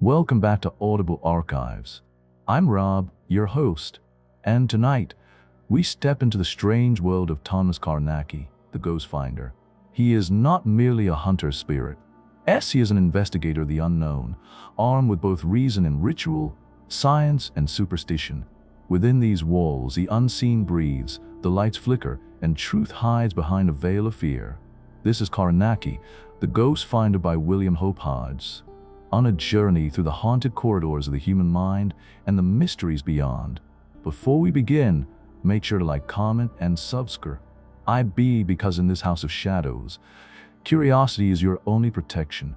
Welcome back to Audible Archives. I'm Rob, your host, and tonight we step into the strange world of Thomas Carnacki, the Ghost Finder. He is not merely a hunter spirit. He is an investigator of the unknown, armed with both reason and ritual, science and superstition. Within these walls, the unseen breathes, the lights flicker, and truth hides behind a veil of fear. This is Carnacki, the Ghost Finder by William Hope Hodgson. On a journey through the haunted corridors of the human mind and the mysteries beyond. Before we begin, make sure to like, comment, and subscribe. Because in this house of shadows, curiosity is your only protection.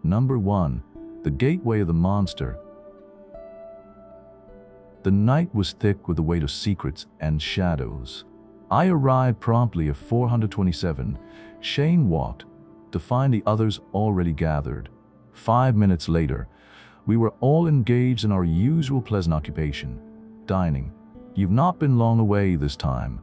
Number 1. The Gateway of the Monster. The night was thick with the weight of secrets and shadows. I arrived promptly at 427. Shane walked to find the others already gathered. 5 minutes later, we were all engaged in our usual pleasant occupation, dining. "You've not been long away this time,"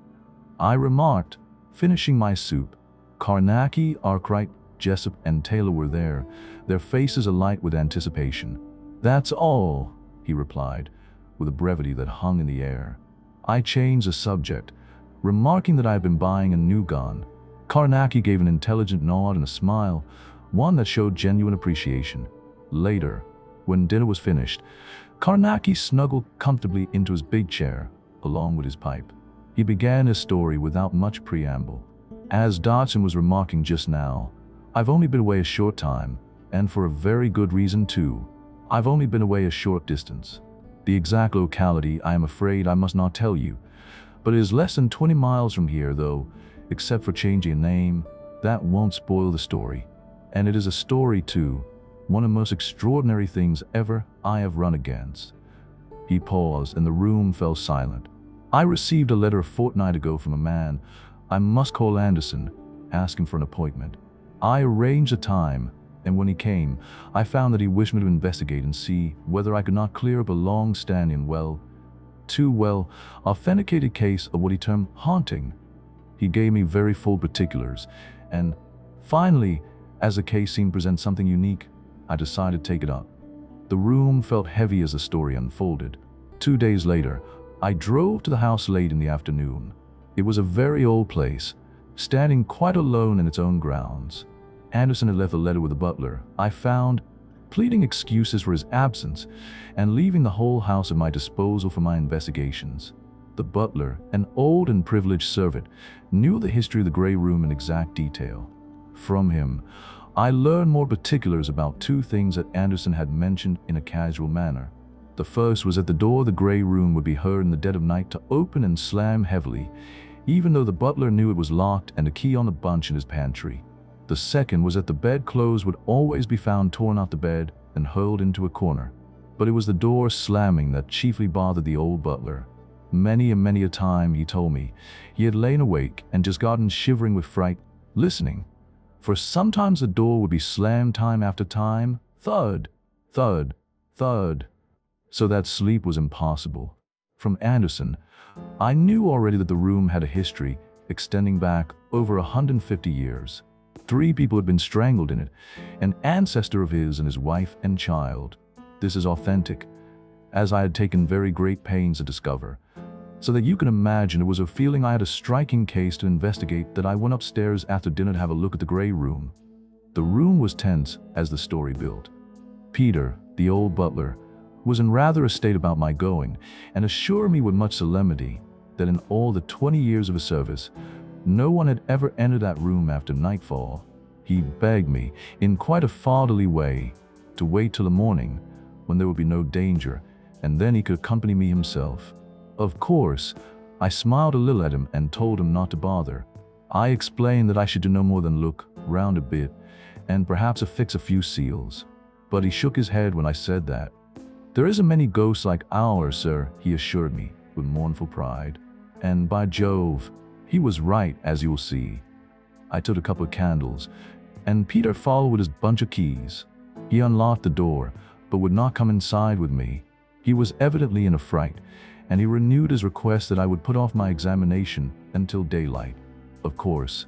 I remarked, finishing my soup. Carnacki, Arkwright, Jessup, and Taylor were there, their faces alight with anticipation. "That's all," he replied, with a brevity that hung in the air. I changed the subject, remarking that I had been buying a new gun. Carnacki gave an intelligent nod and a smile, one that showed genuine appreciation. Later, when dinner was finished, Carnacki snuggled comfortably into his big chair, along with his pipe. He began his story without much preamble. "As Dodson was remarking just now, I've only been away a short time, and for a very good reason too. I've only been away a short distance. The exact locality I am afraid I must not tell you, but it is less than 20 miles from here, though, except for changing a name, that won't spoil the story. And it is a story too, one of the most extraordinary things ever I have run against." He paused and the room fell silent. "I received a letter a fortnight ago from a man I must call Anderson, asking for an appointment. I arranged a time, and when he came, I found that he wished me to investigate and see whether I could not clear up a long-standing, too well authenticated case of what he termed haunting. He gave me very full particulars, and finally, as the case seemed to present something unique, I decided to take it up." The room felt heavy as the story unfolded. 2 days later, I drove to the house late in the afternoon. It was a very old place, standing quite alone in its own grounds. Anderson had left a letter with the butler, I found, pleading excuses for his absence and leaving the whole house at my disposal for my investigations. The butler, an old and privileged servant, knew the history of the Grey Room in exact detail. From him, I learned more particulars about 2 things that Anderson had mentioned in a casual manner. The first was that the door of the Grey Room would be heard in the dead of night to open and slam heavily, even though the butler knew it was locked and a key on a bunch in his pantry. The second was that the bedclothes would always be found torn out the bed and hurled into a corner. But it was the door slamming that chiefly bothered the old butler. Many a time, he told me, he had lain awake and just gotten shivering with fright, listening. For sometimes the door would be slammed time after time, thud, thud, thud, so that sleep was impossible. From Anderson, I knew already that the room had a history extending back over 150 years. 3 people had been strangled in it, an ancestor of his and his wife and child. This is authentic, as I had taken very great pains to discover. So that you can imagine, it was a feeling I had a striking case to investigate that I went upstairs after dinner to have a look at the Grey Room. The room was tense as the story built. Peter, the old butler, was in rather a state about my going, and assured me with much solemnity that in all the 20 years of his service, no one had ever entered that room after nightfall. He begged me, in quite a fatherly way, to wait till the morning, when there would be no danger, and then he could accompany me himself. Of course, I smiled a little at him and told him not to bother. I explained that I should do no more than look round a bit, and perhaps affix a few seals. But he shook his head when I said that. "There isn't many ghosts like ours, sir," he assured me, with mournful pride. And by Jove, he was right, as you will see. I took a couple of candles, and Peter followed with his bunch of keys. He unlocked the door, but would not come inside with me. He was evidently in a fright, and he renewed his request that I would put off my examination until daylight. Of course,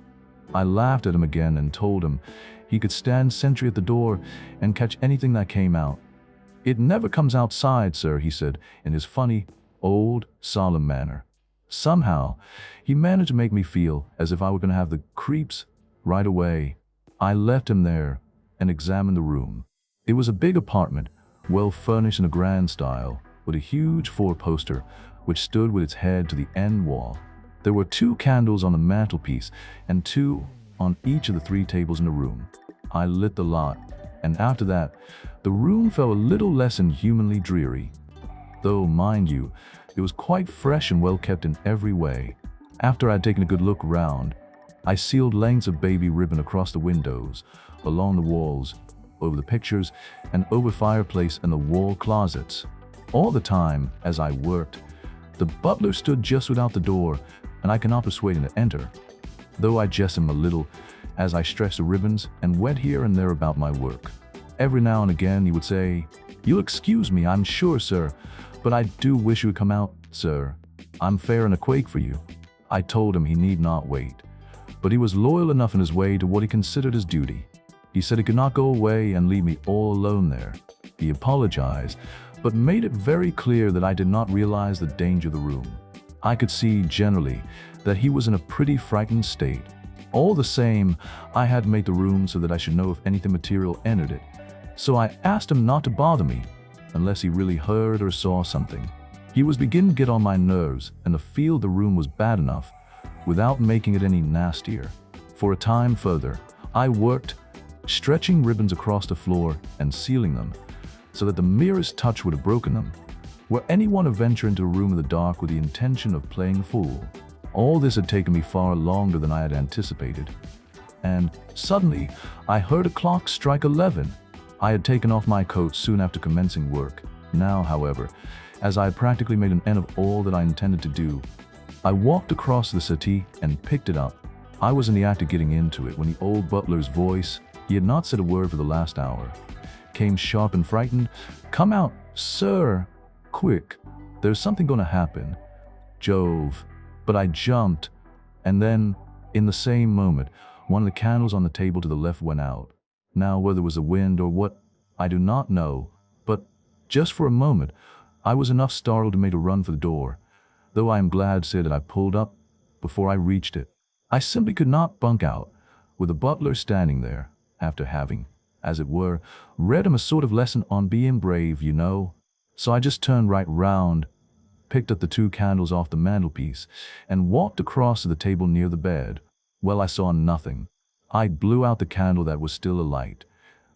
I laughed at him again and told him he could stand sentry at the door and catch anything that came out. "It never comes outside, sir," he said in his funny, old, solemn manner. Somehow, he managed to make me feel as if I were going to have the creeps right away. I left him there and examined the room. It was a big apartment, well furnished in a grand style, with a huge four-poster which stood with its head to the end wall. There were 2 candles on the mantelpiece and 2 on each of the 3 tables in the room. I lit the lot, and after that, the room felt a little less inhumanly dreary. Though, mind you, it was quite fresh and well kept in every way. After I'd taken a good look round, I sealed lengths of baby ribbon across the windows, along the walls, over the pictures, and over fireplace and the wall closets. All the time, as I worked, the butler stood just without the door, and I could not persuade him to enter, though I jested him a little as I stretched the ribbons and went here and there about my work. Every now and again he would say, "You'll excuse me, I'm sure, sir, but I do wish you would come out, sir. I'm fair in a quake for you." I told him he need not wait, but he was loyal enough in his way to what he considered his duty. He said he could not go away and leave me all alone there. He apologized, but made it very clear that I did not realize the danger of the room. I could see, generally, that he was in a pretty frightened state. All the same, I had made the room so that I should know if anything material entered it, so I asked him not to bother me, unless he really heard or saw something. He was beginning to get on my nerves, and to feel the room was bad enough, without making it any nastier. For a time further, I worked, stretching ribbons across the floor and sealing them, so that the merest touch would have broken them. Were anyone to venture into a room in the dark with the intention of playing the fool? All this had taken me far longer than I had anticipated. And suddenly, I heard a clock strike 11. I had taken off my coat soon after commencing work. Now, however, as I had practically made an end of all that I intended to do, I walked across the settee and picked it up. I was in the act of getting into it when the old butler's voice, he had not said a word for the last hour, came sharp and frightened. "Come out, sir! Quick! There's something going to happen." Jove! But I jumped, and then, in the same moment, one of the candles on the table to the left went out. Now, whether it was the wind or what, I do not know, but just for a moment, I was enough startled to make a run for the door, though I am glad to say that I pulled up before I reached it. I simply could not bunk out, with the butler standing there, after having, as it were, read him a sort of lesson on being brave, you know. So I just turned right round, picked up the 2 candles off the mantelpiece, and walked across to the table near the bed. Well, I saw nothing. I blew out the candle that was still alight.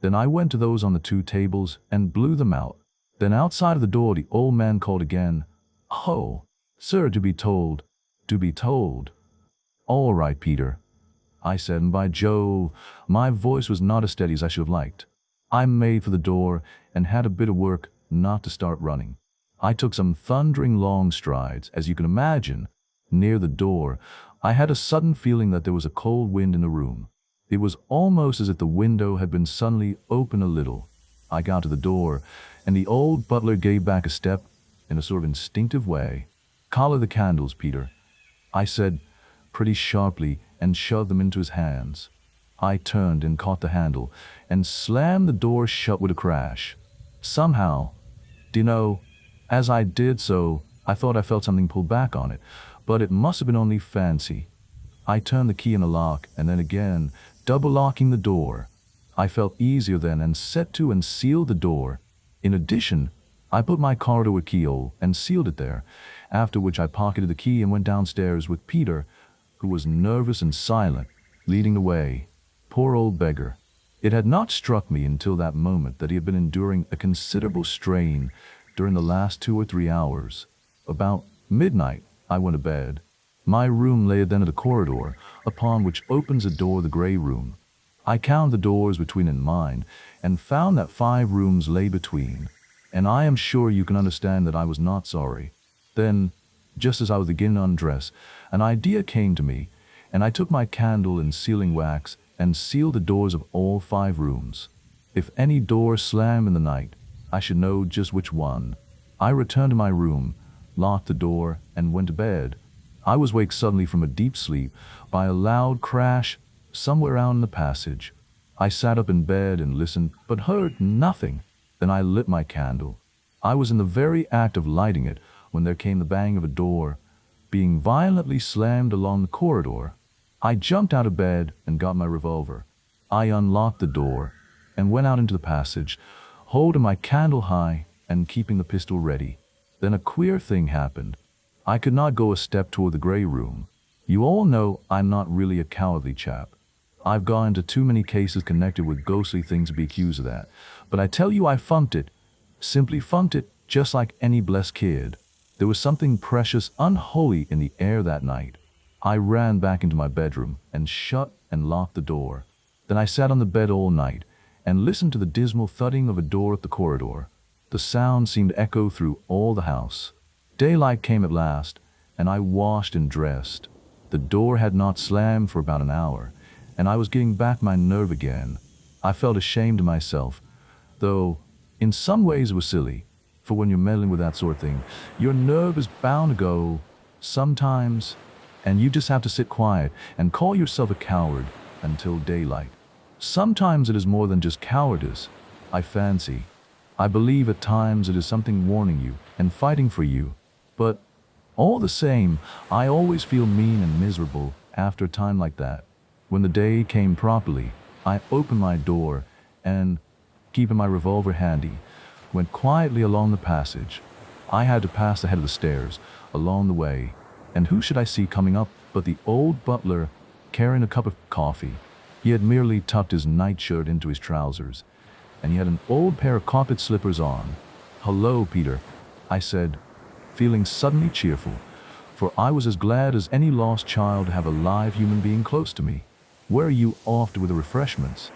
Then I went to those on the 2 tables and blew them out. Then outside of the door the old man called again, "Oh, sir, to be told, to be told." "All right, Peter," I said, and by Jove, my voice was not as steady as I should have liked. I made for the door and had a bit of work not to start running. I took some thundering long strides, as you can imagine. Near the door, I had a sudden feeling that there was a cold wind in the room. It was almost as if the window had been suddenly opened a little. I got to the door, and the old butler gave back a step in a sort of instinctive way. "Collar the candles, Peter," I said pretty sharply, and shoved them into his hands. I turned and caught the handle, and slammed the door shut with a crash. Somehow, do you know, as I did so, I thought I felt something pull back on it, but it must have been only fancy. I turned the key in the lock, and then again, double-locking the door. I felt easier then, and set to and sealed the door. In addition, I put my car to a keyhole and sealed it there, after which I pocketed the key and went downstairs with Peter, who was nervous and silent, leading the way. Poor old beggar. It had not struck me until that moment that he had been enduring a considerable strain during the last 2 or 3 hours. About midnight, I went to bed. My room lay then at a corridor, upon which opens a door of the grey room. I counted the doors between in mine, and found that 5 rooms lay between, and I am sure you can understand that I was not sorry. Then, just as I was beginning to undress, an idea came to me, and I took my candle and sealing wax and sealed the doors of all 5 rooms. If any door slammed in the night, I should know just which one. I returned to my room, locked the door, and went to bed. I was waked suddenly from a deep sleep by a loud crash somewhere out in the passage. I sat up in bed and listened, but heard nothing. Then I lit my candle. I was in the very act of lighting it when there came the bang of a door being violently slammed along the corridor. I jumped out of bed and got my revolver. I unlocked the door and went out into the passage, holding my candle high and keeping the pistol ready. Then a queer thing happened. I could not go a step toward the grey room. You all know I'm not really a cowardly chap. I've gone into too many cases connected with ghostly things to be accused of that. But I tell you, I funked it. Simply funked it, just like any blessed kid. There was something precious, unholy in the air that night. I ran back into my bedroom and shut and locked the door. Then I sat on the bed all night and listened to the dismal thudding of a door up the corridor. The sound seemed to echo through all the house. Daylight came at last, and I washed and dressed. The door had not slammed for about an hour, and I was getting back my nerve again. I felt ashamed of myself, though in some ways it was silly, for when you're meddling with that sort of thing, your nerve is bound to go sometimes, and you just have to sit quiet and call yourself a coward until daylight. Sometimes it is more than just cowardice, I fancy. I believe at times it is something warning you and fighting for you, but all the same, I always feel mean and miserable after a time like that. When the day came properly, I opened my door and, keeping my revolver handy, went quietly along the passage. I had to pass the head of the stairs along the way, and who should I see coming up but the old butler carrying a cup of coffee. He had merely tucked his nightshirt into his trousers, and he had an old pair of carpet slippers on. "Hello, Peter," I said, feeling suddenly cheerful, for I was as glad as any lost child to have a live human being close to me. "Where are you off to with the refreshments?"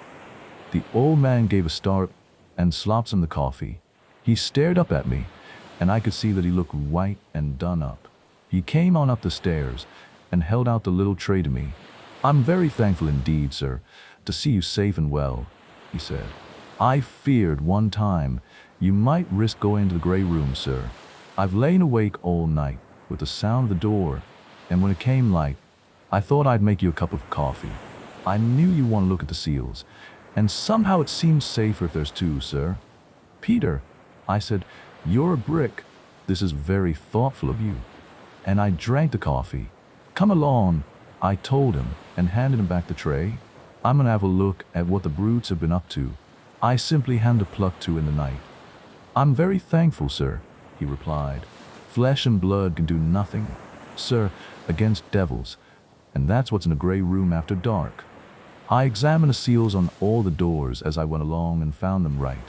The old man gave a start and slopped some of the coffee. He stared up at me, and I could see that he looked white and done up. He came on up the stairs and held out the little tray to me. "I'm very thankful indeed, sir, to see you safe and well," he said. "I feared one time you might risk going into the grey room, sir. I've lain awake all night with the sound of the door, and when it came light, I thought I'd make you a cup of coffee. I knew you want to look at the seals, and somehow it seems safer if there's two, sir." "Peter," I said, "you're a brick. This is very thoughtful of you." And I drank the coffee. "Come along," I told him, and handed him back the tray. "I'm gonna have a look at what the brutes have been up to. I simply hadn't a pluck to in the night." "I'm very thankful, sir," he replied. "Flesh and blood can do nothing, sir, against devils, and that's what's in a grey room after dark." I examined the seals on all the doors as I went along and found them right.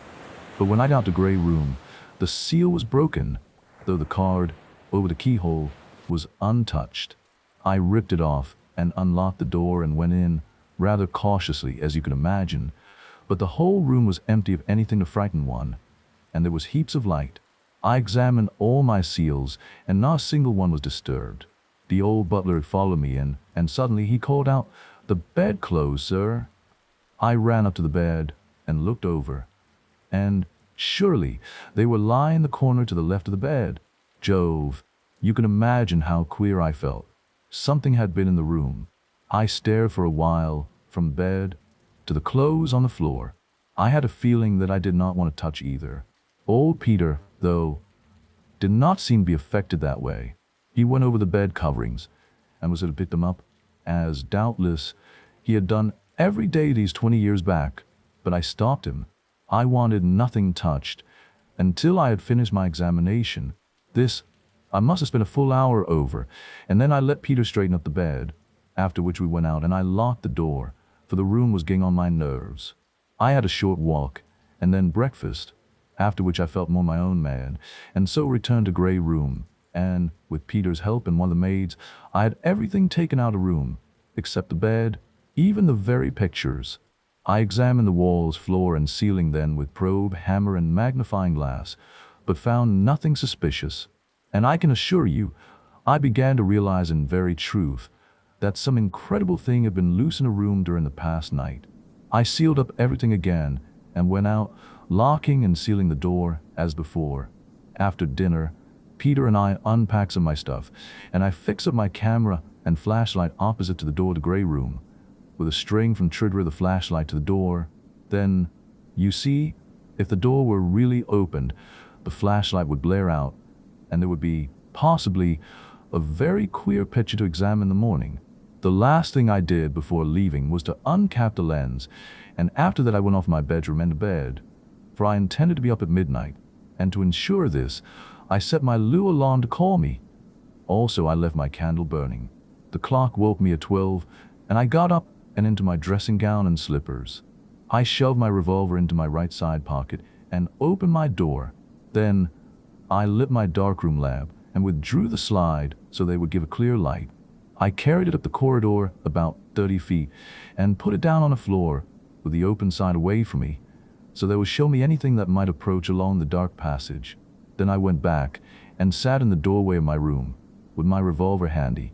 But when I got to the grey room, the seal was broken, though the card over the keyhole was untouched. I ripped it off and unlocked the door and went in, rather cautiously, as you can imagine, but the whole room was empty of anything to frighten one, and there was heaps of light. I examined all my seals, and not a single one was disturbed. The old butler had followed me in, and suddenly he called out, "The bedclothes, sir." I ran up to the bed and looked over, and surely they were lying in the corner to the left of the bed. Jove, you can imagine how queer I felt. Something had been in the room. I stared for a while, from bed to the clothes on the floor. I had a feeling that I did not want to touch either. Old Peter, though, did not seem to be affected that way. He went over the bed coverings and was to pick them up, as doubtless he had done every day these 20 years back, but I stopped him. I wanted nothing touched until I had finished my examination. This I must have spent a full hour over, and then I let Peter straighten up the bed, after which we went out and I locked the door, for the room was getting on my nerves. I had a short walk, and then breakfast, after which I felt more my own man, and so returned to grey room, and, with Peter's help and one of the maids, I had everything taken out of the room, except the bed, even the very pictures. I examined the walls, floor, and ceiling then with probe, hammer, and magnifying glass, but found nothing suspicious. And I can assure you, I began to realize in very truth that some incredible thing had been loose in a room during the past night. I sealed up everything again and went out, locking and sealing the door as before. After dinner, Peter and I unpacked some of my stuff, and I fixed up my camera and flashlight opposite to the door of the grey room. with a string from trigger of the flashlight to the door. Then, you see, if the door were really opened, the flashlight would blare out, and there would be, possibly, a very queer picture to examine in the morning. The last thing I did before leaving was to uncap the lens, and after that I went off my bedroom and to bed, for I intended to be up at midnight, and to ensure this, I set my Lua alarm to call me. Also, I left my candle burning. The clock woke me at 12, and I got up and into my dressing gown and slippers. I shoved my revolver into my right side pocket and opened my door. Then, I lit my darkroom lamp and withdrew the slide so they would give a clear light. I carried it up the corridor about 30 feet and put it down on the floor with the open side away from me, so they would show me anything that might approach along the dark passage. Then I went back and sat in the doorway of my room, with my revolver handy,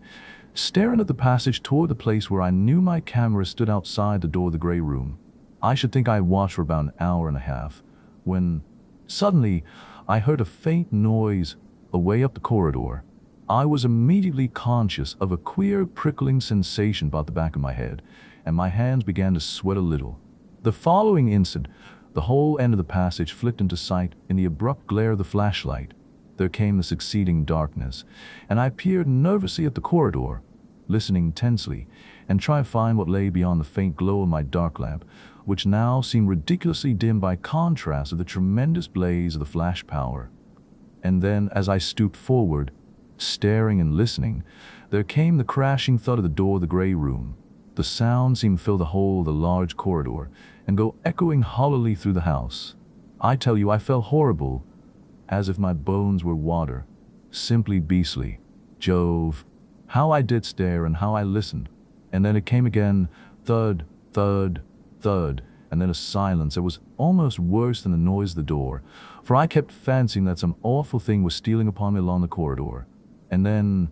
staring at the passage toward the place where I knew my camera stood outside the door of the gray room. I should think I watched for about an hour and a half, when suddenly I heard a faint noise away up the corridor. I was immediately conscious of a queer prickling sensation about the back of my head, and my hands began to sweat a little. The following instant, the whole end of the passage flicked into sight in the abrupt glare of the flashlight. There came the succeeding darkness, and I peered nervously at the corridor, listening tensely, and trying to find what lay beyond the faint glow of my dark lamp, which now seemed ridiculously dim by contrast with the tremendous blaze of the flash power. And then, as I stooped forward, staring and listening, there came the crashing thud of the door of the gray room. The sound seemed to fill the whole of the large corridor and go echoing hollowly through the house. I tell you, I felt horrible, as if my bones were water. Simply beastly. Jove, how I did stare and how I listened. And then it came again, thud, thud, thud, and then a silence that was almost worse than the noise of the door, for I kept fancying that some awful thing was stealing upon me along the corridor. And then,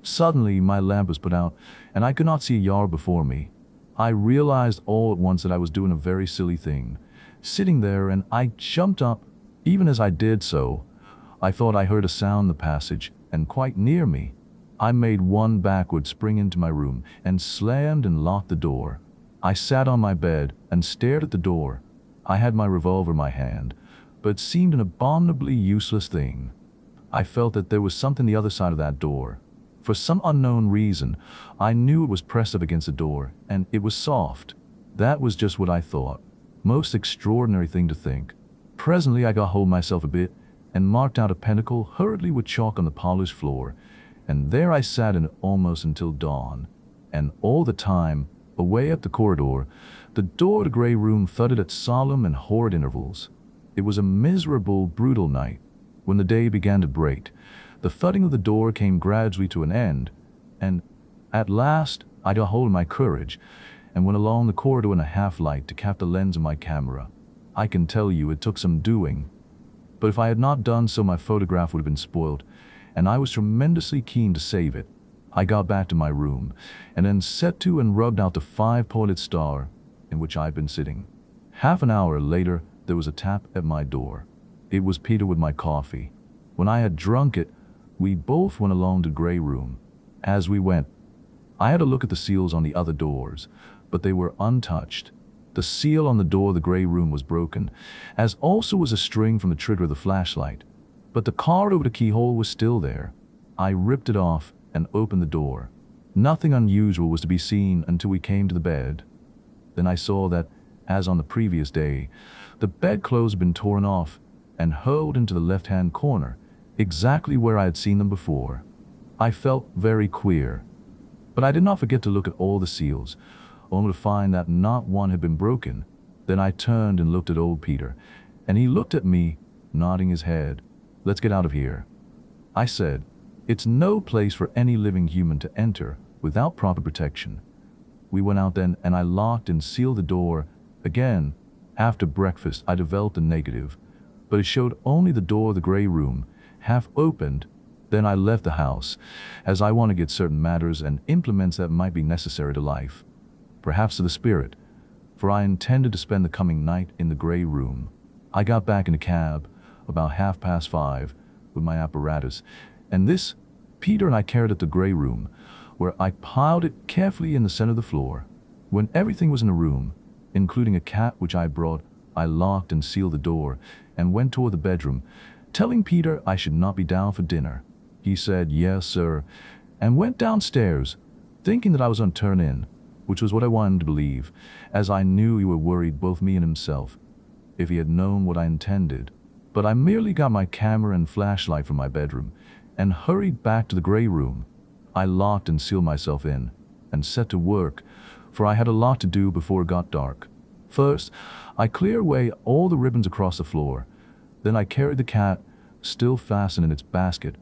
suddenly, my lamp was put out, and I could not see a yard before me. I realized all at once that I was doing a very silly thing, sitting there, and I jumped up. Even as I did so, I thought I heard a sound in the passage, and quite near me. I made one backward spring into my room, and slammed and locked the door. I sat on my bed and stared at the door. I had my revolver in my hand, but it seemed an abominably useless thing. I felt that there was something the other side of that door. For some unknown reason, I knew it was pressed up against the door, and it was soft. That was just what I thought. Most extraordinary thing to think. Presently I got hold of myself a bit, and marked out a pentacle hurriedly with chalk on the polished floor, and there I sat in it almost until dawn. And all the time, away up the corridor, the door of the gray room thudded at solemn and horrid intervals. It was a miserable, brutal night. When the day began to break, the thudding of the door came gradually to an end, and at last I got hold of my courage and went along the corridor in a half-light to cap the lens of my camera. I can tell you it took some doing, but if I had not done so, my photograph would have been spoiled, and I was tremendously keen to save it. I got back to my room, and then set to and rubbed out the 5-pointed star in which I had been sitting. Half an hour later, there was a tap at my door. It was Peter with my coffee. When I had drunk it, we both went along to the gray room. As we went, I had a look at the seals on the other doors, but they were untouched. The seal on the door of the gray room was broken, as also was a string from the trigger of the flashlight. But the card over the keyhole was still there. I ripped it off and opened the door. Nothing unusual was to be seen until we came to the bed. Then I saw that, as on the previous day, the bedclothes had been torn off and hurled into the left-hand corner, exactly where I had seen them before. I felt very queer, but I did not forget to look at all the seals, only to find that not one had been broken. Then I turned and looked at old Peter, and he looked at me, nodding his head. "Let's get out of here," I said. "It's no place for any living human to enter without proper protection." We went out then, and I locked and sealed the door. Again, after breakfast, I developed a negative, but it showed only the door of the gray room, half opened. Then I left the house, as I want to get certain matters and implements that might be necessary to life, perhaps to the spirit, for I intended to spend the coming night in the gray room. I got back in a cab about 5:30 with my apparatus, and this Peter and I carried it to the gray room, where I piled it carefully in the center of the floor. When everything was in a room, including a cat which I brought, I locked and sealed the door and went toward the bedroom, telling Peter I should not be down for dinner. He said, "Yes, sir," and went downstairs, thinking that I was on turn-in, which was what I wanted to believe, as I knew he would worry both me and himself if he had known what I intended. But I merely got my camera and flashlight from my bedroom and hurried back to the grey room. I locked and sealed myself in and set to work, for I had a lot to do before it got dark. First, I cleared away all the ribbons across the floor. Then I carried the cat, still fastened in its basket,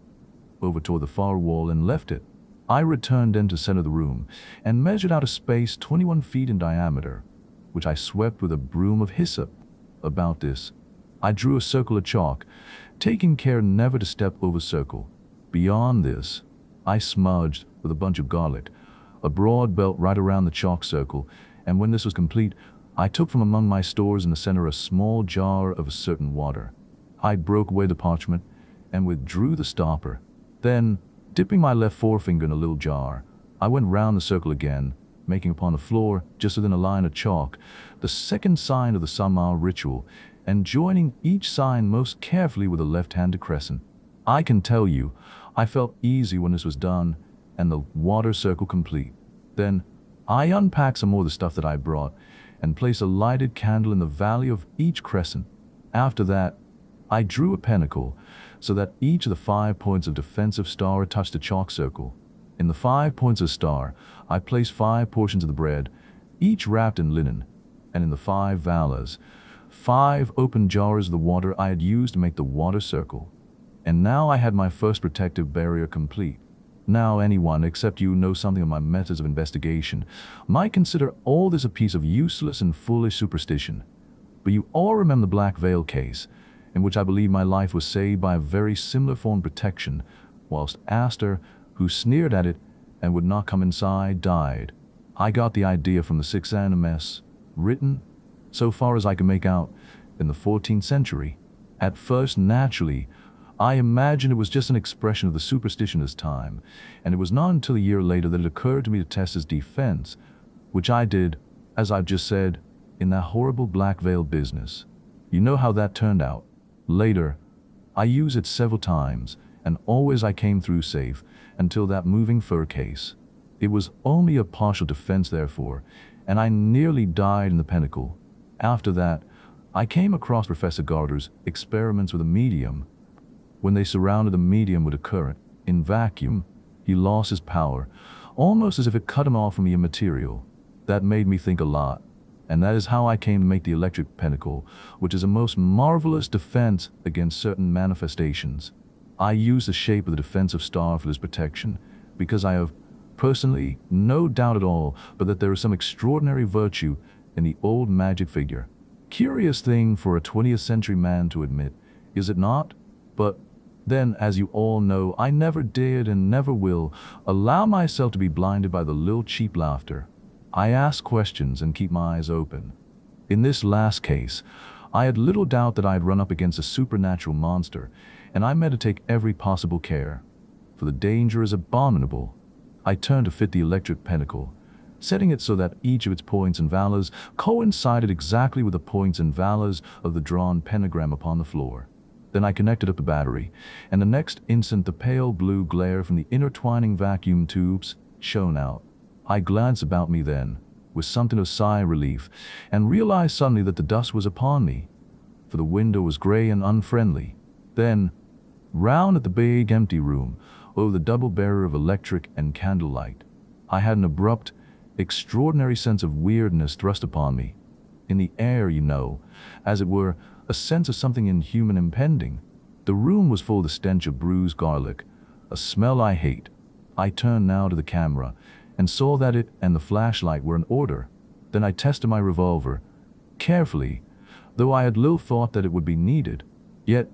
over toward the far wall and left it. I returned then to center the room and measured out a space 21 feet in diameter, which I swept with a broom of hyssop. About this, I drew a circle of chalk, taking care never to step over circle. Beyond this, I smudged with a bunch of garlic, a broad belt right around the chalk circle, and when this was complete, I took from among my stores in the center a small jar of a certain water. I broke away the parchment and withdrew the stopper. Then, dipping my left forefinger in a little jar, I went round the circle again, making upon the floor, just within a line of chalk, the second sign of the Samhain ritual, and joining each sign most carefully with a left-handed crescent. I can tell you, I felt easy when this was done and the water circle complete. Then, I unpacked some more of the stuff that I brought and placed a lighted candle in the valley of each crescent. After that, I drew a pentacle so that each of the 5 points of defensive star touched the chalk circle. In the 5 points of star, I placed 5 portions of the bread, each wrapped in linen, and in the 5 valas, 5 open jars of the water I had used to make the water circle. And now I had my first protective barrier complete. Now anyone except you who knows something of my methods of investigation might consider all this a piece of useless and foolish superstition. But you all remember the Black Veil case, in which I believe my life was saved by a very similar form of protection, whilst Astor, who sneered at it and would not come inside, died. I got the idea from the 6th Animes, written, so far as I can make out, in the 14th century. At first, naturally, I imagined it was just an expression of the superstitionist time, and it was not until a year later that it occurred to me to test its defense, which I did, as I've just said, in that horrible Black Veil business. You know how that turned out. Later, I used it several times, and always I came through safe, until that moving fur case. It was only a partial defense, therefore, and I nearly died in the pentacle. After that, I came across Professor Garter's experiments with a medium. When they surrounded the medium with a current, in vacuum, he lost his power, almost as if it cut him off from the immaterial. That made me think a lot, and that is how I came to make the electric pentacle, which is a most marvelous defense against certain manifestations. I use the shape of the defensive star for this protection, because I have, personally, no doubt at all but that there is some extraordinary virtue in the old magic figure. Curious thing for a 20th century man to admit, is it not? But then, as you all know, I never did and never will allow myself to be blinded by the little cheap laughter. I ask questions and keep my eyes open. In this last case, I had little doubt that I had run up against a supernatural monster, and I meant to take every possible care, for the danger is abominable. I turned to fit the electric pentacle, setting it so that each of its points and valas coincided exactly with the points and valas of the drawn pentagram upon the floor. Then I connected up the battery, and the next instant the pale blue glare from the intertwining vacuum tubes shone out. I glanced about me then, with something of sigh of relief, and realized suddenly that the dust was upon me, for the window was gray and unfriendly. Then, round at the big empty room, over the double barrier of electric and candlelight, I had an abrupt, extraordinary sense of weirdness thrust upon me. In the air, you know, as it were, a sense of something inhuman impending. The room was full of the stench of bruised garlic, a smell I hate. I turned now to the camera, and saw that it and the flashlight were in order. Then I tested my revolver, carefully, though I had little thought that it would be needed. Yet,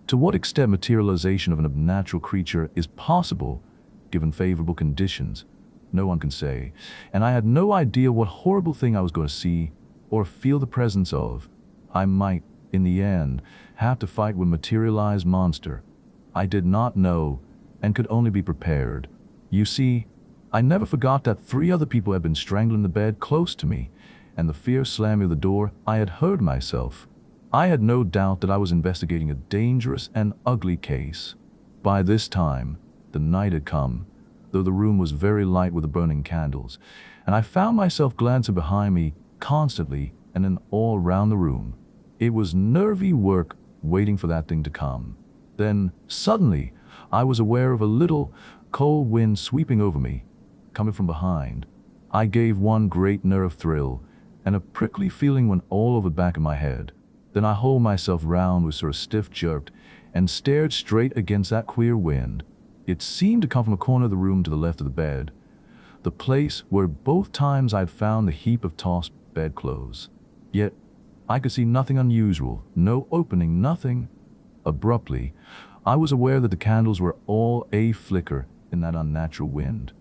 to what extent materialization of an unnatural creature is possible, given favorable conditions, no one can say, and I had no idea what horrible thing I was going to see or feel the presence of. I might, in the end, have to fight with materialized monster. I did not know, and could only be prepared. You see, I never forgot that 3 other people had been strangling the bed close to me, and the fierce slamming of the door I had heard myself. I had no doubt that I was investigating a dangerous and ugly case. By this time, the night had come, though the room was very light with the burning candles, and I found myself glancing behind me constantly and then all round the room. It was nervy work waiting for that thing to come. Then, suddenly, I was aware of a little, cold wind sweeping over me, coming from behind. I gave one great nerve thrill, and a prickly feeling went all over the back of my head. Then I hauled myself round with sort of stiff jerked, and stared straight against that queer wind. It seemed to come from a corner of the room to the left of the bed, the place where both times I'd found the heap of tossed bedclothes. Yet, I could see nothing unusual, no opening, nothing. Abruptly, I was aware that the candles were all a-flicker in that unnatural wind.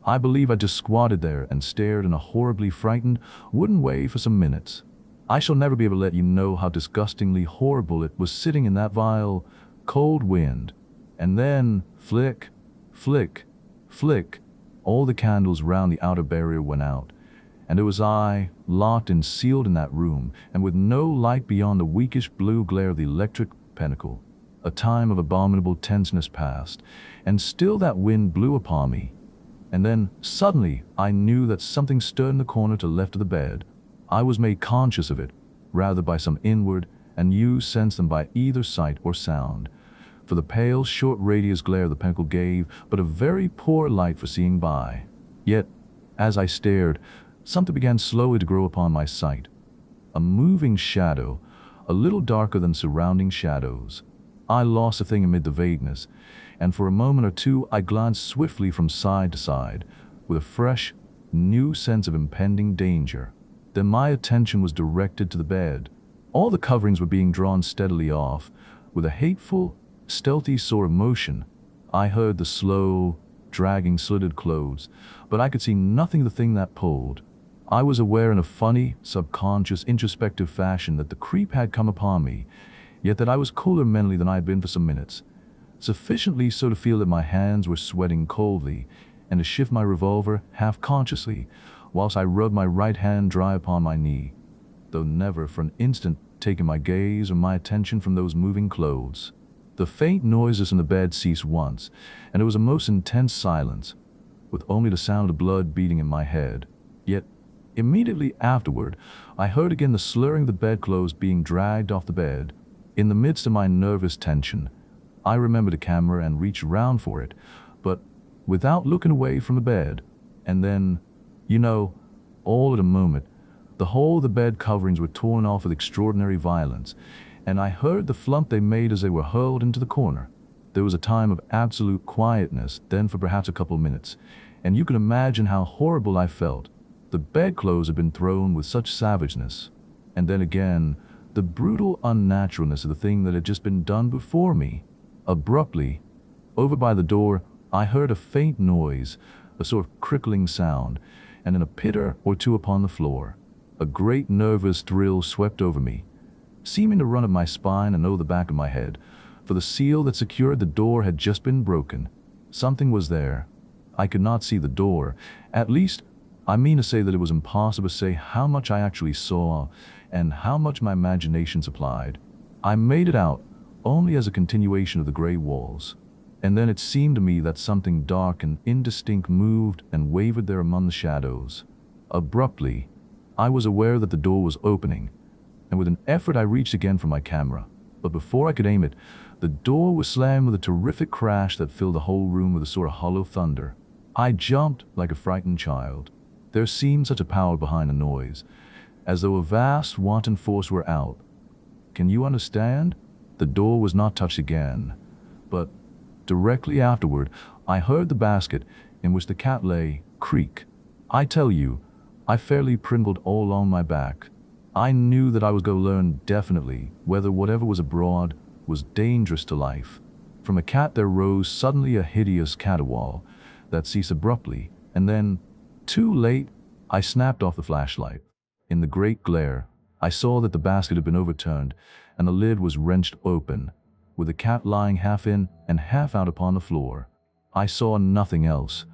I believe I just squatted there and stared in a horribly frightened, wooden way for some minutes. I shall never be able to let you know how disgustingly horrible it was sitting in that vile, cold wind. And then, flick, flick, flick, all the candles round the outer barrier went out, and it was I, locked and sealed in that room, and with no light beyond the weakish blue glare of the electric pinnacle. A time of abominable tenseness passed, and still that wind blew upon me. And then, suddenly, I knew that something stirred in the corner to the left of the bed. I was made conscious of it, rather by some inward and new sense than by either sight or sound, for the pale, short radius glare of the pinnacle gave but a very poor light for seeing by. Yet, as I stared, something began slowly to grow upon my sight. A moving shadow, a little darker than surrounding shadows. I lost the thing amid the vagueness, and for a moment or two I glanced swiftly from side to side, with a fresh, new sense of impending danger. Then my attention was directed to the bed. All the coverings were being drawn steadily off, with a hateful, stealthy sort of motion. I heard the slow, dragging slitted clothes, but I could see nothing of the thing that pulled. I was aware in a funny, subconscious, introspective fashion that the creep had come upon me, yet that I was cooler mentally than I had been for some minutes, sufficiently so to feel that my hands were sweating coldly, and to shift my revolver half-consciously, whilst I rubbed my right hand dry upon my knee, though never for an instant taking my gaze or my attention from those moving clothes. The faint noises in the bed ceased once, and it was a most intense silence, with only the sound of blood beating in my head. Yet, immediately afterward, I heard again the slurring of the bedclothes being dragged off the bed. In the midst of my nervous tension, I remembered the camera and reached round for it, but without looking away from the bed. And then, all at a moment, the whole of the bed coverings were torn off with extraordinary violence, and I heard the flump they made as they were hurled into the corner. There was a time of absolute quietness, then for perhaps a couple of minutes, and you can imagine how horrible I felt. The bedclothes had been thrown with such savageness, and then again, the brutal unnaturalness of the thing that had just been done before me. Abruptly, over by the door, I heard a faint noise, a sort of crickling sound, and then a pitter or two upon the floor. A great nervous thrill swept over me, seeming to run up my spine and over the back of my head, for the seal that secured the door had just been broken. Something was there. I could not see the door. At least, I mean to say that it was impossible to say how much I actually saw and how much my imagination supplied. I made it out only as a continuation of the gray walls. And then it seemed to me that something dark and indistinct moved and wavered there among the shadows. Abruptly, I was aware that the door was opening, and with an effort I reached again for my camera. But before I could aim it, the door was slammed with a terrific crash that filled the whole room with a sort of hollow thunder. I jumped like a frightened child. There seemed such a power behind the noise, as though a vast, wanton force were out. Can you understand? The door was not touched again, but directly afterward, I heard the basket in which the cat lay creak. I tell you, I fairly pringled all along my back. I knew that I was going to learn definitely whether whatever was abroad was dangerous to life. From a cat there rose suddenly a hideous caterwaul that ceased abruptly, and then, too late, I snapped off the flashlight. In the great glare, I saw that the basket had been overturned, and the lid was wrenched open, with the cat lying half in and half out upon the floor. I saw nothing else,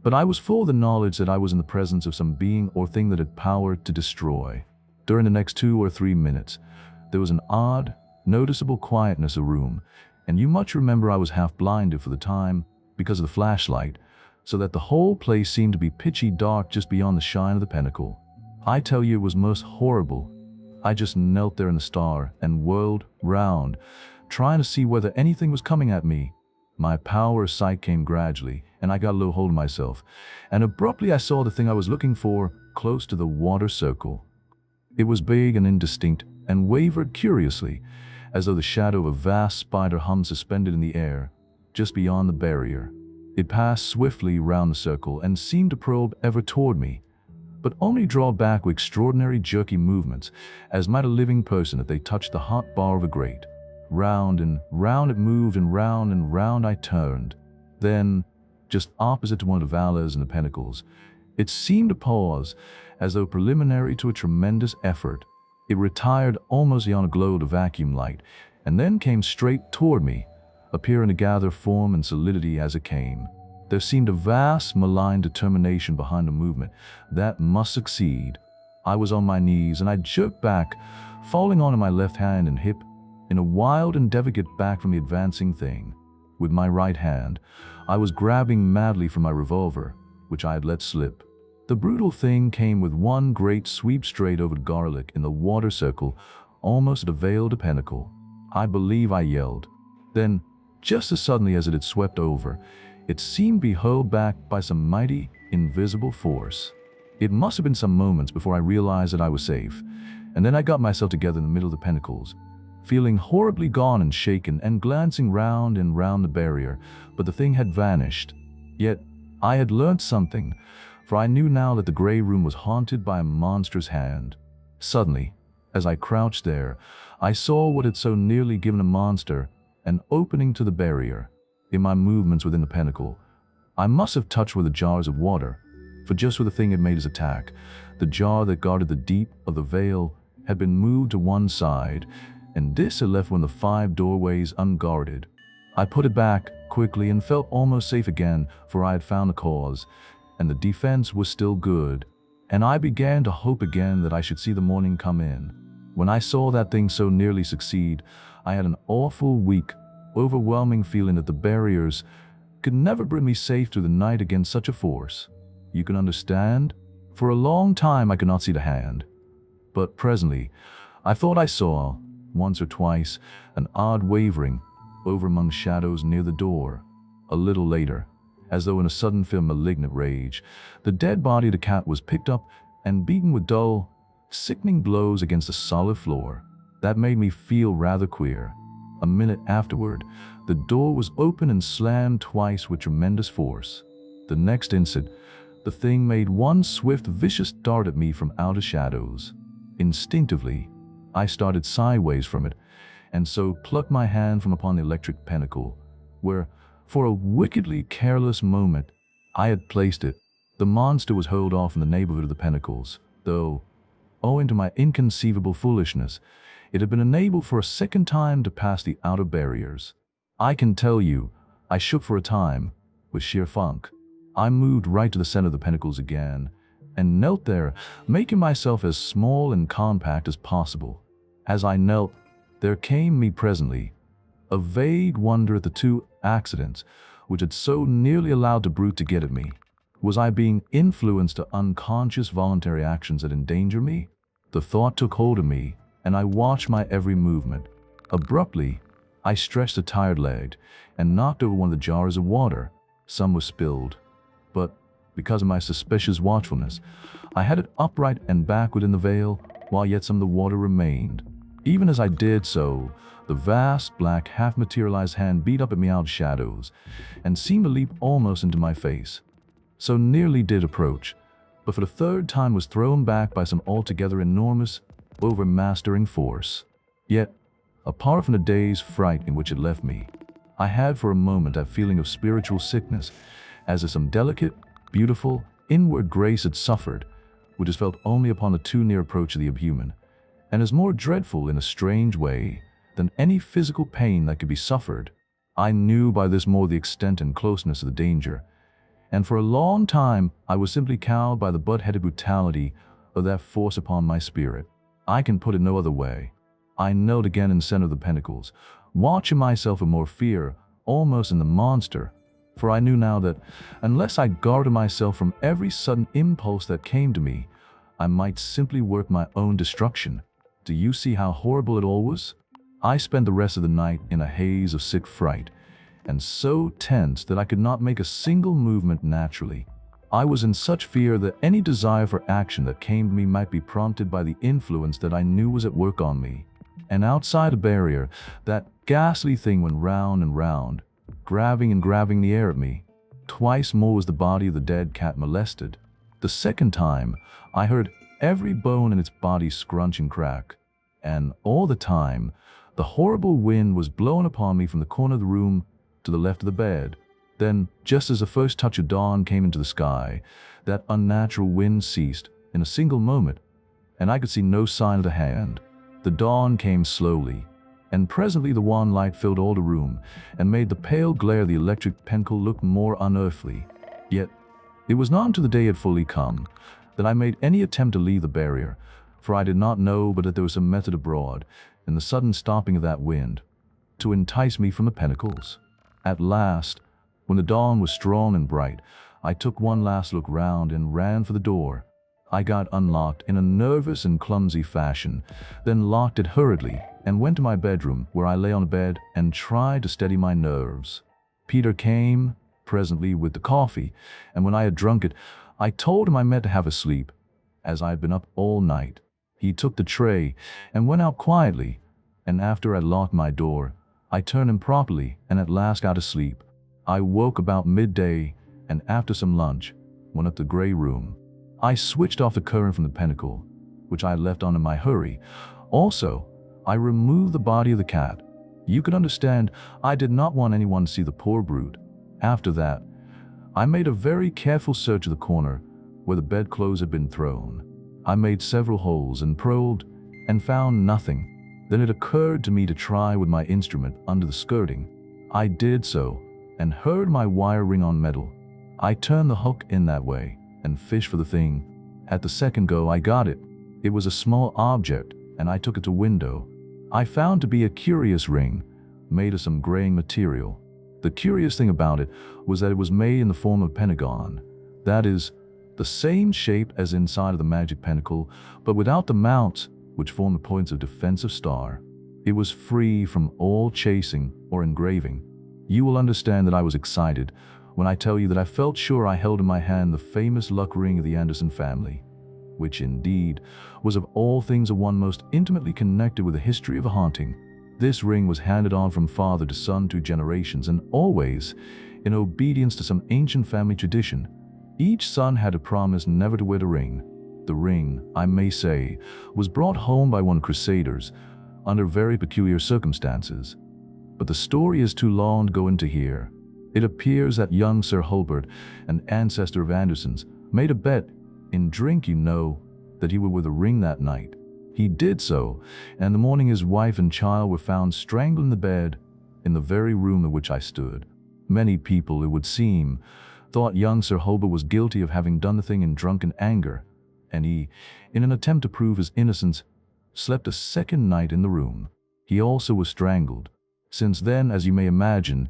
but I was full of the knowledge that I was in the presence of some being or thing that had power to destroy. During the next 2 or 3 minutes, there was an odd, noticeable quietness of the room, and you much remember I was half blinded for the time because of the flashlight, so that the whole place seemed to be pitchy dark just beyond the shine of the pinnacle. I tell you, it was most horrible. I just knelt there in the star and whirled round, trying to see whether anything was coming at me. My power of sight came gradually, and I got a little hold of myself, and abruptly I saw the thing I was looking for close to the water circle. It was big and indistinct, and wavered curiously, as though the shadow of a vast spider hung suspended in the air, just beyond the barrier. It passed swiftly round the circle and seemed to probe ever toward me, but only draw back with extraordinary jerky movements, as might a living person if they touched the hot bar of a grate. Round and round it moved, and round I turned. Then, just opposite to one of the valors and the pinnacles, it seemed to pause, as though preliminary to a tremendous effort. It retired almost beyond a glow of the vacuum light, and then came straight toward me, appearing to gather form and solidity as it came. There seemed a vast, malign determination behind the movement that must succeed. I was on my knees, and I jerked back, falling onto my left hand and hip, in a wild endeavor to get back from the advancing thing. With my right hand, I was grabbing madly for my revolver, which I had let slip. The brutal thing came with one great sweep straight over the garlic in the water circle, almost at the veiled pinnacle. I believe I yelled. Then, just as suddenly as it had swept over, it seemed to be hurled back by some mighty, invisible force. It must have been some moments before I realized that I was safe, and then I got myself together in the middle of the pinnacles, feeling horribly gone and shaken, and glancing round and round the barrier, but the thing had vanished. Yet, I had learnt something, for I knew now that the grey room was haunted by a monstrous hand. Suddenly, as I crouched there, I saw what had so nearly given a monster an opening to the barrier. In my movements within the pinnacle, I must have touched with the jars of water, for just where the thing had made its attack, the jar that guarded the deep of the veil had been moved to one side, and this had left one of the 5 doorways unguarded. I put it back quickly and felt almost safe again, for I had found the cause, and the defense was still good, and I began to hope again that I should see the morning come in. When I saw that thing so nearly succeed, I had an awful, weak, overwhelming feeling that the barriers could never bring me safe through the night against such a force. You can understand? For a long time I could not see the hand, but presently I thought I saw, once or twice, an odd wavering over among shadows near the door. A little later, as though in a sudden fit of malignant rage, the dead body of the cat was picked up and beaten with dull, sickening blows against the solid floor. That made me feel rather queer. A minute afterward, the door was opened and slammed twice with tremendous force. The next instant, the thing made one swift, vicious dart at me from out of shadows. Instinctively, I started sideways from it, and so plucked my hand from upon the electric pinnacle, where, for a wickedly careless moment, I had placed it. The monster was hurled off in the neighborhood of the pinnacles, though, owing to my inconceivable foolishness, it had been enabled for a second time to pass the outer barriers. I can tell you, I shook for a time, with sheer funk. I moved right to the center of the pinnacles again, and knelt there, making myself as small and compact as possible. As I knelt, there came me presently a vague wonder at the 2 accidents which had so nearly allowed the brute to get at me. Was I being influenced to unconscious voluntary actions that endanger me? The thought took hold of me, and I watched my every movement. Abruptly, I stretched a tired leg and knocked over one of the jars of water. Some was spilled, but because of my suspicious watchfulness, I had it upright and back within the veil, while yet some of the water remained. Even as I did so, the vast, black, half-materialized hand beat up at me out of shadows, and seemed to leap almost into my face. So nearly did approach, but for the 3rd time was thrown back by some altogether enormous, overmastering force. Yet, apart from the day's fright in which it left me, I had for a moment that feeling of spiritual sickness, as if some delicate, beautiful, inward grace had suffered, which is felt only upon the too near approach of the abhuman, and is more dreadful in a strange way than any physical pain that could be suffered. I knew by this more the extent and closeness of the danger, And for a long time, I was simply cowed by the butt-headed brutality of that force upon my spirit. I can put it no other way. I knelt again in the center of the pentacles, watching myself with more fear, almost in the monster, for I knew now that unless I guarded myself from every sudden impulse that came to me, I might simply work my own destruction. Do you see how horrible it all was? I spent the rest of the night in a haze of sick fright, and so tense that I could not make a single movement naturally. I was in such fear that any desire for action that came to me might be prompted by the influence that I knew was at work on me. And outside a barrier, that ghastly thing went round and round, grabbing and grabbing the air at me. Twice more was the body of the dead cat molested. The second time, I heard every bone in its body scrunch and crack. And all the time, the horrible wind was blowing upon me from the corner of the room to the left of the bed. Then, just as the first touch of dawn came into the sky, that unnatural wind ceased in a single moment, and I could see no sign of the hand. The dawn came slowly, and presently the wan light filled all the room and made the pale glare of the electric pentacle look more unearthly. Yet, it was not until the day had fully come that I made any attempt to leave the barrier, for I did not know but that there was some method abroad in the sudden stopping of that wind to entice me from the pentacles. At last, when the dawn was strong and bright, I took one last look round and ran for the door. I got unlocked in a nervous and clumsy fashion, then locked it hurriedly and went to my bedroom, where I lay on a bed and tried to steady my nerves. Peter came presently with the coffee, and when I had drunk it, I told him I meant to have a sleep, as I had been up all night. He took the tray and went out quietly, and after I locked my door, I turned him properly and at last got to sleep. I woke about midday, and after some lunch, went up to the grey room. I switched off the current from the pentacle, which I had left on in my hurry. Also, I removed the body of the cat. You could understand, I did not want anyone to see the poor brute. After that, I made a very careful search of the corner where the bedclothes had been thrown. I made several holes and probed and found nothing. Then it occurred to me to try with my instrument under the skirting. I did so, and heard my wire ring on metal. I turned the hook in that way and fished for the thing. At the second go, I got it. It was a small object, and I took it to window. I found to be a curious ring, made of some graying material. The curious thing about it was that it was made in the form of a pentagon. That is, the same shape as inside of the magic pentacle, but without the mounts, which form the points of defensive star. It was free from all chasing or engraving. You will understand that I was excited when I tell you that I felt sure I held in my hand the famous luck ring of the Anderson family, which indeed was of all things the one most intimately connected with the history of a haunting. This ring was handed on from father to son through generations, and always, in obedience to some ancient family tradition, each son had to promise never to wear the ring. The ring, I may say, was brought home by one of the Crusaders under very peculiar circumstances. But the story is too long to go into here. It appears that young Sir Hulbert, an ancestor of Anderson's, made a bet, in drink you know, that he would wear the ring that night. He did so, and in the morning his wife and child were found strangled in the bed, in the very room in which I stood. Many people, it would seem, thought young Sir Hulbert was guilty of having done the thing in drunken anger, and he, in an attempt to prove his innocence, slept a second night in the room. He also was strangled. Since then, as you may imagine,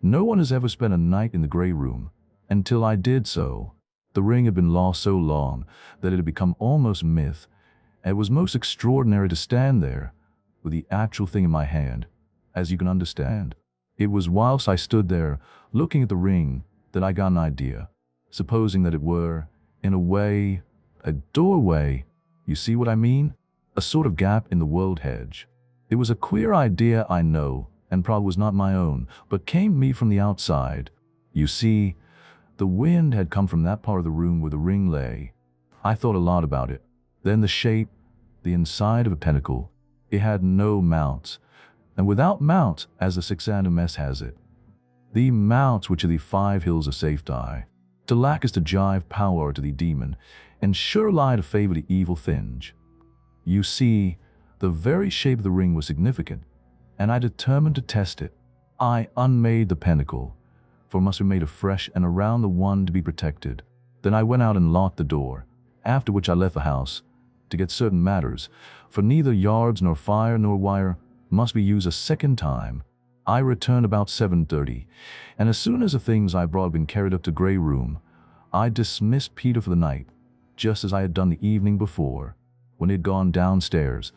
no one has ever spent a night in the grey room, until I did so. The ring had been lost so long that it had become almost myth, and it was most extraordinary to stand there, with the actual thing in my hand, as you can understand. It was whilst I stood there, looking at the ring, that I got an idea, supposing that it were, in a way, a doorway. You see what I mean? A sort of gap in the world hedge. It was a queer idea, I know, and probably was not my own, but came to me from the outside. You see, the wind had come from that part of the room where the ring lay. I thought a lot about it. Then the shape, the inside of a pentacle. It had no mounts, and without mounts, as the Sixanda mess has it. The mounts which are the 5 hills of safety. To lack is to jive power to the demon, and sure lie to favor the evil thinge. You see, the very shape of the ring was significant, and I determined to test it. I unmade the pentacle, for it must be made afresh and around the one to be protected. Then I went out and locked the door, after which I left the house to get certain matters, for neither yards nor fire nor wire must be used a second time. I returned about 7:30, and as soon as the things I brought had been carried up to Grey Room, I dismissed Peter for the night, just as I had done the evening before. When he had gone downstairs,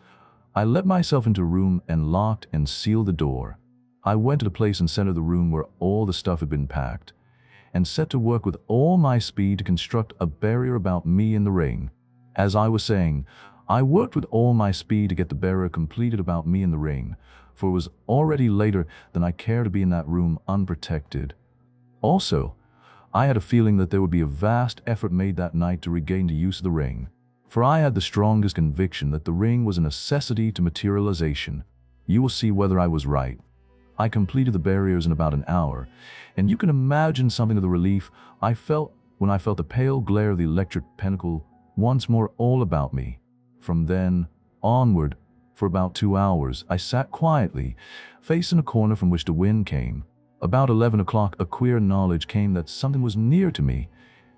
I let myself into a room and locked and sealed the door. I went to the place in the center of the room where all the stuff had been packed, and set to work with all my speed to construct a barrier about me and the ring. As I was saying, I worked with all my speed to get the barrier completed about me and the ring, for it was already later than I cared to be in that room unprotected. Also, I had a feeling that there would be a vast effort made that night to regain the use of the ring, for I had the strongest conviction that the ring was a necessity to materialization. You will see whether I was right. I completed the barriers in about an hour, and you can imagine something of the relief I felt when I felt the pale glare of the electric pentacle once more all about me. From then onward, for about 2 hours, I sat quietly, facing a corner from which the wind came. About 11 o'clock, a queer knowledge came that something was near to me,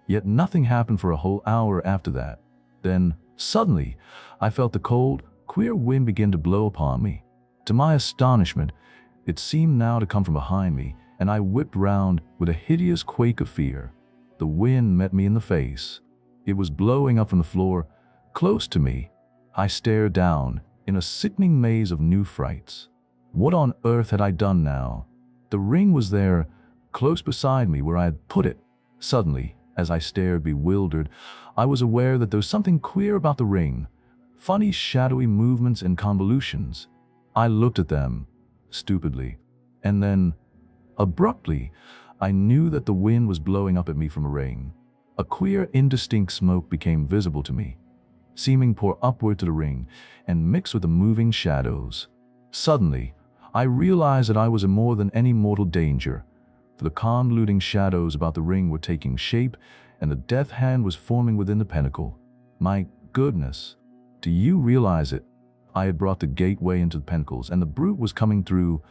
yet nothing happened for a whole hour after that. Then, suddenly, I felt the cold, queer wind begin to blow upon me. To my astonishment, it seemed now to come from behind me, and I whipped round with a hideous quake of fear. The wind met me in the face. It was blowing up from the floor, close to me. I stared down, in a sickening maze of new frights. What on earth had I done now? The ring was there, close beside me where I had put it. Suddenly, as I stared bewildered, I was aware that there was something queer about the ring, funny shadowy movements and convolutions. I looked at them, stupidly, and then, abruptly, I knew that the wind was blowing up at me from a ring. A queer, indistinct smoke became visible to me, seeming pour upward to the ring and mix with the moving shadows. Suddenly, I realized that I was in more than any mortal danger, for the convoluting shadows about the ring were taking shape and the death hand was forming within the pentacle. My goodness, do you realize it? I had brought the gateway into the pentacles, and the brute was coming through,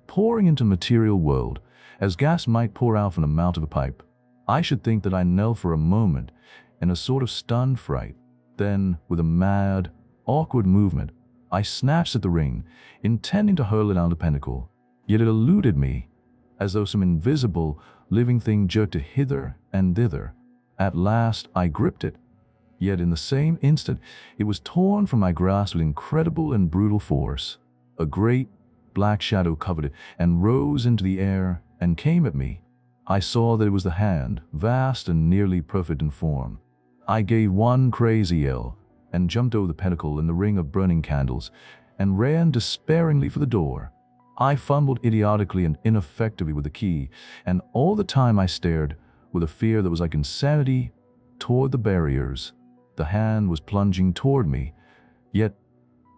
pouring into the material world, as gas might pour out from the mouth of a pipe. I should think that I knelt for a moment in a sort of stunned fright. Then, with a mad, awkward movement, I snatched at the ring, intending to hurl it down the pentacle. Yet it eluded me, as though some invisible, living thing jerked it hither and thither. At last, I gripped it. Yet in the same instant, it was torn from my grasp with incredible and brutal force. A great, black shadow covered it and rose into the air and came at me. I saw that it was the hand, vast and nearly perfect in form. I gave one crazy yell and jumped over the pentacle and the ring of burning candles and ran despairingly for the door. I fumbled idiotically and ineffectively with the key, and all the time I stared, with a fear that was like insanity, toward the barriers. The hand was plunging toward me, yet,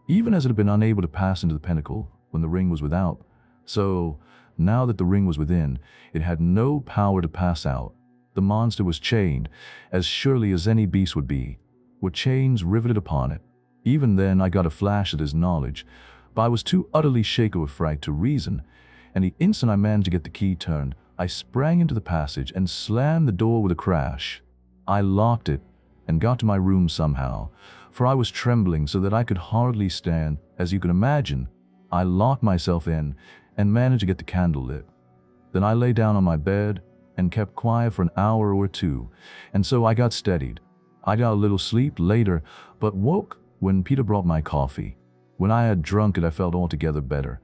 even as it had been unable to pass into the pentacle when the ring was without, so, now that the ring was within, it had no power to pass out. The monster was chained, as surely as any beast would be, with chains riveted upon it. Even then I got a flash at his knowledge, but I was too utterly shaken with fright to reason, and the instant I managed to get the key turned, I sprang into the passage and slammed the door with a crash. I locked it and got to my room somehow, for I was trembling so that I could hardly stand. As you can imagine, I locked myself in and managed to get the candle lit. Then I lay down on my bed and kept quiet for an hour or two, and so I got steadied. I got a little sleep later, but woke when Peter brought my coffee. When I had drunk it, I felt altogether better,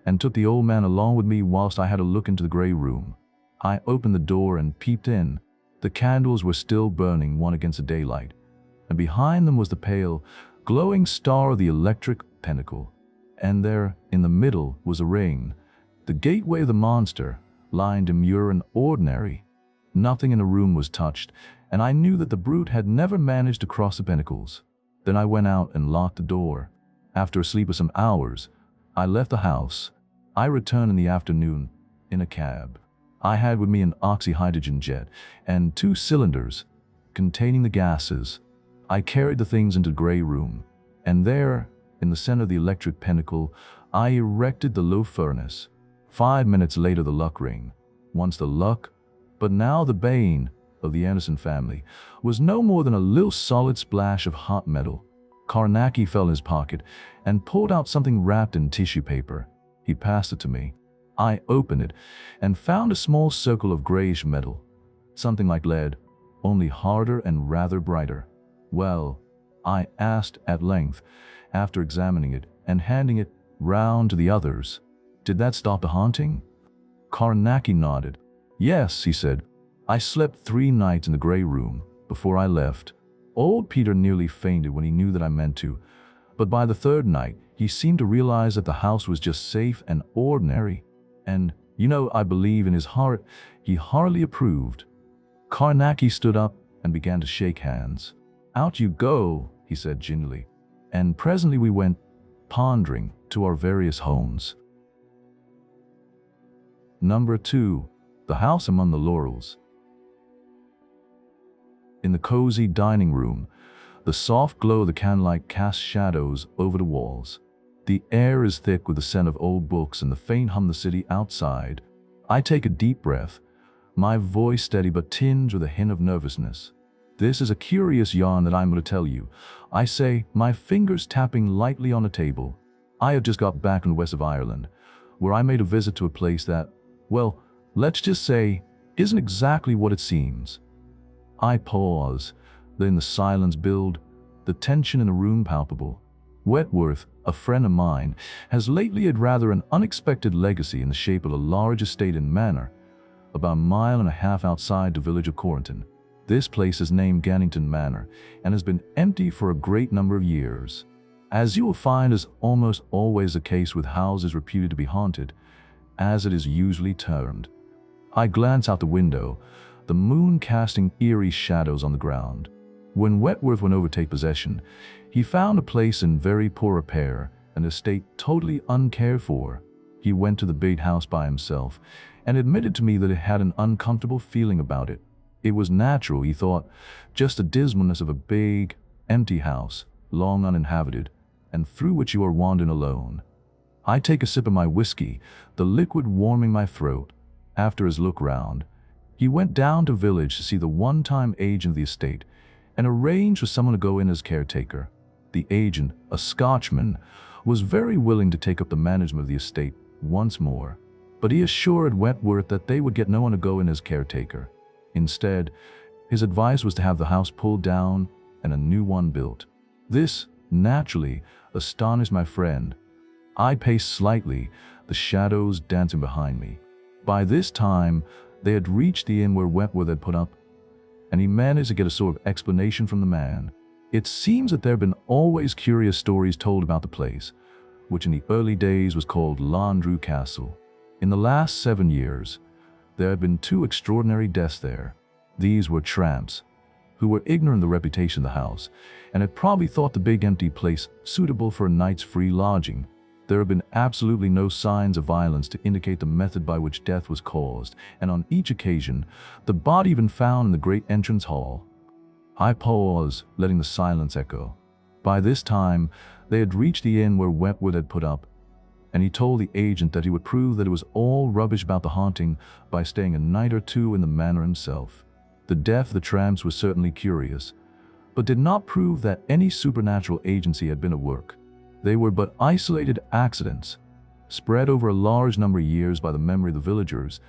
and took the old man along with me whilst I had a look into the grey room. I opened the door and peeped in. The candles were still burning one against the daylight, and behind them was the pale, glowing star of the electric pentacle. And there, in the middle, was a ring, the gateway of the monster, lying demure and ordinary. Nothing in the room was touched, and I knew that the brute had never managed to cross the pentacles. Then I went out and locked the door. After a sleep of some hours, I left the house. I returned in the afternoon in a cab. I had with me an oxyhydrogen jet and 2 cylinders containing the gases. I carried the things into the grey room, and there, in the center of the electric pentacle, I erected the low furnace. 5 minutes later the luck ring, once the luck, but now the bane of the Anderson family, was no more than a little solid splash of hot metal. Carnacki fell in his pocket and pulled out something wrapped in tissue paper. He passed it to me. I opened it and found a small circle of grayish metal, something like lead, only harder and rather brighter. "Well," I asked at length, after examining it and handing it round to the others, "did that stop the haunting?" Carnacki nodded. "Yes," he said. "I slept 3 nights in the grey room before I left. Old Peter nearly fainted when he knew that I meant to, but by the 3rd night, he seemed to realize that the house was just safe and ordinary. And, I believe in his heart, he heartily approved." Carnacki stood up and began to shake hands. "Out you go," he said gingerly, and presently we went, pondering, to our various homes. Number 2. The House Among the Laurels. In the cozy dining room, the soft glow of the candlelight casts shadows over the walls. The air is thick with the scent of old books and the faint hum of the city outside. I take a deep breath, my voice steady but tinged with a hint of nervousness. "This is a curious yarn that I'm going to tell you," I say, my fingers tapping lightly on the table. "I have just got back from the west of Ireland, where I made a visit to a place that, well, let's just say, isn't exactly what it seems." I pause, then the silence build, the tension in the room palpable. Wentworth, a friend of mine, has lately had rather an unexpected legacy in the shape of a large estate and manor, about a mile and a half outside the village of Corrington. This place is named Gannington Manor and has been empty for a great number of years. As you will find is almost always the case with houses reputed to be haunted, as it is usually termed. I glance out the window, the moon casting eerie shadows on the ground. When Wentworth went over to take possession, he found a place in very poor repair, an estate totally uncared for. He went to the big house by himself and admitted to me that it had an uncomfortable feeling about it. It was natural, he thought, just the dismalness of a big, empty house, long uninhabited, and through which you are wandering alone. I take a sip of my whiskey, the liquid warming my throat. After his look round, he went down to village to see the one-time agent of the estate and arranged for someone to go in as caretaker. The agent, a Scotchman, was very willing to take up the management of the estate once more, but he assured Wentworth that they would get no one to go in as caretaker. Instead, his advice was to have the house pulled down and a new one built. This, naturally, astonished my friend. I paced slightly, the shadows dancing behind me. By this time, they had reached the inn where Wentworth had put up, and he managed to get a sort of explanation from the man. It seems that there have been always curious stories told about the place, which in the early days was called Landru Castle. In the last 7 years, there had been 2 extraordinary deaths there. These were tramps, who were ignorant of the reputation of the house, and had probably thought the big empty place suitable for a night's free lodging. There have been absolutely no signs of violence to indicate the method by which death was caused, and on each occasion, the body had been found in the great entrance hall. I paused, letting the silence echo. By this time, they had reached the inn where Wentworth had put up, and he told the agent that he would prove that it was all rubbish about the haunting by staying a night or 2 in the manor himself. The death of the tramps was certainly curious, but did not prove that any supernatural agency had been at work. They were but isolated accidents, spread over a large number of years by the memory of the villagers,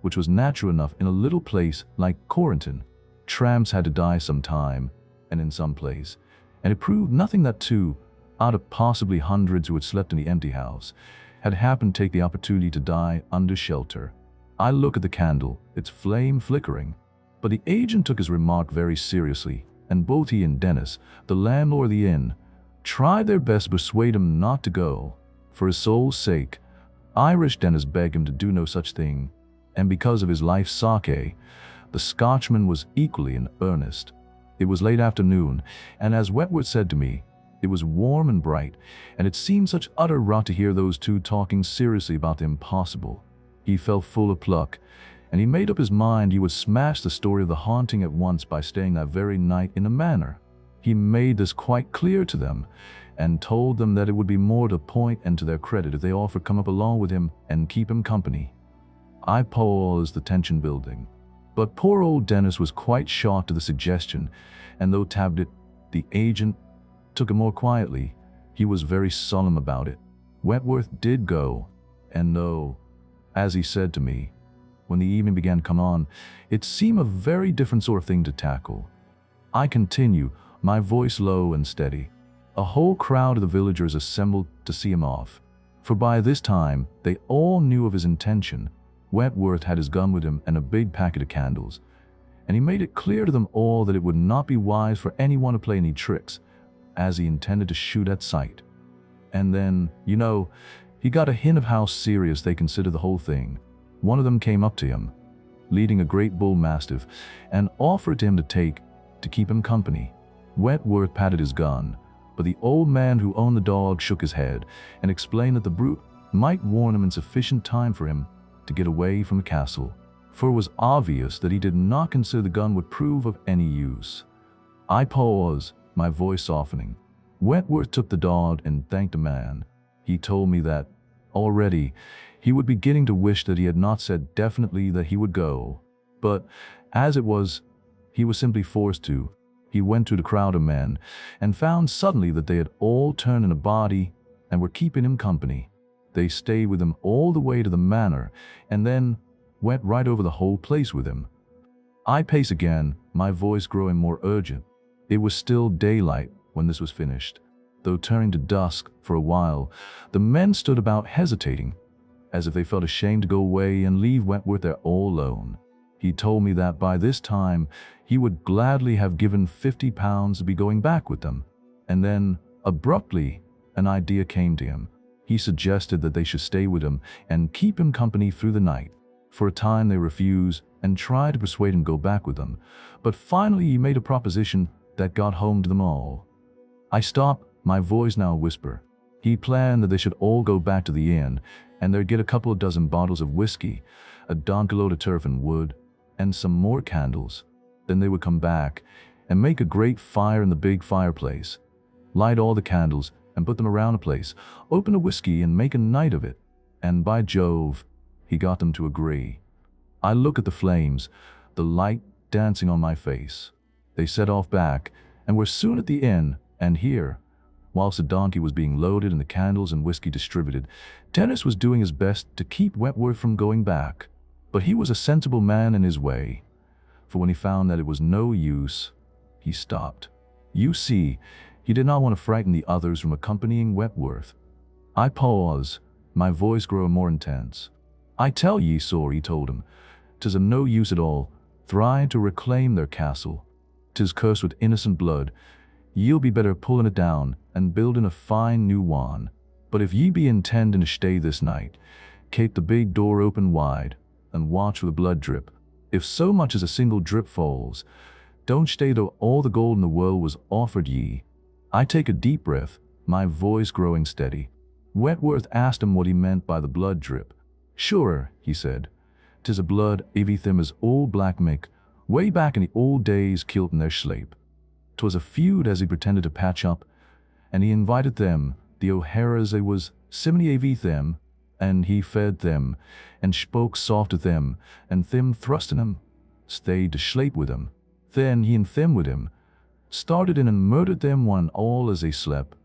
which was natural enough in a little place like Corrington. Tramps had to die some time, and in some place, and it proved nothing that 2, out of possibly hundreds who had slept in the empty house, had happened to take the opportunity to die under shelter. I look at the candle, its flame flickering, but the agent took his remark very seriously, and both he and Dennis, the landlord of the inn, tried their best to persuade him not to go. For his soul's sake, Irish Dennis begged him to do no such thing, and because of his life's sake, the Scotchman was equally in earnest. It was late afternoon, and as Wentworth said to me, it was warm and bright, and it seemed such utter rot to hear those 2 talking seriously about the impossible. He felt full of pluck, and he made up his mind he would smash the story of the haunting at once by staying that very night in the manor. He made this quite clear to them, and told them that it would be more to the point and to their credit if they offered to come up along with him and keep him company. I paused, the tension building. But poor old Dennis was quite shocked at the suggestion, and though Tablet, the agent, took it more quietly, he was very solemn about it. Wentworth did go, and no, as he said to me, when the evening began to come on, it seemed a very different sort of thing to tackle. I continue, my voice low and steady. A whole crowd of the villagers assembled to see him off, for by this time they all knew of his intention. Wentworth had his gun with him and a big packet of candles, and he made it clear to them all that it would not be wise for anyone to play any tricks, as he intended to shoot at sight. And then, he got a hint of how serious they considered the whole thing. One of them came up to him, leading a great bull mastiff, and offered him to keep him company. Wentworth patted his gun, but the old man who owned the dog shook his head and explained that the brute might warn him in sufficient time for him to get away from the castle, for it was obvious that he did not consider the gun would prove of any use. I paused, my voice softening. Wentworth took the dog and thanked the man. He told me that, already, he would be beginning to wish that he had not said definitely that he would go. But, as it was, he was simply forced to. He went through the crowd of men, and found suddenly that they had all turned in a body and were keeping him company. They stayed with him all the way to the manor, and then went right over the whole place with him. I paced again, my voice growing more urgent. It was still daylight when this was finished, though turning to dusk for a while. The men stood about hesitating, as if they felt ashamed to go away and leave Wentworth there all alone. He told me that by this time he would gladly have given £50 to be going back with them. And then, abruptly, an idea came to him. He suggested that they should stay with him and keep him company through the night. For a time they refused and tried to persuade him to go back with them, but finally he made a proposition that got home to them all. I stopped, my voice now a whisper. He planned that they should all go back to the inn, and they'd get a couple of dozen bottles of whiskey, a donkey-load of turf and wood, and some more candles. Then they would come back and make a great fire in the big fireplace, light all the candles and put them around the place, open a whiskey and make a night of it. And by Jove, he got them to agree. I look at the flames, the light dancing on my face. They set off back and were soon at the inn, and here, whilst the donkey was being loaded and the candles and whiskey distributed, Dennis was doing his best to keep Wentworth from going back. But he was a sensible man in his way, for when he found that it was no use, he stopped. You see, he did not want to frighten the others from accompanying Wentworth. I paused, my voice growing more intense. I tell ye, sir, he told him, 'tis of no use at all, trying to reclaim their castle. 'Tis cursed with innocent blood. Ye'll be better pulling it down and building a fine new one. But if ye be intending to stay this night, keep the big door open wide, and watch for the blood drip. If so much as a single drip falls, don't stay though all the gold in the world was offered ye. I take a deep breath, my voice growing steady. Wentworth asked him what he meant by the blood drip. Sure, he said, 'tis a blood avy them as old Black Mick, way back in the old days killed in their sleep. 'Twas a feud as he pretended to patch up, and he invited them, the O'Haras they was, simony avy them, and he fed them, and spoke soft to them, and them thrusting him, stayed to sleep with him. Then he and them with him, started in and murdered them one all as they slept.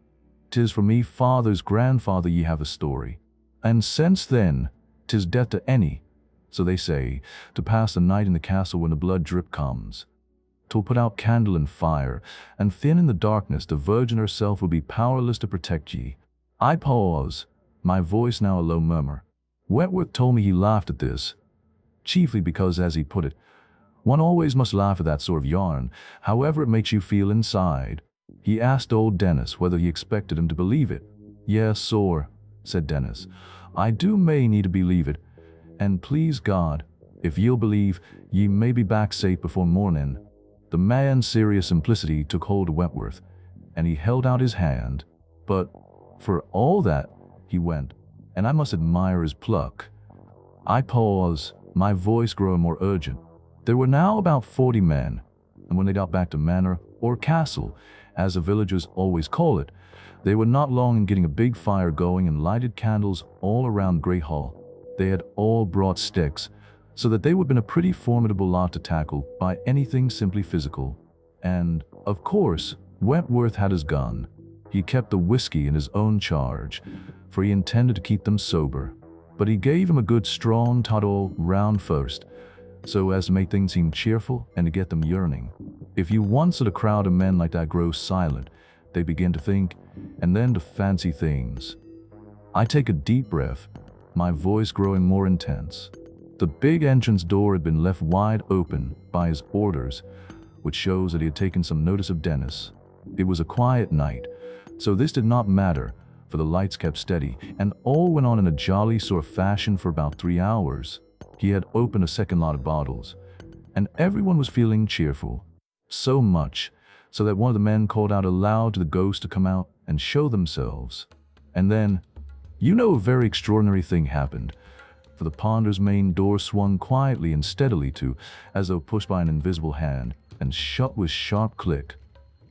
'Tis for me father's grandfather ye have a story. And since then, 'tis death to any, so they say, to pass the night in the castle when the blood drip comes. 'Twill put out candle and fire, and thin in the darkness the Virgin herself will be powerless to protect ye. I pause, my voice now a low murmur. Wentworth told me he laughed at this, chiefly because, as he put it, one always must laugh at that sort of yarn, however it makes you feel inside. He asked old Dennis whether he expected him to believe it. Yes, sir, said Dennis. I do may need to believe it, and please God, if ye'll believe, ye may be back safe before morning. The man's serious simplicity took hold of Wentworth, and he held out his hand, but for all that, he went, and I must admire his pluck. I paused, my voice growing more urgent. There were now about 40 men, and when they got back to manor, or castle, as the villagers always call it, they were not long in getting a big fire going and lighted candles all around Great Hall. They had all brought sticks, so that they would have been a pretty formidable lot to tackle by anything simply physical. And, of course, Wentworth had his gun. He kept the whiskey in his own charge, for he intended to keep them sober. But he gave him a good strong tot round first, so as to make things seem cheerful and to get them yearning. If you once let a crowd of men like that grow silent, they begin to think, and then to fancy things. I take a deep breath, my voice growing more intense. The big entrance door had been left wide open by his orders, which shows that he had taken some notice of Dennis. It was a quiet night, so this did not matter, for the lights kept steady, and all went on in a jolly sort of fashion for about 3 hours. He had opened a second lot of bottles, and everyone was feeling cheerful. So much, so that one of the men called out aloud to the ghosts to come out and show themselves. And then, a very extraordinary thing happened, for the ponder's main door swung quietly and steadily to, as though pushed by an invisible hand, and shut with sharp click.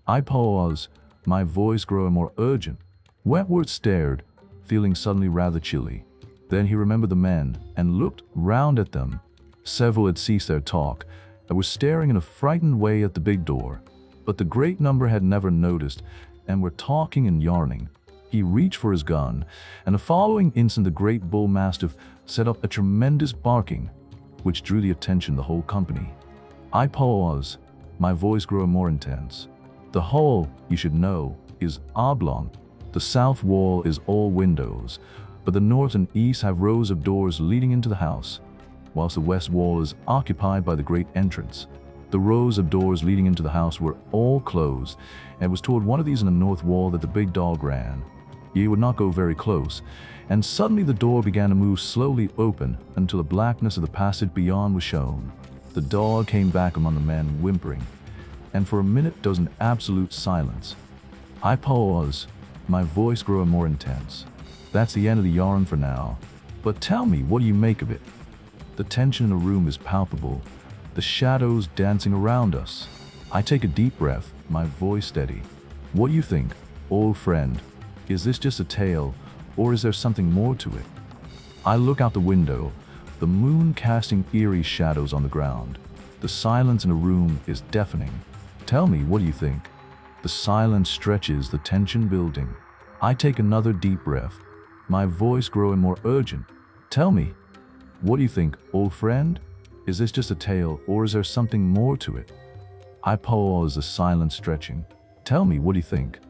I paused, my voice growing more urgent. Wentworth stared, feeling suddenly rather chilly. Then he remembered the men, and looked round at them. Several had ceased their talk, and were staring in a frightened way at the big door. But the great number had never noticed, and were talking and yarning. He reached for his gun, and the following instant the great bull mastiff set up a tremendous barking, which drew the attention of the whole company. I paused, my voice growing more intense. The hall, you should know, is oblong. The south wall is all windows, but the north and east have rows of doors leading into the house, whilst the west wall is occupied by the great entrance. The rows of doors leading into the house were all closed, and it was toward one of these in the north wall that the big dog ran. He would not go very close, and suddenly the door began to move slowly open until the blackness of the passage beyond was shown. The dog came back among the men, whimpering, and for a minute there was an absolute silence. I paused, my voice growing more intense. That's the end of the yarn for now, but tell me, what do you make of it? The tension in the room is palpable, the shadows dancing around us. I take a deep breath, my voice steady. What do you think, old friend? Is this just a tale, or is there something more to it? I look out the window, the moon casting eerie shadows on the ground. The silence in the room is deafening. Tell me, what do you think? The silence stretches, the tension building. I take another deep breath, my voice growing more urgent. Tell me, what do you think, old friend? Is this just a tale, or is there something more to it? I pause, the silence stretching. Tell me, what do you think?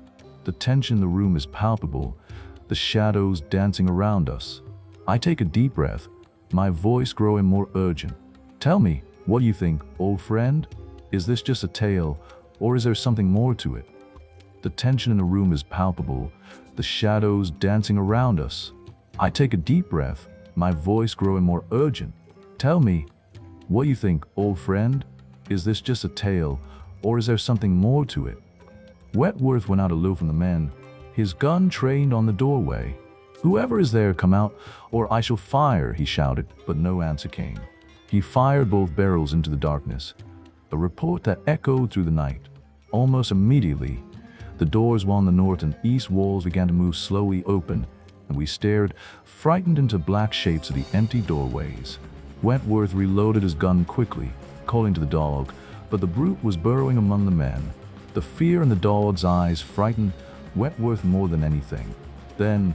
The tension in the room is palpable, the shadows dancing around us. I take a deep breath, my voice growing more urgent. Tell me, what do you think, old friend? Is this just a tale, or is there something more to it? The tension in the room is palpable, the shadows dancing around us. I take a deep breath, my voice growing more urgent. Tell me, what do you think, old friend? Is this just a tale, or is there something more to it? Wentworth went out a little from the men, his gun trained on the doorway. Whoever is there, come out, or I shall fire, he shouted, but no answer came. He fired both barrels into the darkness, a report that echoed through the night. Almost immediately, the doors along the north and east walls began to move slowly open, and we stared, frightened, into black shapes of the empty doorways. Wentworth reloaded his gun quickly, calling to the dog, but the brute was burrowing among the men. The fear in the dog's eyes frightened Wentworth more than anything. Then,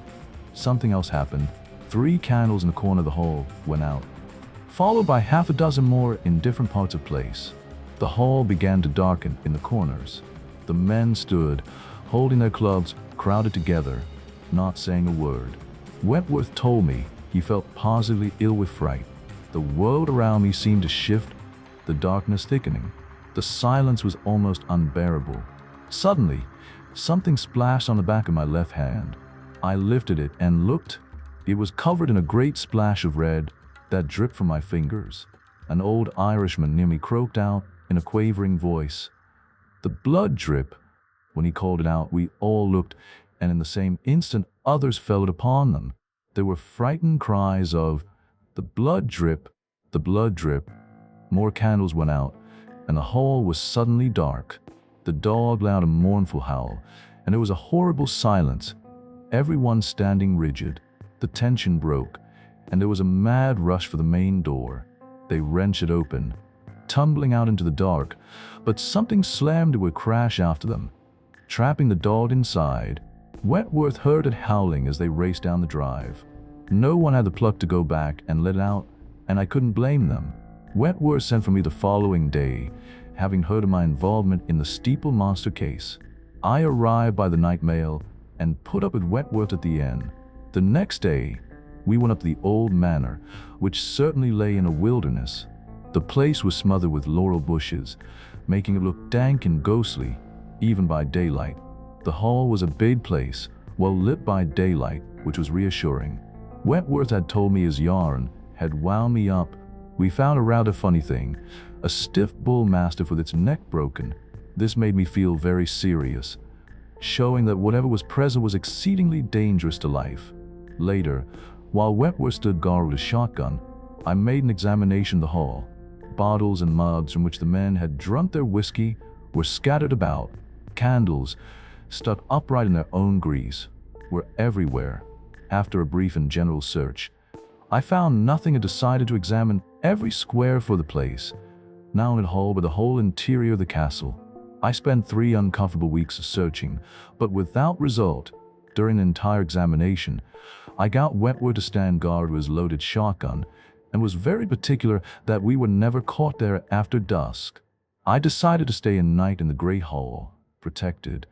something else happened. 3 candles in the corner of the hall went out, followed by half a dozen more in different parts of place. The hall began to darken in the corners. The men stood, holding their clubs, crowded together, not saying a word. Wentworth told me he felt positively ill with fright. The world around me seemed to shift, the darkness thickening. The silence was almost unbearable. Suddenly, something splashed on the back of my left hand. I lifted it and looked. It was covered in a great splash of red that dripped from my fingers. An old Irishman near me croaked out in a quavering voice. The blood drip. When he called it out, we all looked, and in the same instant others fell upon them. There were frightened cries of, "The blood drip, the blood drip." More candles went out, and the hall was suddenly dark. The dog let out a mournful howl, and there was a horrible silence, everyone standing rigid. The tension broke, and there was a mad rush for the main door. They wrenched it open, tumbling out into the dark, but something slammed to a crash after them, trapping the dog inside. Wentworth heard it howling as they raced down the drive. No one had the pluck to go back and let it out, and I couldn't blame them. Wentworth sent for me the following day, having heard of my involvement in the Steeple Monster case. I arrived by the night mail and put up at Wentworth at the inn. The next day, we went up to the old manor, which certainly lay in a wilderness. The place was smothered with laurel bushes, making it look dank and ghostly, even by daylight. The hall was a big place, well lit by daylight, which was reassuring. Wentworth had told me his yarn had wound me up. We found a rather funny thing, a stiff bull mastiff with its neck broken. This made me feel very serious, showing that whatever was present was exceedingly dangerous to life. Later, while Wentworth stood guard with a shotgun, I made an examination of the hall. Bottles and mugs from which the men had drunk their whiskey were scattered about. Candles, stuck upright in their own grease, were everywhere. After a brief and general search, I found nothing and decided to examine every square for the place. Now in hall with the whole interior of the castle. I spent 3 uncomfortable weeks searching, but without result. During the entire examination, I got Wentworth to stand guard with his loaded shotgun, and was very particular that we were never caught there after dusk. I decided to stay a night in the great hall, protected.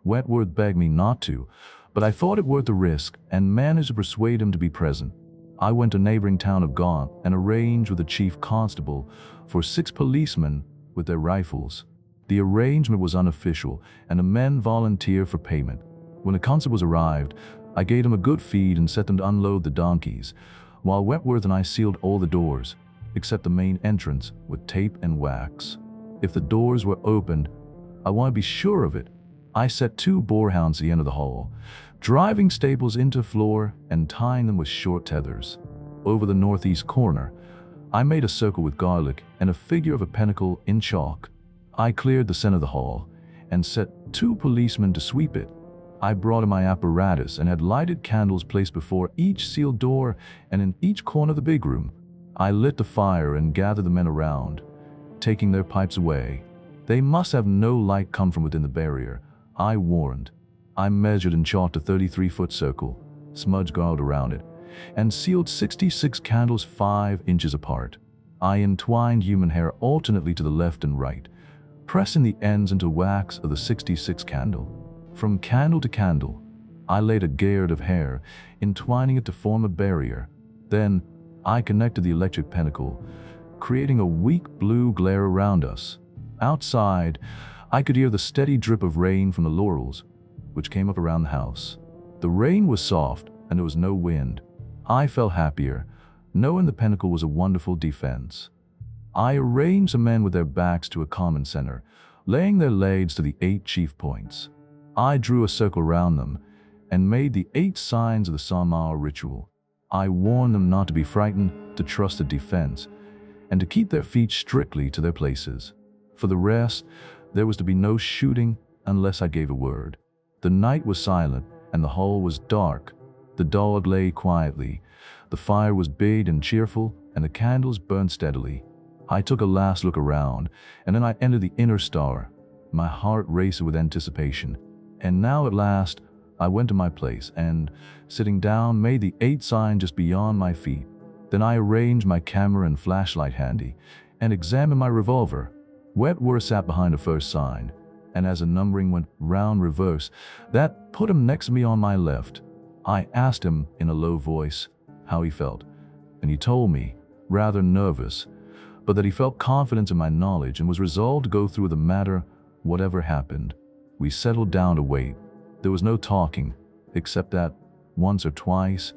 Wentworth begged me not to, but I thought it worth the risk and managed to persuade him to be present. I went to the neighboring town of Gaunt and arranged with the chief constable for 6 policemen with their rifles. The arrangement was unofficial, and the men volunteered for payment. When the constables arrived, I gave them a good feed and set them to unload the donkeys, while Wentworth and I sealed all the doors, except the main entrance, with tape and wax. If the doors were opened, I wanted to be sure of it. I set 2 boarhounds at the end of the hall, driving staples into the floor and tying them with short tethers. Over the northeast corner, I made a circle with garlic and a figure of a pentacle in chalk. I cleared the center of the hall and set 2 policemen to sweep it. I brought in my apparatus and had lighted candles placed before each sealed door and in each corner of the big room. I lit the fire and gathered the men around, taking their pipes away. They must have no light come from within the barrier, I warned. I measured and chalked a 33-foot circle, smudge garland around it, and sealed 66 candles 5 inches apart. I entwined human hair alternately to the left and right, pressing the ends into wax of the 66th candle. From candle to candle, I laid a gayrd of hair, entwining it to form a barrier. Then, I connected the electric pentacle, creating a weak blue glare around us. Outside, I could hear the steady drip of rain from the Laurels, which came up around the house. The rain was soft, and there was no wind. I felt happier, knowing the pentacle was a wonderful defense. I arranged the men with their backs to a common center, laying their legs to the 8 chief points. I drew a circle around them and made the 8 signs of the Samhain ritual. I warned them not to be frightened, to trust the defense, and to keep their feet strictly to their places. For the rest, there was to be no shooting unless I gave a word. The night was silent and the hall was dark. The dog lay quietly. The fire was big and cheerful, and the candles burned steadily. I took a last look around, and then I entered the inner star, my heart racing with anticipation. And now at last, I went to my place and, sitting down, made the 8 sign just beyond my feet. Then I arranged my camera and flashlight handy and examined my revolver. Wentworth sat behind the first sign, and as the numbering went round reverse, that put him next to me on my left. I asked him in a low voice how he felt, and he told me, rather nervous, but that he felt confidence in my knowledge and was resolved to go through the matter whatever happened. We settled down to wait. There was no talking, except that, once or twice,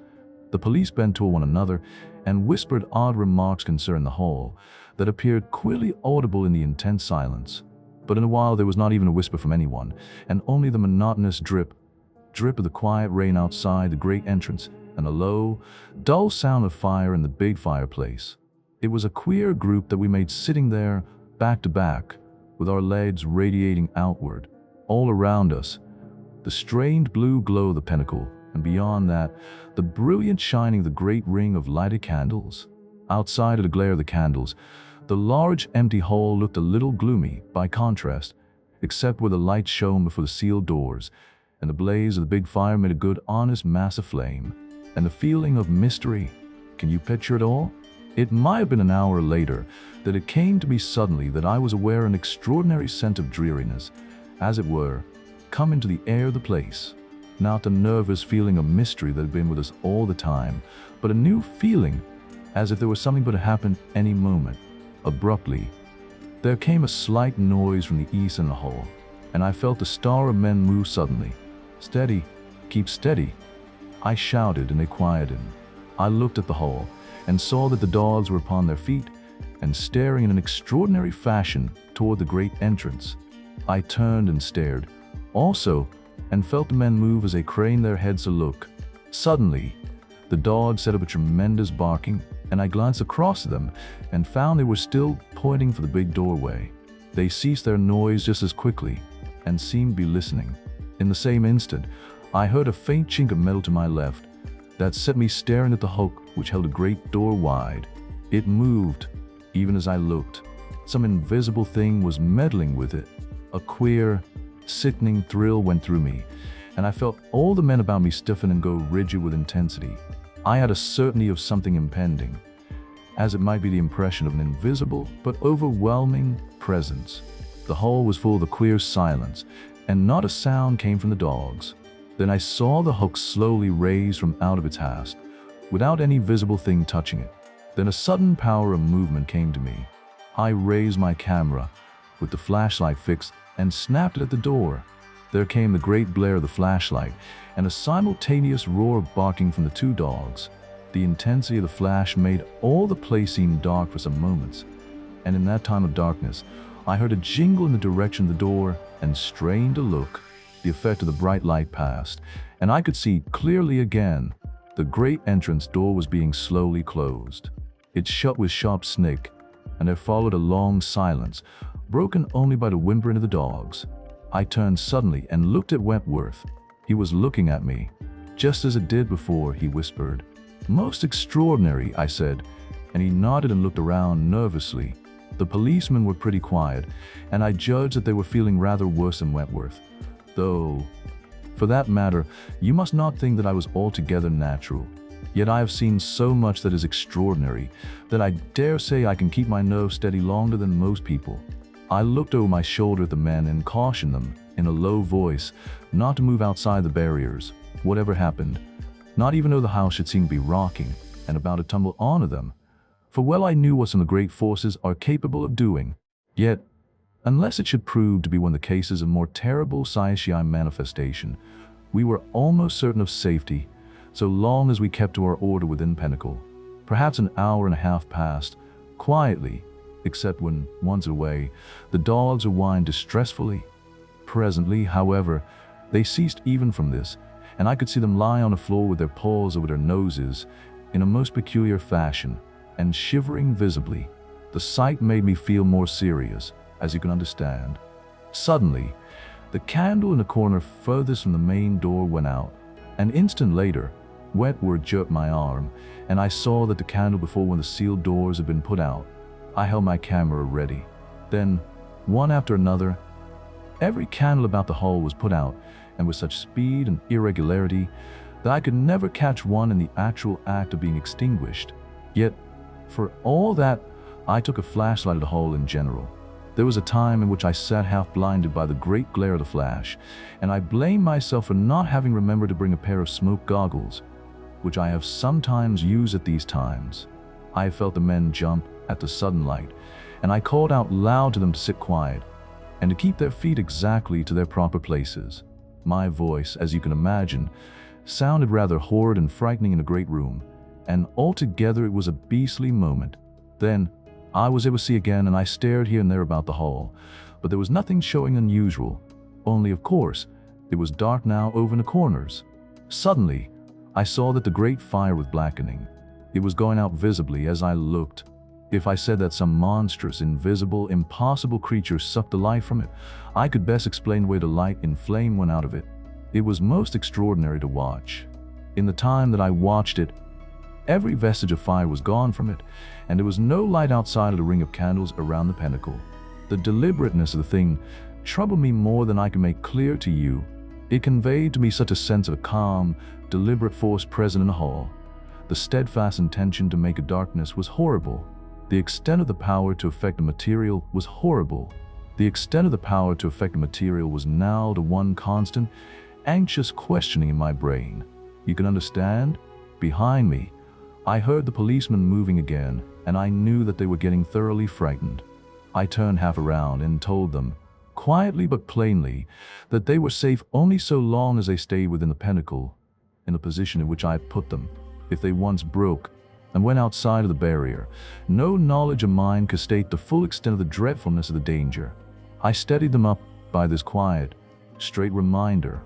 the police bent toward one another and whispered odd remarks concerning the hall that appeared queerly audible in the intense silence. But in a while there was not even a whisper from anyone, and only the monotonous drip of the quiet rain outside the great entrance and a low, dull sound of fire in the big fireplace. It was a queer group that we made sitting there, back to back, with our legs radiating outward. All around us, the strained blue glow of the pentacle and beyond that, the brilliant shining of the great ring of lighted candles. Outside of the glare of the candles, the large empty hall looked a little gloomy by contrast, except where the light shone before the sealed doors, and the blaze of the big fire made a good honest mass of flame. And the feeling of mystery, can you picture it all? It might have been an hour later that it came to me suddenly that I was aware an extraordinary scent of dreariness, as it were, come into the air of the place. Not a nervous feeling of mystery that had been with us all the time, but a new feeling, as if there was something but to happen any moment. Abruptly, there came a slight noise from the east in the hall, and I felt the star of men move suddenly. "Steady, keep steady," I shouted, and they quieted. I looked at the hall and saw that the dogs were upon their feet and staring in an extraordinary fashion toward the great entrance. I turned and stared, also, and felt the men move as they craned their heads to look. Suddenly, the dogs set up a tremendous barking, and I glanced across at them and found they were still pointing for the big doorway. They ceased their noise just as quickly and seemed to be listening. In the same instant, I heard a faint chink of metal to my left that set me staring at the hook which held a great door wide. It moved, even as I looked. Some invisible thing was meddling with it. A queer, sickening thrill went through me, and I felt all the men about me stiffen and go rigid with intensity. I had a certainty of something impending, as it might be the impression of an invisible but overwhelming presence. The hall was full of the queer silence, and not a sound came from the dogs. Then I saw the hook slowly raise from out of its hasp, without any visible thing touching it. Then a sudden power of movement came to me. I raised my camera, with the flashlight fixed, and snapped it at the door. There came the great blare of the flashlight, and a simultaneous roar of barking from the two dogs. The intensity of the flash made all the place seem dark for some moments, and in that time of darkness, I heard a jingle in the direction of the door and strained to look. The effect of the bright light passed, and I could see clearly again. The great entrance door was being slowly closed. It shut with sharp snick, and there followed a long silence, broken only by the whimpering of the dogs. I turned suddenly and looked at Wentworth. He was looking at me, just as it did before. He whispered, "Most extraordinary," I said, and he nodded and looked around nervously. The policemen were pretty quiet, and I judged that they were feeling rather worse than Wentworth. Though, for that matter, you must not think that I was altogether natural. Yet I have seen so much that is extraordinary that I dare say I can keep my nerve steady longer than most people. I looked over my shoulder at the men and cautioned them, in a low voice, not to move outside the barriers, whatever happened, not even though the house should seem to be rocking and about to tumble onto them, for well I knew what some of the great forces are capable of doing. Yet, unless it should prove to be one of the cases of more terrible Psychian manifestation, we were almost certain of safety, so long as we kept to our order within Pinnacle. Perhaps an hour and a half passed, quietly, except when, once away, the dogs would whine distressfully. Presently, however, they ceased even from this, and I could see them lie on the floor with their paws over their noses, in a most peculiar fashion, and shivering visibly. The sight made me feel more serious, as you can understand. Suddenly, the candle in the corner furthest from the main door went out. An instant later, Wentworth jerked my arm, and I saw that the candle before one of the sealed doors had been put out. I held my camera ready. Then, one after another, every candle about the hall was put out, and with such speed and irregularity that I could never catch one in the actual act of being extinguished. Yet, for all that, I took a flashlight at the hall in general. There was a time in which I sat half blinded by the great glare of the flash, and I blamed myself for not having remembered to bring a pair of smoke goggles, which I have sometimes used at these times. I felt the men jump at the sudden light, and I called out loud to them to sit quiet, and to keep their feet exactly to their proper places. My voice, as you can imagine, sounded rather horrid and frightening in a great room, and altogether it was a beastly moment. Then, I was able to see again, and I stared here and there about the hall, but there was nothing showing unusual. Only, of course, it was dark now over in the corners. Suddenly, I saw that the great fire was blackening. It was going out visibly as I looked. If I said that some monstrous, invisible, impossible creature sucked the life from it, I could best explain the way the light in flame went out of it. It was most extraordinary to watch. In the time that I watched it, every vestige of fire was gone from it, and there was no light outside of the ring of candles around the pinnacle. The deliberateness of the thing troubled me more than I can make clear to you. It conveyed to me such a sense of a calm, deliberate force present in the hall. The steadfast intention to make a darkness was horrible. The extent of the power to affect the material was horrible. The extent of the power to affect the material was now the one constant, anxious questioning in my brain. You can understand? Behind me, I heard the policemen moving again, and I knew that they were getting thoroughly frightened. I turned half around and told them, quietly but plainly, that they were safe only so long as they stayed within the pinnacle, in the position in which I had put them. If they once broke and went outside of the barrier, no knowledge of mine could state the full extent of the dreadfulness of the danger. I steadied them up by this quiet, straight reminder,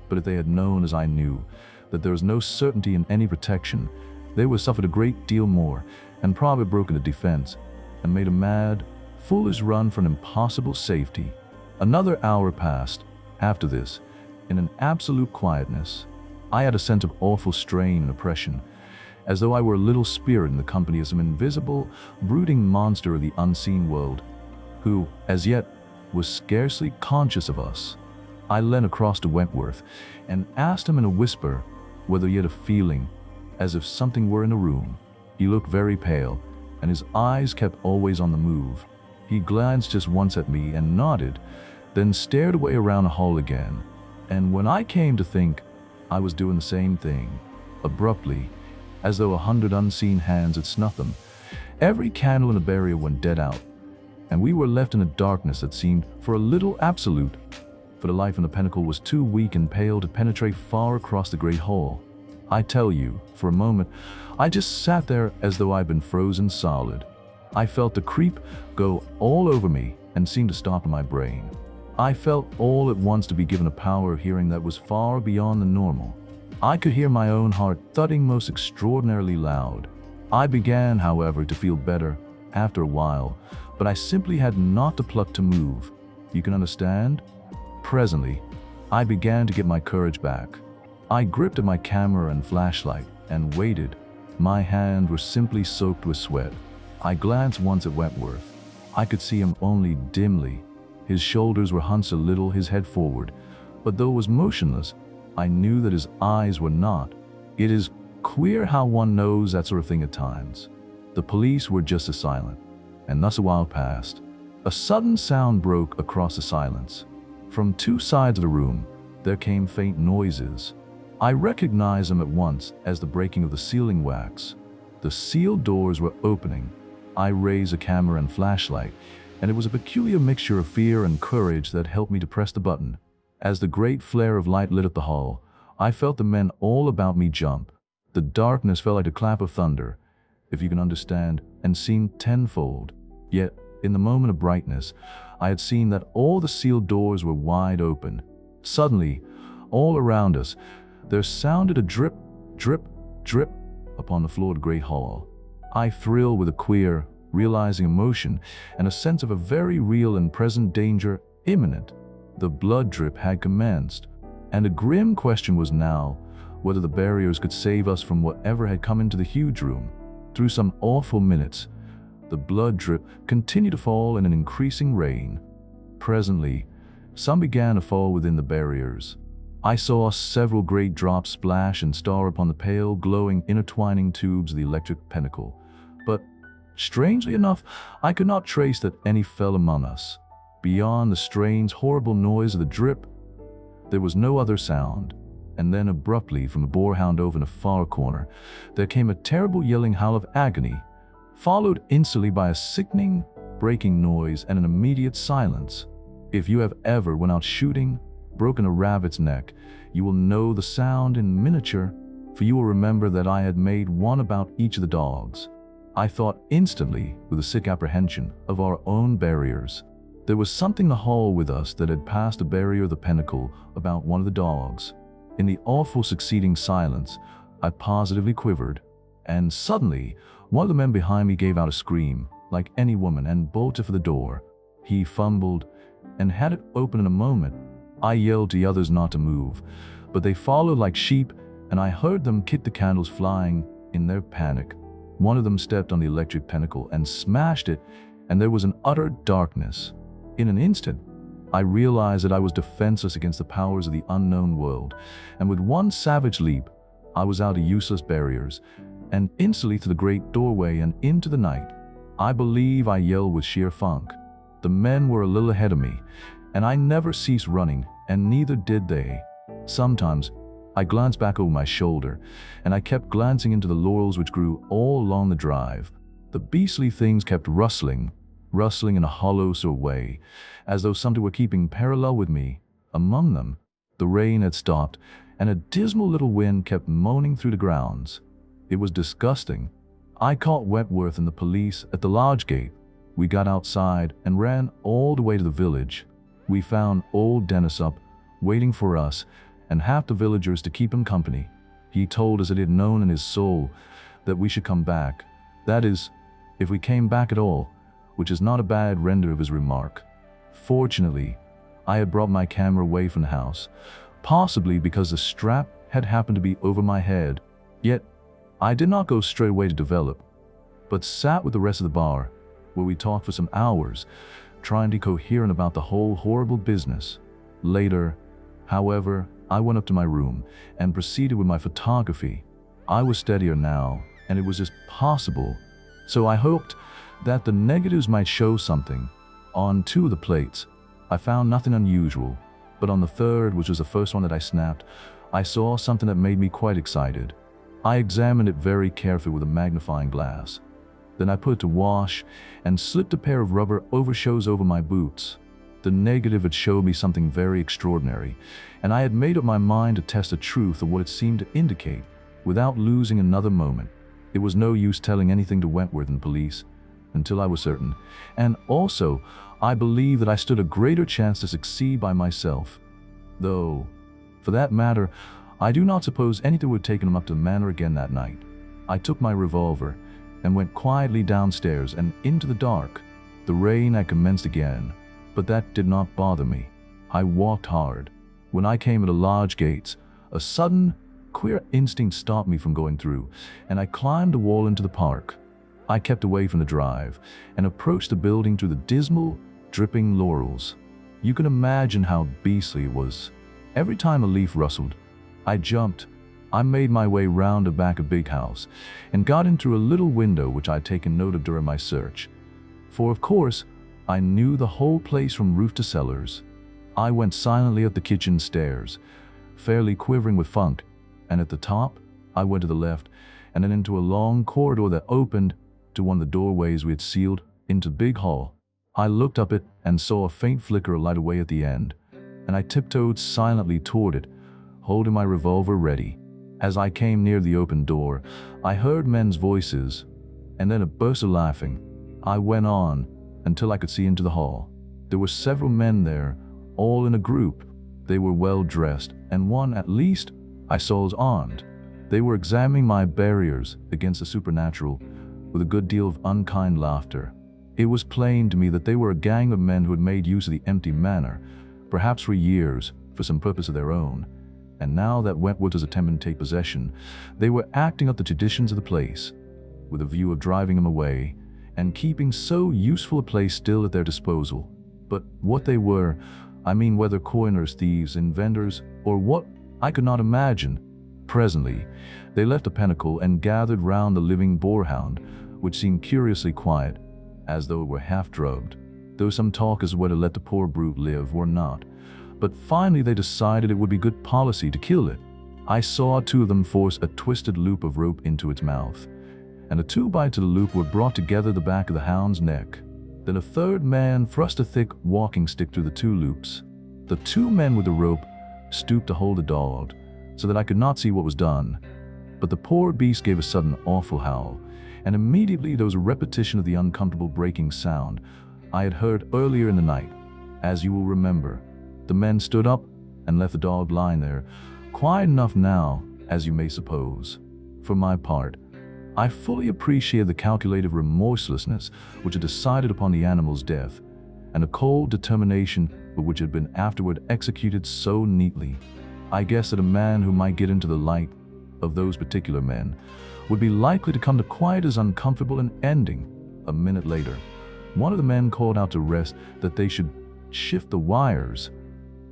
but if they had known as I knew, that there was no certainty in any protection, they would have suffered a great deal more, and probably broken the defense, and made a mad, foolish run for an impossible safety. Another hour passed, after this, in an absolute quietness. I had a sense of awful strain and oppression, as though I were a little spirit in the company of some invisible, brooding monster of the unseen world, who, as yet, was scarcely conscious of us. I leaned across to Wentworth, and asked him in a whisper whether he had a feeling as if something were in the room. He looked very pale, and his eyes kept always on the move. He glanced just once at me and nodded, then stared away around the hall again. And when I came to think, I was doing the same thing. Abruptly, as though 100 unseen hands had snuffed them, every candle in the barrier went dead out, and we were left in a darkness that seemed for a little absolute, for the light from the pinnacle was too weak and pale to penetrate far across the great hall. I tell you, for a moment, I just sat there as though I'd been frozen solid. I felt the creep go all over me and seemed to stop in my brain. I felt all at once to be given a power of hearing that was far beyond the normal. I could hear my own heart thudding most extraordinarily loud. I began, however, to feel better after a while, but I simply had not the pluck to move. You can understand? Presently, I began to get my courage back. I gripped at my camera and flashlight and waited. My hands were simply soaked with sweat. I glanced once at Wentworth. I could see him only dimly. His shoulders were hunched a little, his head forward, but though it was motionless, I knew that his eyes were not. It is queer how one knows that sort of thing at times. The police were just as silent, and thus a while passed. A sudden sound broke across the silence. From two sides of the room, there came faint noises. I recognized them at once as the breaking of the sealing wax. The sealed doors were opening. I raised a camera and flashlight, and it was a peculiar mixture of fear and courage that helped me to press the button. As the great flare of light lit up the hall, I felt the men all about me jump. The darkness felt like a clap of thunder, if you can understand, and seemed tenfold. Yet, in the moment of brightness, I had seen that all the sealed doors were wide open. Suddenly, all around us, there sounded a drip, drip, drip upon the floor of the great hall. I thrilled with a queer, realizing emotion and a sense of a very real and present danger imminent. The blood drip had commenced, and a grim question was now whether the barriers could save us from whatever had come into the huge room. Through some awful minutes, the blood drip continued to fall in an increasing rain. Presently, some began to fall within the barriers. I saw several great drops splash and star upon the pale, glowing, intertwining tubes of the electric pinnacle. But, strangely enough, I could not trace that any fell among us. Beyond the strange, horrible noise of the drip, there was no other sound. And then abruptly, from a boarhound over in a far corner, there came a terrible yelling howl of agony, followed instantly by a sickening, breaking noise and an immediate silence. If you have ever, when out shooting, broken a rabbit's neck, you will know the sound in miniature, for you will remember that I had made one about each of the dogs. I thought instantly, with a sick apprehension, of our own barriers. There was something in the hall with us that had passed the barrier of the pinnacle about one of the dogs. In the awful succeeding silence, I positively quivered, and suddenly, one of the men behind me gave out a scream, like any woman, and bolted for the door. He fumbled, and had it open in a moment. I yelled to the others not to move, but they followed like sheep, and I heard them kick the candles flying in their panic. One of them stepped on the electric pinnacle and smashed it, and there was an utter darkness. In an instant, I realized that I was defenseless against the powers of the unknown world, and with one savage leap, I was out of useless barriers, and instantly through the great doorway and into the night. I believe I yelled with sheer funk. The men were a little ahead of me, and I never ceased running, and neither did they. Sometimes, I glanced back over my shoulder, and I kept glancing into the laurels which grew all along the drive. The beastly things kept rustling in a hollow sort of way, as though something were keeping parallel with me. Among them, the rain had stopped, and a dismal little wind kept moaning through the grounds. It was disgusting. I caught Wentworth and the police at the lodge gate. We got outside and ran all the way to the village. We found old Dennis up, waiting for us, and half the villagers to keep him company. He told us that he had known in his soul that we should come back. That is, if we came back at all, which is not a bad render of his remark. Fortunately, I had brought my camera away from the house, possibly because the strap had happened to be over my head. Yet, I did not go straight away to develop, but sat with the rest of the bar, where we talked for some hours, trying to be coherent about the whole horrible business. Later, however, I went up to my room and proceeded with my photography. I was steadier now, and it was just possible, so I hoped that the negatives might show something. On 2 of the plates, I found nothing unusual, but on the third, which was the first one that I snapped, I saw something that made me quite excited. I examined it very carefully with a magnifying glass. Then I put it to wash and slipped a pair of rubber overshoes over my boots. The negative had showed me something very extraordinary, and I had made up my mind to test the truth of what it seemed to indicate, without losing another moment. It was no use telling anything to Wentworth and police, until I was certain, and also, I believed that I stood a greater chance to succeed by myself. Though, for that matter, I do not suppose anything would have taken him up to the manor again that night. I took my revolver and went quietly downstairs and into the dark. The rain had commenced again, but that did not bother me. I walked hard. When I came to the lodge gates, a sudden, queer instinct stopped me from going through, and I climbed the wall into the park. I kept away from the drive and approached the building through the dismal, dripping laurels. You can imagine how beastly it was. Every time a leaf rustled, I jumped. I made my way round the back of a big house and got in through a little window which I had taken note of during my search. For of course, I knew the whole place from roof to cellars. I went silently up the kitchen stairs, fairly quivering with funk, and at the top, I went to the left and then into a long corridor that opened to one of the doorways we had sealed into the big hall. I looked up it and saw a faint flicker of light away at the end, and I tiptoed silently toward it, holding my revolver ready. As I came near the open door, I heard men's voices, and then a burst of laughing. I went on until I could see into the hall. There were several men there, all in a group. They were well dressed, and one, at least, I saw was armed. They were examining my barriers against the supernatural with a good deal of unkind laughter. It was plain to me that they were a gang of men who had made use of the empty manor, perhaps for years, for some purpose of their own. And now that Wentworth was attempting to take possession, they were acting up the traditions of the place, with a view of driving him away, and keeping so useful a place still at their disposal. But what they were, I mean whether coiners, thieves, inventors, or what, I could not imagine. Presently, they left the pinnacle and gathered round the living boarhound, which seemed curiously quiet, as though it were half-drugged. There was some talk as to whether to let the poor brute live or not, but finally they decided it would be good policy to kill it. I saw 2 of them force a twisted loop of rope into its mouth, and the 2 bites of the loop were brought together the back of the hound's neck. Then a third man thrust a thick walking stick through the 2 loops. The 2 men with the rope stooped to hold the dog, so that I could not see what was done. But the poor beast gave a sudden awful howl, and immediately there was a repetition of the uncomfortable breaking sound I had heard earlier in the night. As you will remember, the men stood up and left the dog lying there, quiet enough now, as you may suppose. For my part, I fully appreciated the calculated remorselessness which had decided upon the animal's death, and a cold determination with which it had been afterward executed so neatly. I guessed that a man who might get into the light of those particular men would be likely to come to quite as uncomfortable an ending. A minute later, one of the men called out to rest that they should shift the wires.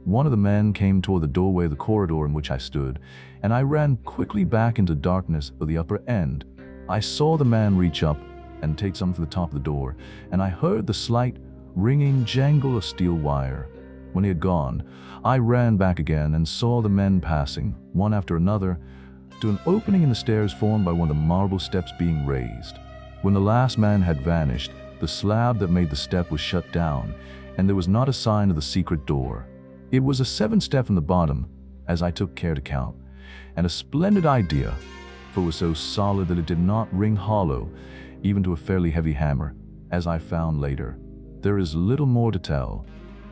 One of the men came toward the doorway of the corridor in which I stood, and I ran quickly back into darkness of the upper end. I saw the man reach up and take something from the top of the door, and I heard the slight, ringing jangle of steel wire. When he had gone, I ran back again and saw the men passing, one after another, to an opening in the stairs formed by one of the marble steps being raised. When the last man had vanished, the slab that made the step was shut down, and there was not a sign of the secret door. It was a 7-step from the bottom, as I took care to count, and a splendid idea, for it was so solid that it did not ring hollow, even to a fairly heavy hammer, as I found later. There is little more to tell.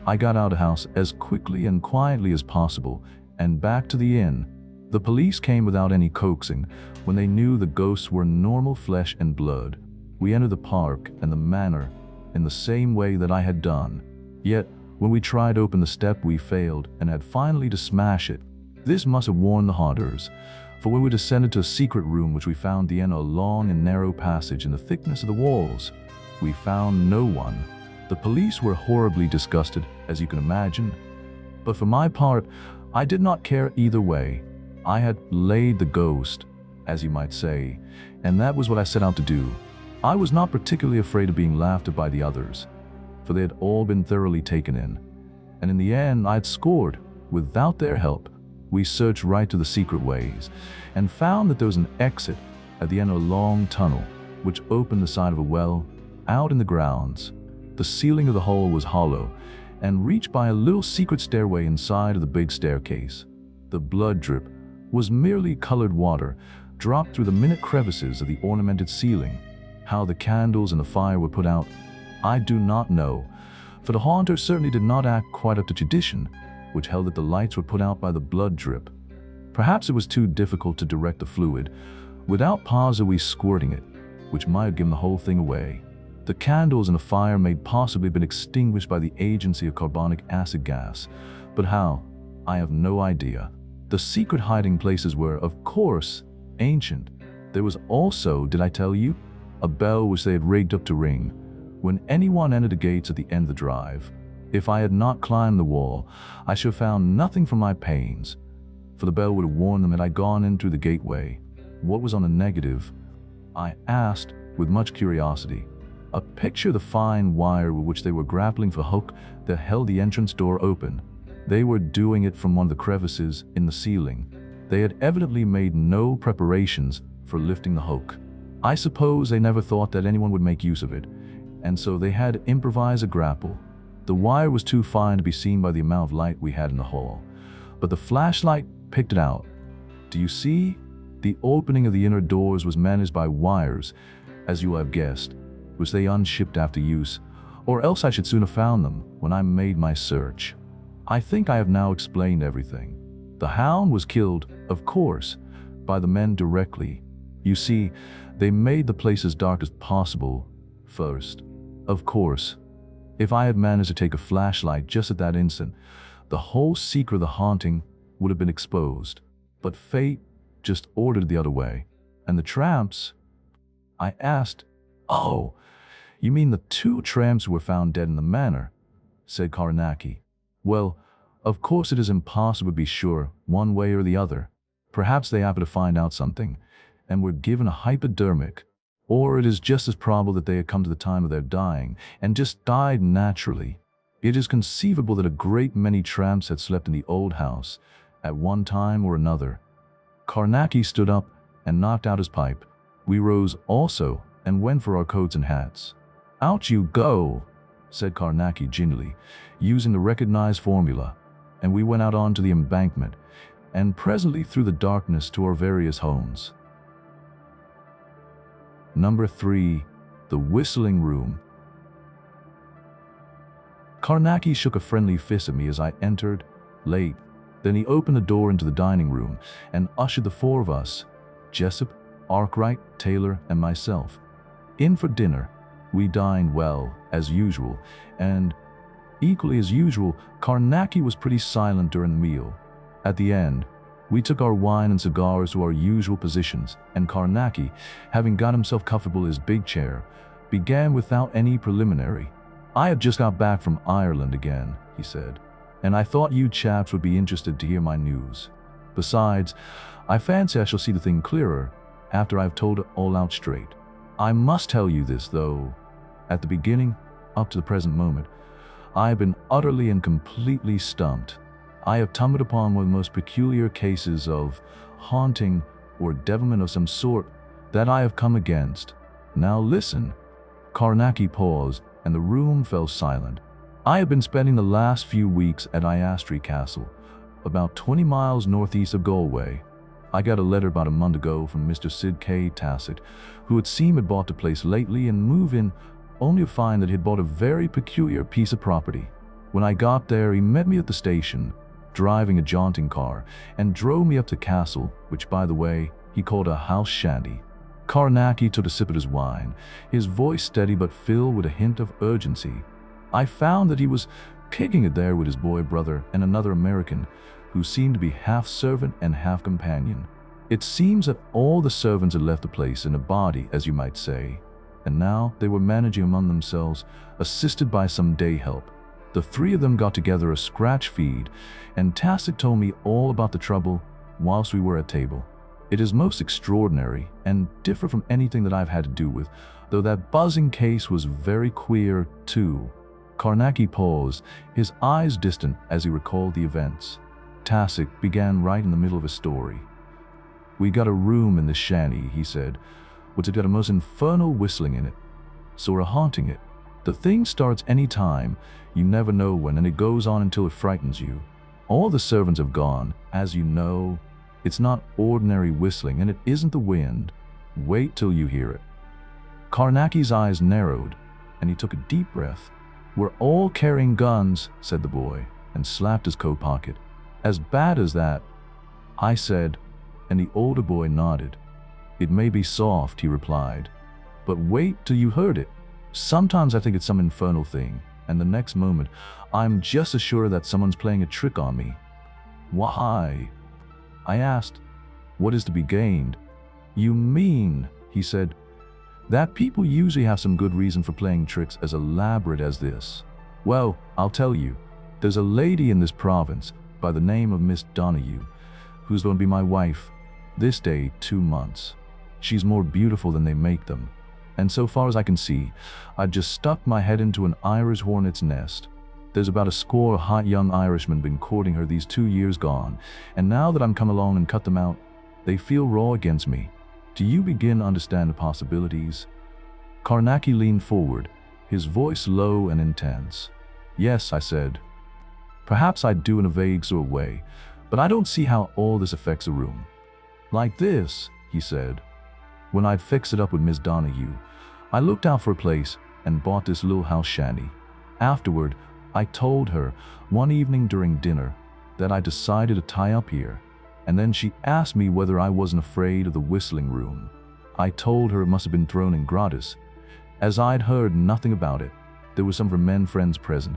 I got out of the house as quickly and quietly as possible, and back to the inn. The police came without any coaxing, when they knew the ghosts were normal flesh and blood. We entered the park and the manor in the same way that I had done. Yet, when we tried to open the step, we failed and had finally to smash it. This must have warned the haunters, for when we descended to a secret room which we found the end of a long and narrow passage in the thickness of the walls, we found no one. The police were horribly disgusted, as you can imagine. But for my part, I did not care either way. I had laid the ghost, as you might say, and that was what I set out to do. I was not particularly afraid of being laughed at by the others, for they had all been thoroughly taken in. And in the end, I had scored, without their help. We searched right to the secret ways, and found that there was an exit at the end of a long tunnel, which opened the side of a well, out in the grounds. The ceiling of the hole was hollow, and reached by a little secret stairway inside of the big staircase. The blood drip was merely colored water, dropped through the minute crevices of the ornamented ceiling. How the candles and the fire were put out, I do not know, for the haunter certainly did not act quite up to tradition, which held that the lights were put out by the blood drip. Perhaps it was too difficult to direct the fluid, without possibly squirting it, which might have given the whole thing away. The candles and the fire may possibly have been extinguished by the agency of carbonic acid gas, but how, I have no idea. The secret hiding places were, of course, ancient. There was also, did I tell you, a bell which they had rigged up to ring when anyone entered the gates at the end of the drive. If I had not climbed the wall, I should have found nothing for my pains, for the bell would have warned them that I'd gone in through the gateway. What was on the negative? I asked with much curiosity. A picture of the fine wire with which they were grappling for a hook that held the entrance door open. They were doing it from one of the crevices in the ceiling. They had evidently made no preparations for lifting the hook. I suppose they never thought that anyone would make use of it, and so they had to improvise a grapple. The wire was too fine to be seen by the amount of light we had in the hall, but the flashlight picked it out. Do you see? The opening of the inner doors was managed by wires, as you have guessed, which they unshipped after use, or else I should soon have found them when I made my search. I think I have now explained everything. The hound was killed, of course, by the men directly. You see, they made the place as dark as possible first. Of course, if I had managed to take a flashlight just at that instant, the whole secret of the haunting would have been exposed. But fate just ordered the other way. And the tramps? I asked. Oh, you mean the 2 tramps who were found dead in the manor, said Carnacki. Well, of course it is impossible to be sure one way or the other. Perhaps they happened to find out something and were given a hypodermic, or it is just as probable that they had come to the time of their dying and just died naturally. It is conceivable that a great many tramps had slept in the old house at one time or another. Carnacki stood up and knocked out his pipe. We rose also and went for our coats and hats. Out you go, said Carnacki gingerly, using the recognized formula, and we went out onto the embankment, and presently through the darkness to our various homes. Number 3, the whistling room. Carnacki shook a friendly fist at me as I entered, late. Then he opened the door into the dining room and ushered the 4 of us, Jessup, Arkwright, Taylor, and myself, in for dinner. We dined well, as usual, and, equally as usual, Carnacki was pretty silent during the meal. At the end, We took our wine and cigars to our usual positions, and Carnacki, having got himself comfortable in his big chair, began without any preliminary. "I had just got back from Ireland again," he said, "and I thought you chaps would be interested to hear my news. Besides, I fancy I shall see the thing clearer after I've told it all out straight. I must tell you this, though. At the beginning, up to the present moment, I have been utterly and completely stumped. I have tumbled upon one of the most peculiar cases of haunting or devilment of some sort that I have come against. Now listen." Carnacki paused, and the room fell silent. "I have been spending the last few weeks at Iastry Castle, about 20 miles northeast of Galway. I got a letter about a month ago from Mr. Sid K. Tassett, who it seemed had bought the place lately and moved in, only to find that he had bought a very peculiar piece of property. When I got there, he met me at the station, driving a jaunting car, and drove me up to the castle, which, by the way, he called a house shanty." Carnacki took a sip of his wine, his voice steady but filled with a hint of urgency. "I found that he was kicking it there with his boy brother and another American, who seemed to be half servant and half companion. It seems that all the servants had left the place in a body, as you might say, and now they were managing among themselves, assisted by some day help. The three of them got together a scratch feed, and Tassett told me all about the trouble whilst we were at table. It is most extraordinary and different from anything that I've had to do with, though that buzzing case was very queer too." Carnacki paused, his eyes distant as he recalled the events. Tassett began right in the middle of his story. "We got a room in the shanty," he said, "which had got a most infernal whistling in it. So we're haunting it. The thing starts any time, you never know when, and it goes on until it frightens you. All the servants have gone, as you know. It's not ordinary whistling, and it isn't the wind. Wait till you hear it." Carnacki's eyes narrowed, and he took a deep breath. "We're all carrying guns," said the boy, and slapped his coat pocket. "As bad as that?" I said, and the older boy nodded. "It may be soft," he replied, "but wait till you heard it. Sometimes I think it's some infernal thing, and the next moment I'm just as sure that someone's playing a trick on me." "Why?" I asked. "What is to be gained?" "You mean," he said, "that people usually have some good reason for playing tricks as elaborate as this? Well, I'll tell you. There's a lady in this province by the name of Miss Donahue, who's going to be my wife this day 2 months. She's more beautiful than they make them, and so far as I can see, I've just stuck my head into an Irish hornet's nest. There's about a score of hot young Irishmen been courting her these 2 years gone, and now that I'm come along and cut them out, they feel raw against me. Do you begin to understand the possibilities?" Carnacki leaned forward, his voice low and intense. "Yes," I said. "Perhaps I do in a vague sort of way, but I don't see how all this affects a room." "Like this," he said. "When I'd fixed it up with Miss Donahue, I looked out for a place and bought this little house shanty. Afterward, I told her one evening during dinner that I decided to tie up here, and then she asked me whether I wasn't afraid of the whistling room. I told her it must have been thrown in gratis, as I'd heard nothing about it. There were some of her men friends present,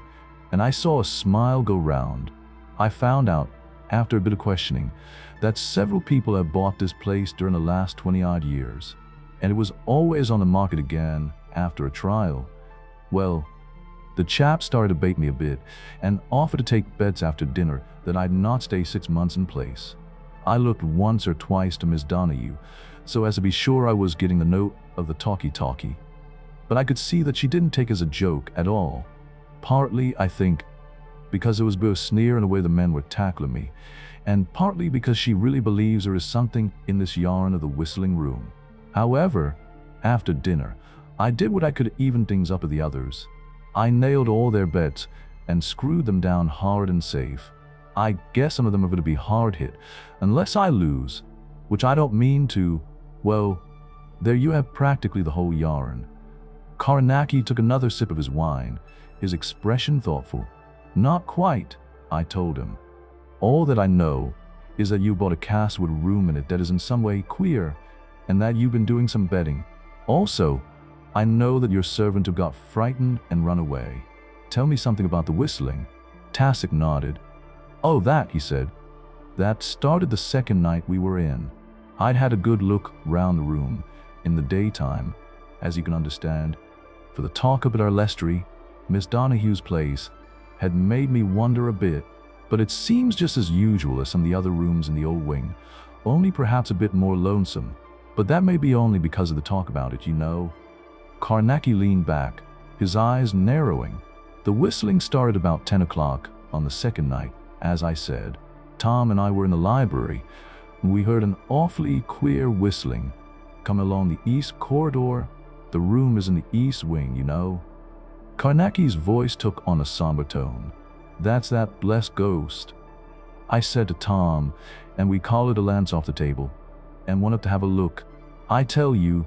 and I saw a smile go round. I found out, after a bit of questioning, that several people had bought this place during the last 20-odd years, and it was always on the market again after a trial. Well, the chap started to bait me a bit and offered to take bets after dinner that I'd not stay 6 months in place. I looked once or twice to Miss Donahue so as to be sure I was getting the note of the talkie-talkie, but I could see that she didn't take it as a joke at all. Partly, I think, because it was both a sneer in the way the men were tackling me, and partly because she really believes there is something in this yarn of the whistling room. However, after dinner, I did what I could to even things up with the others. I nailed all their bets and screwed them down hard and safe. I guess some of them are going to be hard hit, unless I lose, which I don't mean to. Well, there you have practically the whole yarn." Carnacki took another sip of his wine, his expression thoughtful. "Not quite," I told him. "All that I know is that you bought a cask with a room in it that is in some way queer, and that you've been doing some betting. Also, I know that your servant have got frightened and run away. Tell me something about the whistling." Tassett nodded. "Oh, that," he said. That started the second night we were in. I'd had a good look round the room in the daytime, as you can understand, for the talk up at our Lestery, Miss Donohue's place, had made me wonder a bit, but it seems just as usual as some of the other rooms in the old wing, only perhaps a bit more lonesome, but that may be only because of the talk about it, you know. Carnacki leaned back, his eyes narrowing. The whistling started about 10 o'clock on the second night, as I said. Tom and I were in the library, and we heard an awfully queer whistling coming along the east corridor. The room is in the east wing, you know. Carnacki's voice took on a somber tone. That's that blessed ghost, I said to Tom, and we collared the lamps off the table and went up to have a look. I tell you,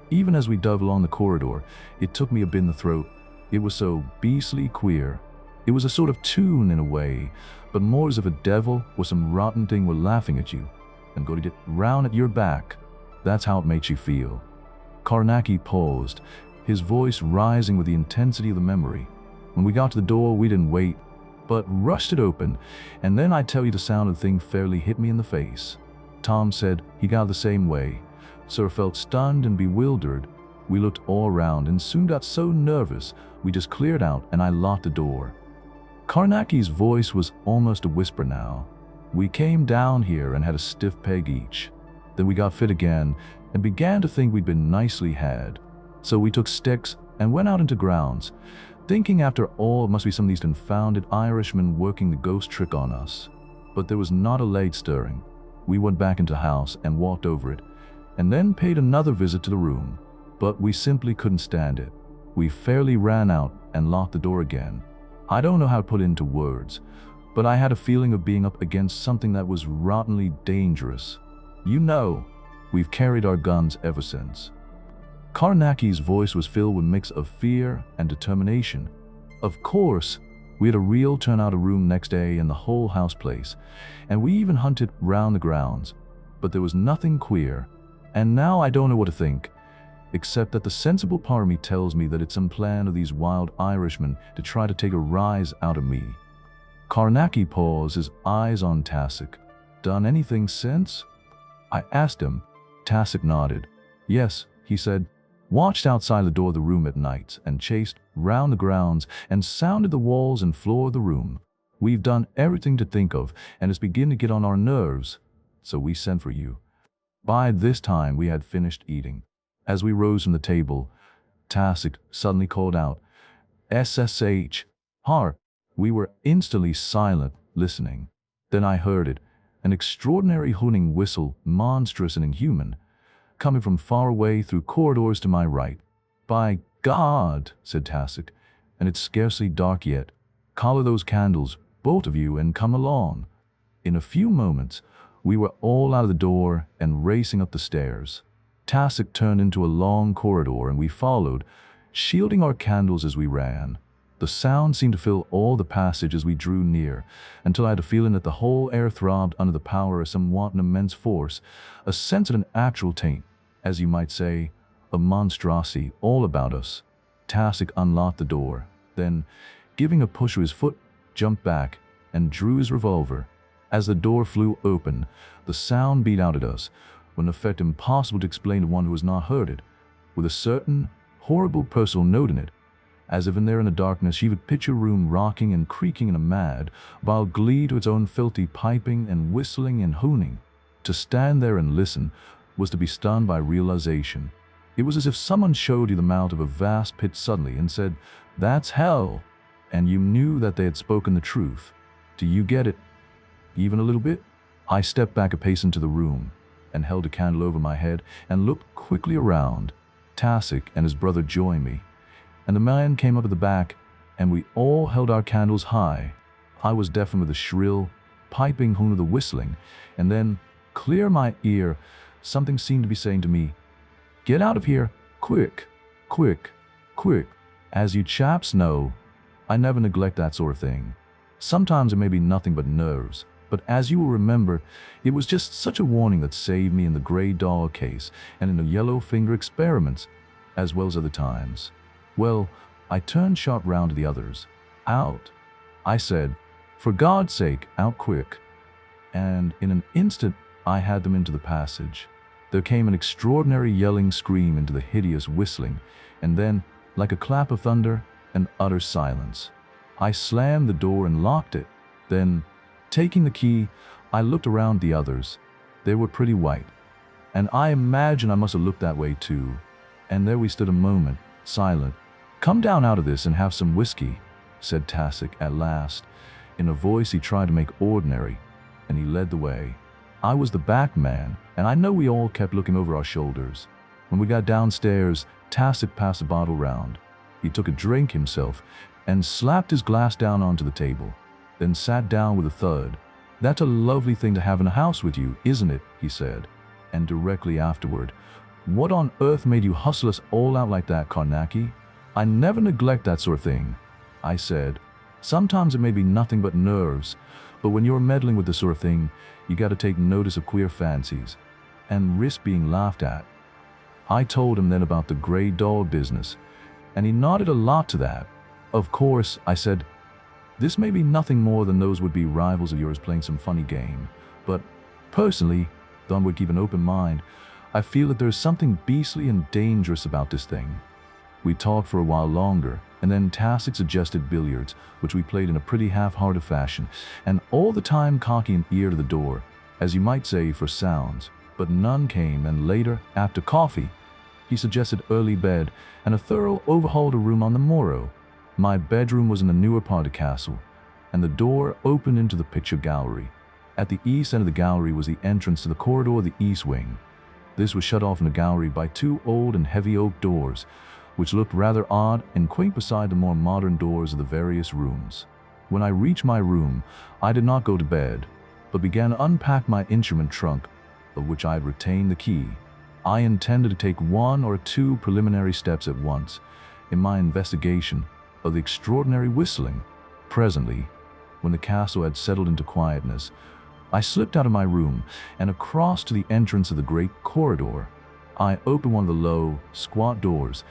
even as we dove along the corridor, it took me a bit in the throat. It was so beastly queer. It was a sort of tune in a way, but more as if a devil or some rotten thing were laughing at you and going to get round at your back. That's how it makes you feel. Carnacki paused, his voice rising with the intensity of the memory. When we got to the door, we didn't wait, but rushed it open, and then I tell you the sound of the thing fairly hit me in the face. Tom said he got the same way. Sir felt stunned and bewildered. We looked all around and soon got so nervous we just cleared out and I locked the door. Carnacki's voice was almost a whisper now. We came down here and had a stiff peg each. Then we got fit again and began to think we'd been nicely had. So we took sticks and went out into grounds, thinking after all it must be some of these confounded Irishmen working the ghost trick on us. But there was not a leg stirring. We went back into the house and walked over it, and then paid another visit to the room. But we simply couldn't stand it. We fairly ran out and locked the door again. I don't know how to put it into words, but I had a feeling of being up against something that was rottenly dangerous. You know, we've carried our guns ever since. Carnacki's voice was filled with a mix of fear and determination. Of course, we had a real turnout of room next day in the whole house place, and we even hunted round the grounds, but there was nothing queer. And now I don't know what to think, except that the sensible part of me tells me that it's some plan of these wild Irishmen to try to take a rise out of me. Carnacki paused, his eyes on Tassic. Done anything since? I asked him. Tassic nodded. Yes, he said. Watched outside the door of the room at night and chased round the grounds and sounded the walls and floor of the room. We've done everything to think of, and it's beginning to get on our nerves, so we sent for you. By this time we had finished eating. As we rose from the table, Tassic suddenly called out, "SSH! Har!" We were instantly silent, listening. Then I heard it, an extraordinary hooning whistle, monstrous and inhuman, coming from far away through corridors to my right. "By God," said Tassic, "and it's scarcely dark yet. Collar those candles, both of you, and come along." In a few moments, we were all out of the door and racing up the stairs. Tassic turned into a long corridor and we followed, shielding our candles as we ran. The sound seemed to fill all the passage as we drew near, until I had a feeling that the whole air throbbed under the power of some wanton immense force, a sense of an actual taint, as you might say, a monstrosity all about us. Tassic unlocked the door, then, giving a push with his foot, jumped back and drew his revolver. As the door flew open, the sound beat out at us, with an effect impossible to explain to one who has not heard it, with a certain horrible personal note in it, as if in there in the darkness you would picture a room rocking and creaking in a mad, wild glee to its own filthy piping and whistling and hooning. To stand there and listen was to be stunned by realization. It was as if someone showed you the mouth of a vast pit suddenly and said, "That's hell," and you knew that they had spoken the truth. Do you get it? Even a little bit? I stepped back a pace into the room and held a candle over my head and looked quickly around. Tassic and his brother joined me, and the man came up at the back, and we all held our candles high. I was deafened with the shrill, piping hoon of the whistling, and then, clear my ear, something seemed to be saying to me, "Get out of here, quick, quick, quick." As you chaps know, I never neglect that sort of thing. Sometimes it may be nothing but nerves, but as you will remember, it was just such a warning that saved me in the Grey Dog case and in the Yellow Finger experiments, as well as other times. Well, I turned sharp round to the others. "Out," I said. "For God's sake, out quick." and in an instant I had them into the passage. There came an extraordinary yelling scream into the hideous whistling, and then, like a clap of thunder, an utter silence. I slammed the door and locked it. Then, taking the key, I looked around the others. They were pretty white, and I imagine I must have looked that way too. And there we stood a moment, silent. "Come down out of this and have some whiskey," said Tassic at last, in a voice he tried to make ordinary, and he led the way. I was the back man, and I know we all kept looking over our shoulders. When we got downstairs, Tassic passed the bottle round. He took a drink himself and slapped his glass down onto the table, then sat down with a thud. "That's a lovely thing to have in a house with you, isn't it?" he said. And directly afterward, "What on earth made you hustle us all out like that, Carnacki?" "I never neglect that sort of thing," I said. "Sometimes it may be nothing but nerves, but when you're meddling with this sort of thing, you gotta take notice of queer fancies and risk being laughed at." I told him then about the grey doll business, and he nodded a lot to that. "Of course," I said, "this may be nothing more than those would-be rivals of yours playing some funny game, but personally, though I would keep an open mind, I feel that there's something beastly and dangerous about this thing." We talked for a while longer, and then Tassic suggested billiards, which we played in a pretty half-hearted fashion, and all the time cocking an ear to the door, as you might say, for sounds. But none came, and later, after coffee, he suggested early bed and a thorough overhaul of the room on the morrow. My bedroom was in the newer part of the castle, and the door opened into the picture gallery. At the east end of the gallery was the entrance to the corridor of the east wing. This was shut off in the gallery by two old and heavy oak doors, which looked rather odd and quaint beside the more modern doors of the various rooms. When I reached my room, I did not go to bed, but began to unpack my instrument trunk, of which I had retained the key. I intended to take one or two preliminary steps at once in my investigation of the extraordinary whistling. Presently, when the castle had settled into quietness, I slipped out of my room and across to the entrance of the great corridor. I opened one of the low, squat doors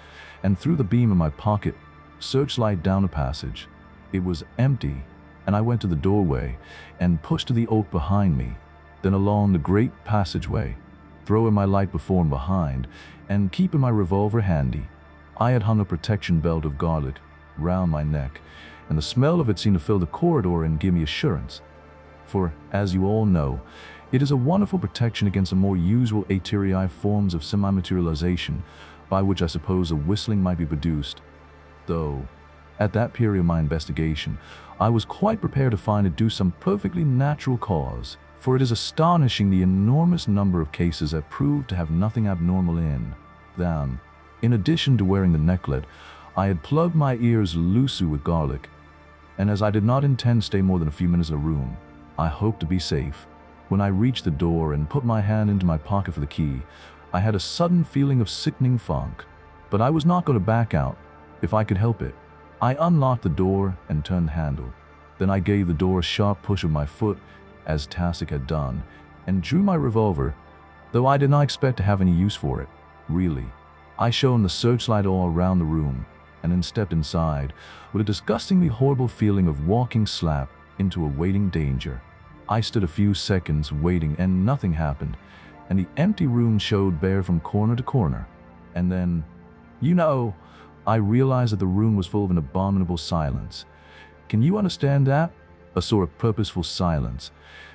and through the beam of my pocket, searchlight down a passage. It was empty, and I went to the doorway and pushed to the oak behind me, then along the great passageway, throwing my light before and behind, and keeping my revolver handy. I had hung a protection belt of garlic round my neck, and the smell of it seemed to fill the corridor and give me assurance. For, as you all know, it is a wonderful protection against the more usual eerie forms of semi-materialization, by which I suppose a whistling might be produced. Though, at that period of my investigation, I was quite prepared to find it due some perfectly natural cause, for it is astonishing the enormous number of cases that prove to have nothing abnormal in them. In addition to wearing the necklet, I had plugged my ears loosely with garlic, and as I did not intend to stay more than a few minutes in the room, I hoped to be safe. When I reached the door and put my hand into my pocket for the key, I had a sudden feeling of sickening funk, but I was not going to back out if I could help it. I unlocked the door and turned the handle. Then I gave the door a sharp push with my foot, as Tassic had done, and drew my revolver, though I did not expect to have any use for it, really. I shone the searchlight all around the room, and then stepped inside, with a disgustingly horrible feeling of walking slap into a waiting danger. I stood a few seconds waiting, and nothing happened, and the empty room showed bare from corner to corner. And then, I realized that the room was full of an abominable silence. Can you understand that? A sort of purposeful silence,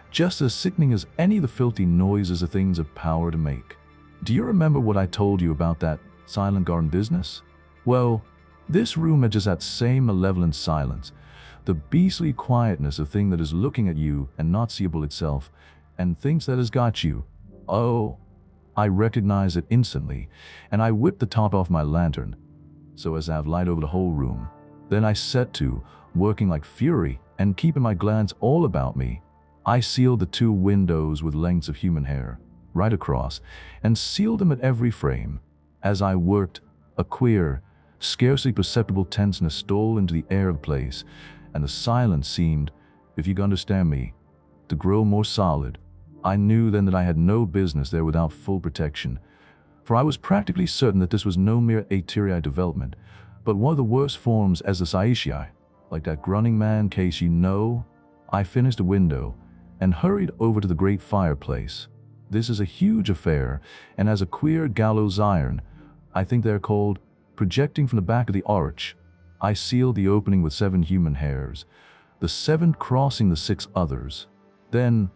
just as sickening as any of the filthy noises the things have power to make. Do you remember what I told you about that silent garden business? Well, this room had just that same malevolent silence, the beastly quietness of thing that is looking at you and not seeable itself, and thinks that has got you. Oh, I recognized it instantly, and I whipped the top off my lantern, so as to have light over the whole room. Then I set to, working like fury, and keeping my glance all about me. I sealed the two windows with lengths of human hair, right across, and sealed them at every frame. As I worked, a queer, scarcely perceptible tenseness stole into the air of the place, and the silence seemed, if you can understand me, to grow more solid. I knew then that I had no business there without full protection, for I was practically certain that this was no mere eerie development, but one of the worst forms as the Saishii, like that grunting man case I finished the window, and hurried over to the great fireplace. This is a huge affair and has a queer gallows iron, I think they're called, projecting from the back of the arch. I sealed the opening with 7 human hairs, the 7th crossing the 6 others. Then,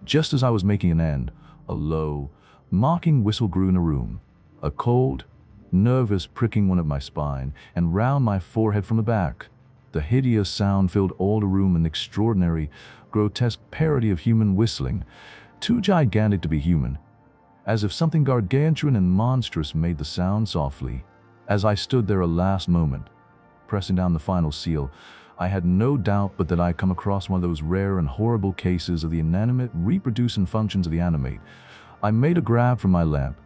just as I was making an end, a low, mocking whistle grew in the room. A cold, nervous pricking went up my spine and round my forehead from the back. The hideous sound filled all the room, an extraordinary, grotesque parody of human whistling, too gigantic to be human, as if something gargantuan and monstrous made the sound softly. As I stood there a last moment, pressing down the final seal, I had no doubt but that I'd come across one of those rare and horrible cases of the inanimate reproducing functions of the animate. I made a grab from my lamp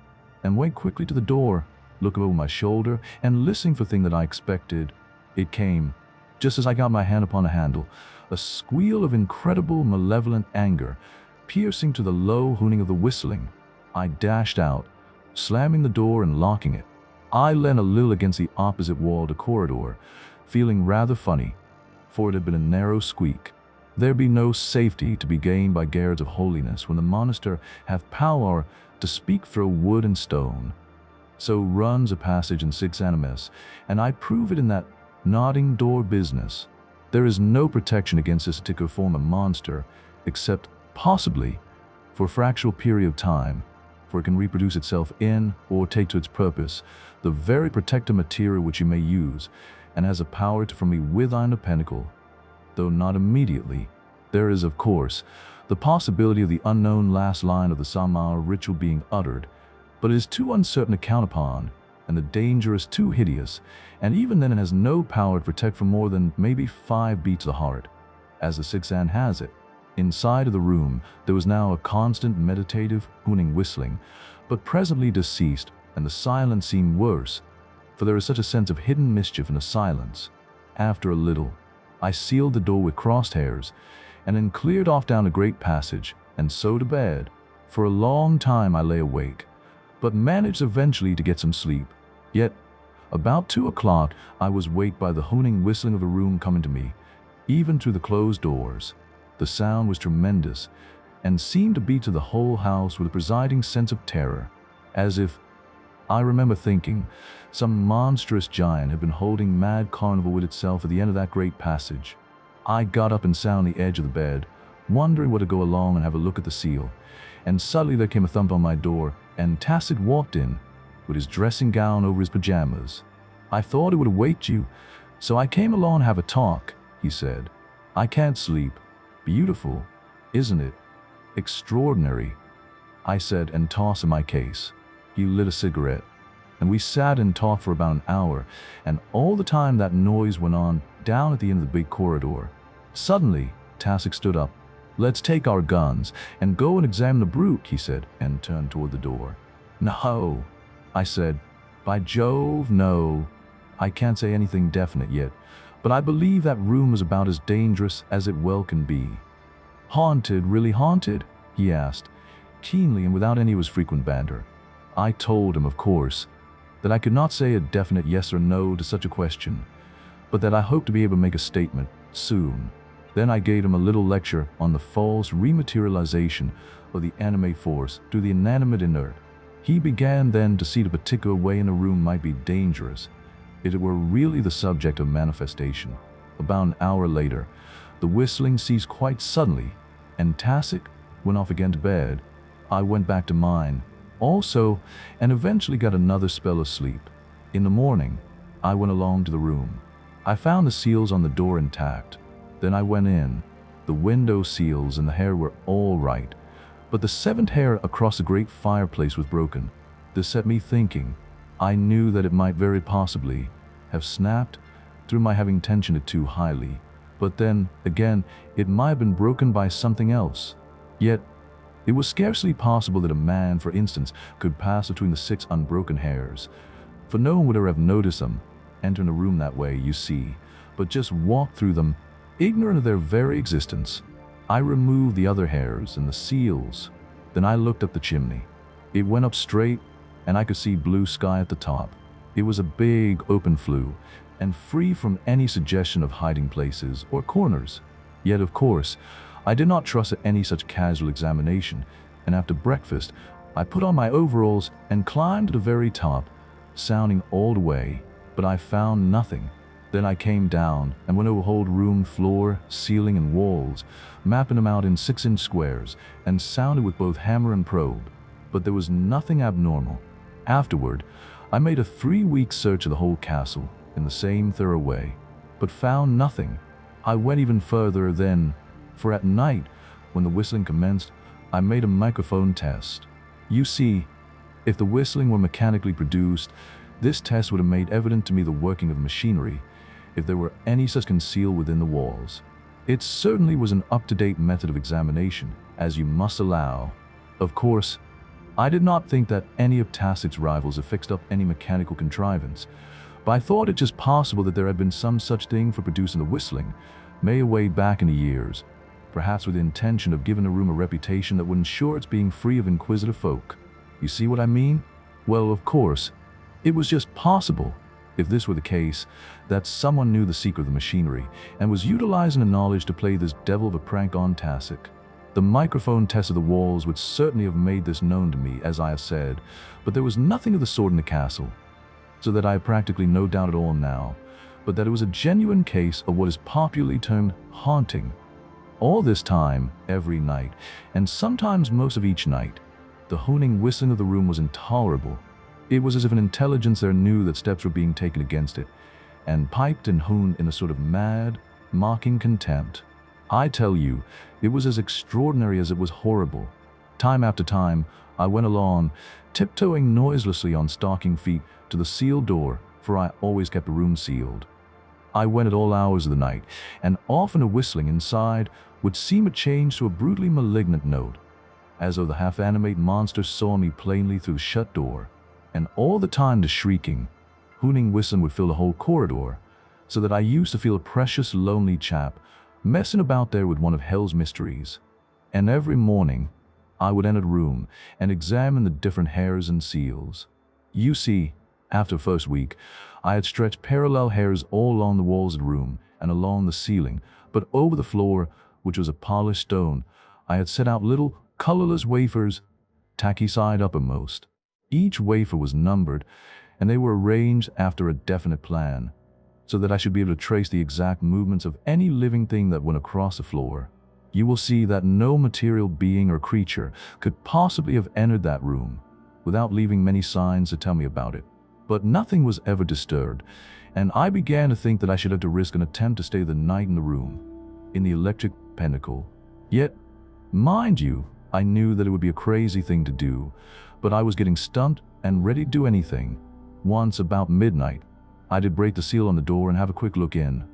and went quickly to the door, looking over my shoulder and listening for the thing that I expected. It came, just as I got my hand upon the handle, a squeal of incredible, malevolent anger, piercing to the low hooning of the whistling. I dashed out, slamming the door and locking it. I leaned a little against the opposite wall of the corridor, feeling rather funny, for it had been a narrow squeak. There be no safety to be gained by guards of holiness when the monaster have power to speak through wood and stone. So runs a passage in 6 Animes, and I prove it in that nodding door business. There is no protection against this particular form of monster, except, possibly, for a fractional period of time, for it can reproduce itself in, or take to its purpose, the very protective material which you may use, and has a power to from me within the pentacle, though not immediately. There is, of course, the possibility of the unknown last line of the Samar ritual being uttered, but it is too uncertain to count upon, and the danger is too hideous, and even then it has no power to protect from more than maybe 5 beats of the heart, as the 6th An has it. Inside of the room, there was now a constant meditative, hooning whistling, but presently deceased, and the silence seemed worse, for there is such a sense of hidden mischief in the silence. After a little, I sealed the door with crossed hairs, and then cleared off down a great passage, and so to bed. For a long time I lay awake, but managed eventually to get some sleep. Yet, about 2 o'clock, I was waked by the hooning whistling of a room coming to me, even through the closed doors. The sound was tremendous, and seemed to be to the whole house with a presiding sense of terror, as if, I remember thinking, some monstrous giant had been holding mad carnival with itself at the end of that great passage. I got up and sat on the edge of the bed, wondering whether to go along and have a look at the seal, and suddenly there came a thump on my door, and Tacit walked in, with his dressing gown over his pajamas. "I thought it would have waked you, so I came along to have a talk," he said. "I can't sleep. Beautiful, isn't it?" "Extraordinary," I said, and tossed in my case. He lit a cigarette, and we sat and talked for about an hour, and all the time that noise went on down at the end of the big corridor. Suddenly, Tacit stood up. "Let's take our guns and go and examine the brute," he said, and turned toward the door. "No," I said. "By Jove, no. I can't say anything definite yet, but I believe that room is about as dangerous as it well can be." "Haunted, really haunted?" he asked, keenly and without any of his frequent banter. I told him, of course, that I could not say a definite yes or no to such a question, but that I hoped to be able to make a statement soon. Then I gave him a little lecture on the false rematerialization of the animate force to the inanimate inert. He began then to see the particular way in a room might be dangerous if it were really the subject of manifestation. About an hour later, the whistling ceased quite suddenly, and Tacit went off again to bed. I went back to mine, also, and eventually got another spell of sleep. In the morning, I went along to the room. I found the seals on the door intact. Then I went in. The window seals and the hair were all right, but the 7th hair across the great fireplace was broken. This set me thinking. I knew that it might very possibly have snapped through my having tensioned it too highly, but then, again, it might have been broken by something else. Yet, it was scarcely possible that a man, for instance, could pass between the 6 unbroken hairs, for no one would ever have noticed them, enter in a room that way, you see, but just walk through them, ignorant of their very existence. I removed the other hairs and the seals. Then I looked up the chimney. It went up straight, and I could see blue sky at the top. It was a big open flue, and free from any suggestion of hiding places or corners. Yet, of course, I did not trust any such casual examination, and after breakfast, I put on my overalls and climbed to the very top, sounding all the way, but I found nothing. Then I came down and went over the whole room, floor, ceiling, and walls, mapping them out in 6-inch squares, and sounded with both hammer and probe, but there was nothing abnormal. Afterward, I made a 3-week search of the whole castle in the same thorough way, but found nothing. I went even further then, for at night, when the whistling commenced, I made a microphone test. You see, if the whistling were mechanically produced, this test would have made evident to me the working of the machinery, if there were any such concealed within the walls. It certainly was an up-to-date method of examination, as you must allow. Of course, I did not think that any of Tacit's rivals had fixed up any mechanical contrivance, but I thought it just possible that there had been some such thing for producing the whistling, may way back in the years, perhaps with the intention of giving the room a reputation that would ensure its being free of inquisitive folk. You see what I mean? Well, of course, it was just possible, if this were the case, that someone knew the secret of the machinery and was utilizing the knowledge to play this devil of a prank on Tacit. The microphone test of the walls would certainly have made this known to me, as I have said, but there was nothing of the sort in the castle, so that I have practically no doubt at all now, but that it was a genuine case of what is popularly termed haunting. All this time, every night, and sometimes most of each night, the hooning whistling of the room was intolerable. It was as if an intelligence there knew that steps were being taken against it, and piped and hooned in a sort of mad, mocking contempt. I tell you, it was as extraordinary as it was horrible. Time after time, I went along, tiptoeing noiselessly on stocking feet to the sealed door, for I always kept the room sealed. I went at all hours of the night, and often a whistling inside would seem to change to a brutally malignant note, as though the half-animate monster saw me plainly through the shut door. And all the time the shrieking, hooning whistling would fill the whole corridor, so that I used to feel a precious lonely chap messing about there with one of hell's mysteries. And every morning, I would enter the room and examine the different hairs and seals. You see, after the first week, I had stretched parallel hairs all along the walls of the room and along the ceiling, but over the floor, which was of polished stone, I had set out little colorless wafers, tacky side uppermost. Each wafer was numbered, and they were arranged after a definite plan, so that I should be able to trace the exact movements of any living thing that went across the floor. You will see that no material being or creature could possibly have entered that room without leaving many signs to tell me about it. But nothing was ever disturbed, and I began to think that I should have to risk an attempt to stay the night in the room, in the electric pentacle. Yet, mind you, I knew that it would be a crazy thing to do, but I was getting stumped and ready to do anything. Once, about midnight, I did break the seal on the door and have a quick look in.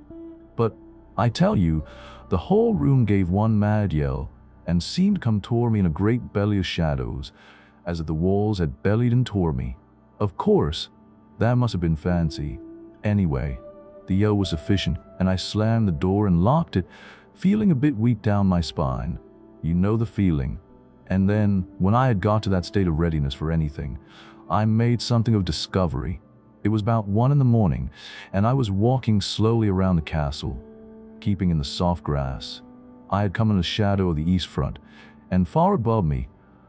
But I tell you, the whole room gave one mad yell and seemed to come toward me in a great belly of shadows, as if the walls had bellied and tore me. Of course, that must have been fancy. Anyway, the yell was sufficient, and I slammed the door and locked it, feeling a bit weak down my spine. You know the feeling. And then, when I had got to that state of readiness for anything, I made something of discovery. It was about 1 in the morning, and I was walking slowly around the castle, keeping in the soft grass. I had come in the shadow of the east front, and far above me,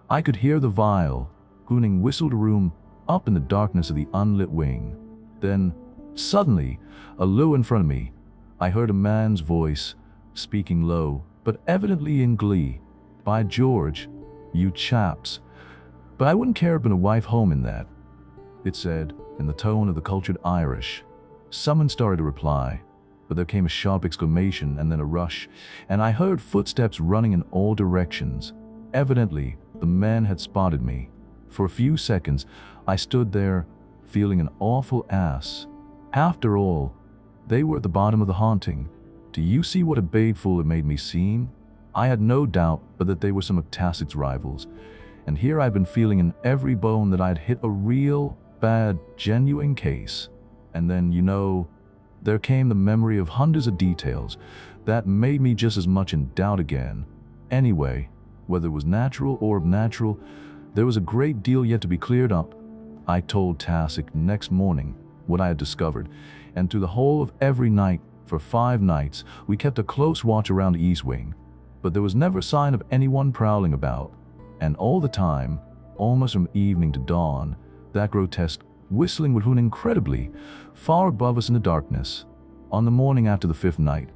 I could hear the viol, hooning whistled a room up in the darkness of the unlit wing. Then, suddenly, a little in front of me, I heard a man's voice, speaking low, but evidently in glee. By George, you chaps. But I wouldn't care if been a wife home in that, it said, in the tone of the cultured Irish. Someone started to reply, but there came a sharp exclamation and then a rush, and I heard footsteps running in all directions. Evidently, the men had spotted me. For a few seconds, I stood there, feeling an awful ass. After all, they were at the bottom of the haunting. Do you see what a bait fool it made me seem? I had no doubt but that they were some of Tacit's rivals, and here I'd been feeling in every bone that I had hit a real, bad, genuine case. And then, you know, there came the memory of hundreds of details that made me just as much in doubt again. Anyway, whether it was natural or unnatural, there was a great deal yet to be cleared up. I told Tacit next morning what I had discovered, and through the whole of every night, for 5 nights, we kept a close watch around the east wing. but there was never a sign of anyone prowling about. And all the time, almost from evening to dawn, that grotesque whistling would hoon incredibly, far above us in the darkness. On the morning after the 5th night,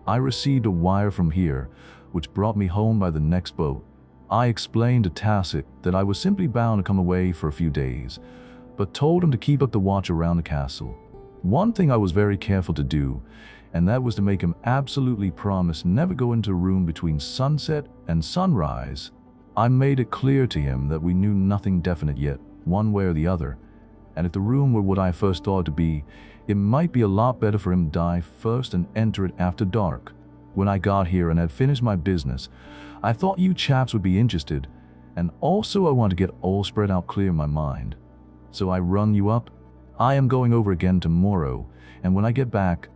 I received a wire from here, which brought me home by the next boat. I explained to Tacit that I was simply bound to come away for a few days, but told him to keep up the watch around the castle. One thing I was very careful to do, and that was to make him absolutely promise never go into a room between sunset and sunrise. I made it clear to him that we knew nothing definite yet, one way or the other, and if the room were what I first thought it to be, it might be a lot better for him to die first and enter it after dark. When I got here and had finished my business, I thought you chaps would be interested, and also I want to get all spread out clear in my mind. So I rung you up. I am going over again tomorrow, and when I get back,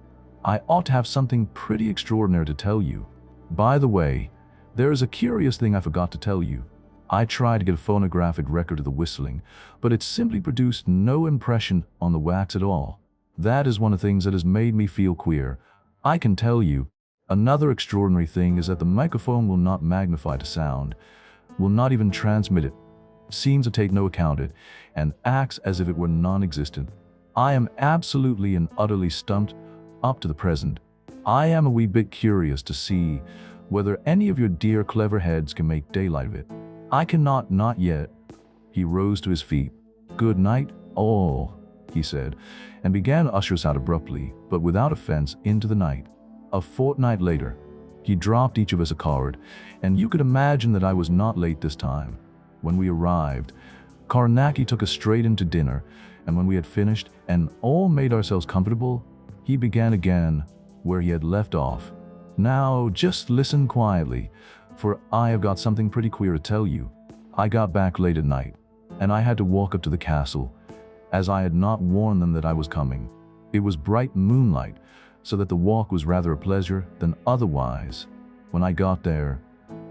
I ought to have something pretty extraordinary to tell you. By the way, there is a curious thing I forgot to tell you. I tried to get a phonographic record of the whistling, but it simply produced no impression on the wax at all. That is one of the things that has made me feel queer, I can tell you. Another extraordinary thing is that the microphone will not magnify the sound, will not even transmit it, seems to take no account of it, and acts as if it were non-existent. I am absolutely and utterly stumped up to the present. I am a wee bit curious to see whether any of your dear clever heads can make daylight of it. I cannot, not yet. He rose to his feet. Good night, all, he said, and began to usher us out abruptly, but without offense, into the night. A fortnight later, he dropped each of us a card, and you could imagine that I was not late this time. When we arrived, Carnacki took us straight into dinner, and when we had finished and all made ourselves comfortable, he began again where he had left off. Now, just listen quietly, for I have got something pretty queer to tell you. I got back late at night, and I had to walk up to the castle, as I had not warned them that I was coming. It was bright moonlight, so that the walk was rather a pleasure than otherwise. When I got there,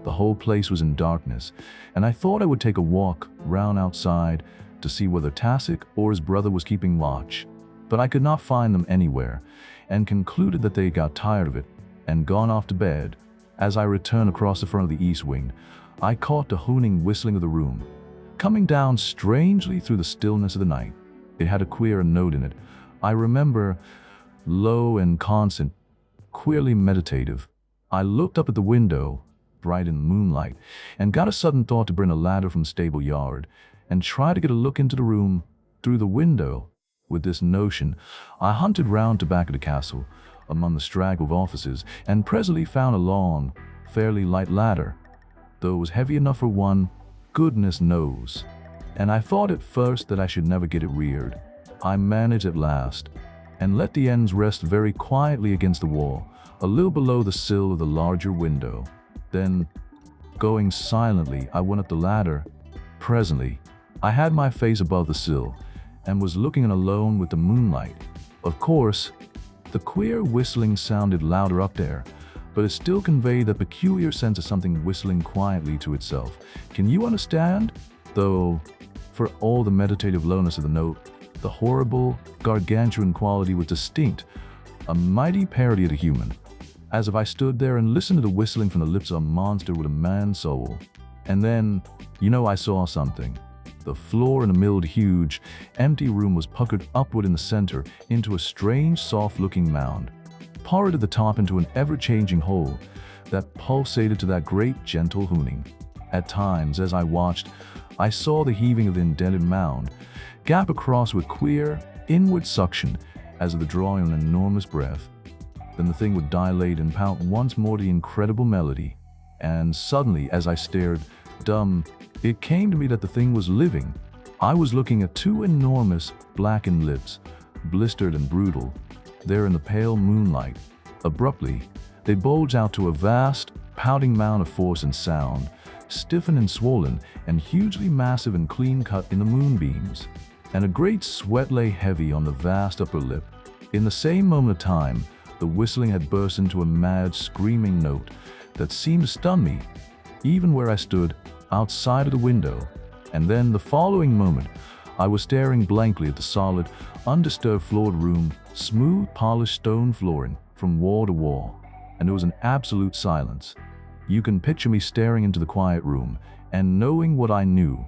the whole place was in darkness, and I thought I would take a walk round outside to see whether Tacit or his brother was keeping watch. But I could not find them anywhere, and concluded that they got tired of it and gone off to bed. As I returned across the front of the east wing, I caught the hooning whistling of the room, coming down strangely through the stillness of the night. It had a queer note in it, I remember, low and constant, queerly meditative. I looked up at the window, bright in the moonlight, and got a sudden thought to bring a ladder from the stable yard and try to get a look into the room through the window. With this notion, I hunted round to back of the castle, among the straggle of offices, and presently found a long, fairly light ladder, though it was heavy enough for one, goodness knows. And I thought at first that I should never get it reared. I managed at last, and let the ends rest very quietly against the wall, a little below the sill of the larger window. Then, going silently, I went up the ladder. Presently, I had my face above the sill, and was looking in alone with the moonlight. Of course, the queer whistling sounded louder up there, but it still conveyed that peculiar sense of something whistling quietly to itself. Can you understand? Though, for all the meditative lowness of the note, the horrible, gargantuan quality was distinct, a mighty parody of the human, as if I stood there and listened to the whistling from the lips of a monster with a man's soul. And then, I saw something. The floor in the milled, huge, empty room was puckered upward in the center into a strange, soft-looking mound, parted at the top into an ever-changing hole that pulsated to that great, gentle hooning. At times, as I watched, I saw the heaving of the indented mound, gap across with queer, inward suction, as of the drawing of an enormous breath. Then the thing would dilate and pout once more the incredible melody. And suddenly, as I stared, dumb, it came to me that the thing was living. I was looking at two enormous, blackened lips, blistered and brutal, there in the pale moonlight. Abruptly, they bulged out to a vast, pouting mound of force and sound, stiffened and swollen, and hugely massive and clean-cut in the moonbeams. And a great sweat lay heavy on the vast upper lip. In the same moment of time, the whistling had burst into a mad, screaming note that seemed to stun me, even where I stood, outside of the window. And then, the following moment, I was staring blankly at the solid, undisturbed floored room, smooth, polished stone flooring from wall to wall, and there was an absolute silence. You can picture me staring into the quiet room, and knowing what I knew,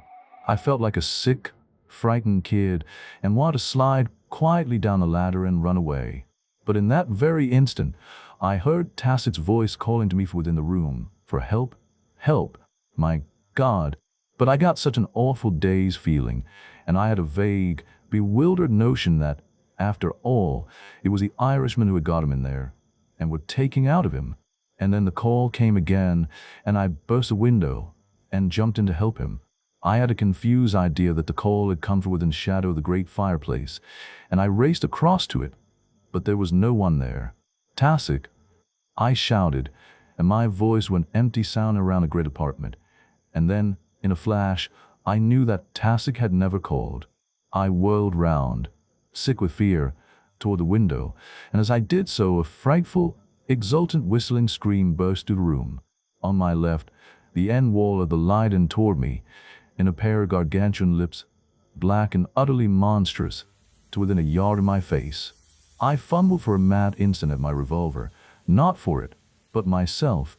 I felt like a sick, frightened kid and wanted to slide quietly down the ladder and run away. But in that very instant, I heard Tacit's voice calling to me from within the room for help. Help. My God. But I got such an awful dazed feeling, and I had a vague, bewildered notion that, after all, it was the Irishman who had got him in there, and were taking out of him. And then the call came again, and I burst a window and jumped in to help him. I had a confused idea that the call had come from within the shadow of the great fireplace, and I raced across to it, but there was no one there. Tacit, I shouted, and my voice went empty sound around the great apartment. And then, in a flash, I knew that Tacit had never called. I whirled round, sick with fear, toward the window, and as I did so, a frightful, exultant whistling scream burst through the room. On my left, the end wall of the light in toward me, in a pair of gargantuan lips, black and utterly monstrous, to within a yard of my face. I fumbled for a mad instant at my revolver, not for it, but myself,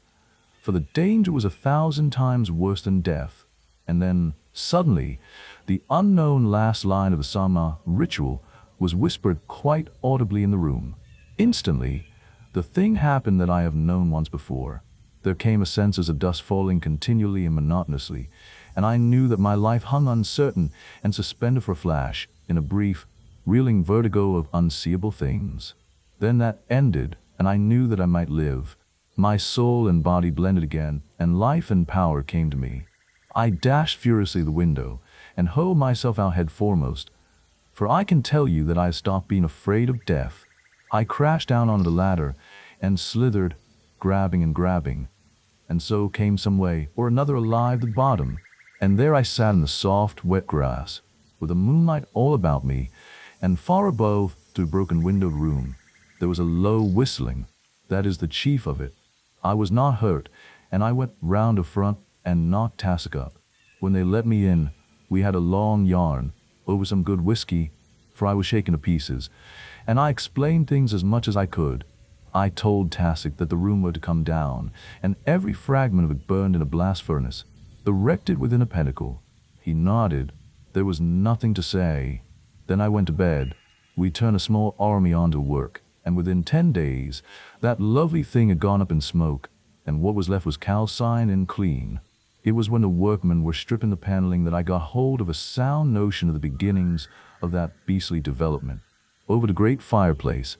for the danger was 1,000 times worse than death. And then, suddenly, the unknown last line of the Sama ritual was whispered quite audibly in the room. Instantly, the thing happened that I have known once before. There came a sense as of dust falling continually and monotonously, and I knew that my life hung uncertain and suspended for a flash, in a brief, reeling vertigo of unseeable things. Then that ended, and I knew that I might live. My soul and body blended again, and life and power came to me. I dashed furiously the window, and hurled myself out head foremost, for I can tell you that I stopped being afraid of death. I crashed down onto the ladder, and slithered, grabbing and grabbing, and so came some way or another alive to the bottom, and there I sat in the soft, wet grass, with the moonlight all about me, and far above, through the broken windowed room, there was a low whistling. That is the chief of it. I was not hurt, and I went round the front and knocked Tacit up. When they let me in, we had a long yarn over some good whiskey, for I was shaken to pieces, and I explained things as much as I could. I told Tacit that the room were to come down, and every fragment of it burned in a blast furnace, erected within a pentacle. He nodded. There was nothing to say. Then I went to bed. We turned a small army on to work, and within 10 days, that lovely thing had gone up in smoke, and what was left was calcined and clean. It was when the workmen were stripping the paneling that I got hold of a sound notion of the beginnings of that beastly development. Over the great fireplace,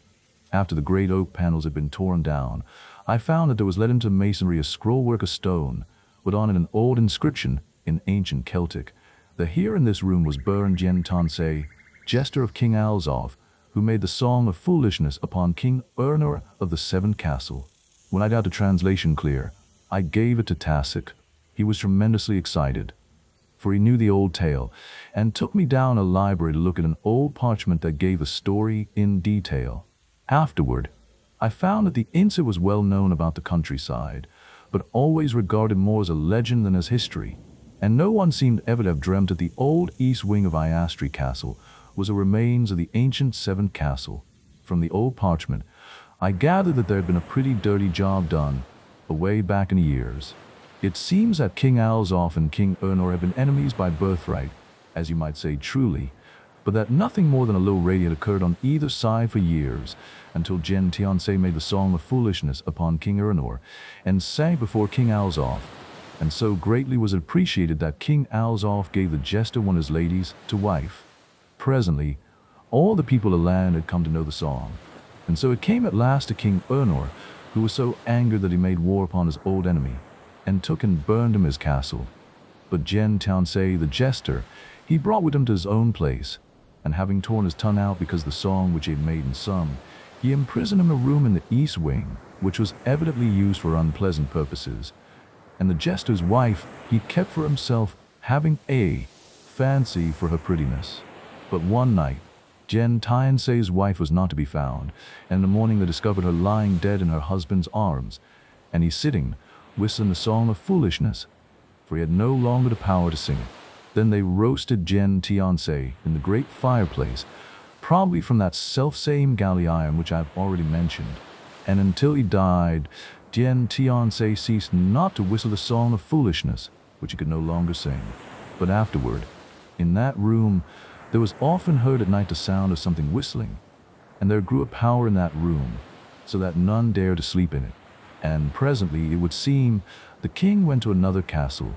after the great oak panels had been torn down, I found that there was let into masonry a scrollwork of stone, with on it an old inscription in ancient Celtic. The here in this room was burned Jen Tansay, jester of King Alzof, who made the song of foolishness upon King Ernor of the Seventh Castle. When I got the translation clear, I gave it to Tacit. He was tremendously excited, for he knew the old tale, and took me down a library to look at an old parchment that gave the story in detail. Afterward, I found that the incident was well known about the countryside, but always regarded more as a legend than as history, and no one seemed ever to have dreamt that the old east wing of Iastry Castle was the remains of the ancient Seventh Castle. From the old parchment, I gathered that there had been a pretty dirty job done, away back in the years. It seems that King Alzof and King Ernor have been enemies by birthright, as you might say truly, but that nothing more than a little raid had occurred on either side for years, until Jen Tiansay made the song of foolishness upon King Ernor, and sang before King Alzof, and so greatly was it appreciated that King Alzof gave the jester one of his ladies to wife. Presently, all the people of the land had come to know the song, and so it came at last to King Ernor, who was so angered that he made war upon his old enemy, and took and burned him his castle. But Jen Tiansay, the jester, he brought with him to his own place, and having torn his tongue out because of the song which he had made and sung, he imprisoned him in a room in the east wing, which was evidently used for unpleasant purposes, and the jester's wife he kept for himself, having a fancy for her prettiness. But one night, Jen Tiansay's wife was not to be found, and in the morning they discovered her lying dead in her husband's arms, and he sitting, whistling the song of foolishness, for he had no longer the power to sing it. Then they roasted Jen Tiansay in the great fireplace, probably from that self-same galley iron which I have already mentioned. and until he died, Tien Tianse ceased not to whistle the song of foolishness, which he could no longer sing. But afterward, in that room, there was often heard at night the sound of something whistling, and there grew a power in that room, so that none dared to sleep in it. And presently, it would seem, the king went to another castle,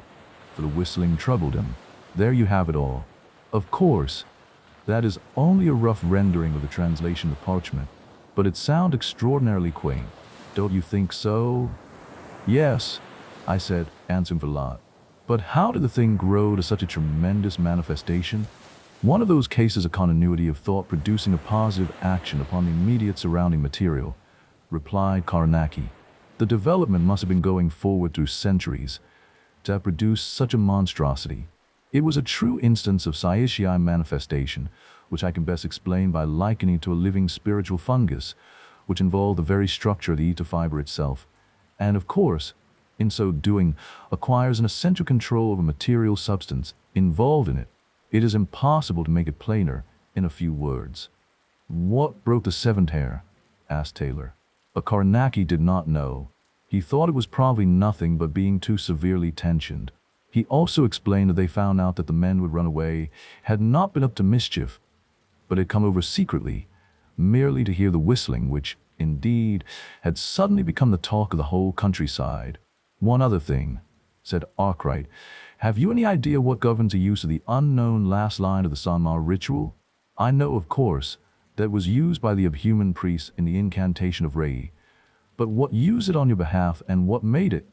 for the whistling troubled him. There you have it all. Of course, that is only a rough rendering of the translation of parchment, but it sounds extraordinarily quaint. Don't you think so? Yes, I said, answering for Lot. But how did the thing grow to such a tremendous manifestation? One of those cases of continuity of thought producing a positive action upon the immediate surrounding material, replied Carnacki. The development must have been going forward through centuries to have produced such a monstrosity. It was a true instance of Saishii manifestation, which I can best explain by likening to a living spiritual fungus, which involved the very structure of the ether fiber itself, and of course, in so doing, acquires an essential control over material substance involved in it. It is impossible to make it plainer in a few words. What broke the seventh hair? Asked Taylor. But Carnacki did not know. He thought it was probably nothing but being too severely tensioned. He also explained that they found out that the men who had run away had not been up to mischief, but had come over secretly, merely to hear the whistling, which, indeed, had suddenly become the talk of the whole countryside. One other thing, said Arkwright. Have you any idea what governs the use of the unknown last line of the Sanma ritual? I know, of course, that was used by the Abhuman priests in the incantation of Rai. But what used it on your behalf and what made it?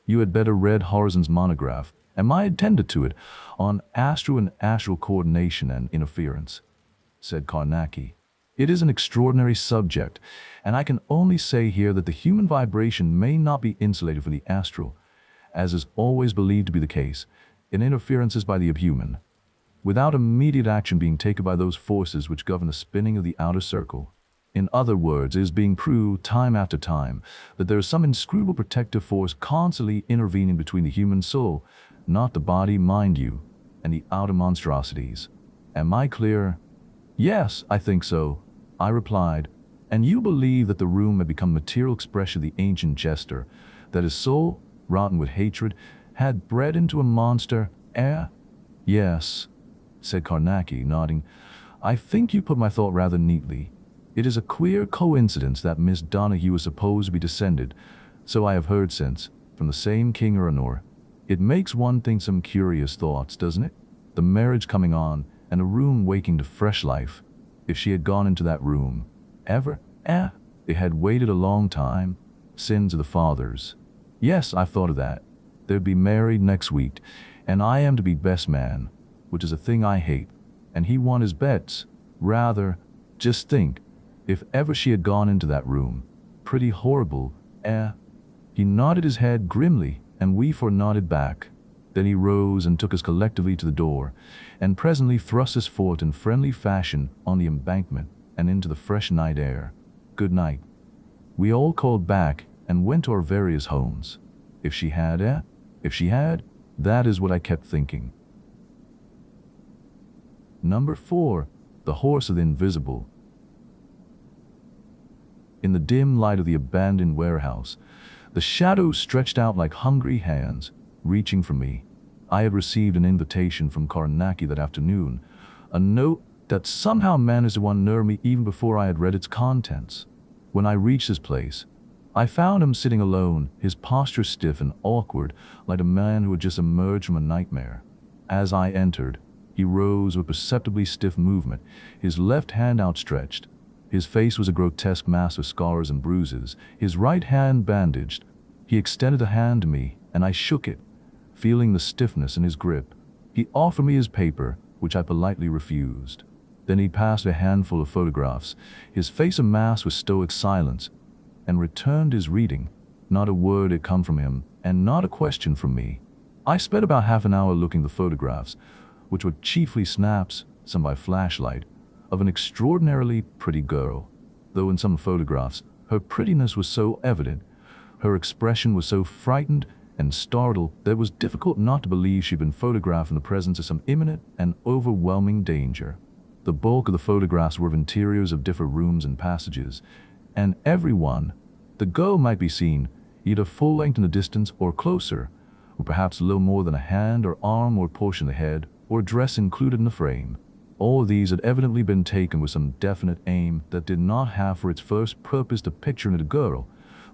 You had better read Horizon's monograph, and I attended to it, on astral and astral coordination and interference, said Carnacki. It is an extraordinary subject, and I can only say here that the human vibration may not be insulated from the astral, as is always believed to be the case, in interferences by the Abhuman, without immediate action being taken by those forces which govern the spinning of the outer circle. In other words, it is being proved time after time that there is some inscrutable protective force constantly intervening between the human soul, not the body, mind you, and the outer monstrosities. Am I clear? Yes, I think so, I replied. And you believe that the room had become material expression of the ancient jester, that his soul, rotten with hatred, had bred into a monster, eh? Yes, said Carnacki, nodding. I think you put my thought rather neatly. It is a queer coincidence that Miss Donahue is supposed to be descended, so I have heard since, from the same King Urnor. It makes one think some curious thoughts, doesn't it? The marriage coming on, and a room waking to fresh life. If she had gone into that room, ever? They had waited a long time. Sins of the fathers. Yes, I've thought of that. They'd be married next week, and I am to be best man, which is a thing I hate, and he won his bets. Rather, just think, if ever she had gone into that room. Pretty horrible, He nodded his head grimly, and we four nodded back. Then he rose and took us collectively to the door, and presently thrust us forth in friendly fashion on the embankment and into the fresh night air. Good night. We all called back and went to our various homes. If she had, If she had, that is what I kept thinking. Number 4. The Horse of the Invisible. In the dim light of the abandoned warehouse, the shadows stretched out like hungry hands, reaching for me. I had received an invitation from Carnacki that afternoon, a note that somehow managed to unnerve me even before I had read its contents. When I reached his place, I found him sitting alone, his posture stiff and awkward, like a man who had just emerged from a nightmare. As I entered, he rose with perceptibly stiff movement, his left hand outstretched. His face was a grotesque mass of scars and bruises, his right hand bandaged. He extended a hand to me, and I shook it, feeling the stiffness in his grip. He offered me his paper, which I politely refused. Then he passed a handful of photographs, his face a mask with stoic silence, and returned his reading. Not a word had come from him, and not a question from me. I spent about half an hour looking at the photographs, which were chiefly snaps, some by flashlight, of an extraordinarily pretty girl. Though in some photographs, her prettiness was so evident, her expression was so frightened and startled that it was difficult not to believe she'd been photographed in the presence of some imminent and overwhelming danger. The bulk of the photographs were of interiors of different rooms and passages, and every one, The girl might be seen, either full length in the distance or closer, or perhaps a little more than a hand or arm or portion of the head, or dress included in the frame. All of these had evidently been taken with some definite aim that did not have for its first purpose the picture of the girl,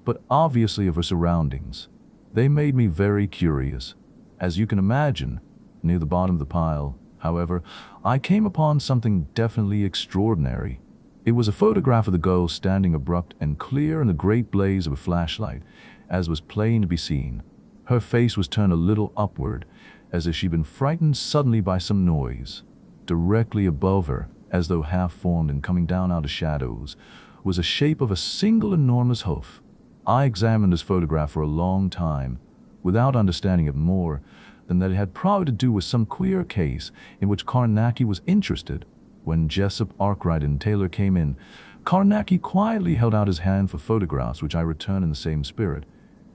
but obviously of her surroundings. They made me very curious. As you can imagine, near the bottom of the pile, however, I came upon something definitely extraordinary. It was a photograph of the girl standing abrupt and clear in the great blaze of a flashlight, as was plain to be seen. Her face was turned a little upward, as if she'd been frightened suddenly by some noise. Directly above her, as though half-formed and coming down out of shadows, was the shape of a single enormous hoof. I examined this photograph for a long time, without understanding it more than that it had probably to do with some queer case in which Carnacki was interested. When Jessup, Arkwright, and Taylor came in, Carnacki quietly held out his hand for photographs, which I returned in the same spirit,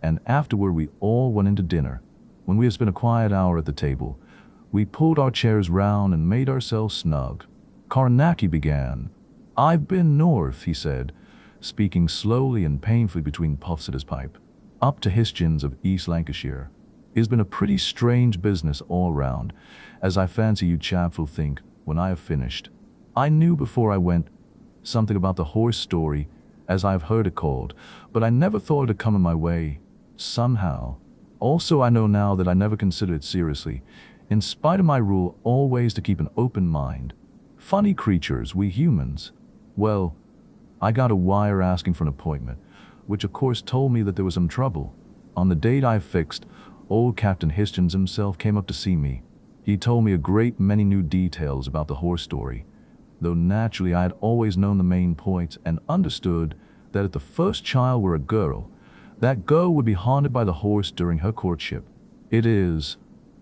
and afterward we all went into dinner. When we had spent a quiet hour at the table, we pulled our chairs round and made ourselves snug. Carnacki began. "I've been north," he said, speaking slowly and painfully between puffs at his pipe, "up to Hischens of East Lancashire. It's been a pretty strange business all round, as I fancy you chaps will think when I have finished. I knew before I went something about the horse story, as I have heard it called, but I never thought it'd come in my way, somehow. Also, I know now that I never considered it seriously, in spite of my rule always to keep an open mind. Funny creatures, we humans. Well, I got a wire asking for an appointment, which of course told me that there was some trouble. On the date I fixed, old Captain Hischens himself came up to see me. He told me a great many new details about the horse story, though naturally I had always known the main points and understood that if the first child were a girl, that girl would be haunted by the horse during her courtship. It is,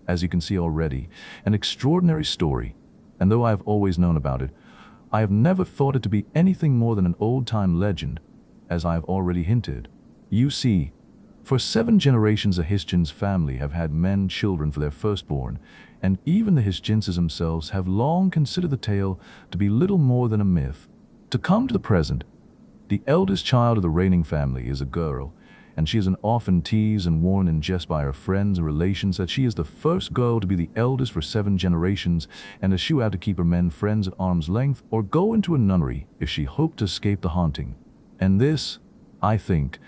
as you can see already, an extraordinary story, and though I have always known about it, I have never thought it to be anything more than an old-time legend, as I have already hinted. You see, for 7 generations the Hischens family have had men children for their firstborn, and even the Hischenses themselves have long considered the tale to be little more than a myth. To come to the present, the eldest child of the reigning family is a girl, and she is often teased and warned in jest by her friends and relations that she is the first girl to be the eldest for 7 generations, and that she would have to keep her men friends at arm's length or go into a nunnery if she hoped to escape the haunting. And this, I think,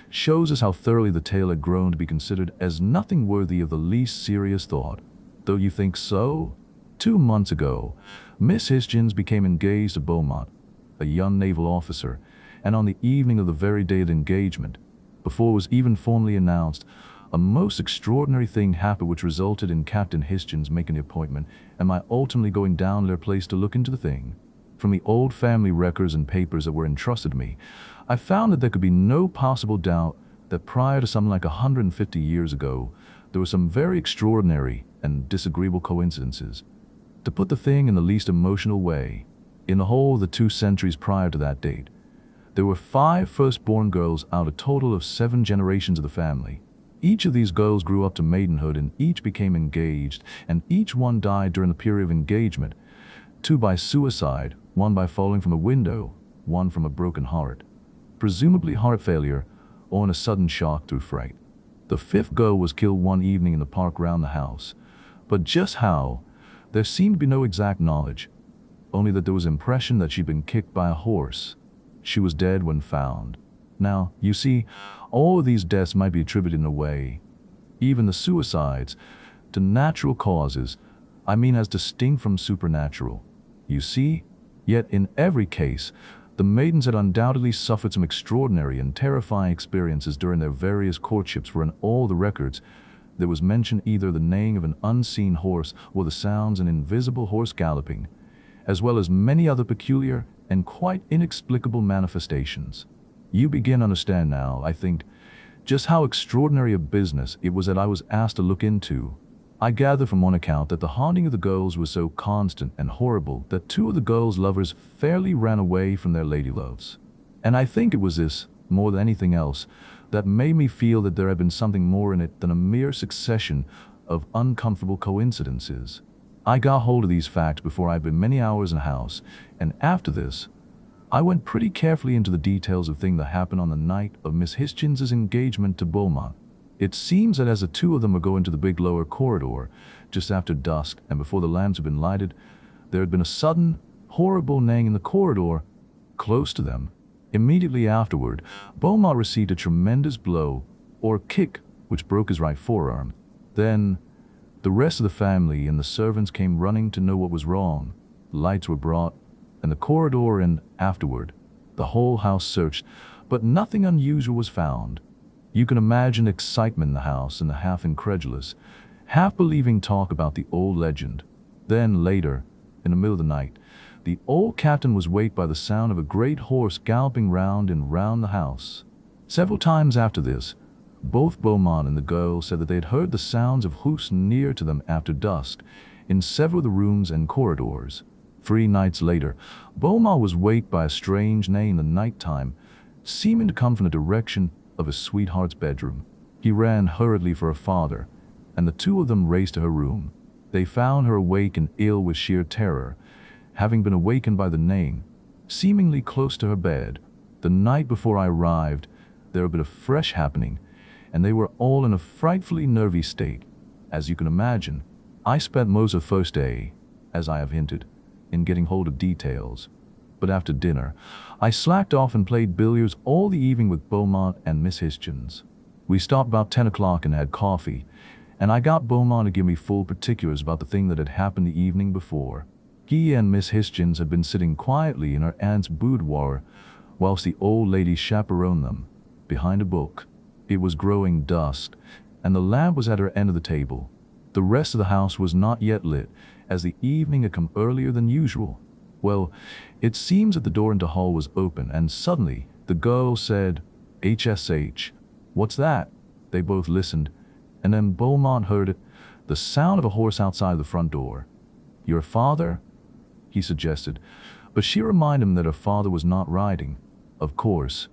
shows us how thoroughly the tale had grown to be considered as nothing worthy of the least serious thought. Don't you think so? 2 months ago, Miss Hischens became engaged to Beaumont, a young naval officer, and on the evening of the very day of the engagement, before it was even formally announced, a most extraordinary thing happened which resulted in Captain Hischens making the appointment and my ultimately going down to their place to look into the thing. From the old family records and papers that were entrusted to me, I found that there could be no possible doubt that prior to something like 150 years ago, there were some very extraordinary and disagreeable coincidences. To put the thing in the least emotional way, in the whole of the 2 centuries prior to that date, there were 5 firstborn girls out of a total of 7 generations of the family. Each of these girls grew up to maidenhood and each became engaged, and each one died during the period of engagement, 2 by suicide, 1 by falling from a window, 1 from a broken heart, presumably heart failure, or in a sudden shock through fright. The 5th girl was killed one evening in the park round the house, but just how, there seemed to be no exact knowledge, only that there was impression that she'd been kicked by a horse. She was dead when found. Now, you see, all of these deaths might be attributed in a way, even the suicides, to natural causes, I mean as distinct from supernatural. You see? Yet in every case, the maidens had undoubtedly suffered some extraordinary and terrifying experiences during their various courtships, for in all the records, there was mentioned either the neighing of an unseen horse or the sounds of an invisible horse galloping, as well as many other peculiar and quite inexplicable manifestations. You begin to understand now, I think, just how extraordinary a business it was that I was asked to look into. I gather from one account that the haunting of the girls was so constant and horrible that 2 of the girls' lovers fairly ran away from their ladyloves. And I think it was this, more than anything else, that made me feel that there had been something more in it than a mere succession of uncomfortable coincidences. I got hold of these facts before I'd been many hours in the house, and after this, I went pretty carefully into the details of things that happened on the night of Miss Hischins's engagement to Beaumont. It seems that as the two of them were going to the big lower corridor, just after dusk and before the lamps had been lighted, there had been a sudden, horrible neighing in the corridor, close to them. Immediately afterward, Beaumont received a tremendous blow, or kick, which broke his right forearm. Then, the rest of the family and the servants came running to know what was wrong. Lights were brought, and the corridor and, afterward, the whole house searched, but nothing unusual was found. You can imagine excitement in the house and the half-incredulous, half-believing talk about the old legend. Then, later, in the middle of the night, the old captain was waked by the sound of a great horse galloping round and round the house. Several times after this, both Beaumont and the girl said that they had heard the sounds of hoofs near to them after dusk, in several of the rooms and corridors. 3 nights later, Beaumont was waked by a strange neigh in the night time, seeming to come from the direction of his sweetheart's bedroom. He ran hurriedly for her father, and the two of them raced to her room. They found her awake and ill with sheer terror, having been awakened by the neighing, seemingly close to her bed. The night before I arrived, there had been a fresh happening, and they were all in a frightfully nervy state. As you can imagine, I spent most of the first day, as I have hinted, in getting hold of details. But after dinner, I slacked off and played billiards all the evening with Beaumont and Miss Hischins. We stopped about 10 o'clock and had coffee, and I got Beaumont to give me full particulars about the thing that had happened the evening before. He and Miss Hischins had been sitting quietly in her aunt's boudoir, whilst the old lady chaperoned them, behind a book. It was growing dusk, and the lamp was at her end of the table. The rest of the house was not yet lit, as the evening had come earlier than usual. Well, it seems that the door into the hall was open, and suddenly the girl said, "HSH, what's that?" They both listened, and then Beaumont heard it, the sound of a horse outside the front door. "Your father?" he suggested, but she reminded him that her father was not riding. Of course,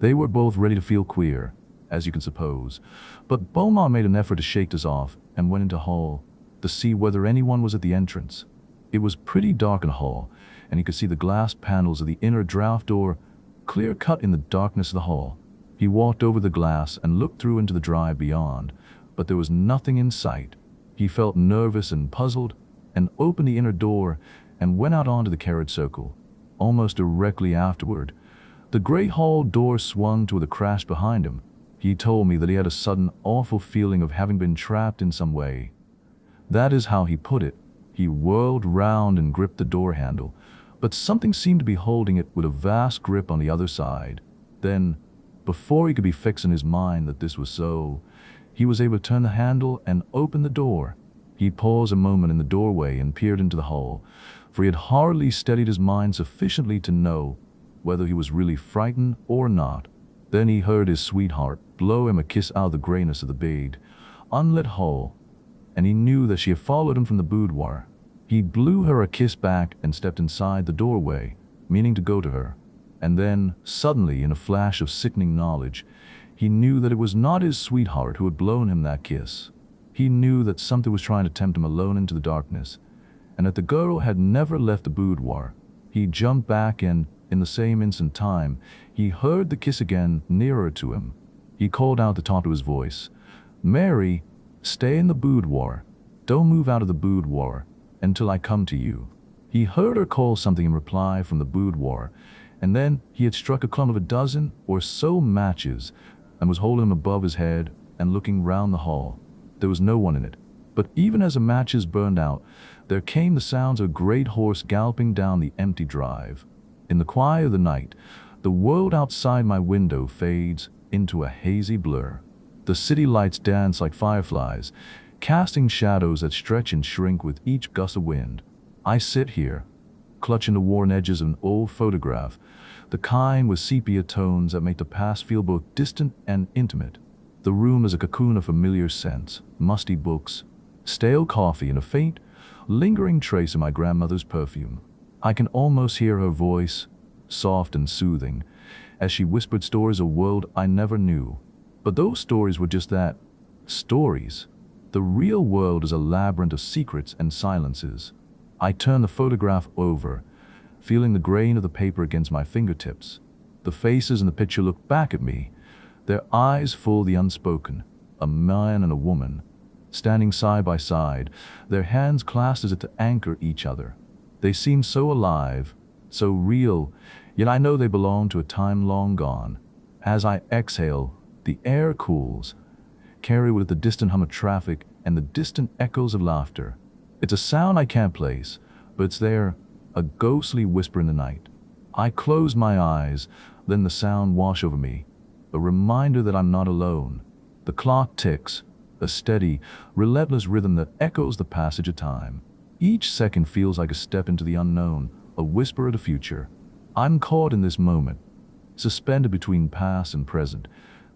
they were both ready to feel queer, as you can suppose, but Beaumont made an effort to shake this off and went into the hall to see whether anyone was at the entrance. It was pretty dark in the hall, and he could see the glass panels of the inner draught door clear-cut in the darkness of the hall. He walked over the glass and looked through into the drive beyond, but there was nothing in sight. He felt nervous and puzzled, and opened the inner door and went out onto the carriage circle. Almost directly afterward, the great hall door swung to with a crash behind him. He told me that he had a sudden, awful feeling of having been trapped in some way. That is how he put it. He whirled round and gripped the door handle, but something seemed to be holding it with a vast grip on the other side. Then, before he could be fixed in his mind that this was so, he was able to turn the handle and open the door. He paused a moment in the doorway and peered into the hall, for he had hardly steadied his mind sufficiently to know whether he was really frightened or not. Then he heard his sweetheart blow him a kiss out of the grayness of the big, unlit hall, and he knew that she had followed him from the boudoir. He blew her a kiss back and stepped inside the doorway, meaning to go to her. And then, suddenly, in a flash of sickening knowledge, he knew that it was not his sweetheart who had blown him that kiss. He knew that something was trying to tempt him alone into the darkness, and that the girl had never left the boudoir. He jumped back and, in the same instant time, he heard the kiss again nearer to him. He called out at the top of his voice, "Mary, stay in the boudoir. Don't move out of the boudoir until I come to you." He heard her call something in reply from the boudoir, and then he had struck a clump of a dozen or so matches and was holding them above his head and looking round the hall. There was no one in it, but even as the matches burned out, there came the sounds of a great horse galloping down the empty drive. In the quiet of the night, the world outside my window fades into a hazy blur. The city lights dance like fireflies, casting shadows that stretch and shrink with each gust of wind. I sit here, clutching the worn edges of an old photograph, the kind with sepia tones that make the past feel both distant and intimate. The room is a cocoon of familiar scents, musty books, stale coffee, and a faint, lingering trace of my grandmother's perfume. I can almost hear her voice, soft and soothing, as she whispered stories of a world I never knew. But those stories were just that, stories. The real world is a labyrinth of secrets and silences. I turn the photograph over, feeling the grain of the paper against my fingertips. The faces in the picture looked back at me, their eyes full of the unspoken, a man and a woman, standing side by side, their hands clasped as if to anchor each other. They seemed so alive, so real, yet I know they belong to a time long gone. As I exhale, the air cools, carried with the distant hum of traffic and the distant echoes of laughter. It's a sound I can't place, but it's there, a ghostly whisper in the night. I close my eyes, then the sound washes over me, a reminder that I'm not alone. The clock ticks, a steady, relentless rhythm that echoes the passage of time. Each second feels like a step into the unknown, a whisper of the future. I'm caught in this moment, suspended between past and present,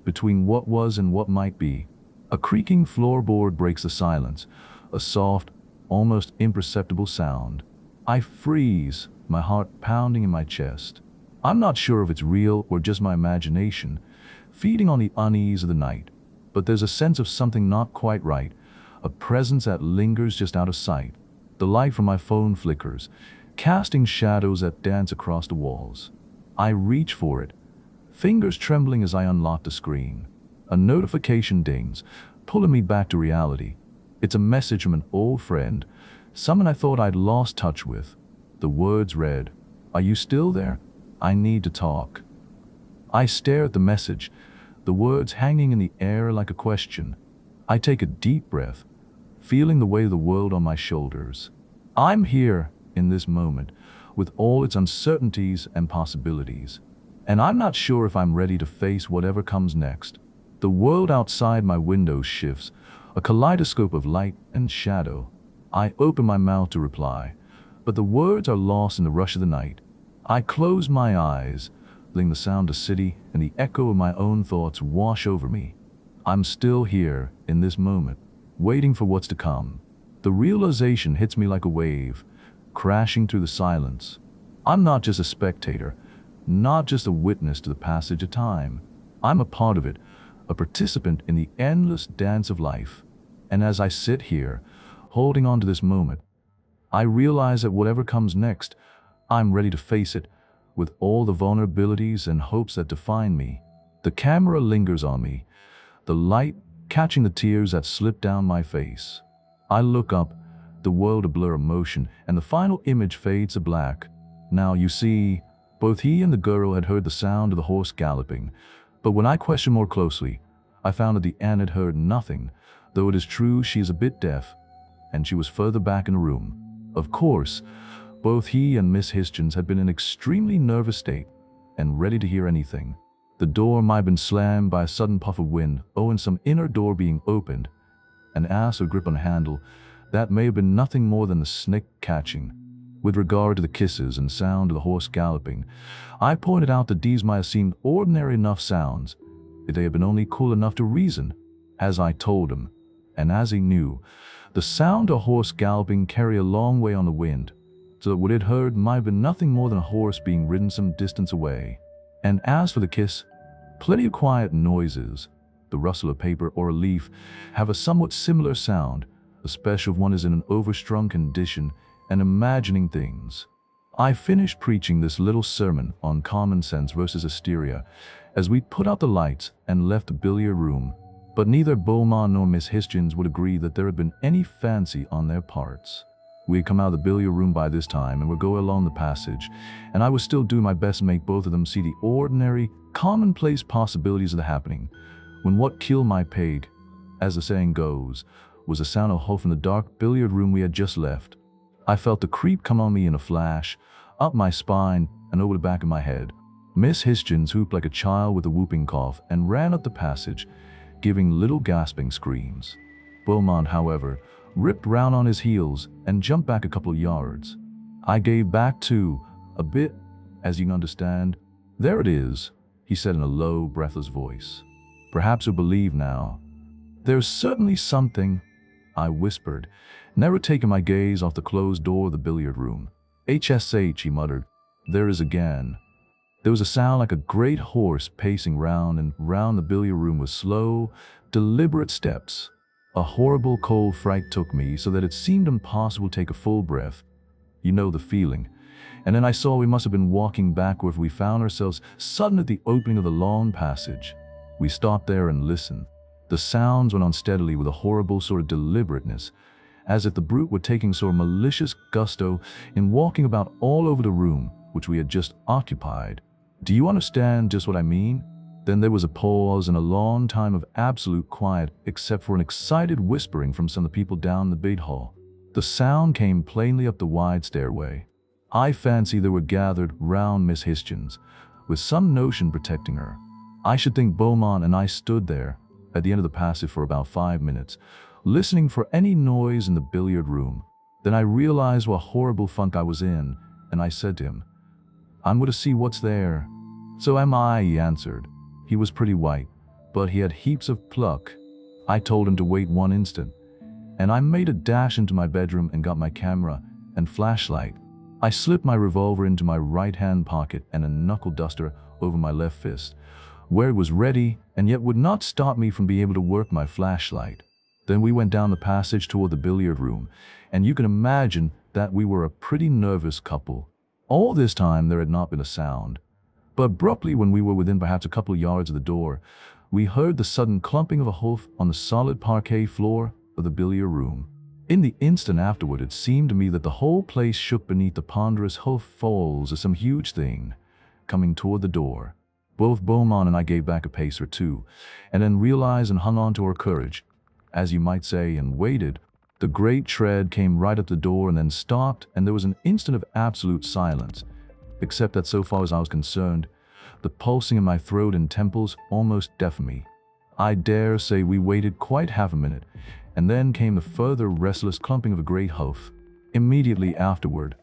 between what was and what might be. A creaking floorboard breaks the silence, a soft, almost imperceptible sound. I freeze, my heart pounding in my chest. I'm not sure if it's real or just my imagination, feeding on the unease of the night. But there's a sense of something not quite right, a presence that lingers just out of sight. The light from my phone flickers, casting shadows that dance across the walls. I reach for it, fingers trembling as I unlock the screen. A notification dings, pulling me back to reality. It's a message from an old friend, someone I thought I'd lost touch with. The words read, "Are you still there? I need to talk." I stare at the message, the words hanging in the air like a question. I take a deep breath, feeling the weight of the world on my shoulders. I'm here, in this moment, with all its uncertainties and possibilities. And I'm not sure if I'm ready to face whatever comes next. The world outside my window shifts, a kaleidoscope of light and shadow. I open my mouth to reply, but the words are lost in the rush of the night. I close my eyes, letting the sound of the city and the echo of my own thoughts wash over me. I'm still here, in this moment, waiting for what's to come. The realization hits me like a wave, crashing through the silence. I'm not just a spectator, not just a witness to the passage of time. I'm a part of it, a participant in the endless dance of life. And as I sit here, holding on to this moment, I realize that whatever comes next, I'm ready to face it, with all the vulnerabilities and hopes that define me. The camera lingers on me, the light catching the tears that slip down my face. I look up, the world a blur of motion, and the final image fades to black. Now you see, both he and the girl had heard the sound of the horse galloping, but when I questioned more closely, I found that the aunt had heard nothing, though it is true she is a bit deaf, and she was further back in the room. Of course, both he and Miss Hischins had been in an extremely nervous state, and ready to hear anything. The door might have been slammed by a sudden puff of wind, and some inner door being opened, an ass or grip on a handle, that may have been nothing more than the snick catching. With regard to the kisses and sound of the horse galloping, I pointed out that these might have seemed ordinary enough sounds, if they had been only cool enough to reason, as I told him. And as he knew, the sound of a horse galloping carried a long way on the wind, so that what it heard might have been nothing more than a horse being ridden some distance away. And as for the kiss, plenty of quiet noises, the rustle of paper or a leaf, have a somewhat similar sound, especially if one is in an overstrung condition and imagining things. I finished preaching this little sermon on common sense versus hysteria as we put out the lights and left the billiard room, but neither Beaumont nor Miss Hischins would agree that there had been any fancy on their parts. We had come out of the billiard room by this time and were going along the passage, and I was still doing my best to make both of them see the ordinary, commonplace possibilities of the happening, when what killed my pig, as the saying goes, was the sound of hope from the dark billiard room we had just left. I felt the creep come on me in a flash, up my spine and over the back of my head. Miss Hischins whooped like a child with a whooping cough and ran up the passage, giving little gasping screams. Beaumont, however, ripped round on his heels and jumped back a couple of yards. I gave back too, a bit, as you can understand. "There it is," he said in a low, breathless voice. "Perhaps you'll believe now." "There's certainly something," I whispered, never taking my gaze off the closed door of the billiard room. "HSH," he muttered. "There is again." There was a sound like a great horse pacing round and round the billiard room with slow, deliberate steps. A horrible cold fright took me so that it seemed impossible to take a full breath. You know the feeling. And then I saw we must have been walking backward. We found ourselves sudden at the opening of the long passage. We stopped there and listened. The sounds went on steadily with a horrible sort of deliberateness, as if the brute were taking sort of malicious gusto in walking about all over the room which we had just occupied. Do you understand just what I mean? Then there was a pause and a long time of absolute quiet, except for an excited whispering from some of the people down the big hall. The sound came plainly up the wide stairway. I fancy they were gathered round Miss Hisgins, with some notion protecting her. I should think Beaumont and I stood there, at the end of the passage for about 5 minutes, listening for any noise in the billiard room. Then I realized what horrible funk I was in, and I said to him, "I'm going to see what's there." "So am I," he answered. He was pretty white, but he had heaps of pluck. I told him to wait 1 instant, and I made a dash into my bedroom and got my camera and flashlight. I slipped my revolver into my right-hand pocket and a knuckle duster over my left fist, where it was ready and yet would not stop me from being able to work my flashlight. Then we went down the passage toward the billiard room, and you can imagine that we were a pretty nervous couple. All this time there had not been a sound. But abruptly, when we were within perhaps a couple of yards of the door, we heard the sudden clumping of a hoof on the solid parquet floor of the billiard room. In the instant afterward, it seemed to me that the whole place shook beneath the ponderous hoof falls of some huge thing coming toward the door. Both Beaumont and I gave back a pace or two, and then realized and hung on to our courage, as you might say, and waited. The great tread came right up the door and then stopped, and there was an instant of absolute silence, except that so far as I was concerned, the pulsing in my throat and temples almost deafened me. I dare say we waited quite half a minute, and then came the further restless clumping of a great hoof. Immediately afterward,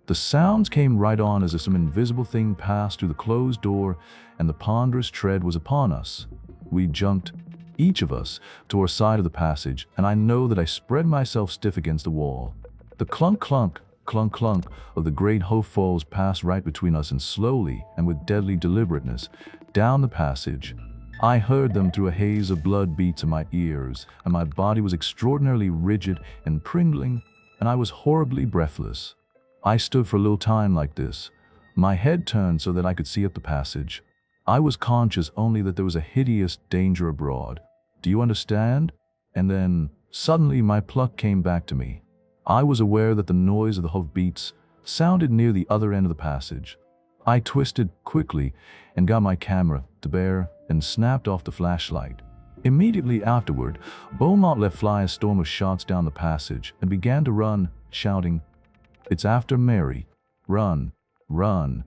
the sounds came right on as if some invisible thing passed through the closed door, and the ponderous tread was upon us. We jumped, each of us, to our side of the passage, and I know that I spread myself stiff against the wall. The clunk-clunk, clunk-clunk of the great hoof falls passed right between us, and slowly and with deadly deliberateness, down the passage. I heard them through a haze of blood beats in my ears, and my body was extraordinarily rigid and pringling, and I was horribly breathless. I stood for a little time like this, my head turned so that I could see up the passage. I was conscious only that there was a hideous danger abroad. Do you understand? And then, suddenly, my pluck came back to me. I was aware that the noise of the hoof beats sounded near the other end of the passage. I twisted quickly and got my camera to bear and snapped off the flashlight. Immediately afterward, Beaumont let fly a storm of shots down the passage and began to run, shouting, "It's after Mary! Run! Run!"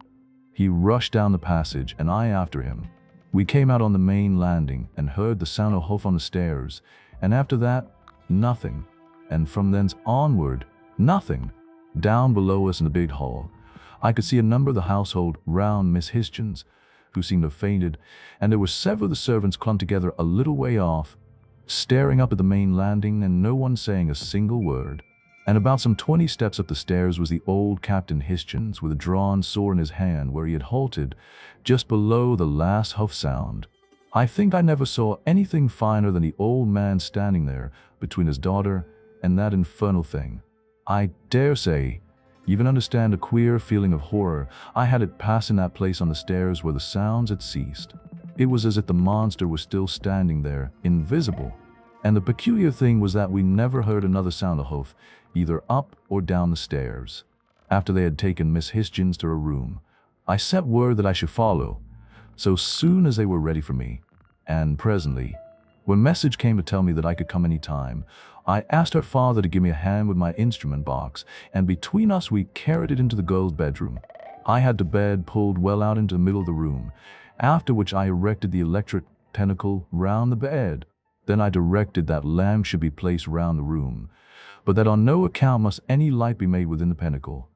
He rushed down the passage and I after him. We came out on the main landing and heard the sound of hoof on the stairs, and after that, nothing. And from thence onward, nothing. Down below us in the big hall, I could see a number of the household round Miss Hisgins, who seemed to have fainted, and there were several of the servants clumped together a little way off, staring up at the main landing and no one saying a single word. And about some 20 steps up the stairs was the old Captain Hisgins with a drawn sword in his hand, where he had halted just below the last hoof sound. I think I never saw anything finer than the old man standing there between his daughter and that infernal thing. I dare say you can understand a queer feeling of horror I had at passing that place on the stairs where the sounds had ceased. It was as if the monster was still standing there, invisible. And the peculiar thing was that we never heard another sound of hoof, either up or down the stairs. After they had taken Miss Hisgins to her room, I sent word that I should follow, so soon as they were ready for me. And presently, when message came to tell me that I could come any time, I asked her father to give me a hand with my instrument box, and between us we carried it into the girl's bedroom. I had the bed pulled well out into the middle of the room, after which I erected the electric pentacle round the bed. Then I directed that lamp should be placed round the room, but that on no account must any light be made within the pentacle,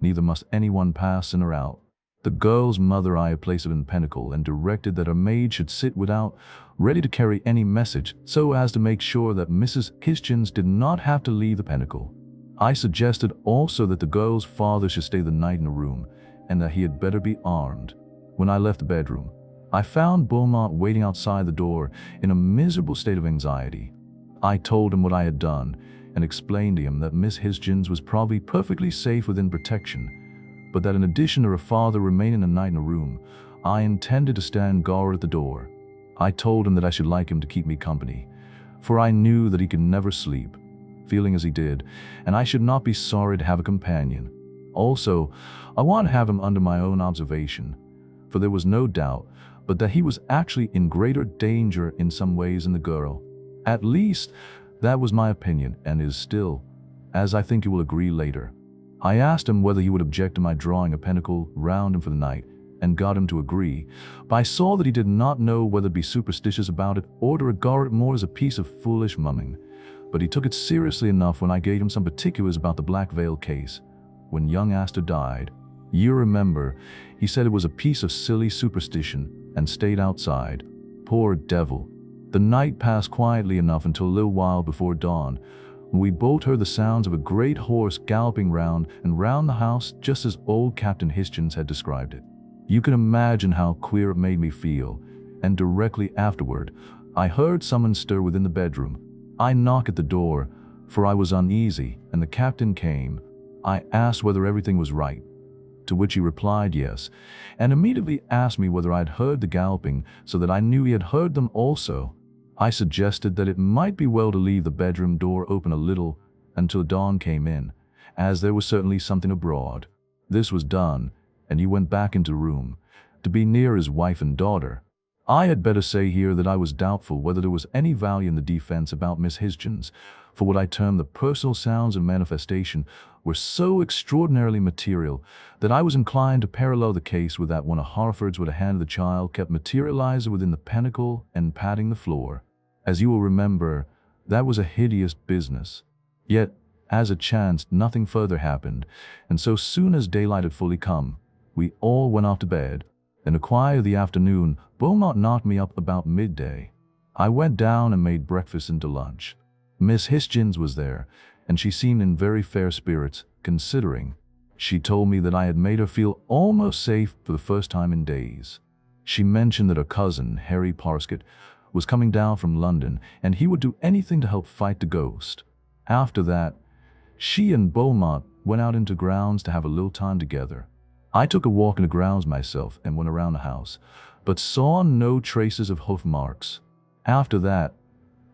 neither must anyone pass in or out. The girl's mother I had placed it in the pentacle, and directed that her maid should sit without, ready to carry any message, so as to make sure that Mrs. Hisgins did not have to leave the pentacle. I suggested also that the girl's father should stay the night in the room, and that he had better be armed. When I left the bedroom, I found Beaumont waiting outside the door in a miserable state of anxiety. I told him what I had done, and explained to him that Miss Hisgins was probably perfectly safe within protection, but that in addition to her father remaining a night in a room, I intended to stand guard at the door. I told him that I should like him to keep me company, for I knew that he could never sleep, feeling as he did, and I should not be sorry to have a companion. Also, I wanted to have him under my own observation, for there was no doubt but that he was actually in greater danger in some ways than the girl. At least, that was my opinion, and is still, as I think you will agree later. I asked him whether he would object to my drawing a pentacle round him for the night, and got him to agree, but I saw that he did not know whether to be superstitious about it or to regard it more as a piece of foolish mumming. But he took it seriously enough when I gave him some particulars about the Black Veil case. When young Astor died, you remember, he said it was a piece of silly superstition and stayed outside. Poor devil. The night passed quietly enough until a little while before dawn, when we both heard the sounds of a great horse galloping round and round the house just as old Captain Hischins had described it. You can imagine how queer it made me feel, and directly afterward, I heard someone stir within the bedroom. I knocked at the door, for I was uneasy, and the captain came. I asked whether everything was right, to which he replied yes, and immediately asked me whether I had heard the galloping, so that I knew he had heard them also. I suggested that it might be well to leave the bedroom door open a little until dawn came in, as there was certainly something abroad. This was done, and he went back into the room, to be near his wife and daughter. I had better say here that I was doubtful whether there was any value in the defense about Miss Hischins, for what I term the personal sounds of manifestation were so extraordinarily material that I was inclined to parallel the case with that one of Harford's where the hand of the child kept materializing within the pentacle and patting the floor. As you will remember, that was a hideous business. Yet, as it chanced, nothing further happened, and so soon as daylight had fully come, we all went off to bed. In the quiet of the afternoon, Beaumont knocked me up about midday. I went down and made breakfast into lunch. Miss Hischins was there, and she seemed in very fair spirits, considering. She told me that I had made her feel almost safe for the first time in days. She mentioned that her cousin, Harry Parsket, was coming down from London, and he would do anything to help fight the ghost. After that, she and Beaumont went out into grounds to have a little time together. I took a walk in the grounds myself and went around the house, but saw no traces of hoof marks. After that,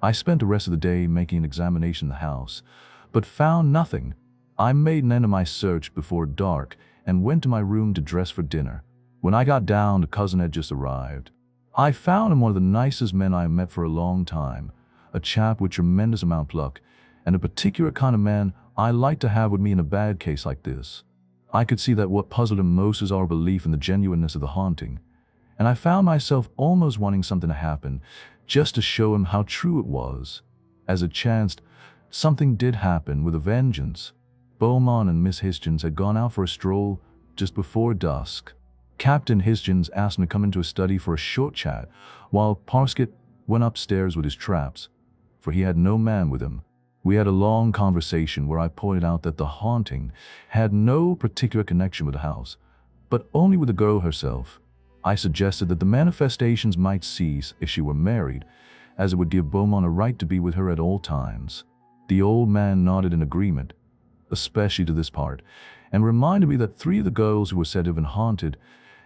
I spent the rest of the day making an examination of the house, but found nothing. I made an end of my search before dark and went to my room to dress for dinner. When I got down, the cousin had just arrived. I found him one of the nicest men I had met for a long time, a chap with tremendous amount of pluck, and a particular kind of man I like to have with me in a bad case like this. I could see that what puzzled him most was our belief in the genuineness of the haunting, and I found myself almost wanting something to happen, just to show him how true it was. As it chanced, something did happen with a vengeance. Beaumont and Miss Hischins had gone out for a stroll just before dusk. Captain Hischins asked him to come into his study for a short chat, while Parsket went upstairs with his traps, for he had no man with him. We had a long conversation where I pointed out that the haunting had no particular connection with the house, but only with the girl herself. I suggested that the manifestations might cease if she were married, as it would give Beaumont a right to be with her at all times. The old man nodded in agreement, especially to this part, and reminded me that 3 of the girls who were said to have been haunted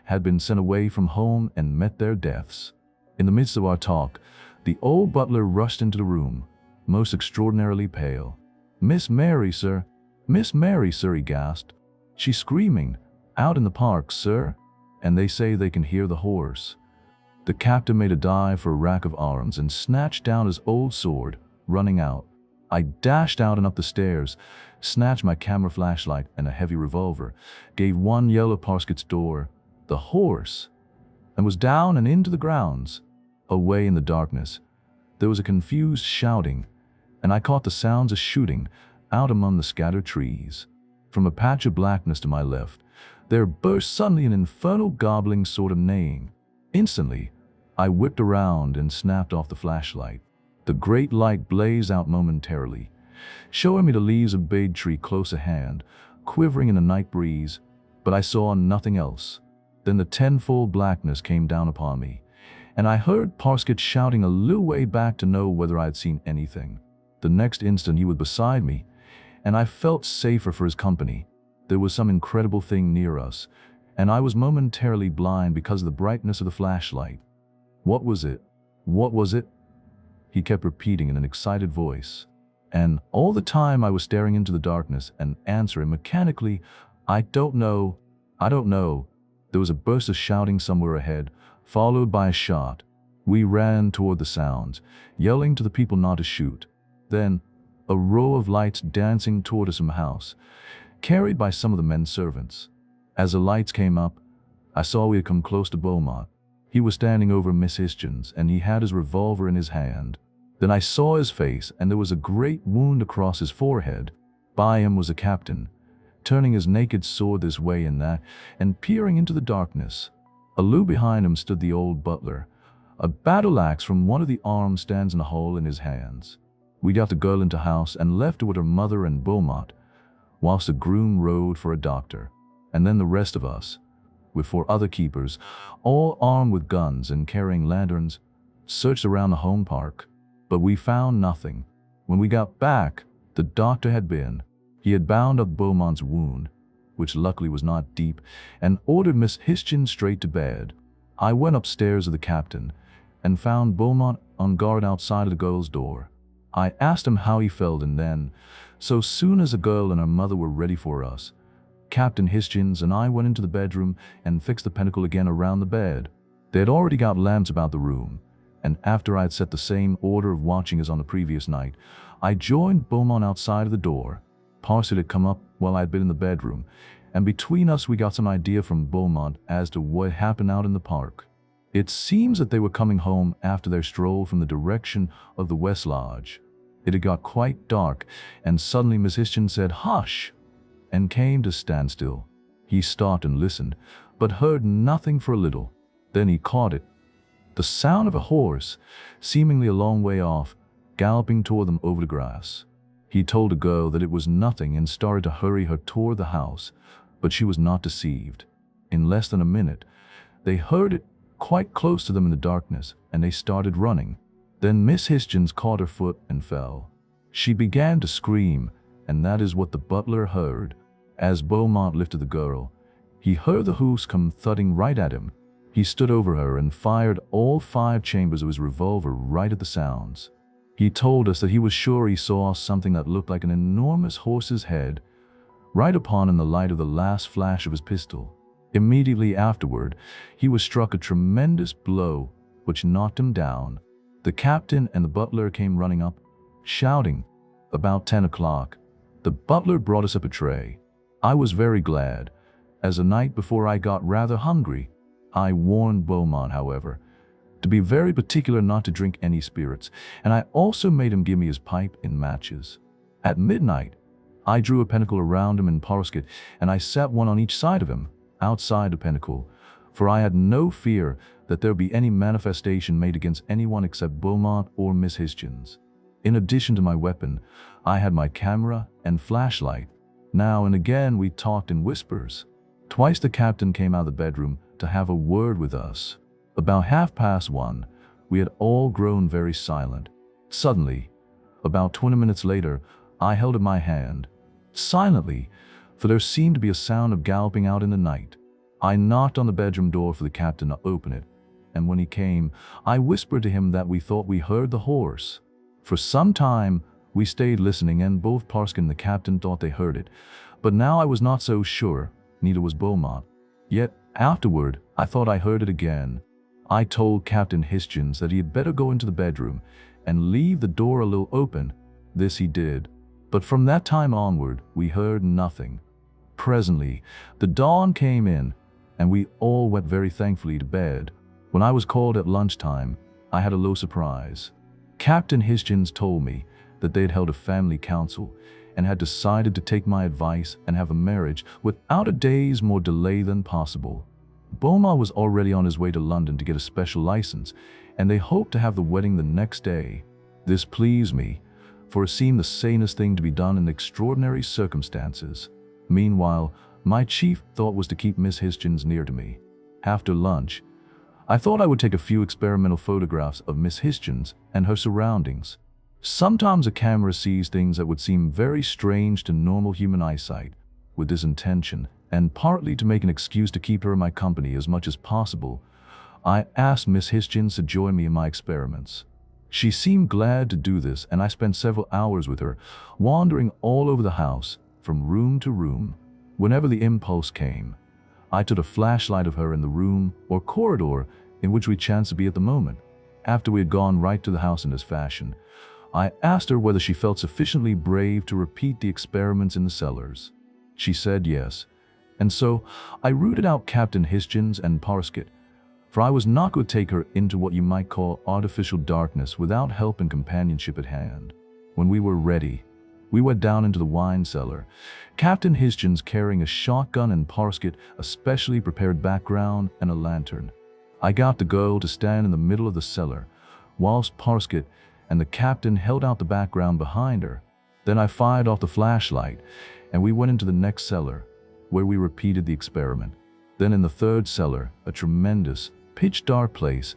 had been sent away from home and met their deaths. In the midst of our talk, the old butler rushed into the room, most extraordinarily pale. "Miss Mary, sir. Miss Mary, sir," he gasped. "She's screaming. Out in the park, sir. And they say they can hear the horse." The captain made a dive for a rack of arms and snatched down his old sword, running out. I dashed out and up the stairs, snatched my camera flashlight and a heavy revolver, gave one yell at Parsket's door, "The horse!" and was down and into the grounds. Away in the darkness, there was a confused shouting, and I caught the sounds of shooting out among the scattered trees. From a patch of blackness to my left, there burst suddenly an infernal gobbling sort of neighing. Instantly, I whipped around and snapped off the flashlight. The great light blazed out momentarily, showing me the leaves of a big tree close at hand, quivering in the night breeze, but I saw nothing else. Then the tenfold blackness came down upon me, and I heard Parsket shouting a little way back to know whether I had seen anything. The next instant he was beside me, and I felt safer for his company. there was some incredible thing near us, and I was momentarily blind because of the brightness of the flashlight. What was it? What was it? He kept repeating in an excited voice. And all the time I was staring into the darkness and answering mechanically, I don't know. I don't know. There was a burst of shouting somewhere ahead, followed by a shot. We ran toward the sounds, yelling to the people not to shoot. Then, a row of lights dancing toward us from the house, carried by some of the men's servants. As the lights came up, I saw we had come close to Beaumont. He was standing over Miss Hischins, and he had his revolver in his hand. Then I saw his face, and there was a great wound across his forehead. By him was a captain, turning his naked sword this way and that, and peering into the darkness. A little behind him stood the old butler, a battle axe from one of the arm stands in a hole in his hands. We got the girl into house and left her with her mother and Beaumont, whilst the groom rode for a doctor, and then the rest of us, with 4 other keepers, all armed with guns and carrying lanterns, searched around the home park. But we found nothing. When we got back, the doctor had been. He had bound up Beaumont's wound, which luckily was not deep, and ordered Miss Hischins straight to bed. I went upstairs with the captain and found Beaumont on guard outside of the girl's door. I asked him how he felt, and then, so soon as the girl and her mother were ready for us, Captain Hischins and I went into the bedroom and fixed the pentacle again around the bed. They had already got lamps about the room, and after I had set the same order of watching as on the previous night, I joined Beaumont outside of the door. Parson had come up while I had been in the bedroom, and between us we got some idea from Beaumont as to what happened out in the park. It seems that they were coming home after their stroll from the direction of the West Lodge. It had got quite dark, and suddenly Miss Hischins said, "Hush!" and came to stand still. He stopped and listened, but heard nothing for a little. Then he caught it. The sound of a horse, seemingly a long way off, galloping toward them over the grass. He told the girl that it was nothing and started to hurry her toward the house, but she was not deceived. In less than a minute, they heard it quite close to them in the darkness, and they started running. Then Miss Hischins caught her foot and fell. She began to scream, and that is what the butler heard. As Beaumont lifted the girl, he heard the hoofs come thudding right at him. He stood over her and fired all 5 chambers of his revolver right at the sounds. He told us that he was sure he saw something that looked like an enormous horse's head right upon in the light of the last flash of his pistol. Immediately afterward, he was struck a tremendous blow, which knocked him down. The captain and the butler came running up, shouting. About 10 o'clock, the butler brought us up a tray. I was very glad, as the night before I got rather hungry. I warned Beaumont, however, to be very particular not to drink any spirits, and I also made him give me his pipe and matches. At midnight, I drew a pentacle around him in parasket, and I set one on each side of him, outside the pentacle, for I had no fear that there would be any manifestation made against anyone except Beaumont or Miss Hischins. In addition to my weapon, I had my camera and flashlight. Now and again we talked in whispers. Twice the captain came out of the bedroom to have a word with us. About 1:30, we had all grown very silent. Suddenly, about 20 minutes later, I held in my hand, silently, for there seemed to be a sound of galloping out in the night. I knocked on the bedroom door for the captain to open it, and when he came, I whispered to him that we thought we heard the horse. For some time, we stayed listening, and both Parskin and the captain thought they heard it, but now I was not so sure, neither was Beaumont. Yet, afterward, I thought I heard it again. I told Captain Hischins that he had better go into the bedroom and leave the door a little open. This he did, but from that time onward, we heard nothing. Presently, the dawn came in, and we all went very thankfully to bed. When I was called at lunchtime, I had a low surprise. Captain Hischins told me that they had held a family council and had decided to take my advice and have a marriage without a day's more delay than possible. Beaumont was already on his way to London to get a special license, and they hoped to have the wedding the next day. This pleased me, for it seemed the sanest thing to be done in extraordinary circumstances. Meanwhile, my chief thought was to keep Miss Hischins near to me. After lunch, I thought I would take a few experimental photographs of Miss Hischins and her surroundings. Sometimes a camera sees things that would seem very strange to normal human eyesight. with this intention, and partly to make an excuse to keep her in my company as much as possible, I asked Miss Hisgins to join me in my experiments. She seemed glad to do this, and I spent several hours with her, wandering all over the house, from room to room. Whenever the impulse came, I took a flashlight of her in the room or corridor in which we chanced to be at the moment. After we had gone right to the house in this fashion, I asked her whether she felt sufficiently brave to repeat the experiments in the cellars. She said yes, and so I rooted out Captain Hisgins and Parsket, for I was not going to take her into what you might call artificial darkness without help and companionship at hand. When we were ready, we went down into the wine cellar, Captain Hisgins carrying a shotgun and Parsket a specially prepared background and a lantern. I got the girl to stand in the middle of the cellar, whilst Parsket and the captain held out the background behind her. Then I fired off the flashlight, and we went into the next cellar, where we repeated the experiment. Then in the third cellar, a tremendous, pitch-dark place,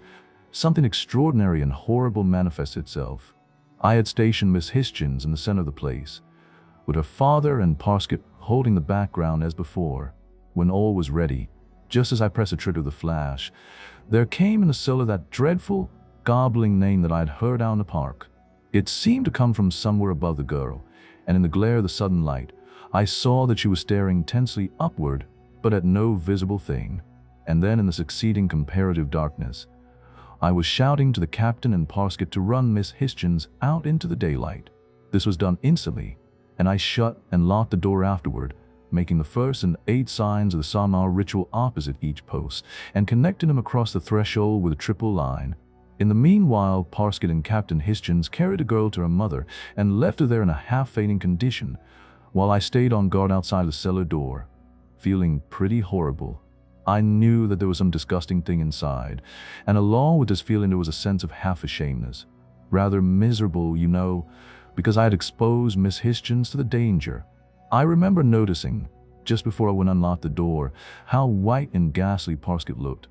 something extraordinary and horrible manifested itself. I had stationed Miss Hisgins in the center of the place, with her father and Parsket holding the background as before. When all was ready, just as I pressed the trigger of the flash, there came in the cellar that dreadful, gobbling name that I had heard out in the park. It seemed to come from somewhere above the girl, and in the glare of the sudden light, I saw that she was staring tensely upward, but at no visible thing. And then in the succeeding comparative darkness, I was shouting to the captain and Parsket to run Miss Hisgins out into the daylight. This was done instantly, and I shut and locked the door afterward, making the first and 8 signs of the Samar ritual opposite each post, and connecting them across the threshold with a triple line. In the meanwhile, Parsket and Captain Hisgins carried the girl to her mother and left her there in a half-fainting condition, while I stayed on guard outside the cellar door, feeling pretty horrible. I knew that there was some disgusting thing inside, and along with this feeling there was a sense of half-ashamedness. Rather miserable, you know, because I had exposed Miss Hisgins to the danger. I remember noticing, just before I went and unlocked the door, how white and ghastly Parsket looked,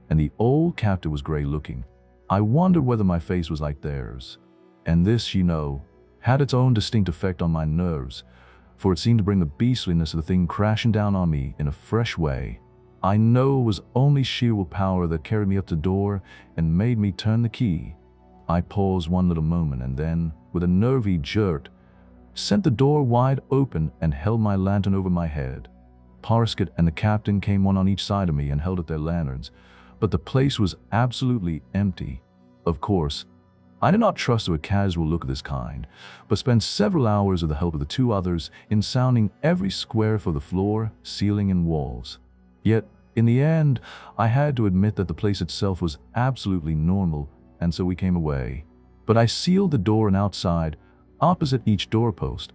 and the old captain was grey-looking. I wondered whether my face was like theirs. And this, you know, had its own distinct effect on my nerves, for it seemed to bring the beastliness of the thing crashing down on me in a fresh way. I know it was only sheer willpower that carried me up the door and made me turn the key. I paused one little moment and then, with a nervy jerk, sent the door wide open and held my lantern over my head. Parsket and the captain came one on each side of me and held up their lanterns, but the place was absolutely empty. Of course, I did not trust to a casual look of this kind, but spent several hours with the help of the 2 others in sounding every square for the floor, ceiling, and walls. Yet, in the end, I had to admit that the place itself was absolutely normal, and so we came away. But I sealed the door, and outside, opposite each doorpost,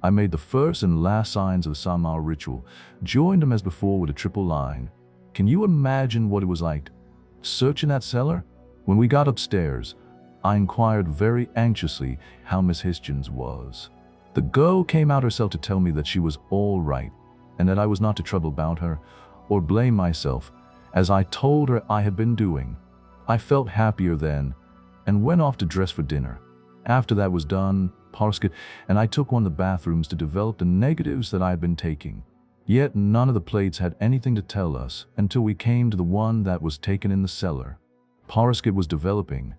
I made the first and last signs of the Samar ritual, joined them as before with a triple line. Can you imagine what it was like, searching that cellar? When we got upstairs, I inquired very anxiously how Miss Hisgins was. The girl came out herself to tell me that she was all right, and that I was not to trouble about her, or blame myself, as I told her I had been doing. I felt happier then, and went off to dress for dinner. After that was done, Parsket and I took one of the bathrooms to develop the negatives that I had been taking. Yet none of the plates had anything to tell us until we came to the one that was taken in the cellar. Parsket was developing,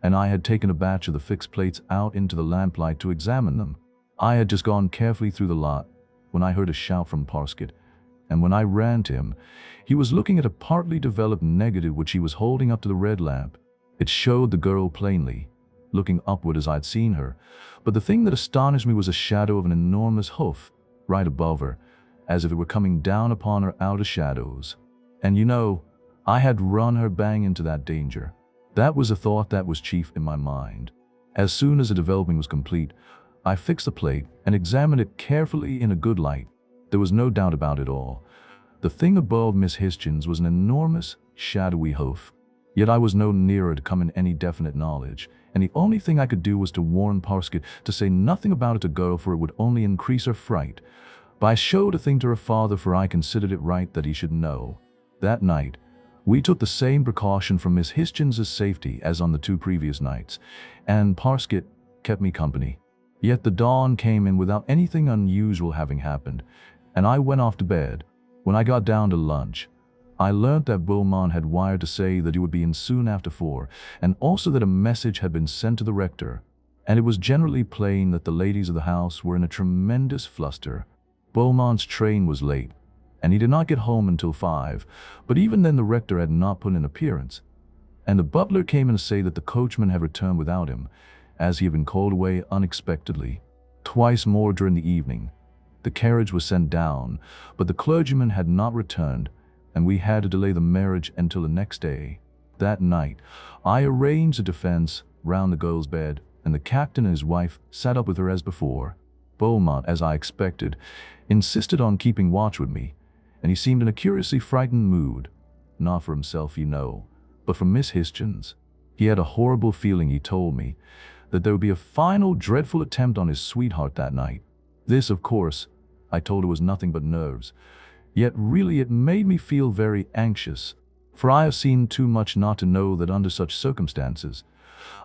and I had taken a batch of the fixed plates out into the lamplight to examine them. I had just gone carefully through the lot when I heard a shout from Parsket, and when I ran to him, he was looking at a partly developed negative which he was holding up to the red lamp. It showed the girl plainly, looking upward as I'd seen her, but the thing that astonished me was a shadow of an enormous hoof right above her, as if it were coming down upon her out of shadows. And you know, I had run her bang into that danger. That was a thought that was chief in my mind. As soon as the developing was complete, I fixed the plate and examined it carefully in a good light. There was no doubt about it all. The thing above Miss Hisgins was an enormous, shadowy hoof. Yet I was no nearer to coming any definite knowledge, and the only thing I could do was to warn Parsket to say nothing about it to girl, for it would only increase her fright. But I showed the thing to her father, for I considered it right that he should know. That night, we took the same precaution for Miss Hisgins' safety as on the 2 previous nights, and Parsket kept me company. Yet the dawn came in without anything unusual having happened, and I went off to bed. When I got down to lunch, I learnt that Beaumont had wired to say that he would be in soon after 4, and also that a message had been sent to the rector, and it was generally plain that the ladies of the house were in a tremendous fluster. Beaumont's train was late, and he did not get home until 5, but even then the rector had not put in an appearance, and the butler came in to say that the coachman had returned without him, as he had been called away unexpectedly. Twice more during the evening, the carriage was sent down, but the clergyman had not returned, and we had to delay the marriage until the next day. That night, I arranged a defense round the girl's bed, and the captain and his wife sat up with her as before. Beaumont, as I expected, insisted on keeping watch with me, and he seemed in a curiously frightened mood. Not for himself, you know, but for Miss Hischins. He had a horrible feeling, he told me, that there would be a final dreadful attempt on his sweetheart that night. This, of course, I told her was nothing but nerves, yet really it made me feel very anxious, for I have seen too much not to know that under such circumstances,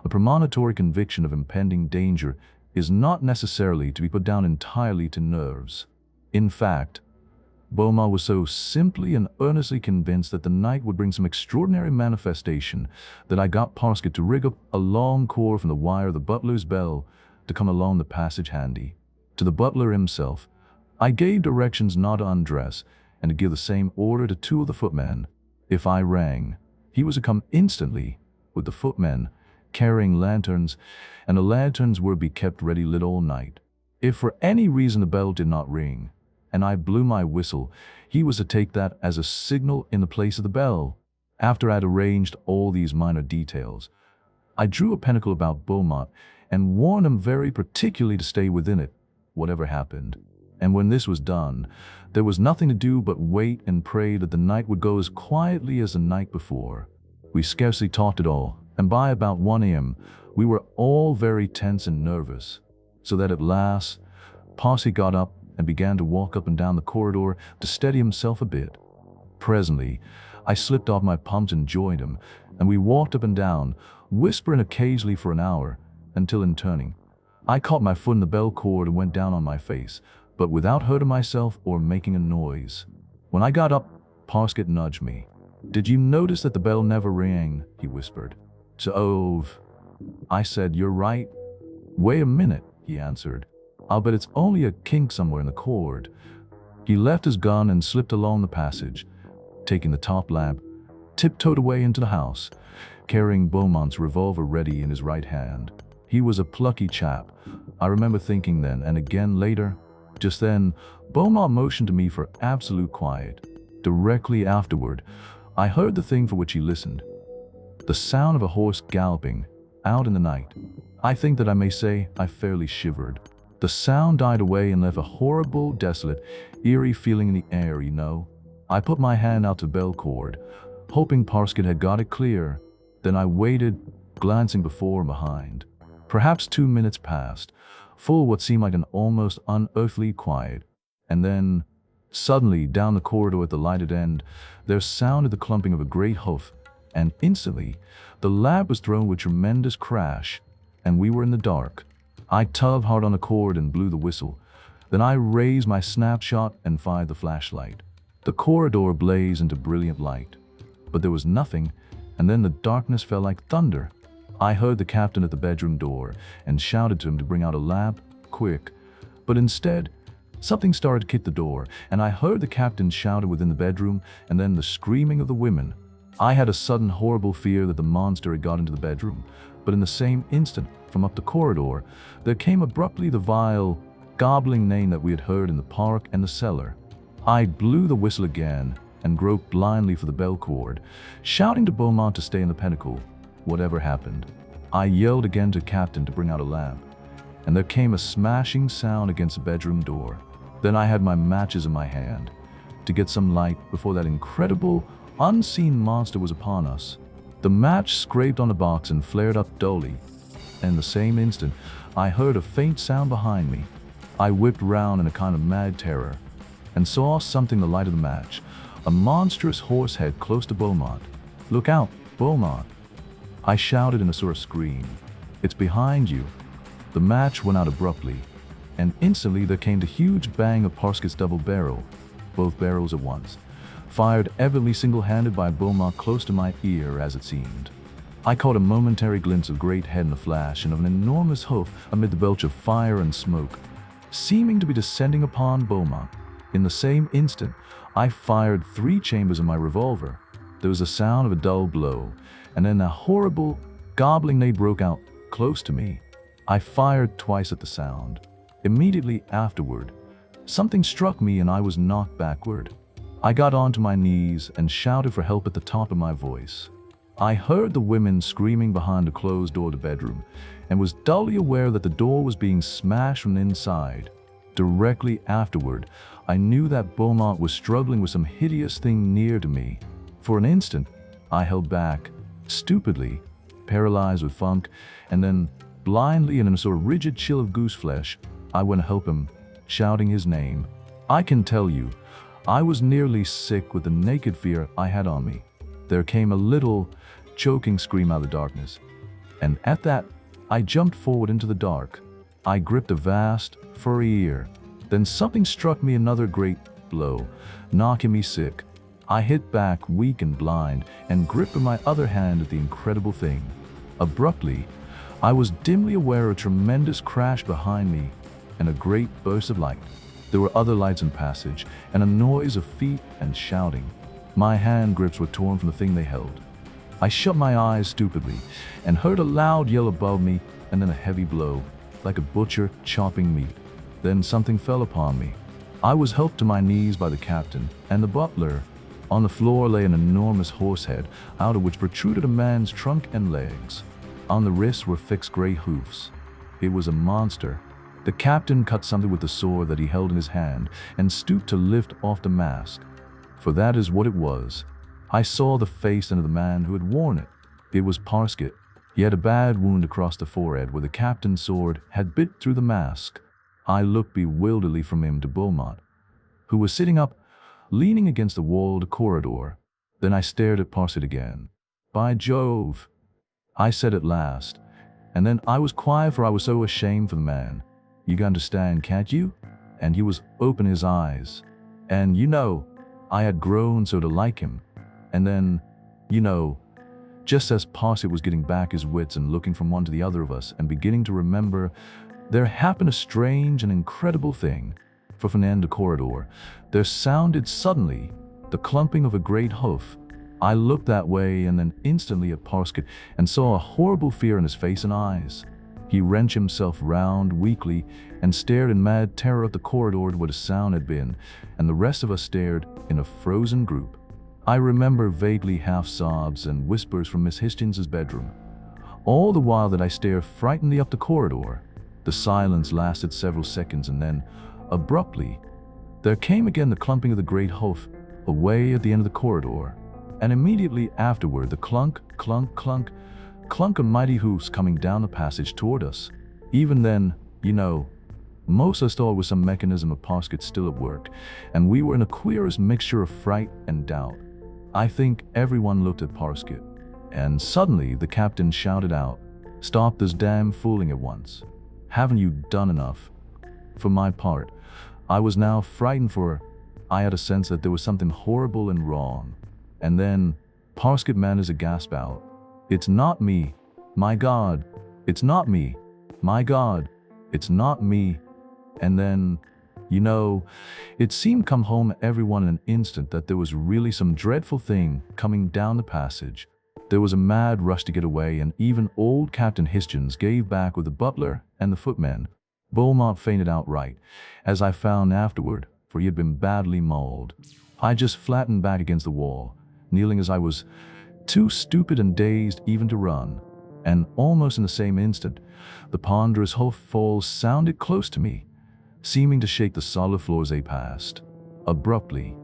a premonitory conviction of impending danger is not necessarily to be put down entirely to nerves. In fact, Beaumont was so simply and earnestly convinced that the night would bring some extraordinary manifestation that I got Parsket to rig up a long cord from the wire of the butler's bell to come along the passage handy. To the butler himself, I gave directions not to undress and to give the same order to 2 of the footmen. If I rang, he was to come instantly, with the footmen carrying lanterns, and the lanterns were to be kept ready lit all night. If for any reason the bell did not ring, and I blew my whistle, he was to take that as a signal in the place of the bell. After I had arranged all these minor details, I drew a pentacle about Beaumont and warned him very particularly to stay within it, whatever happened. And when this was done, there was nothing to do but wait and pray that the night would go as quietly as the night before. We scarcely talked at all, and by about 1 a.m., we were all very tense and nervous, so that at last, Parsi got up and began to walk up and down the corridor to steady himself a bit. Presently, I slipped off my pumps and joined him, and we walked up and down, whispering occasionally for an hour, until in turning, I caught my foot in the bell cord and went down on my face, but without hurting myself or making a noise. When I got up, Parsket nudged me. "Did you notice that the bell never rang?" he whispered. "So, I said, "You're right." "Wait a minute," he answered. "I'll bet it's only a kink somewhere in the cord." He left his gun and slipped along the passage, taking the top lamp, tiptoed away into the house, carrying Beaumont's revolver ready in his right hand. He was a plucky chap, I remember thinking then and again later. Just then, Beaumont motioned to me for absolute quiet. Directly afterward, I heard the thing for which he listened. The sound of a horse galloping out in the night. I think that I may say I fairly shivered. The sound died away and left a horrible, desolate, eerie feeling in the air, you know. I put my hand out to bell cord, hoping Parsket had got it clear. Then I waited, glancing before and behind. Perhaps 2 minutes passed, full of what seemed like an almost unearthly quiet. And then, suddenly, down the corridor at the lighted end, there sounded the clumping of a great hoof, and instantly, the lamp was thrown with tremendous crash, and we were in the dark. I tugged hard on the cord and blew the whistle. Then I raised my snapshot and fired the flashlight. The corridor blazed into brilliant light, but there was nothing, and then the darkness fell like thunder. I heard the captain at the bedroom door and shouted to him to bring out a lamp, quick. But instead, something started to kick the door, and I heard the captain shouting within the bedroom, and then the screaming of the women. I had a sudden horrible fear that the monster had got into the bedroom, but in the same instant, from up the corridor, there came abruptly the vile, gobbling name that we had heard in the park and the cellar. I blew the whistle again and groped blindly for the bell cord, shouting to Beaumont to stay in the pentacle, whatever happened. I yelled again to Captain to bring out a lamp, and there came a smashing sound against the bedroom door. Then I had my matches in my hand to get some light before that incredible, unseen monster was upon us. The match scraped on the box and flared up dully, and in the same instant, I heard a faint sound behind me. I whipped round in a kind of mad terror, and saw something in the light of the match, a monstrous horse head close to Beaumont. "Look out, Beaumont!" I shouted in a sort of scream. "It's behind you." The match went out abruptly, and instantly there came the huge bang of Parsket's double barrel, both barrels at once, fired evidently single-handed by Beaumont close to my ear as it seemed. I caught a momentary glimpse of great head in a flash and of an enormous hoof amid the belch of fire and smoke, seeming to be descending upon Beaumont. In the same instant, I fired 3 chambers of my revolver. There was a sound of a dull blow, and then a horrible, gobbling neigh broke out close to me. I fired twice at the sound. Immediately afterward, something struck me and I was knocked backward. I got onto my knees and shouted for help at the top of my voice. I heard the women screaming behind the closed door of the bedroom and was dully aware that the door was being smashed from the inside. Directly afterward, I knew that Beaumont was struggling with some hideous thing near to me. For an instant, I held back, stupidly, paralyzed with funk, and then, blindly and in a sort of rigid chill of goose flesh, I went to help him, shouting his name. I can tell you, I was nearly sick with the naked fear I had on me. There came a little, choking scream out of the darkness, and at that, I jumped forward into the dark. I gripped a vast, furry ear. Then something struck me another great blow, knocking me sick. I hit back, weak and blind, and gripped with my other hand at the incredible thing. Abruptly, I was dimly aware of a tremendous crash behind me and a great burst of light. There were other lights in passage, and a noise of feet and shouting. My hand grips were torn from the thing they held. I shut my eyes stupidly and heard a loud yell above me and then a heavy blow, like a butcher chopping meat. Then something fell upon me. I was helped to my knees by the captain and the butler. On the floor lay an enormous horse head, out of which protruded a man's trunk and legs. On the wrists were fixed gray hoofs. It was a monster. The captain cut something with the sword that he held in his hand and stooped to lift off the mask. For that is what it was. I saw the face of the man who had worn it. It was Parsket. He had a bad wound across the forehead where the captain's sword had bit through the mask. I looked bewilderedly from him to Beaumont, who was sitting up, leaning against the wall of the corridor. Then I stared at Parsket again. "By Jove," I said at last, and then I was quiet for I was so ashamed for the man. "You understand, can't you?" And he was opening his eyes. And I had grown so to like him. And then, just as Parsket was getting back his wits and looking from one to the other of us and beginning to remember, there happened a strange and incredible thing. For from the end of the corridor, there sounded suddenly the clumping of a great hoof. I looked that way and then instantly at Parsket and saw a horrible fear in his face and eyes. He wrenched himself round weakly and stared in mad terror at the corridor where the sound had been, and the rest of us stared in a frozen group. I remember vaguely half sobs and whispers from Miss Hitchens's bedroom. All the while that I stared frightenedly up the corridor, the silence lasted several seconds and then, abruptly, there came again the clumping of the great hoof away at the end of the corridor, and immediately afterward the clunk, clunk, clunk, clunk of mighty hoofs coming down the passage toward us. Even then, most of us thought it was some mechanism of Parsket still at work, and we were in the queerest mixture of fright and doubt. I think everyone looked at Parsket, and suddenly the captain shouted out, "Stop this damn fooling at once. Haven't you done enough?" For my part, I was now frightened, for I had a sense that there was something horrible and wrong. And then Parsket managed to gasp out, "It's not me. My God. It's not me. My God. It's not me." And then, it seemed come home to everyone in an instant that there was really some dreadful thing coming down the passage. There was a mad rush to get away, and even old Captain Hitchens gave back with the butler and the footmen. Beaumont fainted outright, as I found afterward, for he had been badly mauled. I just flattened back against the wall, kneeling as I was too stupid and dazed even to run. And almost in the same instant, the ponderous hoof falls sounded close to me, seeming to shake the solid floor as they passed. Abruptly,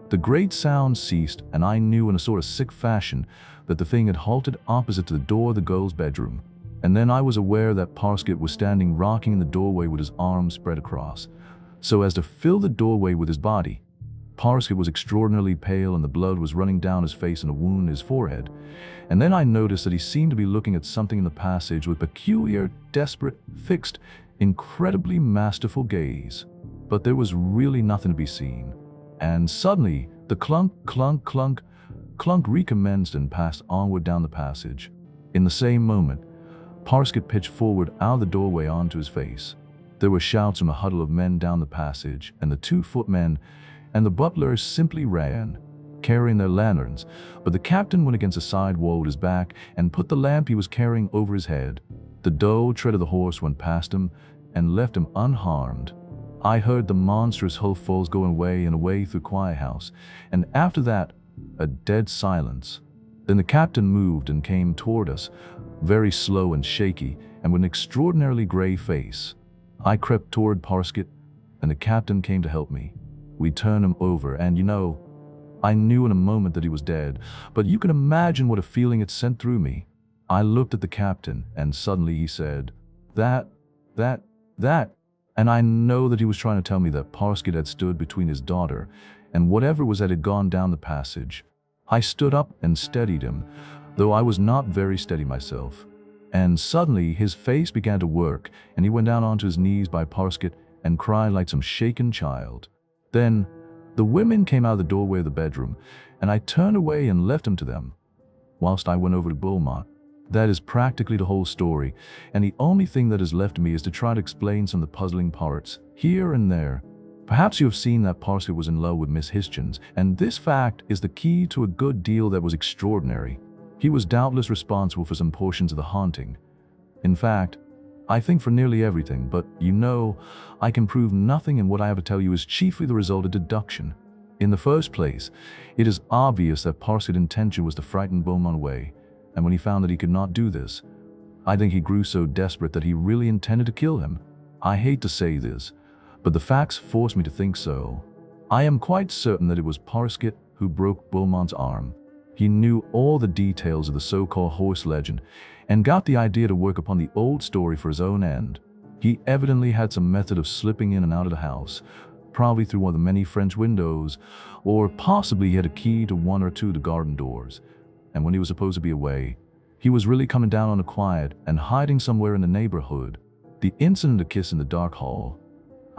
the great sound ceased, and I knew in a sort of sick fashion that the thing had halted opposite to the door of the girl's bedroom. And then I was aware that Parsket was standing rocking in the doorway with his arms spread across, so as to fill the doorway with his body. Parsket was extraordinarily pale, and the blood was running down his face and a wound in his forehead. And then I noticed that he seemed to be looking at something in the passage with peculiar, desperate, fixed, incredibly masterful gaze, but there was really nothing to be seen. And suddenly, the clunk, clunk, clunk, clunk recommenced and passed onward down the passage. In the same moment, Parsket pitched forward out of the doorway onto his face. There were shouts from a huddle of men down the passage, and the 2 footmen and the butlers simply ran, carrying their lanterns, but the captain went against the side wall with his back and put the lamp he was carrying over his head. The dull tread of the horse went past him and left him unharmed. I heard the monstrous hoofballs going away and away through Quiet House, and after that, a dead silence. Then the captain moved and came toward us, very slow and shaky, and with an extraordinarily gray face. I crept toward Parsket, and the captain came to help me. We turned him over, and I knew in a moment that he was dead, but you can imagine what a feeling it sent through me. I looked at the captain, and suddenly he said, that, and I know that he was trying to tell me that Parsket had stood between his daughter and whatever was that had gone down the passage. I stood up and steadied him, though I was not very steady myself. And suddenly his face began to work, and he went down onto his knees by Parsket and cried like some shaken child. Then the women came out of the doorway of the bedroom, and I turned away and left him to them, whilst I went over to Beaumont. That is practically the whole story, and the only thing that is left to me is to try to explain some of the puzzling parts, here and there. Perhaps you have seen that Parsket was in love with Miss Hischens, and this fact is the key to a good deal that was extraordinary. He was doubtless responsible for some portions of the haunting. In fact, I think for nearly everything, but I can prove nothing, and what I have to tell you is chiefly the result of deduction. In the first place, it is obvious that Parsket's intention was to frighten Beaumont away, and when he found that he could not do this, I think he grew so desperate that he really intended to kill him. I hate to say this, but the facts force me to think so. I am quite certain that it was Parsket who broke Beaumont's arm. He knew all the details of the so-called horse legend and got the idea to work upon the old story for his own end. He evidently had some method of slipping in and out of the house, probably through one of the many French windows, or possibly he had a key to 1 or 2 of the garden doors. And when he was supposed to be away, he was really coming down on the quiet and hiding somewhere in the neighborhood. The incident of the kiss in the dark hall,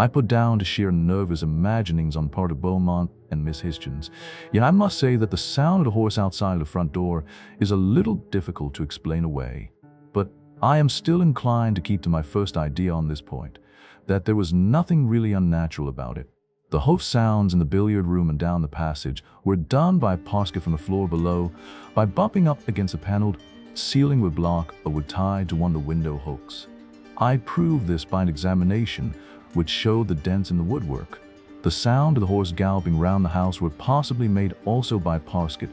I put down to sheer nervous imaginings on part of Beaumont and Miss Hischens. Yet I must say that the sound of the horse outside of the front door is a little difficult to explain away. But I am still inclined to keep to my first idea on this point, that there was nothing really unnatural about it. The hoof sounds in the billiard room and down the passage were done by Parsket from the floor below by bumping up against a paneled ceiling with block or wood tied to one of the window hooks. I proved this by an examination which showed the dents in the woodwork. The sound of the horse galloping round the house were possibly made also by Parsket,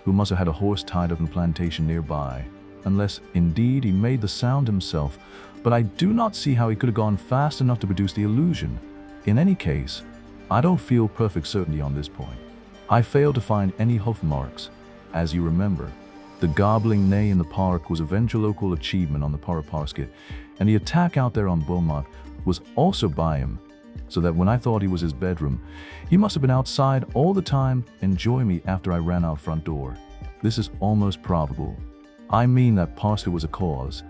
who must have had a horse tied up in a plantation nearby, unless indeed he made the sound himself, but I do not see how he could have gone fast enough to produce the illusion. In any case, I don't feel perfect certainty on this point. I failed to find any hoof marks. As you remember, the gobbling neigh in the park was a ventriloquial achievement on the part of Parsket, and the attack out there on Beaumont was also by him, so that when I thought he was his bedroom, he must have been outside all the time enjoying me after I ran out front door. This is almost probable. I mean that Parsket was a cause,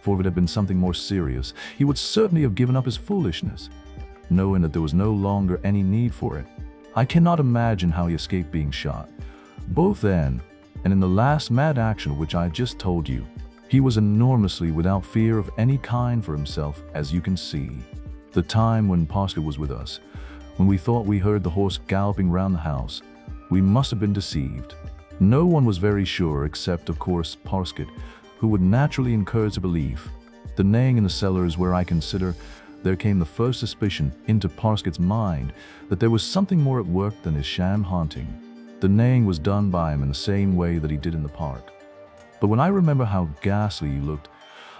for if it had been something more serious, he would certainly have given up his foolishness, knowing that there was no longer any need for it. I cannot imagine how he escaped being shot. Both then and in the last mad action of which I just told you, he was enormously without fear of any kind for himself, as you can see. The time when Parsket was with us, when we thought we heard the horse galloping round the house, we must have been deceived. No one was very sure except, of course, Parsket, who would naturally encourage a belief. The neighing in the cellar is where I consider there came the first suspicion into Parsket's mind that there was something more at work than his sham haunting. The neighing was done by him in the same way that he did in the park. But when I remember how ghastly he looked,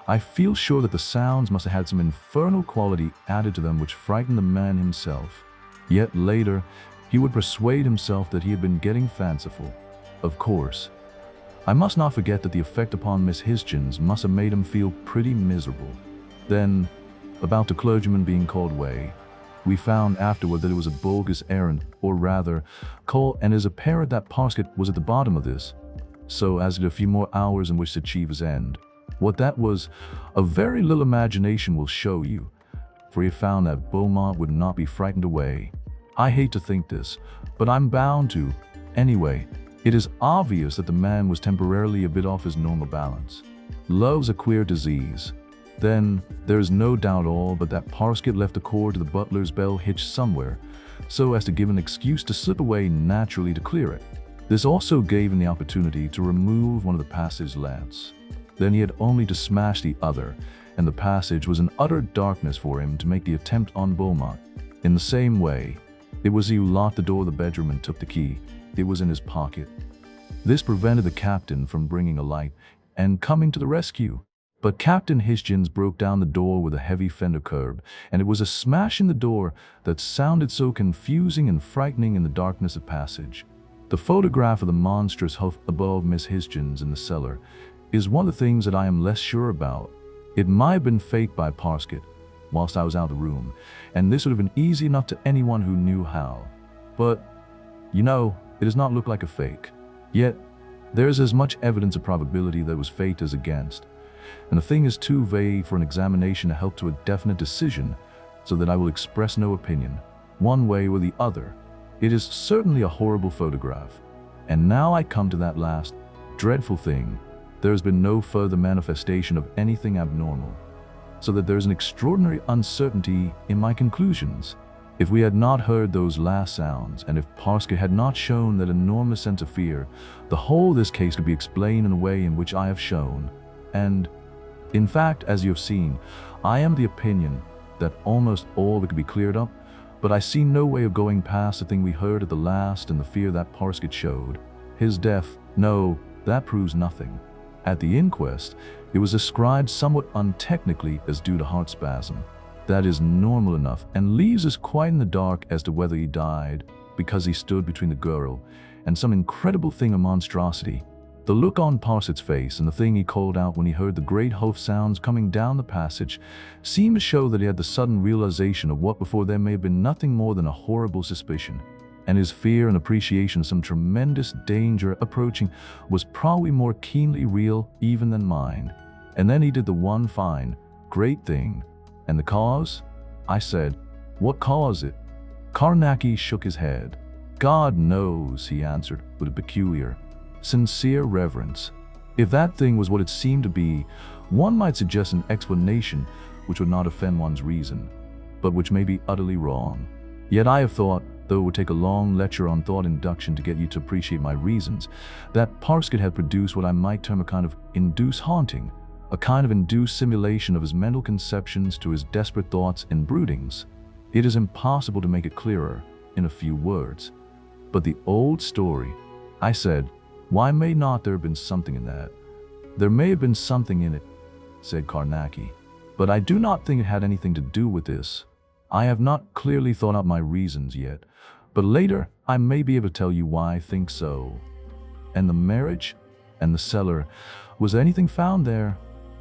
I feel sure that the sounds must have had some infernal quality added to them which frightened the man himself. Yet later, he would persuade himself that he had been getting fanciful. Of course, I must not forget that the effect upon Miss Hischens must have made him feel pretty miserable. Then, about the clergyman being called away, we found afterward that it was a bogus errand, or rather, and it is apparent that Parsket was at the bottom of this, so as it a few more hours in which to achieve his end. What that was, a very little imagination will show you, for he found that Beaumont would not be frightened away. I hate to think this, but I'm bound to. Anyway, it is obvious that the man was temporarily a bit off his normal balance. Love's a queer disease. Then, there's no doubt all but that Parsket left a cord to the butler's bell hitched somewhere, so as to give an excuse to slip away naturally to clear it. This also gave him the opportunity to remove one of the passage lamps. Then he had only to smash the other, and the passage was in utter darkness for him to make the attempt on Beaumont. In the same way, it was he who locked the door of the bedroom and took the key. It was in his pocket. This prevented the captain from bringing a light and coming to the rescue. But Captain Hitchens broke down the door with a heavy fender curb, and it was a smash in the door that sounded so confusing and frightening in the darkness of passage. The photograph of the monstrous hoof above Miss Hitchens in the cellar is one of the things that I am less sure about. It might have been faked by Parsket whilst I was out of the room, and this would have been easy enough to anyone who knew how. But, it does not look like a fake. Yet, there is as much evidence of probability that it was faked as against. And the thing is too vague for an examination to help to a definite decision, so that I will express no opinion, one way or the other. It is certainly a horrible photograph. And now I come to that last, dreadful thing. There has been no further manifestation of anything abnormal, so that there is an extraordinary uncertainty in my conclusions. If we had not heard those last sounds, and if Parsket had not shown that enormous sense of fear, the whole of this case could be explained in the way in which I have shown. And, in fact, as you have seen, I am the opinion that almost all of it could be cleared up, but I see no way of going past the thing we heard at the last and the fear that Parsket showed. His death, no, that proves nothing. At the inquest, it was described somewhat untechnically as due to heart spasm. That is normal enough and leaves us quite in the dark as to whether he died because he stood between the girl and some incredible thing of monstrosity. The look on Parsket's face and the thing he called out when he heard the great hoof sounds coming down the passage seemed to show that he had the sudden realization of what before there may have been nothing more than a horrible suspicion. And his fear and appreciation of some tremendous danger approaching was probably more keenly real even than mine. And then he did the one fine, great thing. And the cause? I said, what caused it? Carnacki shook his head. God knows, he answered with a peculiar, sincere reverence. If that thing was what it seemed to be, one might suggest an explanation which would not offend one's reason, but which may be utterly wrong. Yet I have thought, though it would take a long lecture on thought induction to get you to appreciate my reasons, that Parsket had produced what I might term a kind of induced haunting, a kind of induced simulation of his mental conceptions to his desperate thoughts and broodings. It is impossible to make it clearer in a few words. But the old story, I said, why may not there have been something in that? There may have been something in it, said Carnacki, but I do not think it had anything to do with this. I have not clearly thought out my reasons yet, but later I may be able to tell you why I think so. And the marriage? And the cellar? Was anything found there?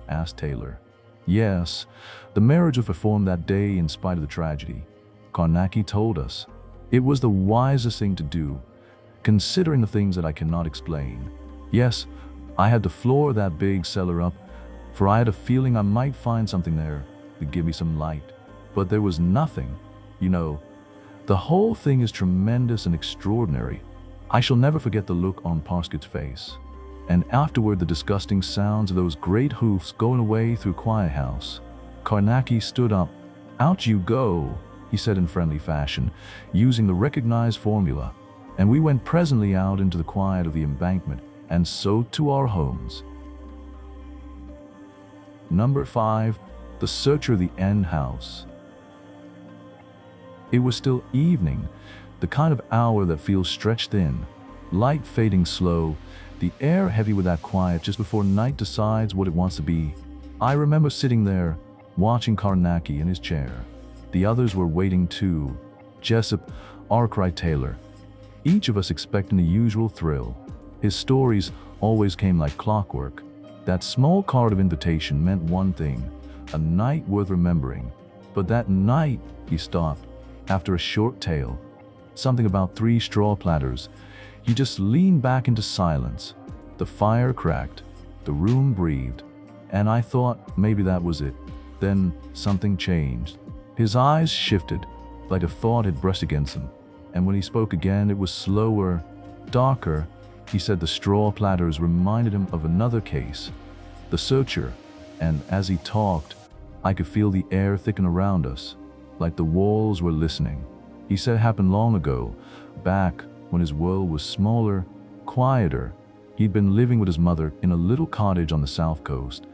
Asked Taylor. Yes, the marriage was performed that day in spite of the tragedy. Carnacki told us. It was the wisest thing to do, considering the things that I cannot explain. Yes, I had to floor that big cellar up, for I had a feeling I might find something there to give me some light. But there was nothing. The whole thing is tremendous and extraordinary. I shall never forget the look on Parsket's face. And afterward the disgusting sounds of those great hoofs going away through Quiet House. Carnacki stood up. Out you go, he said in friendly fashion, using the recognized formula. And we went presently out into the quiet of the embankment, and so to our homes. Number 5. The Searcher of the End House. It was still evening, the kind of hour that feels stretched thin, light fading slow, the air heavy with that quiet just before night decides what it wants to be. I remember sitting there, watching Carnacki in his chair. The others were waiting too. Jessup, Arkwright, Taylor. Each of us expecting the usual thrill. His stories always came like clockwork. That small card of invitation meant one thing, a night worth remembering. But that night, he stopped, after a short tale. Something about 3 straw platters. He just leaned back into silence. The fire cracked. The room breathed. And I thought maybe that was it. Then something changed. His eyes shifted, like a thought had brushed against him. And when he spoke again, it was slower, darker. He said the straw platters reminded him of another case, the searcher. And as he talked, I could feel the air thicken around us, like the walls were listening. He said it happened long ago, back when his world was smaller, quieter. He'd been living with his mother in a little cottage on the south coast,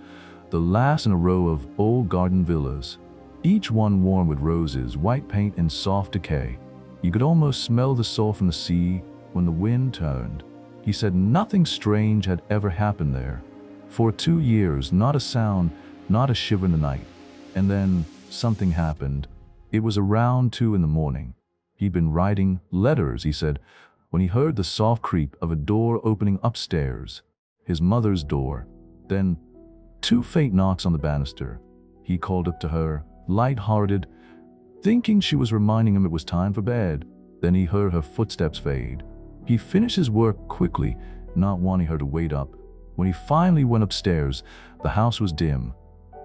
the last in a row of old garden villas, each one warm with roses, white paint, and soft decay. You could almost smell the salt from the sea when the wind turned. He said nothing strange had ever happened there. For 2 years, not a sound, not a shiver in the night. And then something happened. It was around 2 in the morning. He'd been writing letters, he said, when he heard the soft creak of a door opening upstairs, his mother's door. Then 2 faint knocks on the banister. He called up to her, light-hearted, thinking she was reminding him it was time for bed. Then he heard her footsteps fade. He finished his work quickly, not wanting her to wait up. When he finally went upstairs, the house was dim,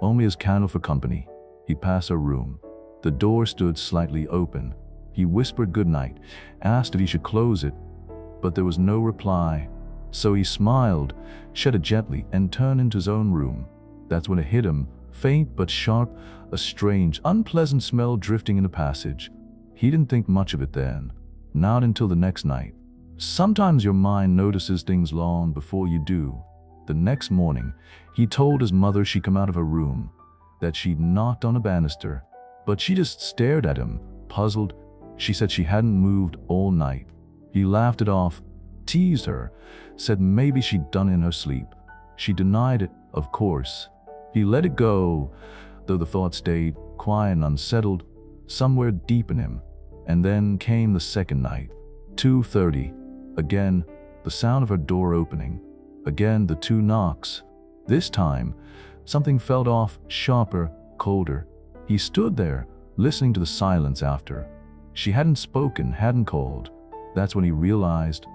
only his candle for company. He passed her room. The door stood slightly open. He whispered goodnight, asked if he should close it, but there was no reply. So he smiled, shut it gently, and turned into his own room. That's when it hit him, faint but sharp, a strange, unpleasant smell drifting in the passage. He didn't think much of it then, not until the next night. Sometimes your mind notices things long before you do. The next morning, he told his mother she'd come out of her room, that she'd knocked on a banister, but she just stared at him, puzzled. She said she hadn't moved all night. He laughed it off, teased her, said maybe she'd done it in her sleep. She denied it, of course. He let it go, though the thought stayed quiet and unsettled somewhere deep in him. And then came the second night, 2:30. Again, the sound of her door opening. Again, the 2 knocks. This time, something felt off, sharper, colder. He stood there, listening to the silence after. She hadn't spoken, hadn't called. That's when he realized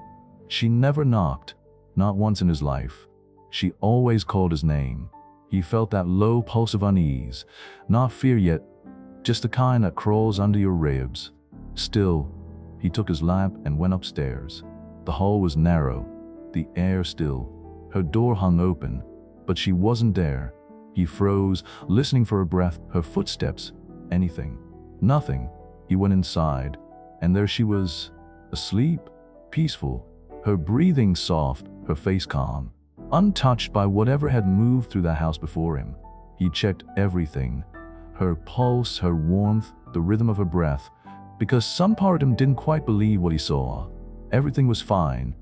she never knocked, not once in his life. She always called his name. He felt that low pulse of unease, not fear yet, just the kind that crawls under your ribs. Still, he took his lamp and went upstairs. The hall was narrow, the air still. Her door hung open, but she wasn't there. He froze, listening for her breath, her footsteps, anything. Nothing. He went inside, and there she was, asleep, peaceful, her breathing soft, her face calm, untouched by whatever had moved through the house before him. He checked everything, her pulse, her warmth, the rhythm of her breath, because some part of him didn't quite believe what he saw. Everything was fine,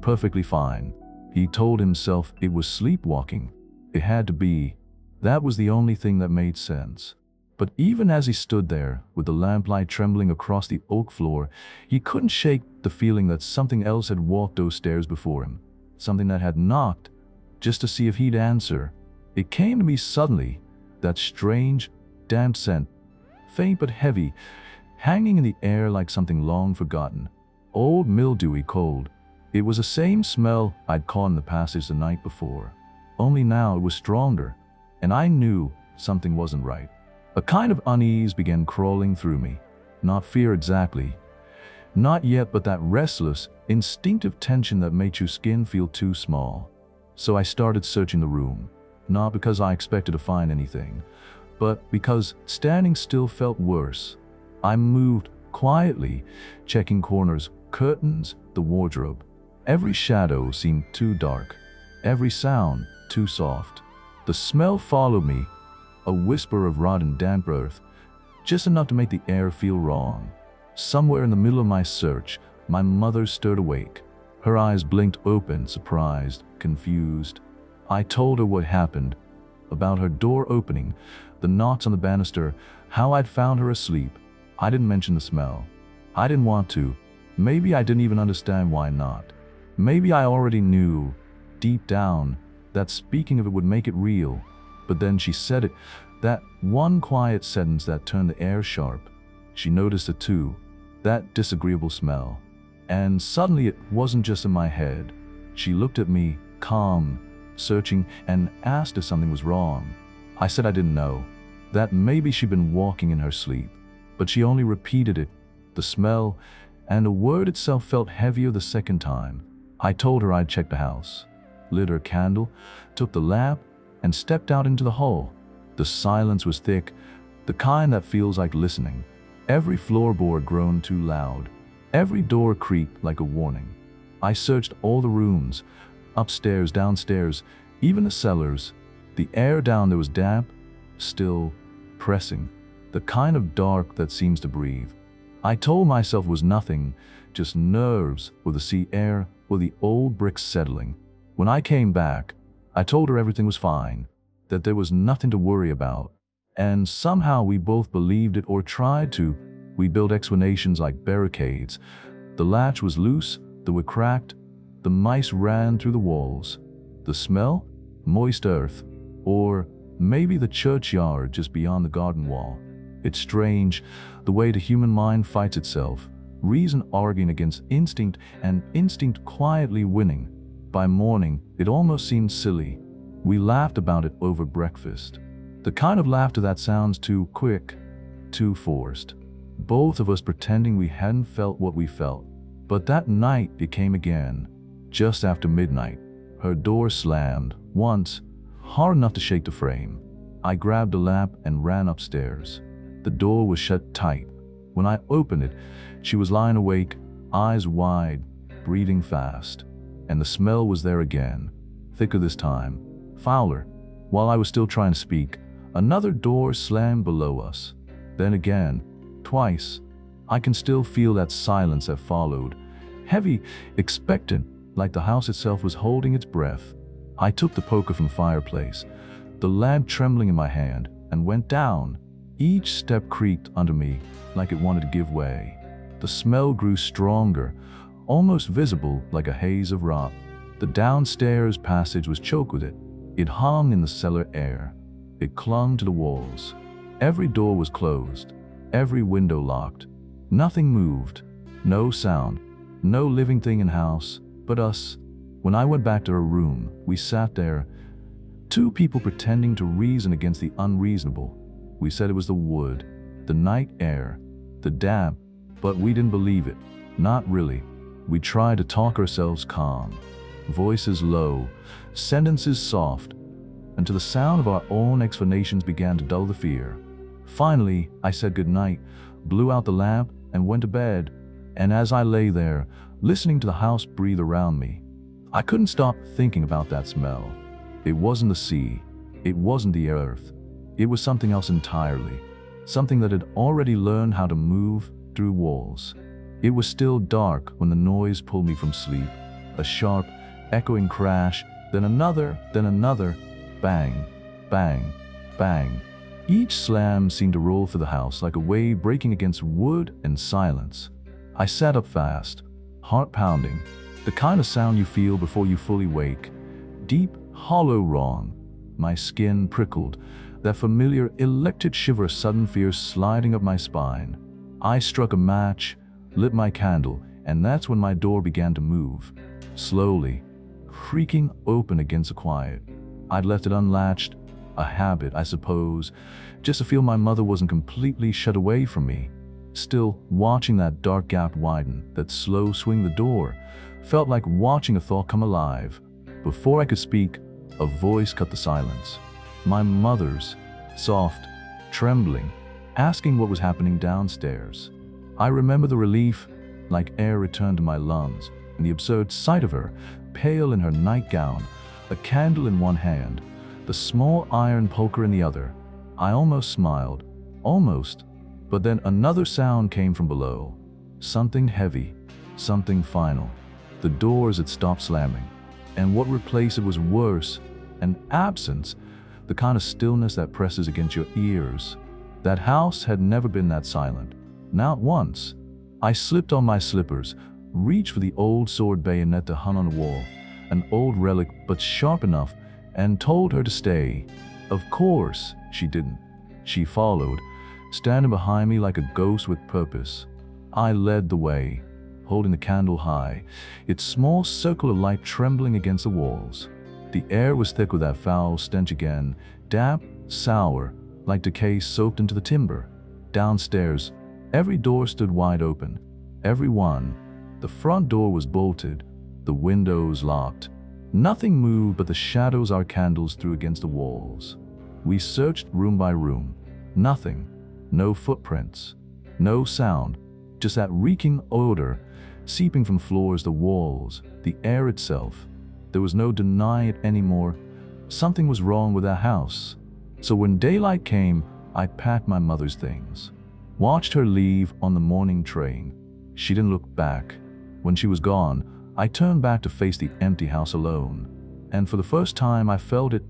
perfectly fine. He told himself it was sleepwalking. It had to be. That was the only thing that made sense. But even as he stood there, with the lamplight trembling across the oak floor, he couldn't shake the feeling that something else had walked those stairs before him. Something that had knocked, just to see if he'd answer. It came to me suddenly, that strange, damp scent, faint but heavy, hanging in the air like something long forgotten. Old, mildewy, cold. It was the same smell I'd caught in the passage the night before. Only now it was stronger, and I knew something wasn't right. A kind of unease began crawling through me. Not fear exactly. Not yet, but that restless, instinctive tension that made your skin feel too small. So I started searching the room, not because I expected to find anything, but because standing still felt worse. I moved quietly, checking corners, curtains, the wardrobe. Every shadow seemed too dark, every sound too soft. The smell followed me, a whisper of rotten damp earth, just enough to make the air feel wrong. Somewhere in the middle of my search, my mother stirred awake. Her eyes blinked open, surprised, confused. I told her what happened, about her door opening, the knocks on the banister, how I'd found her asleep. I didn't mention the smell. I didn't want to. Maybe I didn't even understand why not. Maybe I already knew, deep down, that speaking of it would make it real. But then she said it, that one quiet sentence that turned the air sharp. She noticed it too, that disagreeable smell. And suddenly it wasn't just in my head. She looked at me, calm, searching, and asked if something was wrong. I said I didn't know. that maybe she'd been walking in her sleep, but she only repeated it. The smell and the word itself felt heavier the second time. I told her I'd check the house, lit her candle, took the lamp, and stepped out into the hall. The silence was thick, the kind that feels like listening. Every floorboard groaned too loud. Every door creaked like a warning. I searched all the rooms, upstairs, downstairs, even the cellars. The air down there was damp, still, pressing, the kind of dark that seems to breathe. I told myself it was nothing, just nerves, or the sea air, or the old bricks settling. When I came back, I told her everything was fine, that there was nothing to worry about. And somehow we both believed it or tried to. We built explanations like barricades. The latch was loose, they were cracked, the mice ran through the walls. The smell? Moist earth. Or maybe the churchyard just beyond the garden wall. It's strange, the way the human mind fights itself, reason arguing against instinct and instinct quietly winning. By morning, it almost seemed silly. We laughed about it over breakfast. The kind of laughter that sounds too quick, too forced. Both of us pretending we hadn't felt what we felt. But that night it came again, just after midnight. Her door slammed, once, hard enough to shake the frame. I grabbed a lamp and ran upstairs. The door was shut tight. When I opened it, she was lying awake, eyes wide, breathing fast. And the smell was there again, thicker this time, fouler. While I was still trying to speak, another door slammed below us. Then again, twice. I can still feel that silence that followed, heavy, expectant, like the house itself was holding its breath. I took the poker from the fireplace, the lamp trembling in my hand, and went down. Each step creaked under me, like it wanted to give way. The smell grew stronger, almost visible like a haze of rot. The downstairs passage was choked with it. It hung in the cellar air. It clung to the walls. Every door was closed, every window locked. Nothing moved, no sound, no living thing in house, but us. When I went back to her room, we sat there, two people pretending to reason against the unreasonable. We said it was the wood, the night air, the damp, but we didn't believe it. Not really. We tried to talk ourselves calm, voices low, sentences soft, until the sound of our own explanations began to dull the fear. Finally, I said goodnight, blew out the lamp, and went to bed. And as I lay there, listening to the house breathe around me, I couldn't stop thinking about that smell. It wasn't the sea. It wasn't the earth. It was something else entirely. Something that had already learned how to move through walls. It was still dark when the noise pulled me from sleep. A sharp, echoing crash, then another, bang, bang, bang. Each slam seemed to roll through the house like a wave breaking against wood and silence. I sat up fast, heart pounding, the kind of sound you feel before you fully wake. Deep, hollow wrong. My skin prickled, that familiar electric shiver of sudden fear sliding up my spine. I struck a match, lit my candle, and that's when my door began to move. Slowly, creaking open against the quiet. I'd left it unlatched, a habit, I suppose, just to feel my mother wasn't completely shut away from me. Still, watching that dark gap widen, that slow swing the door, felt like watching a thought come alive. Before I could speak, a voice cut the silence. My mother's, soft, trembling, asking what was happening downstairs. I remember the relief, like air returned to my lungs, and the absurd sight of her, pale in her nightgown, a candle in one hand, the small iron poker in the other. I almost smiled, almost, but then another sound came from below. Something heavy, something final. The doors had stopped slamming, and what replaced it was worse, an absence, the kind of stillness that presses against your ears. That house had never been that silent. Not once. I slipped on my slippers, reached for the old sword bayonet that hung on the wall, an old relic but sharp enough, and told her to stay. Of course, she didn't. She followed, standing behind me like a ghost with purpose. I led the way, holding the candle high, its small circle of light trembling against the walls. The air was thick with that foul stench again, damp, sour, like decay soaked into the timber. Downstairs, every door stood wide open. Every one. The front door was bolted, the windows locked. Nothing moved but the shadows our candles threw against the walls. We searched room by room. Nothing. No footprints. No sound. Just that reeking odor seeping from floors to walls, the air itself. There was no denying it anymore. Something was wrong with our house. So when daylight came, I packed my mother's things. Watched her leave on the morning train. She didn't look back. When she was gone, I turned back to face the empty house alone. And for the first time I felt it,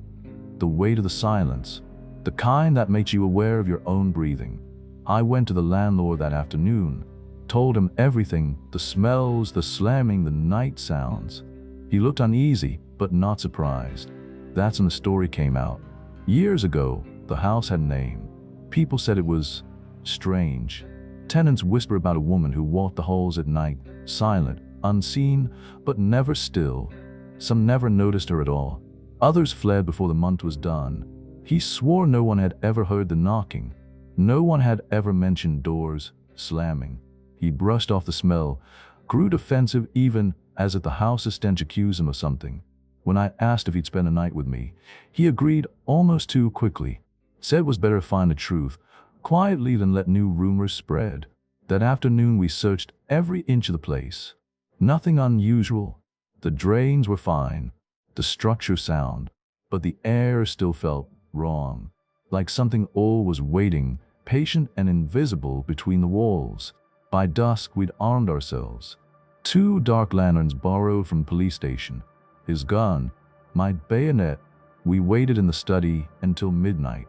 the weight of the silence, the kind that makes you aware of your own breathing. I went to the landlord that afternoon, told him everything, the smells, the slamming, the night sounds. He looked uneasy, but not surprised. That's when the story came out. Years ago, the house had a name. People said it was strange. Tenants whisper about a woman who walked the halls at night, silent, unseen, but never still. Some never noticed her at all. Others fled before the month was done. He swore no one had ever heard the knocking. No one had ever mentioned doors slamming. He brushed off the smell, grew defensive even as if the house's stench accused him of something. When I asked if he'd spend a night with me, he agreed almost too quickly. Said it was better to find the truth quietly than let new rumors spread. That afternoon we searched every inch of the place. Nothing unusual. The drains were fine, the structure sound, but the air still felt wrong, like something old was waiting, patient and invisible between the walls. By dusk we'd armed ourselves. 2 dark lanterns borrowed from the police station. His gun, my bayonet. We waited in the study until midnight.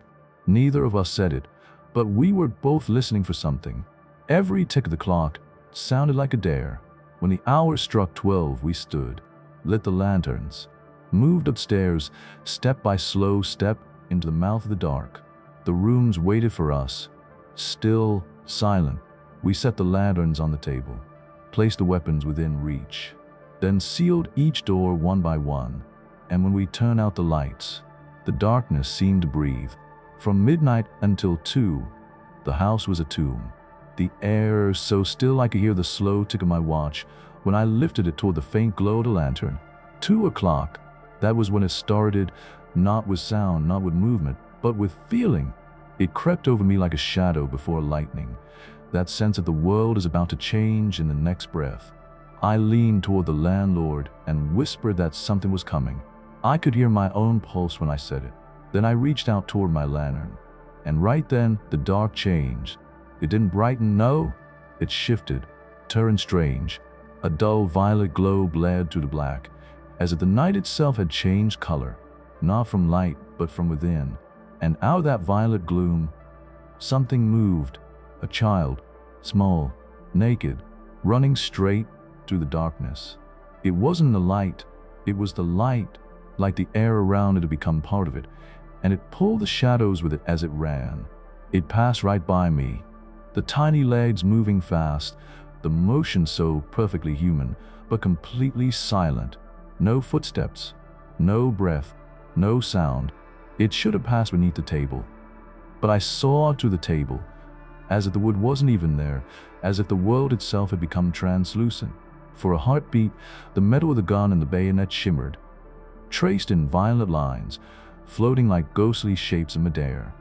Neither of us said it, but we were both listening for something. Every tick of the clock sounded like a dare. When the hour struck 12, we stood, lit the lanterns, moved upstairs, step by slow step into the mouth of the dark. The rooms waited for us, still, silent. We set the lanterns on the table, placed the weapons within reach, then sealed each door one by one. And when we turned out the lights, the darkness seemed to breathe. From midnight until 2, the house was a tomb. The air so still I could hear the slow tick of my watch when I lifted it toward the faint glow of the lantern. 2 o'clock, that was when it started, not with sound, not with movement, but with feeling. It crept over me like a shadow before lightning, that sense that the world is about to change in the next breath. I leaned toward the landlord and whispered that something was coming. I could hear my own pulse when I said it. Then I reached out toward my lantern, and right then the dark changed. It didn't brighten, no. It shifted, turned strange. A dull violet glow bled through the black, as if the night itself had changed color, not from light, but from within. And out of that violet gloom, something moved. A child, small, naked, running straight through the darkness. It wasn't the light, it was the light, like the air around it had become part of it, and it pulled the shadows with it as it ran. It passed right by me, the tiny legs moving fast, the motion so perfectly human, but completely silent. No footsteps, no breath, no sound. It should have passed beneath the table. But I saw through the table, as if the wood wasn't even there, as if the world itself had become translucent. For a heartbeat, the metal of the gun and the bayonet shimmered, traced in violent lines, floating like ghostly shapes in midair.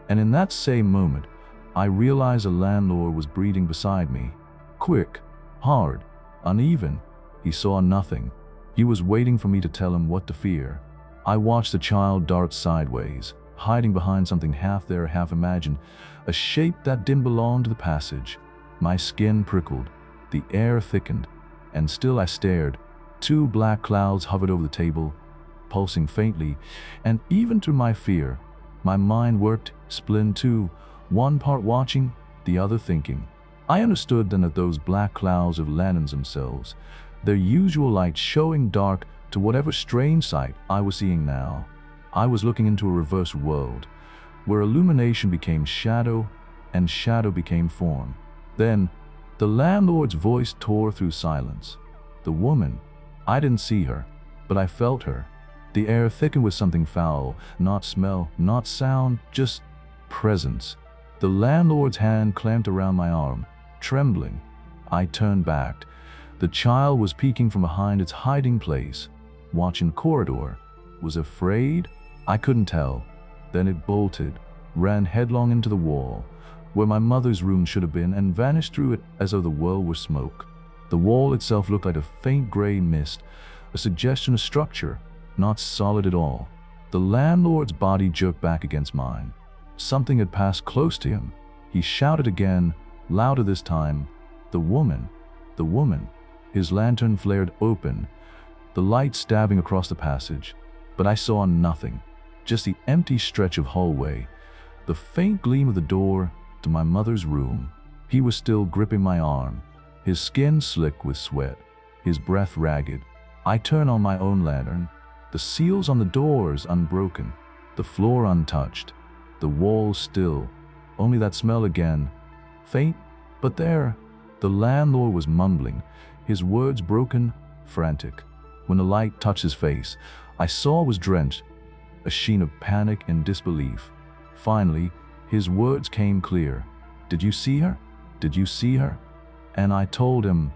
And in that same moment, I realized the landlord was breathing beside me. Quick, hard, uneven. He saw nothing. He was waiting for me to tell him what to fear. I watched the child dart sideways, hiding behind something half there, half imagined, a shape that didn't belong to the passage. My skin prickled, the air thickened, and still I stared. 2 black clouds hovered over the table, pulsing faintly, and even through my fear, my mind worked, split in 2, one part watching, the other thinking. I understood then that those black clouds of lanterns themselves, their usual light showing dark to whatever strange sight I was seeing now. I was looking into a reversed world, where illumination became shadow and shadow became form. Then, the landlord's voice tore through silence. The woman, I didn't see her, but I felt her. The air thickened with something foul, not smell, not sound, just presence. The landlord's hand clamped around my arm, trembling. I turned back. The child was peeking from behind its hiding place, watching the corridor. Was afraid? I couldn't tell. Then it bolted, ran headlong into the wall, where my mother's room should have been, and vanished through it as though the world were smoke. The wall itself looked like a faint gray mist, a suggestion of structure, not solid at all. The landlord's body jerked back against mine. Something had passed close to him. He shouted again, louder this time, "The woman! The woman!" His lantern flared open, the light stabbing across the passage, but I saw nothing, just the empty stretch of hallway, the faint gleam of the door to my mother's room. He was still gripping my arm, his skin slick with sweat, his breath ragged. I turned on my own lantern, the seals on the doors unbroken, the floor untouched, the walls still, only that smell again, faint, but there. The landlord was mumbling, his words broken, frantic. When the light touched his face, I saw it was drenched, a sheen of panic and disbelief. Finally, his words came clear. "Did you see her? Did you see her?" And I told him,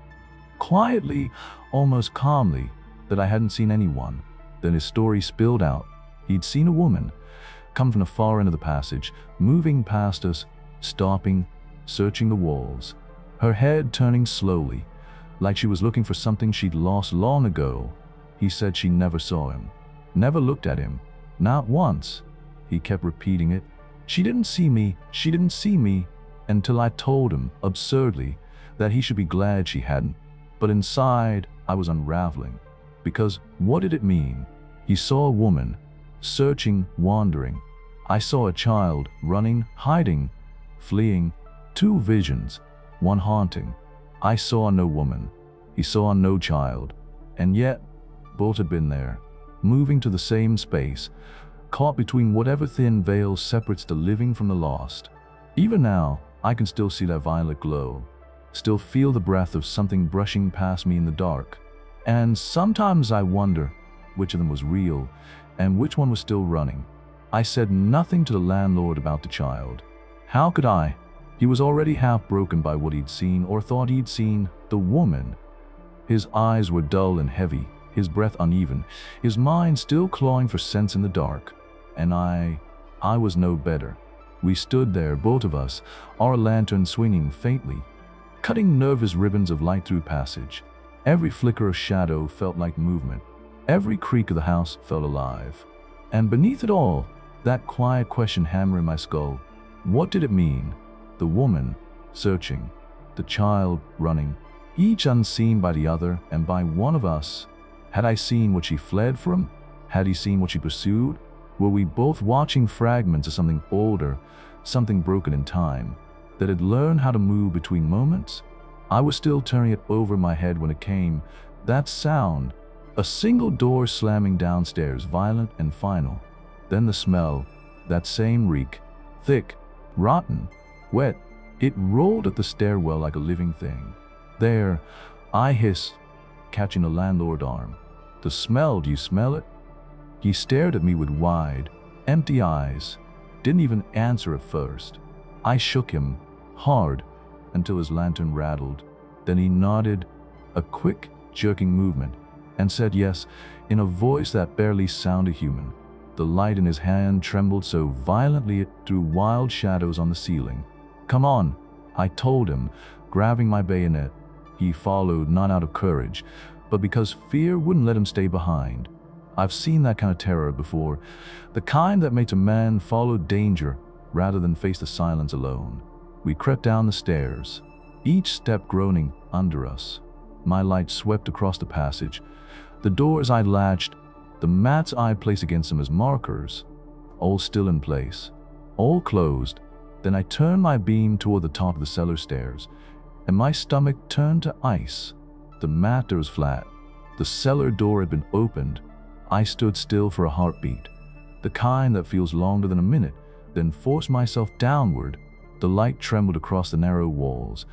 quietly, almost calmly, that I hadn't seen anyone. Then his story spilled out. He'd seen a woman come from the far end of the passage, moving past us, stopping, searching the walls, her head turning slowly, like she was looking for something she'd lost long ago. He said she never saw him, never looked at him, not once. He kept repeating it. "She didn't see me, she didn't see me," until I told him, absurdly, that he should be glad she hadn't. But inside, I was unraveling. Because what did it mean? He saw a woman, searching, wandering. I saw a child, running, hiding, fleeing. Two visions, one haunting. I saw no woman. He saw no child. And yet, both had been there, moving to the same space, caught between whatever thin veil separates the living from the lost. Even now, I can still see that violet glow, still feel the breath of something brushing past me in the dark. And sometimes I wonder which of them was real and which one was still running. I said nothing to the landlord about the child. How could I? He was already half broken by what he'd seen or thought he'd seen, the woman. His eyes were dull and heavy, his breath uneven, his mind still clawing for sense in the dark. And I was no better. We stood there, both of us, our lantern swinging faintly, cutting nervous ribbons of light through passage. Every flicker of shadow felt like movement. Every creak of the house felt alive. And beneath it all, that quiet question hammering my skull. What did it mean? The woman, searching. The child, running. Each unseen by the other and by one of us. Had I seen what she fled from? Had he seen what she pursued? Were we both watching fragments of something older, something broken in time, that had learned how to move between moments? I was still turning it over my head when it came, that sound, a single door slamming downstairs, violent and final. Then the smell, that same reek, thick, rotten, wet. It rolled up the stairwell like a living thing. "There," I hissed, catching the landlord's arm. "The smell, do you smell it?" He stared at me with wide, empty eyes, didn't even answer at first. I shook him, hard, until his lantern rattled. Then he nodded, a quick, jerking movement, and said yes, in a voice that barely sounded human. The light in his hand trembled so violently it threw wild shadows on the ceiling. "Come on," I told him, grabbing my bayonet. He followed, not out of courage, but because fear wouldn't let him stay behind. I've seen that kind of terror before, the kind that makes a man follow danger rather than face the silence alone. We crept down the stairs, each step groaning under us. My light swept across the passage. The doors I latched, the mats I placed against them as markers, all still in place, all closed. Then I turned my beam toward the top of the cellar stairs, and my stomach turned to ice. The mat was flat. The cellar door had been opened. I stood still for a heartbeat, the kind that feels longer than a minute, then forced myself downward. The light trembled across the narrow walls,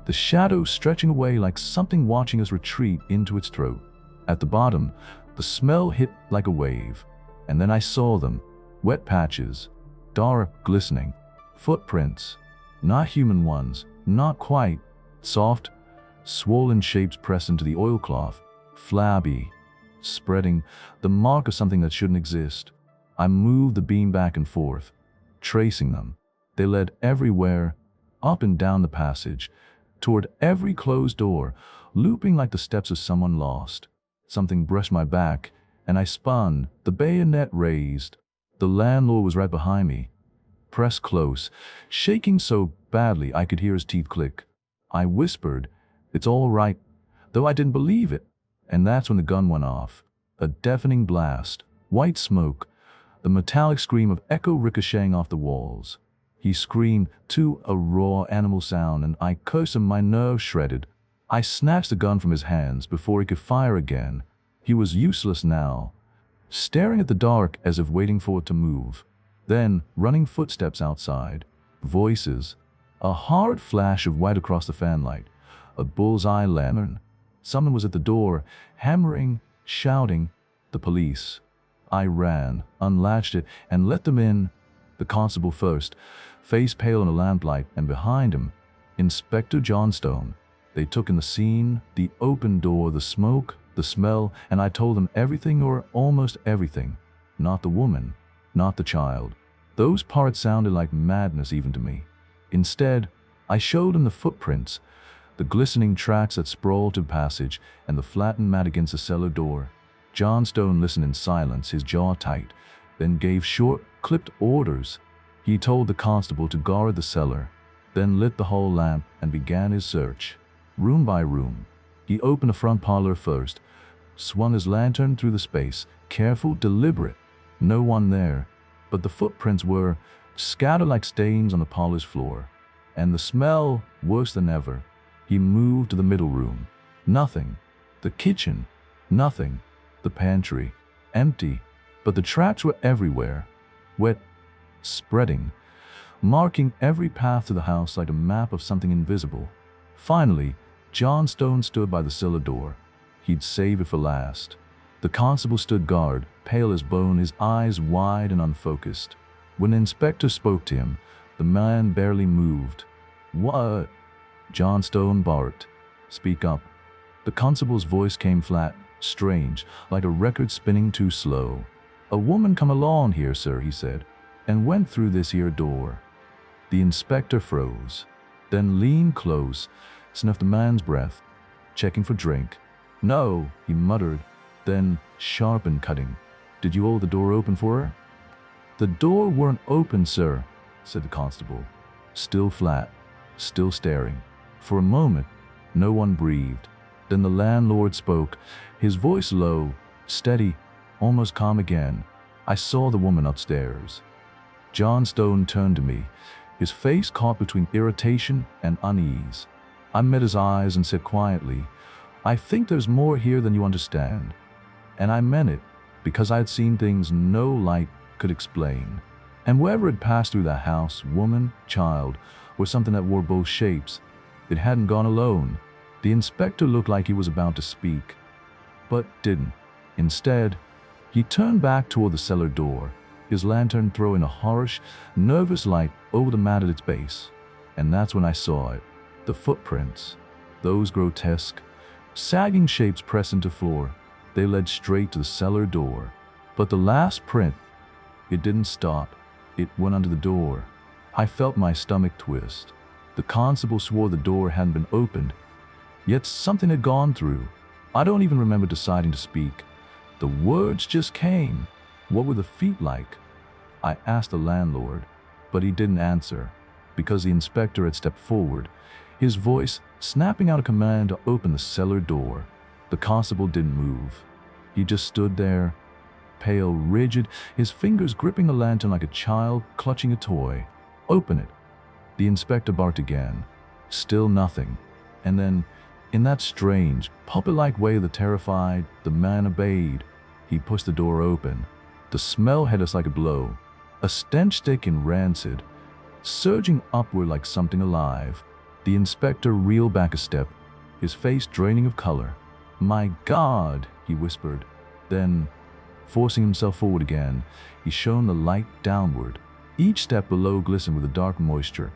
the shadows stretching away like something watching us retreat into its throat. At the bottom, the smell hit like a wave, and then I saw them, wet patches, dark, glistening. Footprints. Not human ones. Not quite. Soft, swollen shapes pressed into the oilcloth. Flabby. Spreading. The mark of something that shouldn't exist. I moved the beam back and forth, tracing them. They led everywhere, up and down the passage, toward every closed door, looping like the steps of someone lost. Something brushed my back, and I spun, the bayonet raised. The landlord was right behind me, pressed close, shaking so badly I could hear his teeth click. I whispered, "It's all right," though I didn't believe it. And that's when the gun went off. A deafening blast, white smoke, the metallic scream of echo ricocheting off the walls. He screamed, too, a raw animal sound, and I cursed him, my nerves shredded. I snatched the gun from his hands before he could fire again. He was useless now, staring at the dark as if waiting for it to move. Then, running footsteps outside. Voices. A hard flash of white across the fanlight. A bullseye lantern. Someone was at the door, hammering, shouting. The police. I ran, unlatched it, and let them in. The constable first, face pale in the lamplight, and behind him, Inspector Johnstone. They took in the scene, the open door, the smoke, the smell, and I told them everything or almost everything. Not the woman, not the child. Those parts sounded like madness even to me. Instead, I showed them the footprints, the glistening tracks that sprawled to the passage, and the flattened mat against the cellar door. Johnstone listened in silence, his jaw tight, then gave short, clipped orders. He told the constable to guard the cellar, then lit the hall lamp and began his search. Room by room. He opened the front parlor first, swung his lantern through the space, careful, deliberate. No one there, but the footprints were scattered like stains on the polished floor. And the smell, worse than ever. He moved to the middle room. Nothing. The kitchen. Nothing. The pantry. Empty. But the tracks were everywhere. Wet. Spreading. Marking every path to the house like a map of something invisible. Finally, Johnstone stood by the cellar door. He'd save it for last. The constable stood guard, pale as bone, his eyes wide and unfocused. When the inspector spoke to him, the man barely moved. "What?" Johnstone barked. "Speak up." The constable's voice came flat, strange, like a record spinning too slow. "A woman come along here, sir," he said, "and went through this here door." The inspector froze, then leaned close, sniffed the man's breath, checking for drink. "No," he muttered, then sharp and cutting. "Did you hold the door open for her?" "The door weren't open, sir," said the constable, still flat, still staring. For a moment, no one breathed. Then the landlord spoke, his voice low, steady, almost calm again. "I saw the woman upstairs." Johnstone turned to me, his face caught between irritation and unease. I met his eyes and said quietly, "I think there's more here than you understand." And I meant it, because I had seen things no light could explain. And whoever had passed through that house, woman, child, or something that wore both shapes, it hadn't gone alone. The inspector looked like he was about to speak, but didn't. Instead, he turned back toward the cellar door, his lantern throwing a harsh, nervous light over the mat at its base. And that's when I saw it. The footprints. Those grotesque, sagging shapes pressed into floor. They led straight to the cellar door. But the last print, it didn't stop. It went under the door. I felt my stomach twist. The constable swore the door hadn't been opened, yet something had gone through. I don't even remember deciding to speak. The words just came. What were the feet like? I asked the landlord, but he didn't answer, because the inspector had stepped forward, his voice snapping out a command to open the cellar door. The constable didn't move. He just stood there, pale, rigid, his fingers gripping the lantern like a child clutching a toy. "Open it." The inspector barked again. Still nothing. And then, in that strange, puppet-like way of the terrified, the man obeyed. He pushed the door open. The smell hit us like a blow, a stench thick and rancid, surging upward like something alive. The inspector reeled back a step, his face draining of color. "My God," he whispered. Then, forcing himself forward again, he shone the light downward. Each step below glistened with a dark moisture,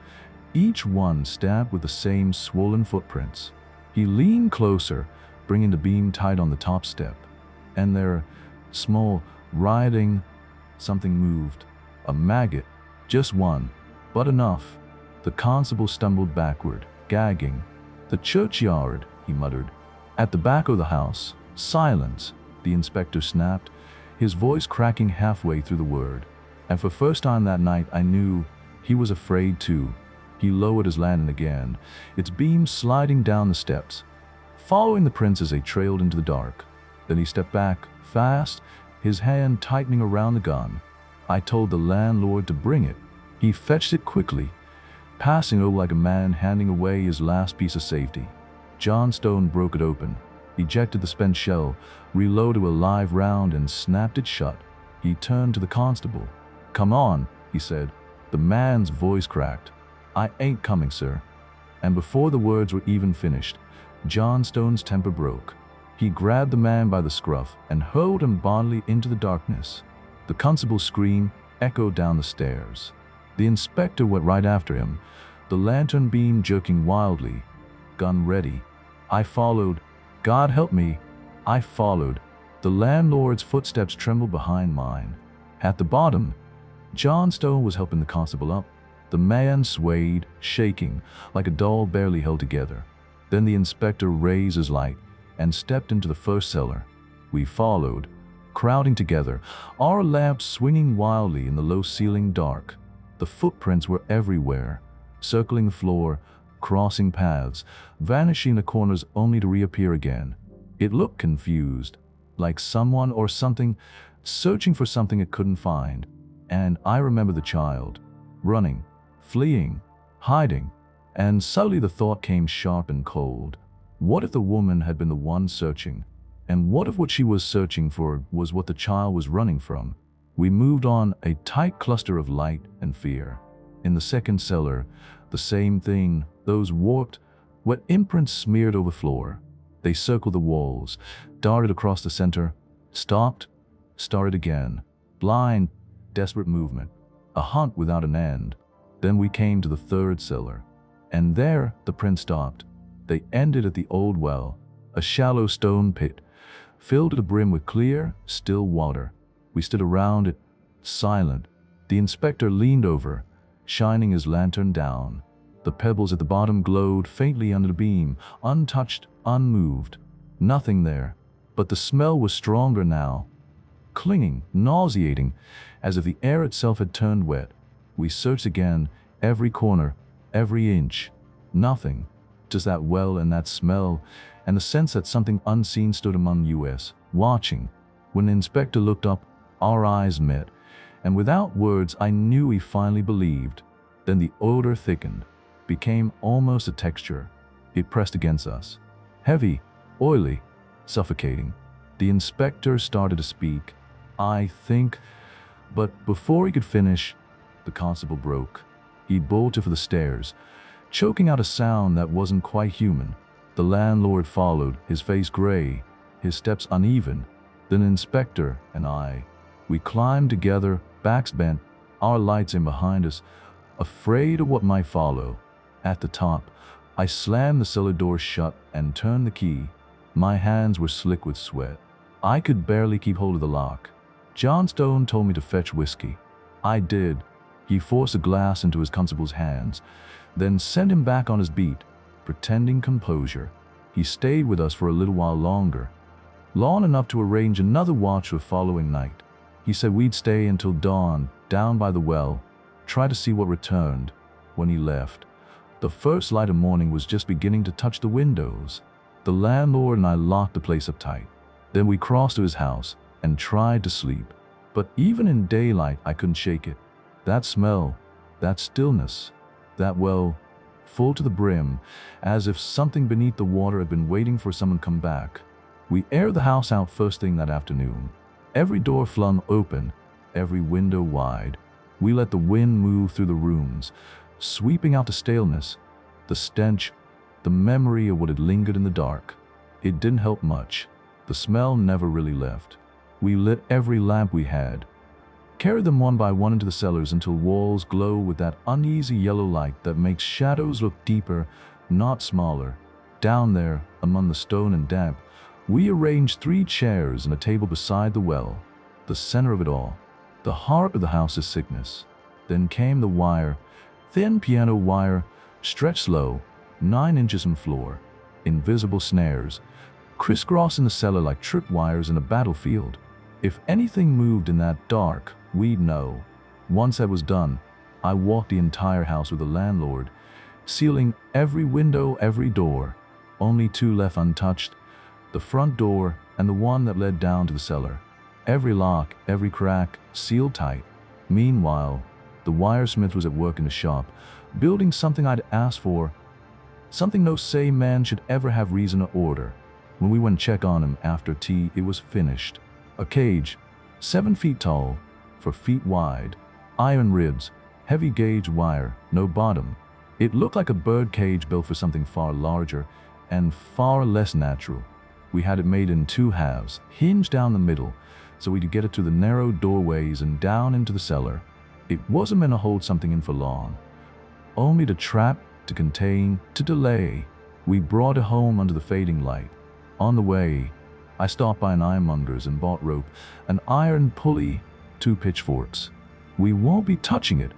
each one stamped with the same swollen footprints. He leaned closer, bringing the beam tight on the top step. And there, small, writhing, something moved. A maggot, just one, but enough. The constable stumbled backward, gagging. "The churchyard," he muttered. At the back of the house, silence, the inspector snapped, his voice cracking halfway through the word. And for the first time that night, I knew he was afraid too. He lowered his lantern again, its beam sliding down the steps, following the prints as they trailed into the dark. Then he stepped back, fast, his hand tightening around the gun. I told the landlord to bring it. He fetched it quickly, passing over like a man handing away his last piece of safety. John Stone broke it open, ejected the spent shell, reloaded a live round, and snapped it shut. He turned to the constable. "Come on," he said. The man's voice cracked. "I ain't coming, sir." And before the words were even finished, John Stone's temper broke. He grabbed the man by the scruff and hurled him bodily into the darkness. The constable's scream echoed down the stairs. The inspector went right after him, the lantern beam jerking wildly, gun ready. I followed. God help me, I followed. The landlord's footsteps trembled behind mine. At the bottom, John Stone was helping the constable up. The man swayed, shaking, like a doll barely held together. Then the inspector raised his light and stepped into the first cellar. We followed, crowding together, our lamps swinging wildly in the low-ceiling dark. The footprints were everywhere, circling the floor, crossing paths, vanishing in the corners only to reappear again. It looked confused, like someone or something searching for something it couldn't find. And I remember the child, running, fleeing, hiding, and suddenly the thought came sharp and cold. What if the woman had been the one searching? And what if what she was searching for was what the child was running from? We moved on, a tight cluster of light and fear. In the second cellar, the same thing, those warped, wet imprints smeared over the floor. They circled the walls, darted across the center, stopped, started again. Blind, desperate movement, a hunt without an end. Then we came to the third cellar, and there the prints stopped. They ended at the old well, a shallow stone pit, filled to the brim with clear, still water. We stood around it, silent. The inspector leaned over, shining his lantern down. The pebbles at the bottom glowed faintly under the beam, untouched, unmoved. Nothing there, but the smell was stronger now, clinging, nauseating, as if the air itself had turned wet. We searched again, every corner, every inch. Nothing, just that well and that smell, and the sense that something unseen stood among us, watching. When the inspector looked up, our eyes met, and without words I knew he finally believed. Then the odor thickened, became almost a texture. It pressed against us. Heavy, oily, suffocating. The inspector started to speak. I think, but before he could finish, the constable broke. He bolted for the stairs, choking out a sound that wasn't quite human. The landlord followed, his face gray, his steps uneven. Then the inspector and I, we climbed together, backs bent, our lights in behind us, afraid of what might follow. At the top, I slammed the cellar door shut and turned the key. My hands were slick with sweat. I could barely keep hold of the lock. John Stone told me to fetch whiskey. I did. He forced a glass into his constable's hands, then sent him back on his beat, pretending composure. He stayed with us for a little while longer, long enough to arrange another watch the following night. He said we'd stay until dawn, down by the well, try to see what returned. When he left, the first light of morning was just beginning to touch the windows. The landlord and I locked the place up tight. Then we crossed to his house and tried to sleep. But even in daylight, I couldn't shake it. That smell, that stillness, that well, full to the brim, as if something beneath the water had been waiting for someone to come back. We aired the house out first thing that afternoon. Every door flung open, every window wide. We let the wind move through the rooms, sweeping out the staleness, the stench, the memory of what had lingered in the dark. It didn't help much. The smell never really left. We lit every lamp we had. carried them one by one into the cellars until walls glow with that uneasy yellow light that makes shadows look deeper, not smaller. Down there, among the stone and damp, we arranged 3 chairs and a table beside the well, the center of it all, the heart of the house's sickness. Then came the wire, thin piano wire, stretched low, 9 inches from floor, invisible snares, crisscross in the cellar like tripwires in a battlefield. If anything moved in that dark, we'd know. Once that was done, I walked the entire house with the landlord, sealing every window, every door. Only 2 left untouched, the front door and the one that led down to the cellar. Every lock, every crack, sealed tight. Meanwhile, the wiresmith was at work in the shop, building something I'd asked for, something no sane man should ever have reason to order. When we went to check on him after tea, it was finished. A cage, 7 feet tall, 4 feet wide, iron ribs, heavy gauge wire, no bottom. It looked like a bird cage built for something far larger and far less natural. We had it made in 2 halves, hinged down the middle, so we could get it through the narrow doorways and down into the cellar. It wasn't meant to hold something in for long, only to trap, to contain, to delay. We brought it home under the fading light. On the way, I stopped by an ironmonger's and bought rope, an iron pulley, 2 pitchforks. "We won't be touching it,"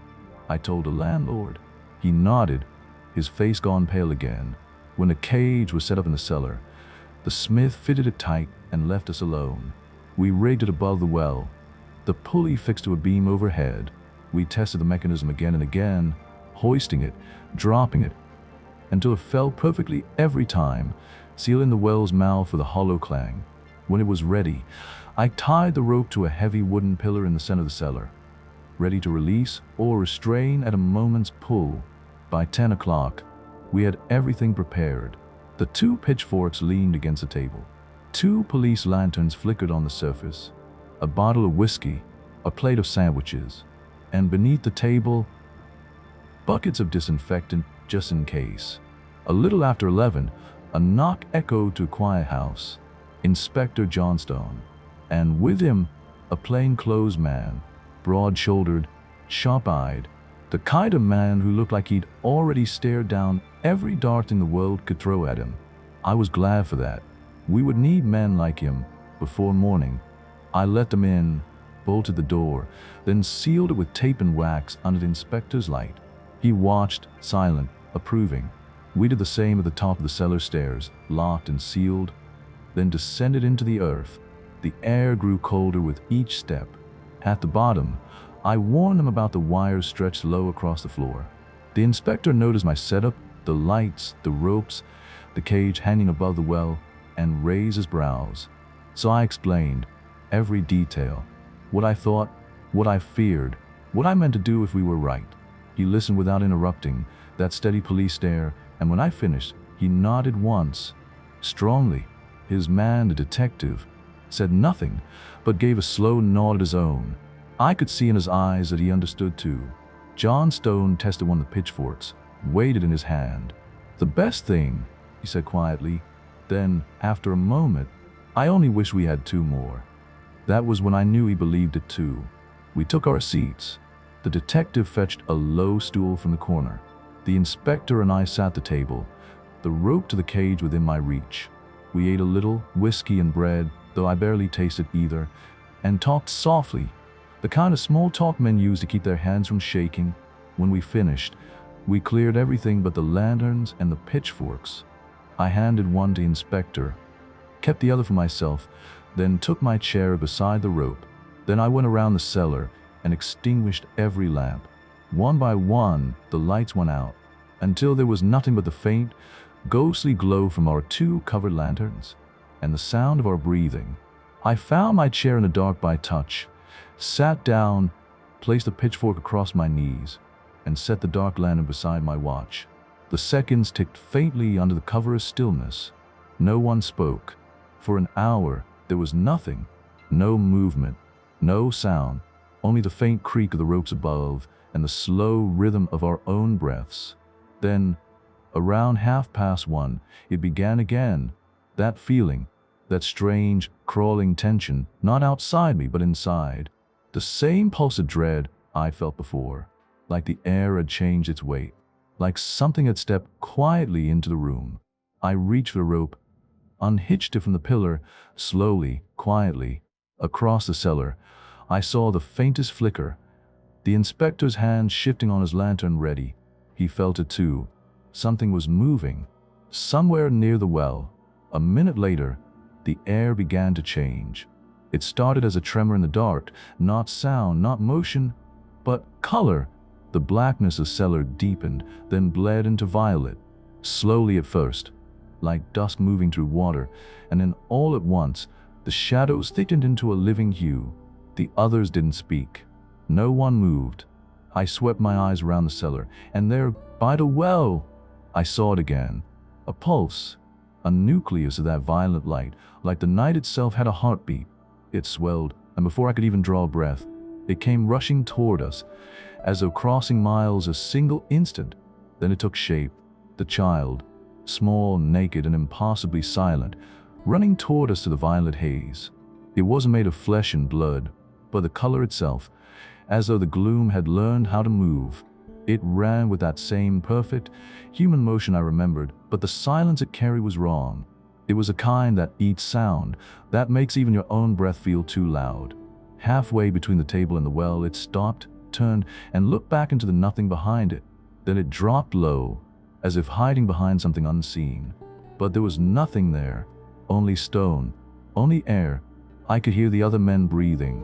I told the landlord. He nodded, his face gone pale again. When the cage was set up in the cellar, the smith fitted it tight and left us alone. We rigged it above the well, the pulley fixed to a beam overhead. We tested the mechanism again and again, hoisting it, dropping it, until it fell perfectly every time, sealing the well's mouth with a hollow clang. When it was ready, I tied the rope to a heavy wooden pillar in the center of the cellar, ready to release or restrain at a moment's pull. By 10 o'clock, we had everything prepared. The 2 pitchforks leaned against the table. 2 police lanterns flickered on the surface, a bottle of whiskey, a plate of sandwiches, and beneath the table, buckets of disinfectant just in case. A little after 11, a knock echoed to a quiet house. Inspector Johnstone, and with him, a plainclothes man, broad-shouldered, sharp-eyed, the kind of man who looked like he'd already stared down every dart thing the world could throw at him. I was glad for that. We would need men like him before morning. I let them in, bolted the door, then sealed it with tape and wax under the inspector's light. He watched, silent, approving. We did the same at the top of the cellar stairs, locked and sealed, then descended into the earth. The air grew colder with each step. At the bottom, I warned them about the wires stretched low across the floor. The inspector noticed my setup, the lights, the ropes, the cage hanging above the well, and raised his brows. So I explained every detail, what I thought, what I feared, what I meant to do if we were right. He listened without interrupting, that steady police stare, and when I finished, he nodded once, strongly. His man, the detective, said nothing, but gave a slow nod at his own. I could see in his eyes that he understood too. Johnstone tested one of the pitchforks, weighed it in his hand. "The best thing," he said quietly. Then, after a moment, "I only wish we had 2 more." That was when I knew he believed it too. We took our seats. The detective fetched a low stool from the corner. The inspector and I sat at the table, the rope to the cage within my reach. We ate a little, whiskey and bread, though I barely tasted either, and talked softly, the kind of small talk men use to keep their hands from shaking. When we finished, we cleared everything but the lanterns and the pitchforks. I handed one to the inspector, kept the other for myself, then took my chair beside the rope. Then I went around the cellar and extinguished every lamp. One by one, the lights went out, until there was nothing but the faint, ghostly glow from our 2 covered lanterns, and the sound of our breathing. I found my chair in the dark by touch, sat down, placed the pitchfork across my knees, and set the dark lantern beside my watch. The seconds ticked faintly under the cover of stillness. No one spoke. For an hour, there was nothing, no movement, no sound, only the faint creak of the ropes above and the slow rhythm of our own breaths. Then, around 1:30, it began again, that feeling, that strange, crawling tension, not outside me but inside. The same pulse of dread I felt before, like the air had changed its weight, like something had stepped quietly into the room. I reached for the rope, unhitched it from the pillar, slowly, quietly. Across the cellar, I saw the faintest flicker, the inspector's hand shifting on his lantern ready. He felt it too. Something was moving, somewhere near the well. A minute later, the air began to change. It started as a tremor in the dark, not sound, not motion, but color. The blackness of the cellar deepened, then bled into violet, slowly at first, like dust moving through water, and then all at once, the shadows thickened into a living hue. The others didn't speak. No one moved. I swept my eyes around the cellar, and there, by the well, I saw it again. A pulse, a nucleus of that violet light, like the night itself had a heartbeat. It swelled, and before I could even draw a breath, it came rushing toward us, as though crossing miles a single instant. Then it took shape. The child, small, naked, and impossibly silent, running toward us through the violet haze. It wasn't made of flesh and blood, but the color itself, as though the gloom had learned how to move. It ran with that same perfect, human motion I remembered, but the silence it carried was wrong. It was a kind that eats sound, that makes even your own breath feel too loud. Halfway between the table and the well, it stopped, turned, and looked back into the nothing behind it. Then it dropped low, as if hiding behind something unseen. But there was nothing there, only stone, only air. I could hear the other men breathing,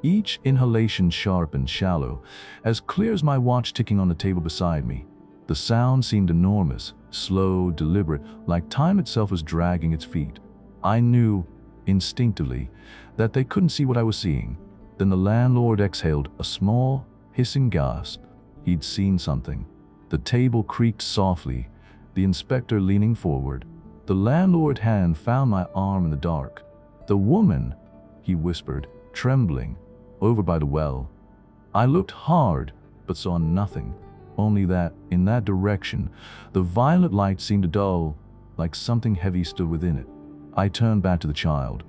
each inhalation sharp and shallow, as clear as my watch ticking on the table beside me. The sound seemed enormous, slow, deliberate, like time itself was dragging its feet. I knew, instinctively, that they couldn't see what I was seeing. Then the landlord exhaled a small, hissing gasp. He'd seen something. The table creaked softly, the inspector leaning forward. The landlord's hand found my arm in the dark. "The woman," he whispered, trembling, "over by the well." I looked hard, but saw nothing. Only that, in that direction, the violet light seemed to dull, like something heavy stood within it. I turned back to the child.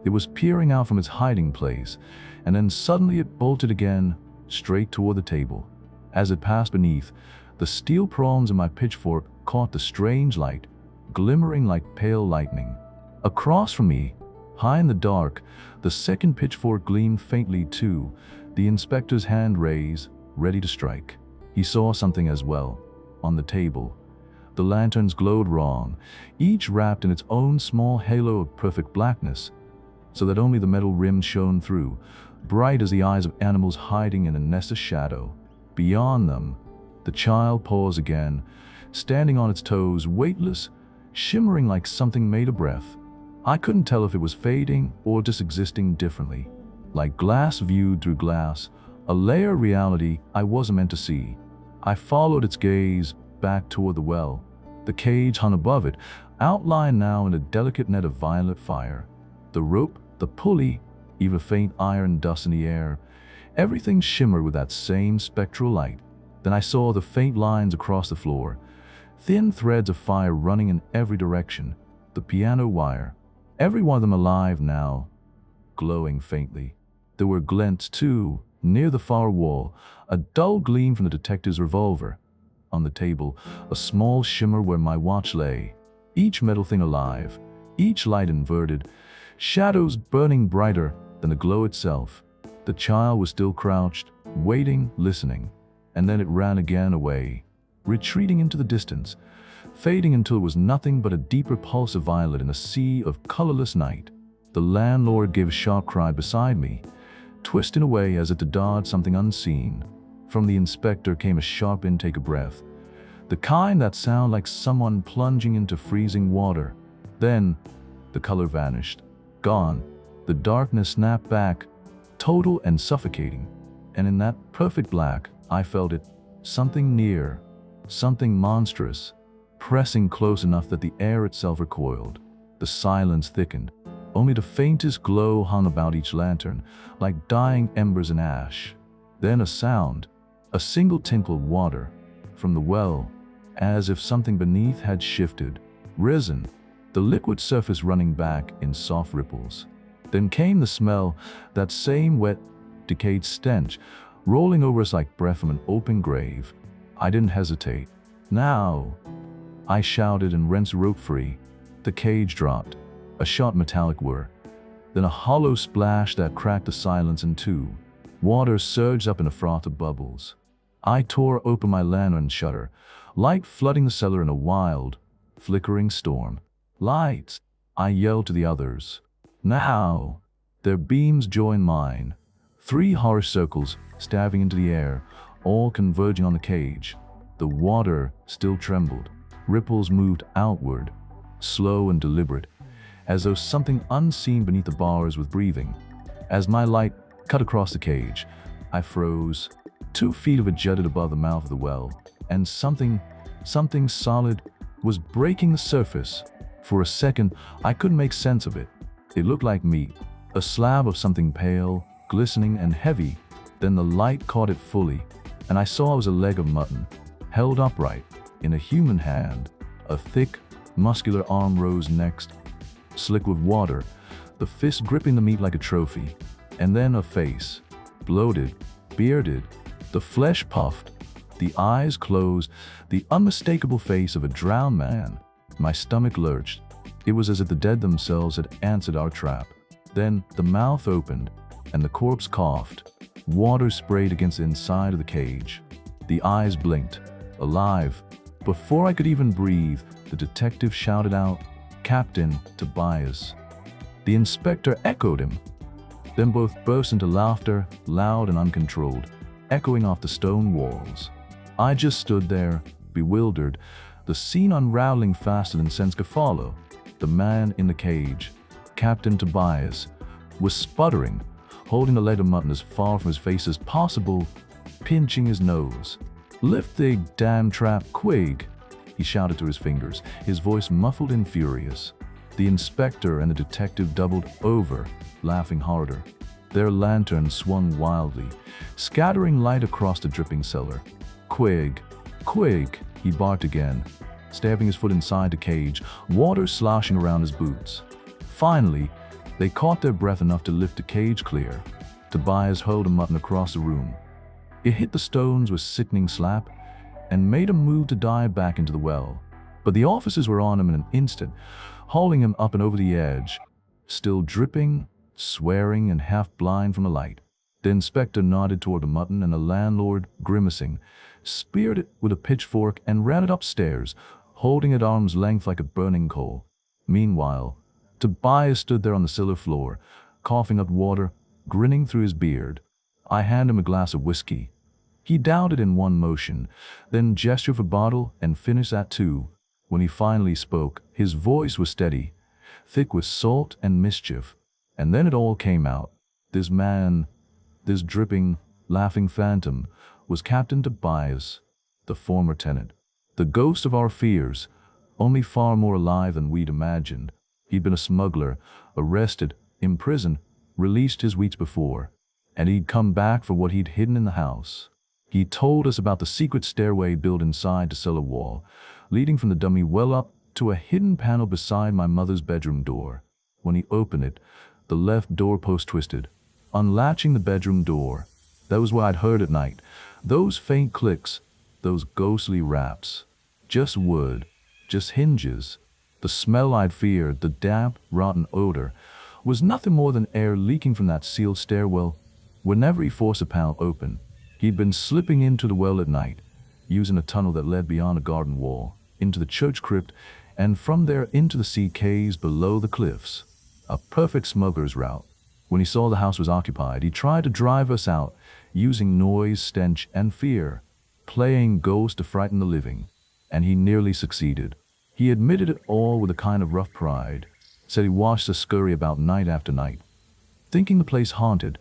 It was peering out from its hiding place, and then suddenly it bolted again, straight toward the table. As it passed beneath, the steel prongs of my pitchfork caught the strange light, glimmering like pale lightning. Across from me, high in the dark, the second pitchfork gleamed faintly too, the inspector's hand raised, ready to strike. He saw something as well, on the table. The lanterns glowed wrong, each wrapped in its own small halo of perfect blackness, so that only the metal rim shone through, bright as the eyes of animals hiding in a nest of shadow. Beyond them, the child paused again, standing on its toes, weightless, shimmering like something made of breath. I couldn't tell if it was fading or just existing differently, like glass viewed through glass, a layer of reality I wasn't meant to see. I followed its gaze back toward the well. The cage hung above it, outlined now in a delicate net of violet fire. The rope, the pulley, even faint iron dust in the air, everything shimmered with that same spectral light. Then I saw the faint lines across the floor, thin threads of fire running in every direction. The piano wire, every one of them alive now, glowing faintly. There were glints, too, near the far wall, a dull gleam from the detective's revolver. On the table, a small shimmer where my watch lay, each metal thing alive, each light inverted, shadows burning brighter than the glow itself. The child was still crouched, waiting, listening, and then it ran again away, retreating into the distance, fading until it was nothing but a deeper pulse of violet in a sea of colorless night. The landlord gave a sharp cry beside me, twisting away as if to dodge something unseen. From the inspector came a sharp intake of breath, the kind that sounded like someone plunging into freezing water. Then, the color vanished. Gone. The darkness snapped back, total and suffocating. And in that perfect black, I felt it, something near, something monstrous, pressing close enough that the air itself recoiled. The silence thickened. Only the faintest glow hung about each lantern, like dying embers in ash. Then a sound, a single tinkle of water, from the well, as if something beneath had shifted, risen, the liquid surface running back in soft ripples. Then came the smell, that same wet, decayed stench, rolling over us like breath from an open grave. I didn't hesitate. "Now!" I shouted and wrenched the rope free. The cage dropped, a sharp metallic whir, then a hollow splash that cracked the silence in two. Water surged up in a froth of bubbles. I tore open my lantern shutter, light flooding the cellar in a wild, flickering storm. "Lights!" I yelled to the others. "Now!" Their beams joined mine. 3 harsh circles stabbing into the air, all converging on the cage. The water still trembled. Ripples moved outward, slow and deliberate, as though something unseen beneath the bars was breathing. As my light cut across the cage, I froze. 2 feet of it jutted above the mouth of the well, and something solid was breaking the surface. For a second, I couldn't make sense of it. It looked like meat, a slab of something pale, glistening and heavy. Then the light caught it fully, and I saw it was a leg of mutton, held upright in a human hand. A thick, muscular arm rose next, slick with water, the fist gripping the meat like a trophy. And then a face, bloated, bearded, the flesh puffed, the eyes closed, the unmistakable face of a drowned man. My stomach lurched. It was as if the dead themselves had answered our trap. Then the mouth opened, and the corpse coughed. Water sprayed against the inside of the cage. The eyes blinked, alive. Before I could even breathe, the detective shouted out, "Captain Tobias." The inspector echoed him. Then both burst into laughter, loud and uncontrolled, echoing off the stone walls. I just stood there, bewildered, the scene unraveling faster than sense could follow. The man in the cage, Captain Tobias, was sputtering, holding the leg of mutton as far from his face as possible, pinching his nose. "Lift the damn trap, quick!" he shouted through his fingers, his voice muffled and furious. The inspector and the detective doubled over, laughing harder. Their lanterns swung wildly, scattering light across the dripping cellar. "Quick! Quick!" he barked again, stabbing his foot inside the cage, water sloshing around his boots. Finally, they caught their breath enough to lift the cage clear. Tobias hurled a mutton across the room. It hit the stones with sickening slap and made him move to dive back into the well. But the officers were on him in an instant, hauling him up and over the edge, still dripping, swearing, and half blind from the light. The inspector nodded toward the mutton, and the landlord, grimacing, speared it with a pitchfork and ran it upstairs, holding it at arm's length like a burning coal. Meanwhile, Tobias stood there on the cellar floor, coughing up water, grinning through his beard. I handed him a glass of whiskey. He downed it in one motion, then gestured for a bottle and finished that too. When he finally spoke, his voice was steady, thick with salt and mischief. And then it all came out. This man, this dripping, laughing phantom, was Captain Tobias, the former tenant. The ghost of our fears, only far more alive than we'd imagined. He'd been a smuggler, arrested, imprisoned, released his weeks before, and he'd come back for what he'd hidden in the house. He told us about the secret stairway built inside the cellar wall, leading from the dummy well up to a hidden panel beside my mother's bedroom door. When he opened it, the left doorpost twisted, unlatching the bedroom door. That was what I'd heard at night. Those faint clicks, those ghostly raps. Just wood, just hinges. The smell I'd feared, the damp, rotten odor, was nothing more than air leaking from that sealed stairwell. Whenever he forced a panel open, he'd been slipping into the well at night, using a tunnel that led beyond a garden wall, into the church crypt, and from there into the sea caves below the cliffs. A perfect smuggler's route. When he saw the house was occupied, he tried to drive us out, using noise, stench, and fear, playing ghost to frighten the living. And he nearly succeeded. He admitted it all with a kind of rough pride, said he watched us scurry about night after night, thinking the place haunted,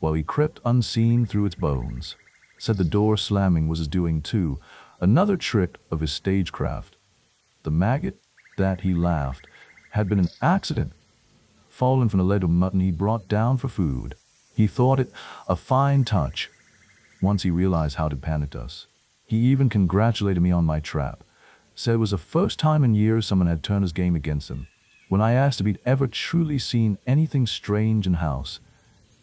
while he crept unseen through its bones. Said the door slamming was his doing too, another trick of his stagecraft. The maggot, that he laughed, had been an accident, fallen from the leg of mutton he brought down for food. He thought it a fine touch. Once he realized how it had panicked us. He even congratulated me on my trap, said it was the first time in years someone had turned his game against him. When I asked if he'd ever truly seen anything strange in the house,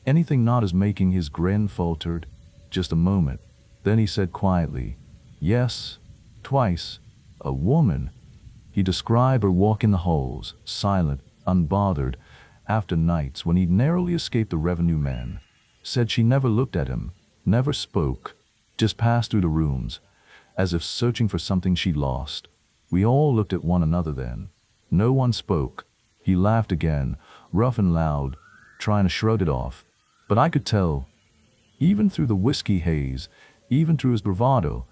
Anything not as making his grin faltered. Just a moment. Then he said quietly, "Yes, twice. A woman." He described her walking the halls, silent, unbothered, after nights when he'd narrowly escaped the revenue men. Said she never looked at him, never spoke, just passed through the rooms, as if searching for something she'd lost. We all looked at one another then. No one spoke. He laughed again, rough and loud, trying to shrug it off. But I could tell, even through the whiskey haze, even through his bravado,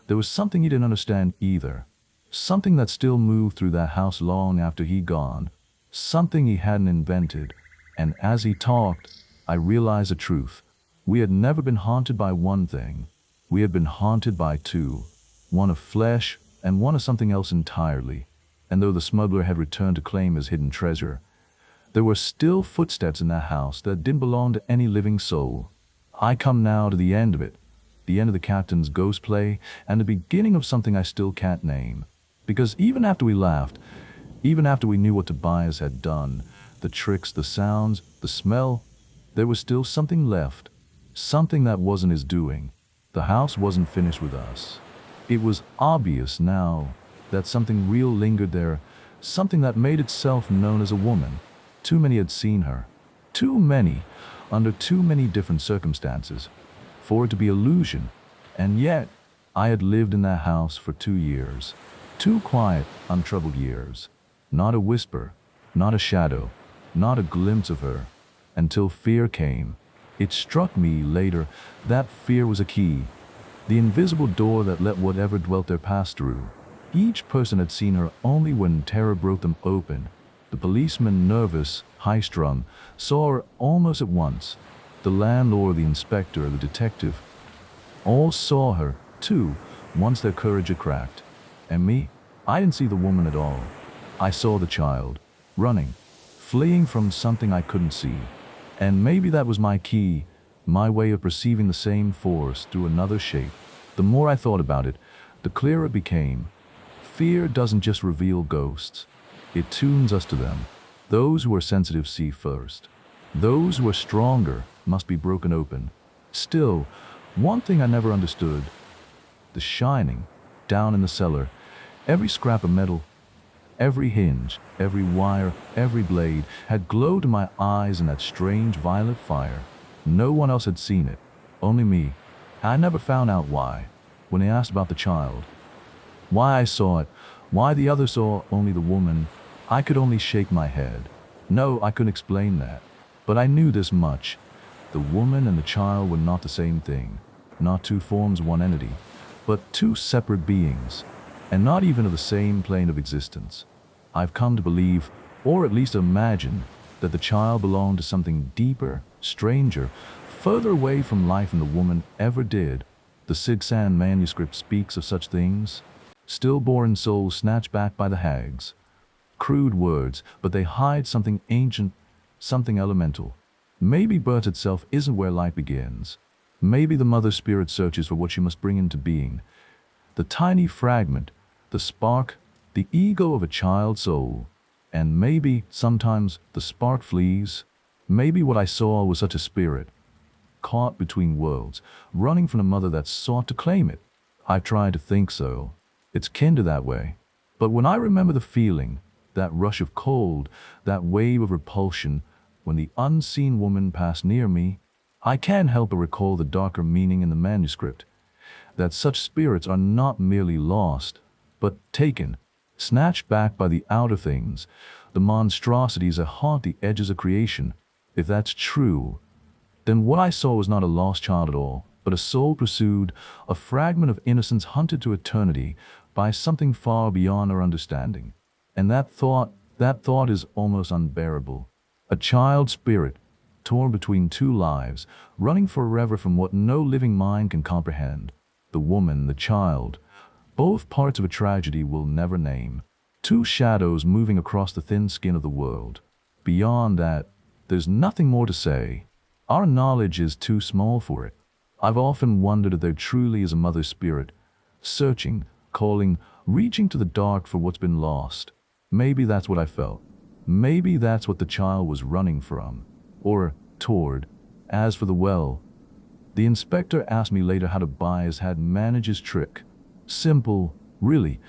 there was something he didn't understand either. Something that still moved through that house long after he'd gone. Something he hadn't invented. And as he talked, I realized the truth. We had never been haunted by one thing. We had been haunted by two. One of flesh and one of something else entirely. And though the smuggler had returned to claim his hidden treasure, there were still footsteps in that house that didn't belong to any living soul. I come now to the end of it. The end of the captain's ghost play and the beginning of something I still can't name. Because even after we laughed, even after we knew what Tobias had done, the tricks, the sounds, the smell, there was still something left. Something that wasn't his doing. The house wasn't finished with us. It was obvious now that something real lingered there, something that made itself known as a woman. Too many had seen her. Too many, under too many different circumstances, for it to be illusion. And yet, I had lived in that house for 2 years. 2 quiet, untroubled years. Not a whisper, not a shadow, not a glimpse of her, until fear came. It struck me later that fear was a key, the invisible door that let whatever dwelt there pass through. Each person had seen her only when terror broke them open. The policeman, nervous, high-strung, saw her almost at once. The landlord, the inspector, the detective, all saw her, too, once their courage had cracked. And me? I didn't see the woman at all. I saw the child, running, fleeing from something I couldn't see. And maybe that was my key, my way of perceiving the same force through another shape. The more I thought about it, the clearer it became. Fear doesn't just reveal ghosts. It tunes us to them. Those who are sensitive see first. Those who are stronger must be broken open. Still, one thing I never understood. The shining, down in the cellar, every scrap of metal, every hinge, every wire, every blade had glowed in my eyes in that strange violet fire. No one else had seen it, only me. I never found out why, when they asked about the child. Why I saw it, why the others saw only the woman, I could only shake my head. No, I couldn't explain that. But I knew this much. The woman and the child were not the same thing. Not 2 forms, one entity, but 2 separate beings. And not even of the same plane of existence. I've come to believe, or at least imagine, that the child belonged to something deeper, stranger, further away from life than the woman ever did. The Sigsand manuscript speaks of such things. Stillborn souls snatched back by the hags. Crude words, but they hide something ancient, something elemental. Maybe birth itself isn't where life begins. Maybe the mother spirit searches for what she must bring into being. The tiny fragment, the spark, the ego of a child's soul. And maybe, sometimes, the spark flees. Maybe what I saw was such a spirit, caught between worlds, running from a mother that sought to claim it. I've tried to think so. It's kin to that way. But when I remember the feeling, that rush of cold, that wave of repulsion, when the unseen woman passed near me, I can't help but recall the darker meaning in the manuscript. That such spirits are not merely lost, but taken, snatched back by the outer things, the monstrosities that haunt the edges of creation. If that's true, then what I saw was not a lost child at all, but a soul pursued, a fragment of innocence hunted to eternity by something far beyond our understanding. And that thought is almost unbearable. A child spirit, torn between 2 lives, running forever from what no living mind can comprehend. The woman, the child, both parts of a tragedy we'll never name. 2 shadows moving across the thin skin of the world. Beyond that, there's nothing more to say. Our knowledge is too small for it. I've often wondered if there truly is a mother spirit, searching, calling, reaching to the dark for what's been lost. Maybe that's what I felt. Maybe that's what the child was running from, or toward. As for the well, the inspector asked me later how Tobias had managed his trick. Simple, really.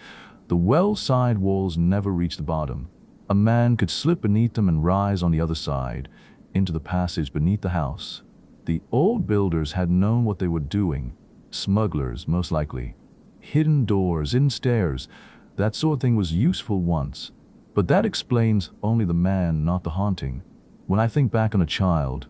The well side walls never reached the bottom. A man could slip beneath them and rise on the other side, into the passage beneath the house. The old builders had known what they were doing. Smugglers, most likely. Hidden doors, hidden stairs. That sort of thing was useful once. But that explains only the man, not the haunting. When I think back on a child,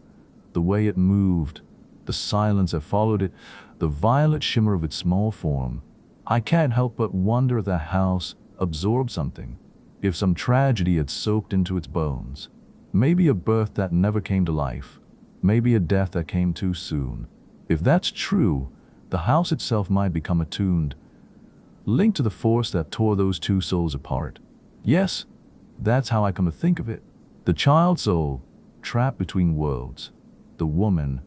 the way it moved, the silence that followed it, the violet shimmer of its small form, I can't help but wonder if that house absorbed something, if some tragedy had soaked into its bones. Maybe a birth that never came to life, maybe a death that came too soon. If that's true, the house itself might become attuned, linked to the force that tore those two souls apart. Yes, that's how I come to think of it. The child soul, trapped between worlds. The woman,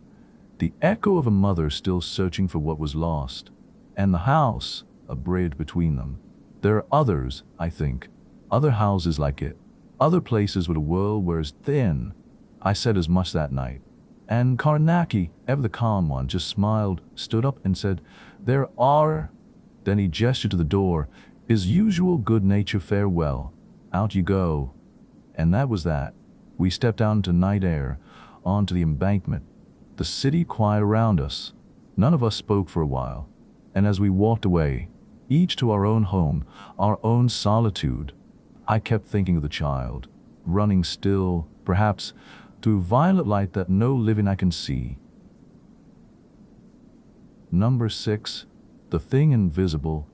the echo of a mother still searching for what was lost. And the house, a bridge between them. There are others, I think, other houses like it, other places where the world wears thin. I said as much that night. And Carnacki, ever the calm one, just smiled, stood up and said, "There are." Then he gestured to the door, his usual good-natured farewell. "Out you go." And that was that. We stepped out into night air, onto the embankment. The city quiet around us. None of us spoke for a while. And as we walked away, each to our own home, our own solitude, I kept thinking of the child, running still, perhaps, through violet light that no living eye can see. Number 6. The Thing Invisible.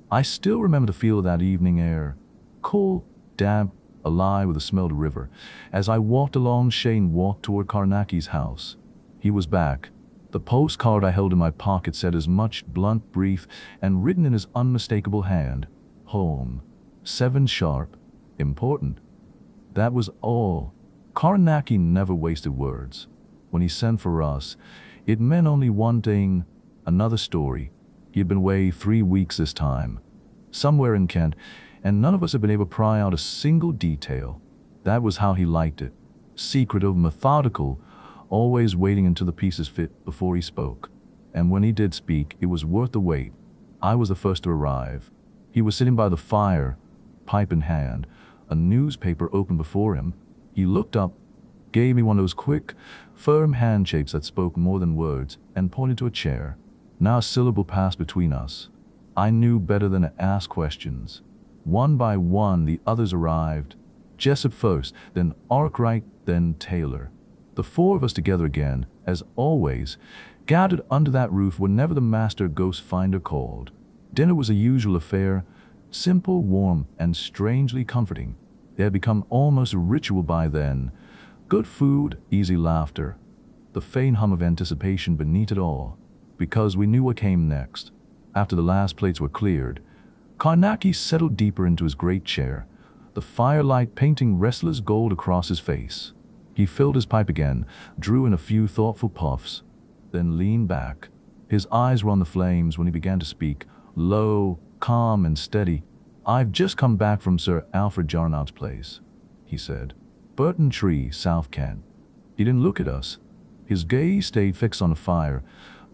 I still remember the feel of that evening air, cool, damp, alive with the smell of the river. As I walked along, Shane walked toward Carnacki's house. He was back. The postcard I held in my pocket said as much, blunt, brief, and written in his unmistakable hand. Home. 7 sharp. Important. That was all. Carnacki never wasted words. When he sent for us, it meant only one thing, another story. He had been away 3 weeks this time, somewhere in Kent, and none of us had been able to pry out a single detail. That was how he liked it. Secretive, methodical, always waiting until the pieces fit before he spoke. And when he did speak, it was worth the wait. I was the first to arrive. He was sitting by the fire, pipe in hand, a newspaper open before him. He looked up, gave me one of those quick, firm handshakes that spoke more than words, and pointed to a chair. Now a syllable passed between us. I knew better than to ask questions. One by one, the others arrived. Jessup first, then Arkwright, then Taylor. The 4 of us together again, as always, gathered under that roof whenever the master ghost finder called. Dinner was a usual affair, simple, warm, and strangely comforting. It had become almost a ritual by then. Good food, easy laughter, the faint hum of anticipation beneath it all, because we knew what came next. After the last plates were cleared, Carnacki settled deeper into his great chair, the firelight painting restless gold across his face. He filled his pipe again, drew in a few thoughtful puffs, then leaned back. His eyes were on the flames when he began to speak, low, calm, and steady. "I've just come back from Sir Alfred Jarnott's place," he said. "Burton Tree, South Kent." He didn't look at us. His gaze stayed fixed on the fire,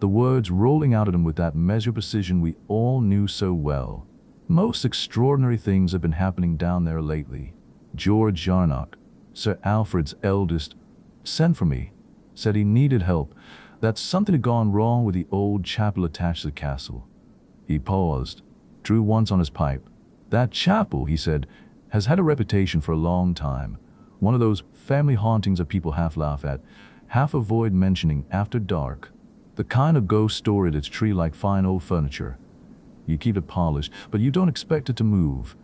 the words rolling out at him with that measured precision we all knew so well. Most extraordinary things have been happening down there lately. George Jarnott, Sir Alfred's eldest, sent for me, said he needed help, that something had gone wrong with the old chapel attached to the castle. He paused, drew once on his pipe. "That chapel," he said, "has had a reputation for a long time. One of those family hauntings that people half laugh at, half avoid mentioning after dark. The kind of ghost story that's treated like fine old furniture. You keep it polished, but you don't expect it to move."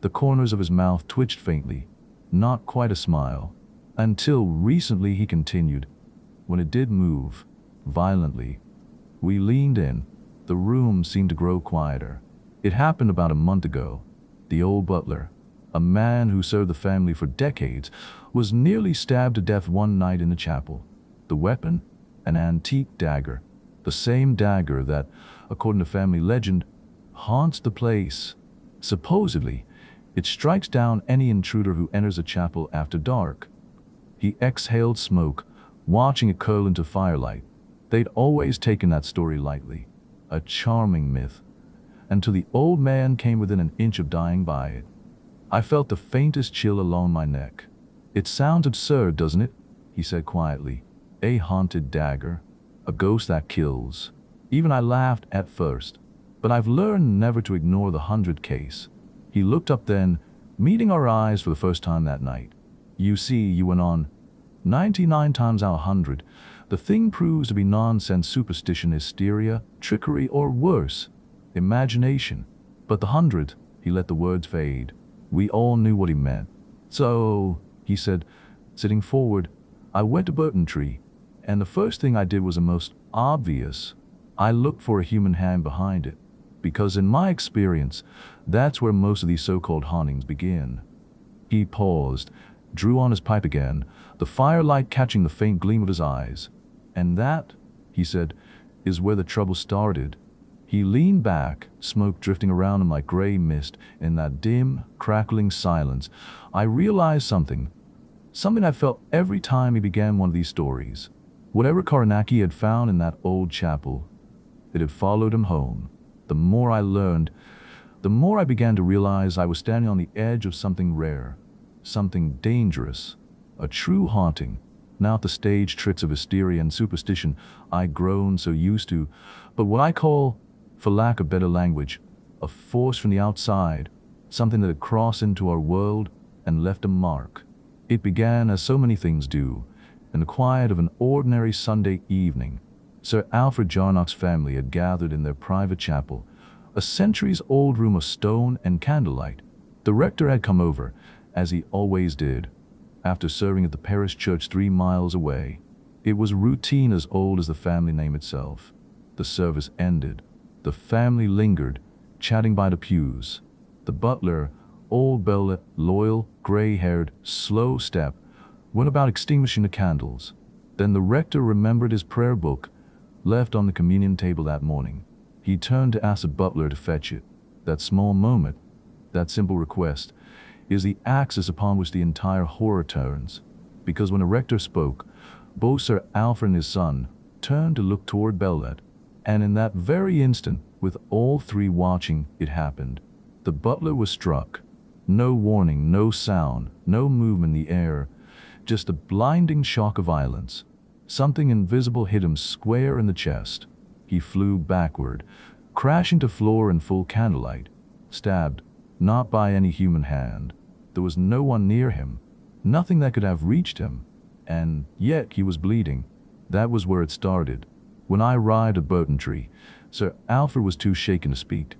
The corners of his mouth twitched faintly, not quite a smile. "Until recently," he continued, "when it did move, violently." We leaned in. The room seemed to grow quieter. It happened about a month ago. The old butler, a man who served the family for decades, was nearly stabbed to death one night in the chapel. The weapon? An antique dagger. The same dagger that, according to family legend, haunts the place. Supposedly, it strikes down any intruder who enters a chapel after dark. He exhaled smoke, watching it curl into firelight. They'd always taken that story lightly. A charming myth, until the old man came within an inch of dying by it. I felt the faintest chill along my neck. "It sounds absurd, doesn't it?" he said quietly. "A haunted dagger. A ghost that kills." Even I laughed at first, but I've learned never to ignore the 100 case. He looked up then, meeting our eyes for the first time that night. "You see," you went on, 99 times out of 100, the thing proves to be nonsense, superstition, hysteria, trickery, or worse, imagination. But the 100, he let the words fade. We all knew what he meant. "So," he said, sitting forward, "I went to Burton Tree, and the first thing I did was the most obvious. I looked for a human hand behind it, because in my experience, that's where most of these so-called hauntings begin." He paused, drew on his pipe again, the firelight catching the faint gleam of his eyes. "And that," he said, "is where the trouble started." He leaned back, smoke drifting around him like gray mist. In that dim, crackling silence, I realized something I felt every time he began one of these stories. Whatever Carnacki had found in that old chapel, it had followed him home. The more I learned, the more I began to realize I was standing on the edge of something rare, something dangerous, a true haunting, not the stage tricks of hysteria and superstition I'd grown so used to, but what I call, for lack of better language, a force from the outside, something that had crossed into our world and left a mark. It began, as so many things do, in the quiet of an ordinary Sunday evening. Sir Alfred Jarnock's family had gathered in their private chapel, a centuries-old room of stone and candlelight. The rector had come over, as he always did, after serving at the parish church 3 miles away. It was routine as old as the family name itself. The service ended. The family lingered, chatting by the pews. The butler, old Bellet, loyal, gray-haired, slow step, went about extinguishing the candles. Then the rector remembered his prayer book, left on the communion table that morning. He turned to ask the butler to fetch it. That small moment, that simple request, is the axis upon which the entire horror turns. Because when the rector spoke, both Sir Alfred and his son turned to look toward Bellet, and in that very instant, with all three watching, it happened. The butler was struck. No warning, no sound, no movement in the air, just a blinding shock of violence. Something invisible hit him square in the chest. He flew backward, crashing to floor in full candlelight, stabbed, not by any human hand. There was no one near him, nothing that could have reached him, and yet he was bleeding. That was where it started. When I arrived at Burton Tree, Sir Alfred was too shaken to speak,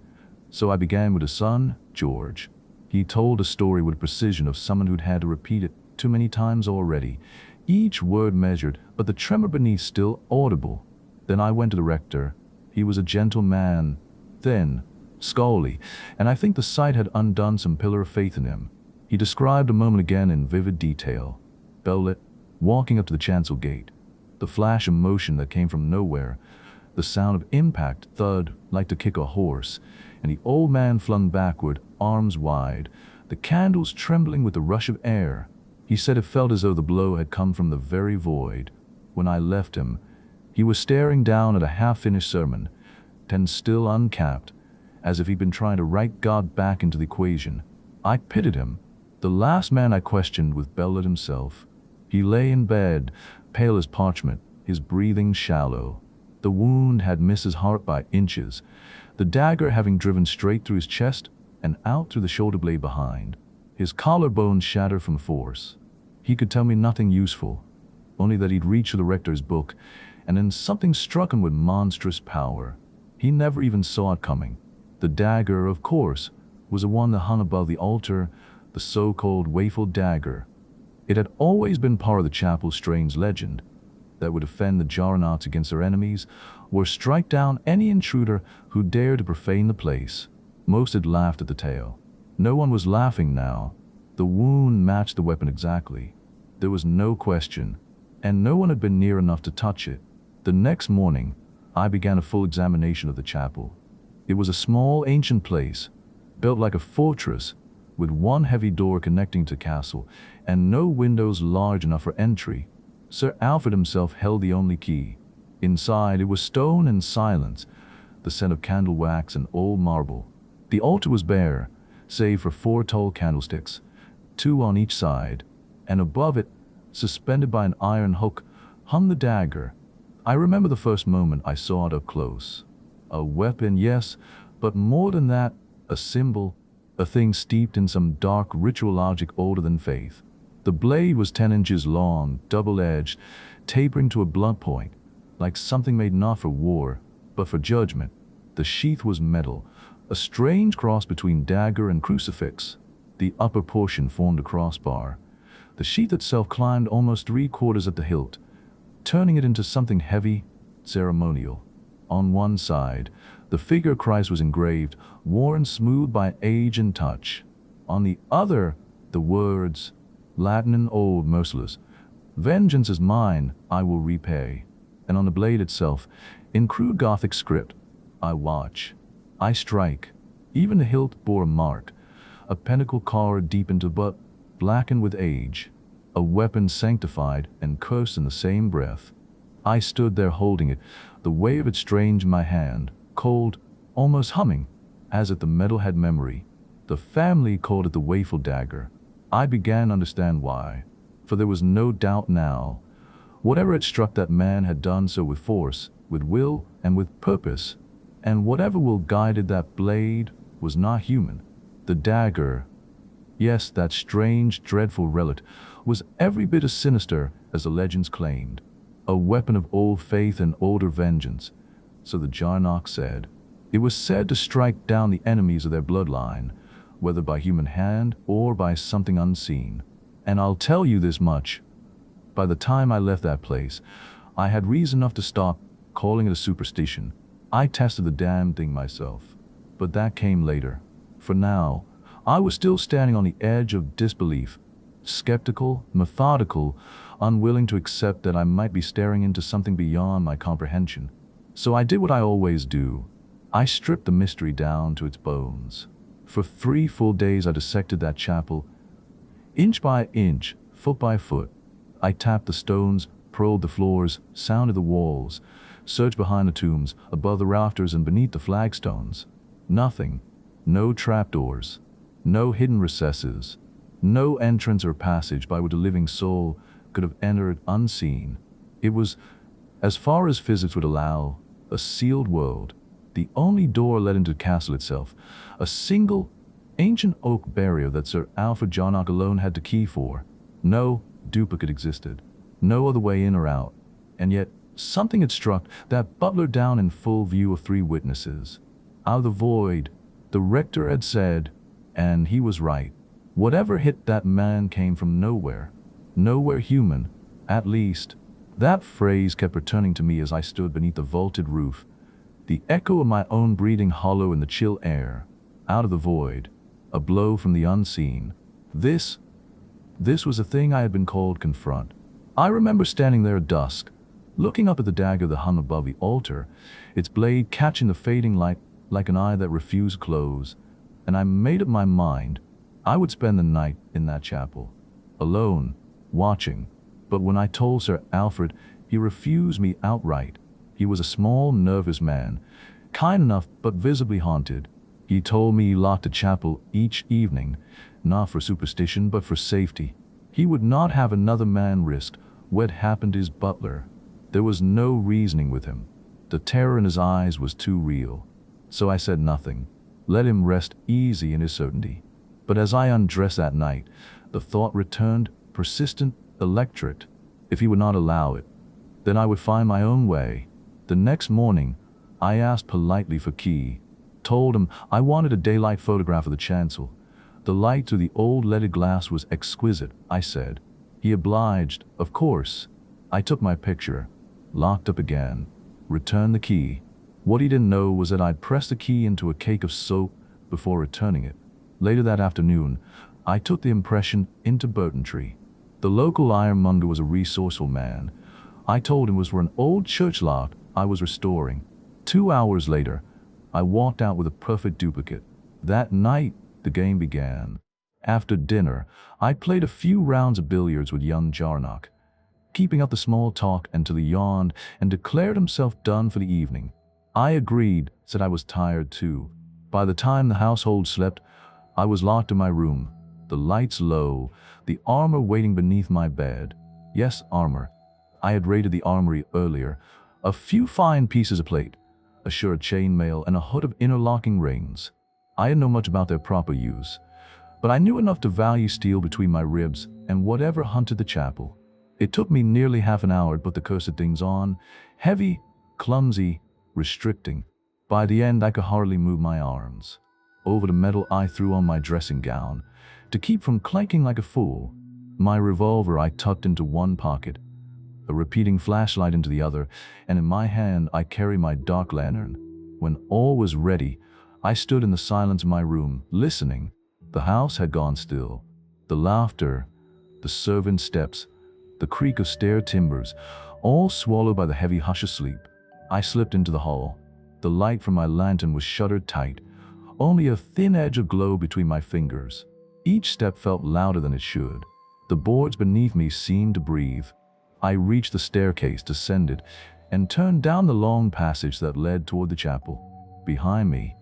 so I began with his son, George. He told a story with precision of someone who'd had to repeat it too many times already, each word measured, but the tremor beneath still audible. Then I went to the rector. He was a gentle man, thin, scholarly, and I think the sight had undone some pillar of faith in him. He described a moment again in vivid detail. Bellet, walking up to the chancel gate, the flash of motion that came from nowhere, the sound of impact, thud, like to kick a horse, and the old man flung backward, arms wide, the candles trembling with the rush of air. He said it felt as though the blow had come from the very void. When I left him, he was staring down at a half-finished sermon, then still uncapped, as if he'd been trying to write God back into the equation. I pitied him. The last man I questioned was Bellet himself. He lay in bed, pale as parchment, his breathing shallow. The wound had missed his heart by inches, the dagger having driven straight through his chest and out through the shoulder blade behind. His collarbone shattered from force. He could tell me nothing useful, only that he'd reached for the rector's book, and then something struck him with monstrous power. He never even saw it coming. The dagger, of course, was the one that hung above the altar, the so-called waeful dagger. It had always been part of the chapel's strange legend that would defend the Jarnocks against their enemies, or strike down any intruder who dared to profane the place. Most had laughed at the tale. No one was laughing now. The wound matched the weapon exactly. There was no question, and no one had been near enough to touch it. The next morning, I began a full examination of the chapel. It was a small, ancient place, built like a fortress, with one heavy door connecting to castle, and no windows large enough for entry. Sir Alfred himself held the only key. Inside it was stone and silence, the scent of candle wax and old marble. The altar was bare, save for 4 tall candlesticks, 2 on each side, and above it, suspended by an iron hook, hung the dagger. I remember the first moment I saw it up close. A weapon, yes, but more than that, a symbol, a thing steeped in some dark ritual logic older than faith. The blade was 10 inches long, double-edged, tapering to a blunt point, like something made not for war, but for judgment. The sheath was metal, a strange cross between dagger and crucifix. The upper portion formed a crossbar. The sheath itself climbed almost 3/4 at the hilt, turning it into something heavy, ceremonial. On one side, the figure of Christ was engraved, worn smooth by age and touch. On the other, the words, Latin and old, merciless, "Vengeance is mine, I will repay." And on the blade itself, in crude Gothic script, "I watch, I strike." Even the hilt bore a mark, a pentacle carved deep into but blackened with age, a weapon sanctified and cursed in the same breath. I stood there holding it, the weight of it strange in my hand, cold, almost humming, as if the metal had memory. The family called it the wakeful dagger. I began to understand why, for there was no doubt now. Whatever had struck that man had done so with force, with will, and with purpose, and whatever will guided that blade was not human. The dagger, yes, that strange, dreadful relic, was every bit as sinister as the legends claimed. A weapon of old faith and older vengeance, so the Carnacki said. It was said to strike down the enemies of their bloodline, whether by human hand or by something unseen. And I'll tell you this much. By the time I left that place, I had reason enough to stop calling it a superstition. I tested the damn thing myself. But that came later. For now, I was still standing on the edge of disbelief, skeptical, methodical, unwilling to accept that I might be staring into something beyond my comprehension. So I did what I always do. I stripped the mystery down to its bones. For 3 full days I dissected that chapel, inch by inch, foot by foot. I tapped the stones, probed the floors, sounded the walls, searched behind the tombs, above the rafters and beneath the flagstones. Nothing. No trapdoors. No hidden recesses. No entrance or passage by which a living soul could have entered unseen. It was, as far as physics would allow, a sealed world. The only door led into the castle itself, a single, ancient oak barrier that Sir Alfred Carnacki alone had the key for. No duplicate existed, no other way in or out. And yet, something had struck that butler down in full view of 3 witnesses. Out of the void, the rector had said, and he was right. Whatever hit that man came from nowhere. Nowhere human, at least. That phrase kept returning to me as I stood beneath the vaulted roof, the echo of my own breathing hollow in the chill air. Out of the void, a blow from the unseen. This was a thing I had been called confront. I remember standing there at dusk, looking up at the dagger that hung above the altar, its blade catching the fading light like an eye that refused to close, and I made up my mind I would spend the night in that chapel, alone, watching. But when I told Sir Alfred, he refused me outright. He was a small, nervous man, kind enough but visibly haunted. He told me he locked the chapel each evening, not for superstition but for safety. He would not have another man risk what happened to his butler. There was no reasoning with him. The terror in his eyes was too real. So I said nothing, let him rest easy in his certainty. But as I undressed that night, the thought returned, persistent, electric. If he would not allow it, then I would find my own way. The next morning, I asked politely for key, told him I wanted a daylight photograph of the chancel. The light through the old leaded glass was exquisite, I said. He obliged, of course. I took my picture, locked up again, returned the key. What he didn't know was that I'd pressed the key into a cake of soap before returning it. Later that afternoon, I took the impression into Burtontree. The local ironmonger was a resourceful man. I told him it was for an old church lock I was restoring. 2 hours later, I walked out with a perfect duplicate. That night, the game began. After dinner, I played a few rounds of billiards with young Jarnock, keeping up the small talk until he yawned and declared himself done for the evening. I agreed, said I was tired too. By the time the household slept, I was locked in my room, the lights low, the armor waiting beneath my bed. Yes, armor. I had raided the armory earlier. A few fine pieces of plate, a short chainmail, and a hood of interlocking rings. I didn't know much about their proper use, but I knew enough to value steel between my ribs and whatever hunted the chapel. It took me nearly half an hour to put the cursed things on, heavy, clumsy, restricting. By the end, I could hardly move my arms. Over the metal, I threw on my dressing gown, to keep from clanking like a fool. My revolver I tucked into one pocket, a repeating flashlight into the other, and in my hand I carried my dark lantern. When all was ready, I stood in the silence of my room, listening. The house had gone still. The laughter, the servant steps, the creak of stair timbers, all swallowed by the heavy hush of sleep. I slipped into the hall. The light from my lantern was shuttered tight, only a thin edge of glow between my fingers. Each step felt louder than it should. The boards beneath me seemed to breathe. I reached the staircase, descended, and turned down the long passage that led toward the chapel. Behind me,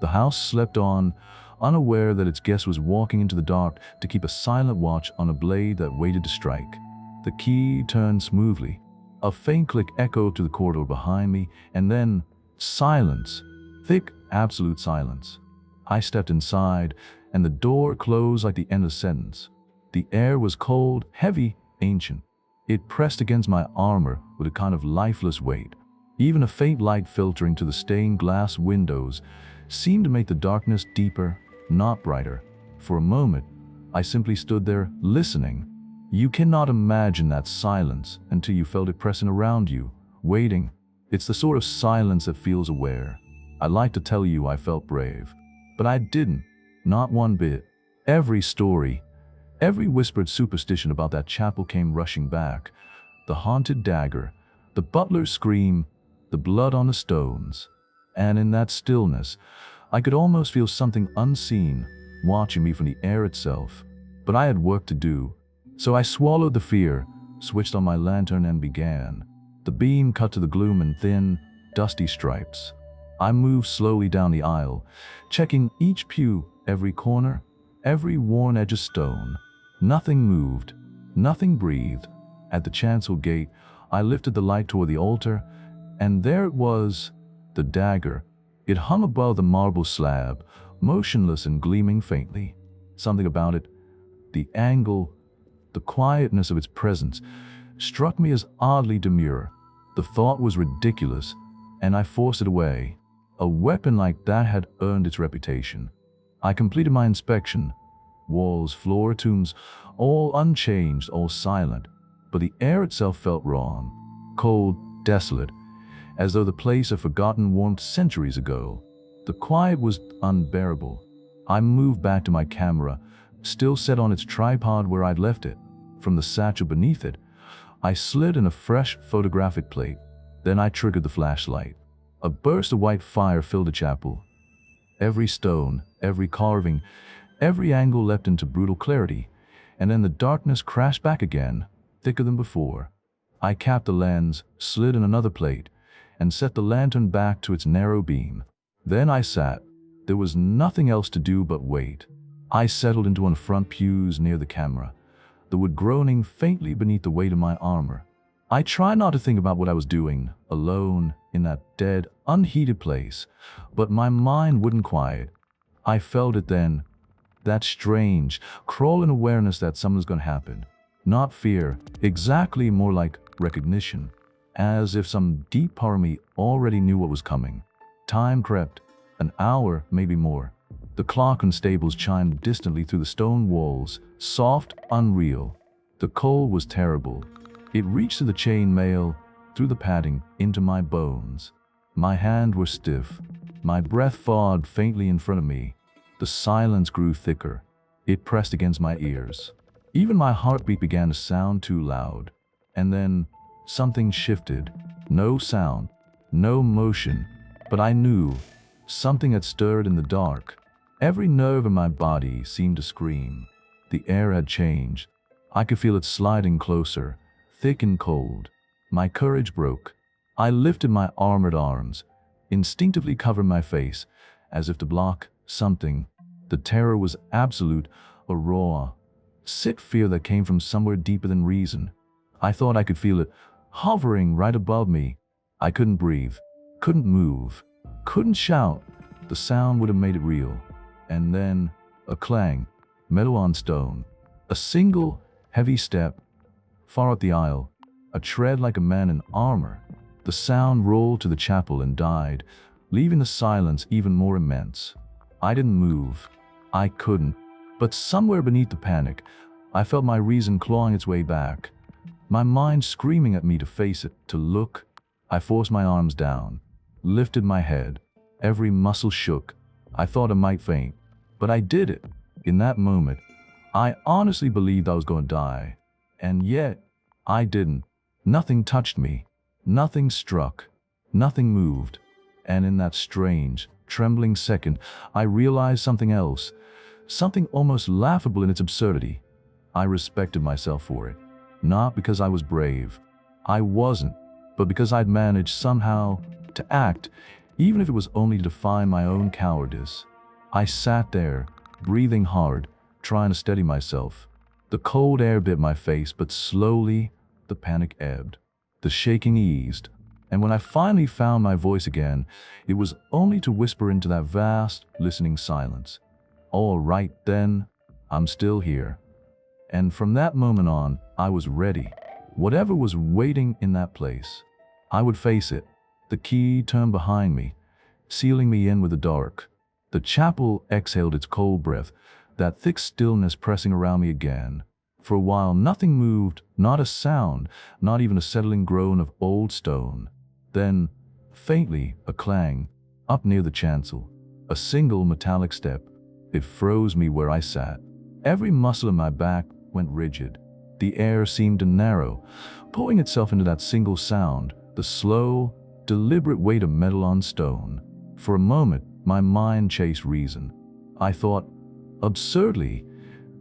the house slept on, unaware that its guest was walking into the dark to keep a silent watch on a blade that waited to strike. The key turned smoothly. A faint click echoed through the corridor behind me, and then silence. Thick, absolute silence. I stepped inside, and the door closed like the end of the sentence. The air was cold, heavy, ancient. It pressed against my armor with a kind of lifeless weight. Even a faint light filtering through the stained glass windows seemed to make the darkness deeper, not brighter. For a moment, I simply stood there, listening. You cannot imagine that silence until you felt it pressing around you, waiting. It's the sort of silence that feels aware. I'd like to tell you I felt brave, but I didn't, not one bit. Every story, every whispered superstition about that chapel came rushing back. The haunted dagger, the butler's scream, the blood on the stones. And in that stillness, I could almost feel something unseen watching me from the air itself. But I had work to do, so I swallowed the fear, switched on my lantern, and began. The beam cut to the gloom in thin, dusty stripes. I moved slowly down the aisle, checking each pew, every corner, every worn edge of stone. Nothing moved, nothing breathed. At the chancel gate, I lifted the light toward the altar, and there it was, the dagger. It hung above the marble slab, motionless and gleaming faintly. Something about it, the angle, the quietness of its presence, struck me as oddly demure. The thought was ridiculous, and I forced it away. A weapon like that had earned its reputation. I completed my inspection. Walls, floor, tombs, all unchanged, all silent. But the air itself felt wrong. Cold, desolate, as though the place had forgotten warmth centuries ago. The quiet was unbearable. I moved back to my camera, still set on its tripod where I'd left it. From the satchel beneath it, I slid in a fresh photographic plate. Then I triggered the flashlight. A burst of white fire filled the chapel. Every stone, every carving, every angle leapt into brutal clarity, and then the darkness crashed back again, thicker than before. I capped the lens, slid in another plate, and set the lantern back to its narrow beam. Then I sat. There was nothing else to do but wait. I settled into one of the front pews near the camera, the wood groaning faintly beneath the weight of my armor. I tried not to think about what I was doing, alone, in that dead, unheated place, but my mind wouldn't quiet. I felt it then, that strange, crawling awareness that something was going to happen. Not fear, exactly, more like recognition, as if some deep part of me already knew what was coming. Time crept, an hour, maybe more. The clock in stables chimed distantly through the stone walls, soft, unreal. The cold was terrible. It reached to the chain mail, through the padding, into my bones. My hands were stiff. My breath thawed faintly in front of me. The silence grew thicker. It pressed against my ears. Even my heartbeat began to sound too loud. And then something shifted. No sound, no motion, but I knew something had stirred in the dark. Every nerve in my body seemed to scream. The air had changed. I could feel it sliding closer, thick and cold. My courage broke. I lifted my armored arms, instinctively covered my face, as if to block something. The terror was absolute, a raw, sick fear that came from somewhere deeper than reason. I thought I could feel it, hovering right above me. I couldn't breathe, couldn't move, couldn't shout. The sound would have made it real. And then, a clang, metal on stone. A single, heavy step, far up the aisle, a tread like a man in armor. The sound rolled to the chapel and died, leaving the silence even more immense. I didn't move. I couldn't. But somewhere beneath the panic, I felt my reason clawing its way back. My mind screaming at me to face it, to look. I forced my arms down, lifted my head. Every muscle shook. I thought I might faint, but I did it. In that moment, I honestly believed I was going to die. And yet, I didn't. Nothing touched me. Nothing struck. Nothing moved. And in that strange, trembling second, I realized something else. Something almost laughable in its absurdity. I respected myself for it. Not because I was brave. I wasn't. But because I'd managed somehow to act, even if it was only to defy my own cowardice. I sat there, breathing hard, trying to steady myself. The cold air bit my face, but slowly the panic ebbed. The shaking eased, and when I finally found my voice again, it was only to whisper into that vast, listening silence. All right then, I'm still here. And from that moment on, I was ready. Whatever was waiting in that place, I would face it. The key turned behind me, sealing me in with the dark. The chapel exhaled its cold breath, that thick stillness pressing around me again. For a while, nothing moved, not a sound, not even a settling groan of old stone. Then, faintly, a clang, up near the chancel. A single metallic step. It froze me where I sat. Every muscle in my back went rigid. The air seemed to narrow, pulling itself into that single sound, the slow, deliberate weight of metal on stone. For a moment, my mind chased reason. I thought, absurdly,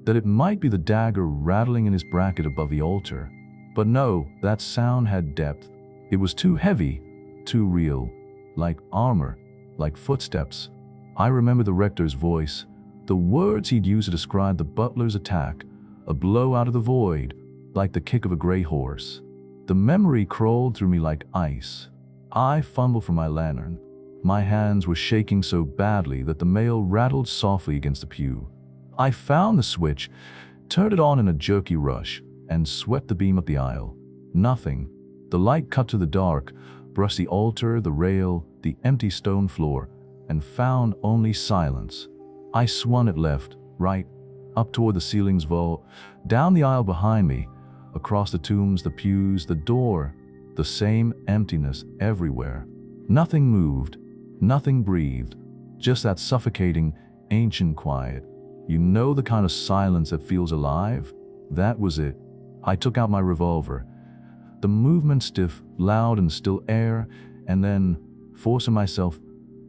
that it might be the dagger rattling in his bracket above the altar. But no, that sound had depth. It was too heavy, too real, like armor, like footsteps. I remember the rector's voice, the words he'd used to describe the butler's attack, a blow out of the void, like the kick of a gray horse. The memory crawled through me like ice. I fumbled for my lantern. My hands were shaking so badly that the mail rattled softly against the pew. I found the switch, turned it on in a jerky rush, and swept the beam up the aisle. Nothing. The light cut to the dark, brushed the altar, the rail, the empty stone floor, and found only silence. I swung it left, right, up toward the ceiling's vault, down the aisle behind me, across the tombs, the pews, the door, the same emptiness everywhere. Nothing moved, nothing breathed, just that suffocating, ancient quiet. You know the kind of silence that feels alive? That was it. I took out my revolver. The movement stiff, loud in the still air, and then, forcing myself,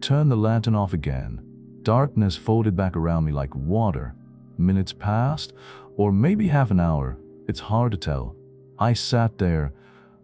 turned the lantern off again. Darkness folded back around me like water. Minutes passed, or maybe half an hour. It's hard to tell. I sat there,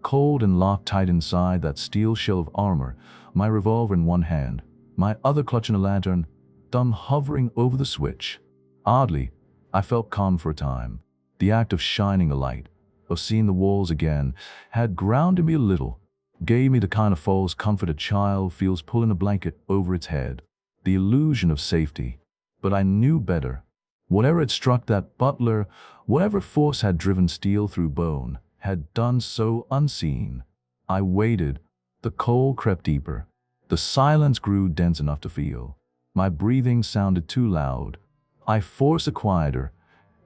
cold and locked tight inside that steel shell of armor, my revolver in one hand, my other clutching a lantern, thumb hovering over the switch. Oddly, I felt calm for a time. The act of shining a light, of seeing the walls again, had grounded me a little, gave me the kind of false comfort a child feels pulling a blanket over its head. The illusion of safety. But I knew better. Whatever had struck that butler, whatever force had driven steel through bone, had done so unseen. I waited. The cold crept deeper. The silence grew dense enough to feel. My breathing sounded too loud. I forced it quieter,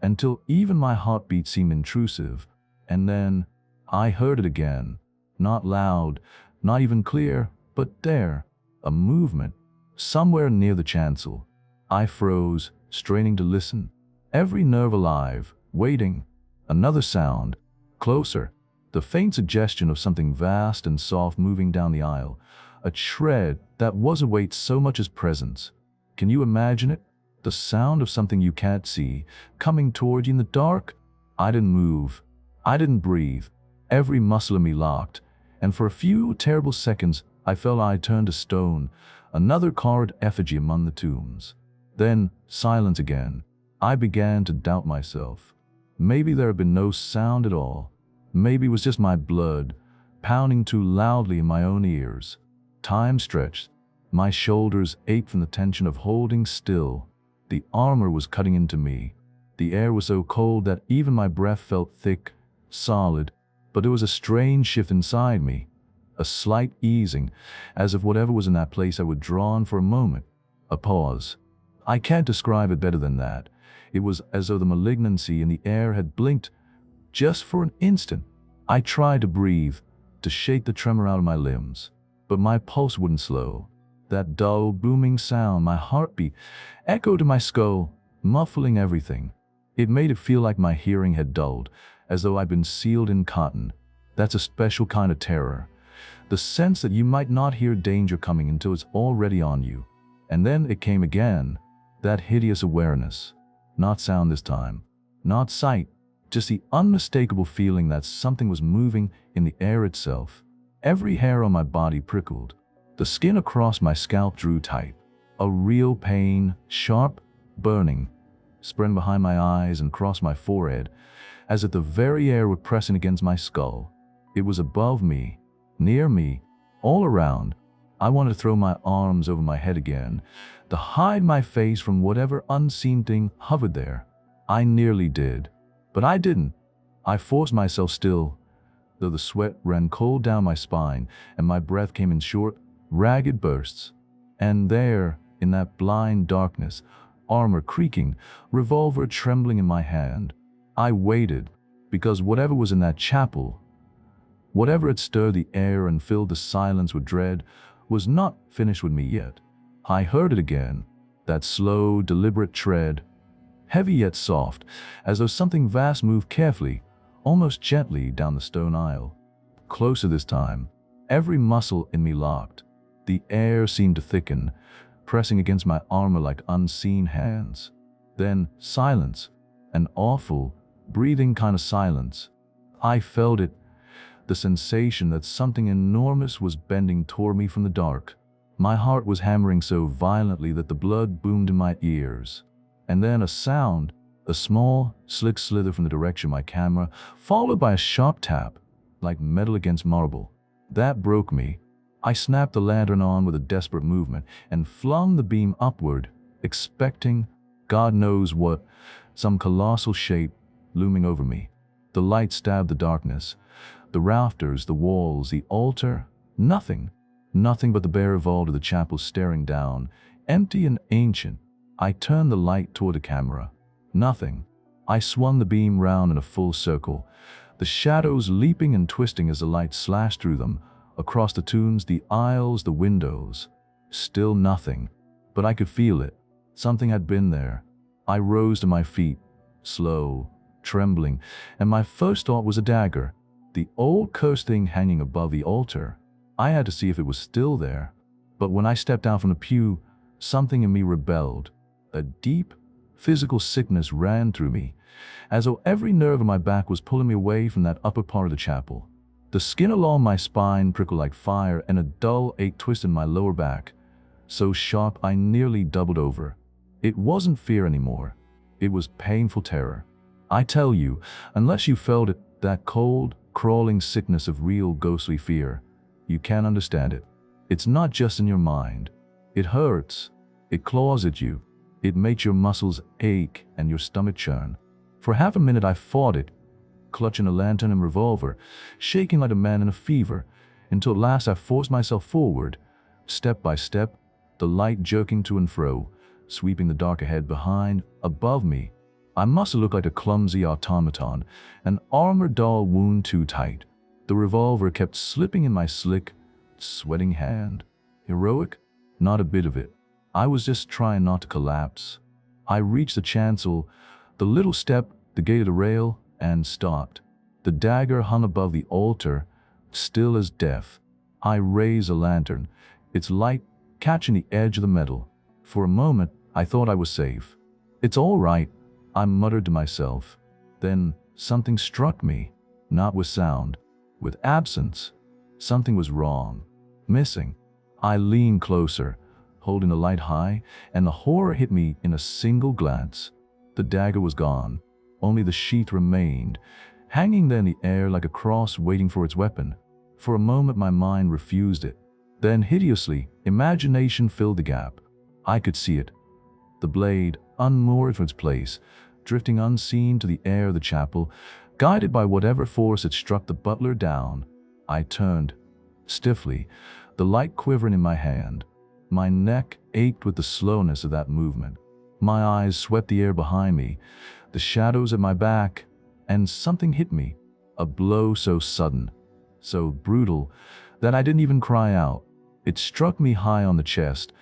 until even my heartbeat seemed intrusive. And then, I heard it again. Not loud, not even clear, but there. A movement. Somewhere near the chancel. I froze, straining to listen. Every nerve alive, waiting. Another sound. Closer. The faint suggestion of something vast and soft moving down the aisle. A tread that wasn't weight so much as presence. Can you imagine it? The sound of something you can't see, coming toward you in the dark. I didn't move. I didn't breathe. Every muscle in me locked, and for a few terrible seconds, I felt I turned to stone, another carved effigy among the tombs. Then, silence again. I began to doubt myself. Maybe there had been no sound at all. Maybe it was just my blood, pounding too loudly in my own ears. Time stretched. My shoulders ached from the tension of holding still. The armor was cutting into me. The air was so cold that even my breath felt thick, solid, but there was a strange shift inside me, a slight easing, as if whatever was in that place had withdrawn for a moment. A pause. I can't describe it better than that. It was as though the malignancy in the air had blinked just for an instant. I tried to breathe, to shake the tremor out of my limbs, but my pulse wouldn't slow. That dull, booming sound, my heartbeat, echoed in my skull, muffling everything. It made it feel like my hearing had dulled, as though I'd been sealed in cotton. That's a special kind of terror. The sense that you might not hear danger coming until it's already on you. And then it came again, that hideous awareness. Not sound this time, not sight, just the unmistakable feeling that something was moving in the air itself. Every hair on my body prickled. The skin across my scalp drew tight. A real pain, sharp, burning, spread behind my eyes and across my forehead, as if the very air were pressing against my skull. It was above me, near me, all around. I wanted to throw my arms over my head again, to hide my face from whatever unseen thing hovered there. I nearly did, but I didn't. I forced myself still, though the sweat ran cold down my spine and my breath came in short, ragged bursts. And there, in that blind darkness, armor creaking, revolver trembling in my hand, I waited, because whatever was in that chapel, whatever had stirred the air and filled the silence with dread, was not finished with me yet. I heard it again, that slow, deliberate tread, heavy yet soft, as though something vast moved carefully, almost gently down the stone aisle. Closer this time, every muscle in me locked. The air seemed to thicken, pressing against my armor like unseen hands. Then silence, an awful, breathing kind of silence. I felt it, the sensation that something enormous was bending toward me from the dark. My heart was hammering so violently that the blood boomed in my ears. And then a sound, a small, slick slither from the direction of my camera, followed by a sharp tap, like metal against marble. That broke me. I snapped the lantern on with a desperate movement and flung the beam upward, expecting, God knows what, some colossal shape looming over me. The light stabbed the darkness. The rafters, the walls, the altar, nothing. Nothing but the bare vault of the chapel staring down, empty and ancient. I turned the light toward the camera. Nothing. I swung the beam round in a full circle, the shadows leaping and twisting as the light slashed through them, across the tombs, the aisles, the windows. Still nothing. But I could feel it. Something had been there. I rose to my feet, slow, trembling, and my first thought was a dagger, the old cursed thing hanging above the altar. I had to see if it was still there. But when I stepped down from the pew, something in me rebelled. A deep, physical sickness ran through me, as though every nerve in my back was pulling me away from that upper part of the chapel. The skin along my spine prickled like fire, and a dull ache twisted my lower back, so sharp I nearly doubled over. It wasn't fear anymore. It was painful terror. I tell you, unless you felt it, that cold, crawling sickness of real ghostly fear, you can't understand it. It's not just in your mind. It hurts. It claws at you. It makes your muscles ache and your stomach churn. For half a minute I fought it, clutching a lantern and revolver, shaking like a man in a fever, until at last I forced myself forward, step by step, the light jerking to and fro, sweeping the dark ahead, behind, above me. I must have looked like a clumsy automaton, an armored doll wound too tight. The revolver kept slipping in my slick, sweating hand. Heroic? Not a bit of it. I was just trying not to collapse. I reached the chancel, the little step, the gate of the rail, and stopped. The dagger hung above the altar, still as death. I raised a lantern, its light catching the edge of the metal. For a moment, I thought I was safe. It's all right, I muttered to myself. Then something struck me, not with sound, with absence. Something was wrong, missing. I leaned closer, holding the light high, and the horror hit me in a single glance. The dagger was gone. Only the sheath remained, hanging there in the air like a cross waiting for its weapon. For a moment my mind refused it. Then hideously, imagination filled the gap. I could see it. The blade, unmoored from its place, drifting unseen to the air of the chapel, guided by whatever force had struck the butler down. I turned, stiffly, the light quivering in my hand. My neck ached with the slowness of that movement. My eyes swept the air behind me, the shadows at my back, and something hit me, a blow so sudden, so brutal, that I didn't even cry out. It struck me high on the chest,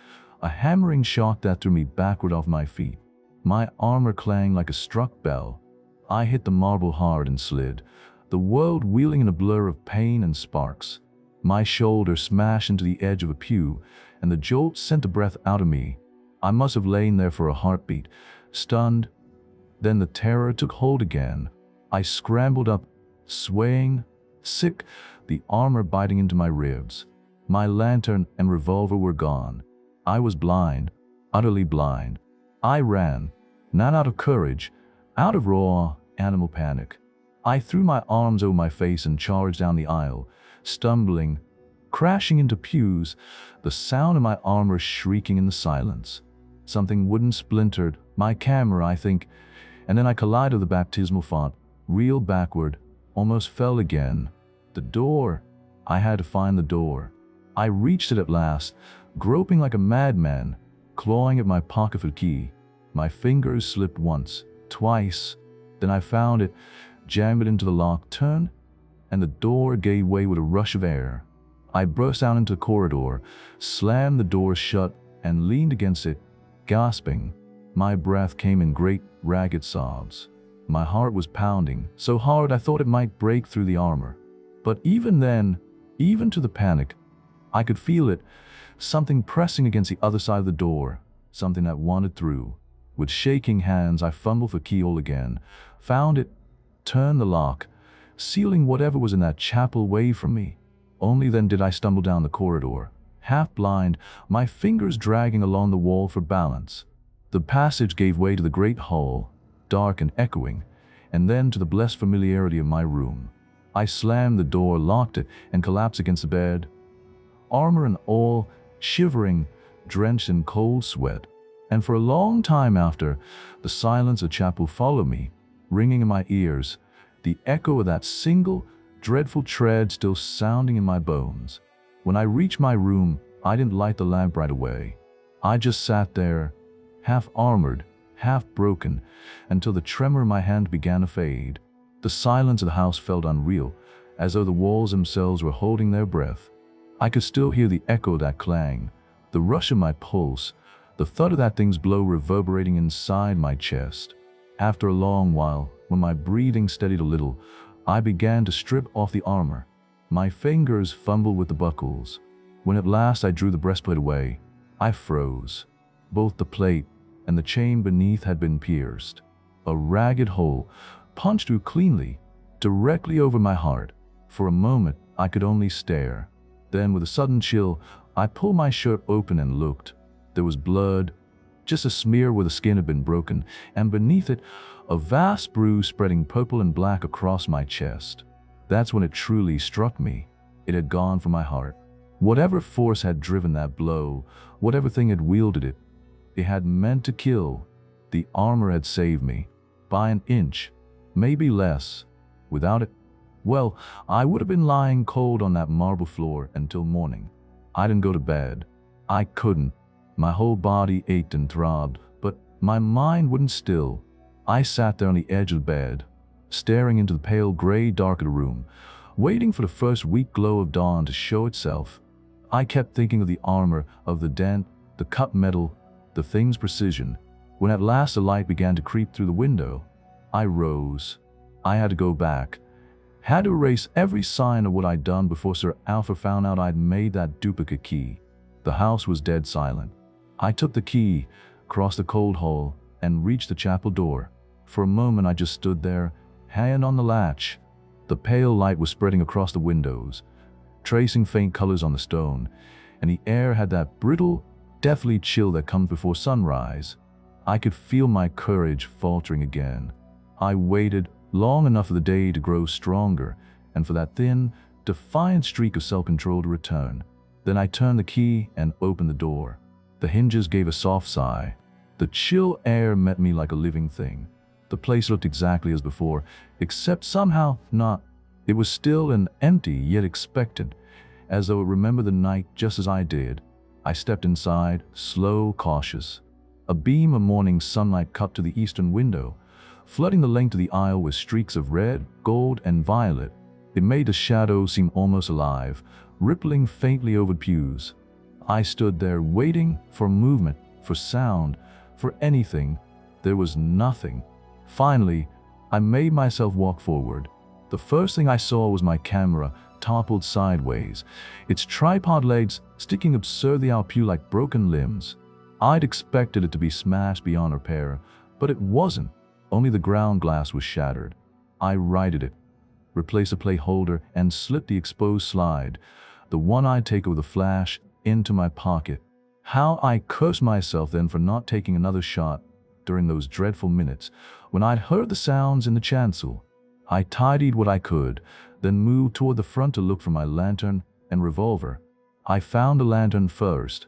a hammering shock that threw me backward off my feet. My armor clanged like a struck bell. I hit the marble hard and slid, the world wheeling in a blur of pain and sparks. My shoulder smashed into the edge of a pew, and the jolt sent the breath out of me. I must have lain there for a heartbeat, stunned. Then the terror took hold again. I scrambled up, swaying, sick, the armor biting into my ribs. My lantern and revolver were gone. I was blind, utterly blind. I ran, not out of courage, out of raw, animal panic. I threw my arms over my face and charged down the aisle, stumbling, crashing into pews, the sound of my armor shrieking in the silence. Something wooden splintered, my camera, I think, and then I collided with the baptismal font, reeled backward, almost fell again. The door. I had to find the door. I reached it at last, groping like a madman, clawing at my pocket for the key. My fingers slipped once, twice. Then I found it, jammed it into the lock, turned, and the door gave way with a rush of air. I burst out into the corridor, slammed the door shut, and leaned against it, gasping. My breath came in great, ragged sobs. My heart was pounding, so hard I thought it might break through the armor. But even then, even to the panic, I could feel it, something pressing against the other side of the door, something that wanted through. With shaking hands, I fumbled for the keyhole again, found it, turned the lock, sealing whatever was in that chapel away from me. Only then did I stumble down the corridor, half blind, my fingers dragging along the wall for balance. The passage gave way to the great hall, dark and echoing, and then to the blessed familiarity of my room. I slammed the door, locked it, and collapsed against the bed, armor and all, shivering, drenched in cold sweat. And for a long time after, the silence of the chapel followed me, ringing in my ears, the echo of that single, dreadful tread still sounding in my bones. When I reached my room, I didn't light the lamp right away. I just sat there, half armored, half broken, until the tremor in my hand began to fade. The silence of the house felt unreal, as though the walls themselves were holding their breath. I could still hear the echo of that clang, the rush of my pulse, the thud of that thing's blow reverberating inside my chest. After a long while, when my breathing steadied a little, I began to strip off the armor. My fingers fumbled with the buckles. When at last I drew the breastplate away, I froze. Both the plate and the chain beneath had been pierced. A ragged hole, punched through cleanly, directly over my heart. For a moment, I could only stare. Then, with a sudden chill, I pulled my shirt open and looked. There was blood, just a smear where the skin had been broken, and beneath it, a vast bruise spreading purple and black across my chest. That's when it truly struck me. It had gone from my heart. Whatever force had driven that blow, whatever thing had wielded it, it had meant to kill. The armor had saved me. By an inch, maybe less. Without it, well, I would have been lying cold on that marble floor until morning. I didn't go to bed. I couldn't. My whole body ached and throbbed, but my mind wouldn't still. I sat there on the edge of the bed, staring into the pale gray dark of the room, waiting for the first weak glow of dawn to show itself. I kept thinking of the armor, of the dent, the cut metal, the thing's precision. When at last the light began to creep through the window, I rose. I had to go back. Had to erase every sign of what I'd done before Sir Alfred found out I'd made that duplicate key. The house was dead silent. I took the key, crossed the cold hall, and reached the chapel door. For a moment I just stood there, hand on the latch. The pale light was spreading across the windows, tracing faint colors on the stone, and the air had that brittle, deathly chill that comes before sunrise. I could feel my courage faltering again. I waited long enough for the day to grow stronger, and for that thin, defiant streak of self-control to return. Then I turned the key and opened the door. The hinges gave a soft sigh. The chill air met me like a living thing. The place looked exactly as before, except somehow not. It was still and empty, yet expectant, as though it remembered the night just as I did. I stepped inside, slow, cautious. A beam of morning sunlight cut to the eastern window, flooding the length of the aisle with streaks of red, gold, and violet. It made the shadows seem almost alive, rippling faintly over pews. I stood there waiting for movement, for sound, for anything. There was nothing. Finally, I made myself walk forward. The first thing I saw was my camera, toppled sideways, its tripod legs sticking absurdly out pew like broken limbs. I'd expected it to be smashed beyond repair, but it wasn't. Only the ground glass was shattered. I righted it, replaced the plate holder, and slipped the exposed slide, the one I'd taken with a flash, into my pocket. How I cursed myself then for not taking another shot during those dreadful minutes when I'd heard the sounds in the chancel. I tidied what I could, then moved toward the front to look for my lantern and revolver. I found the lantern first.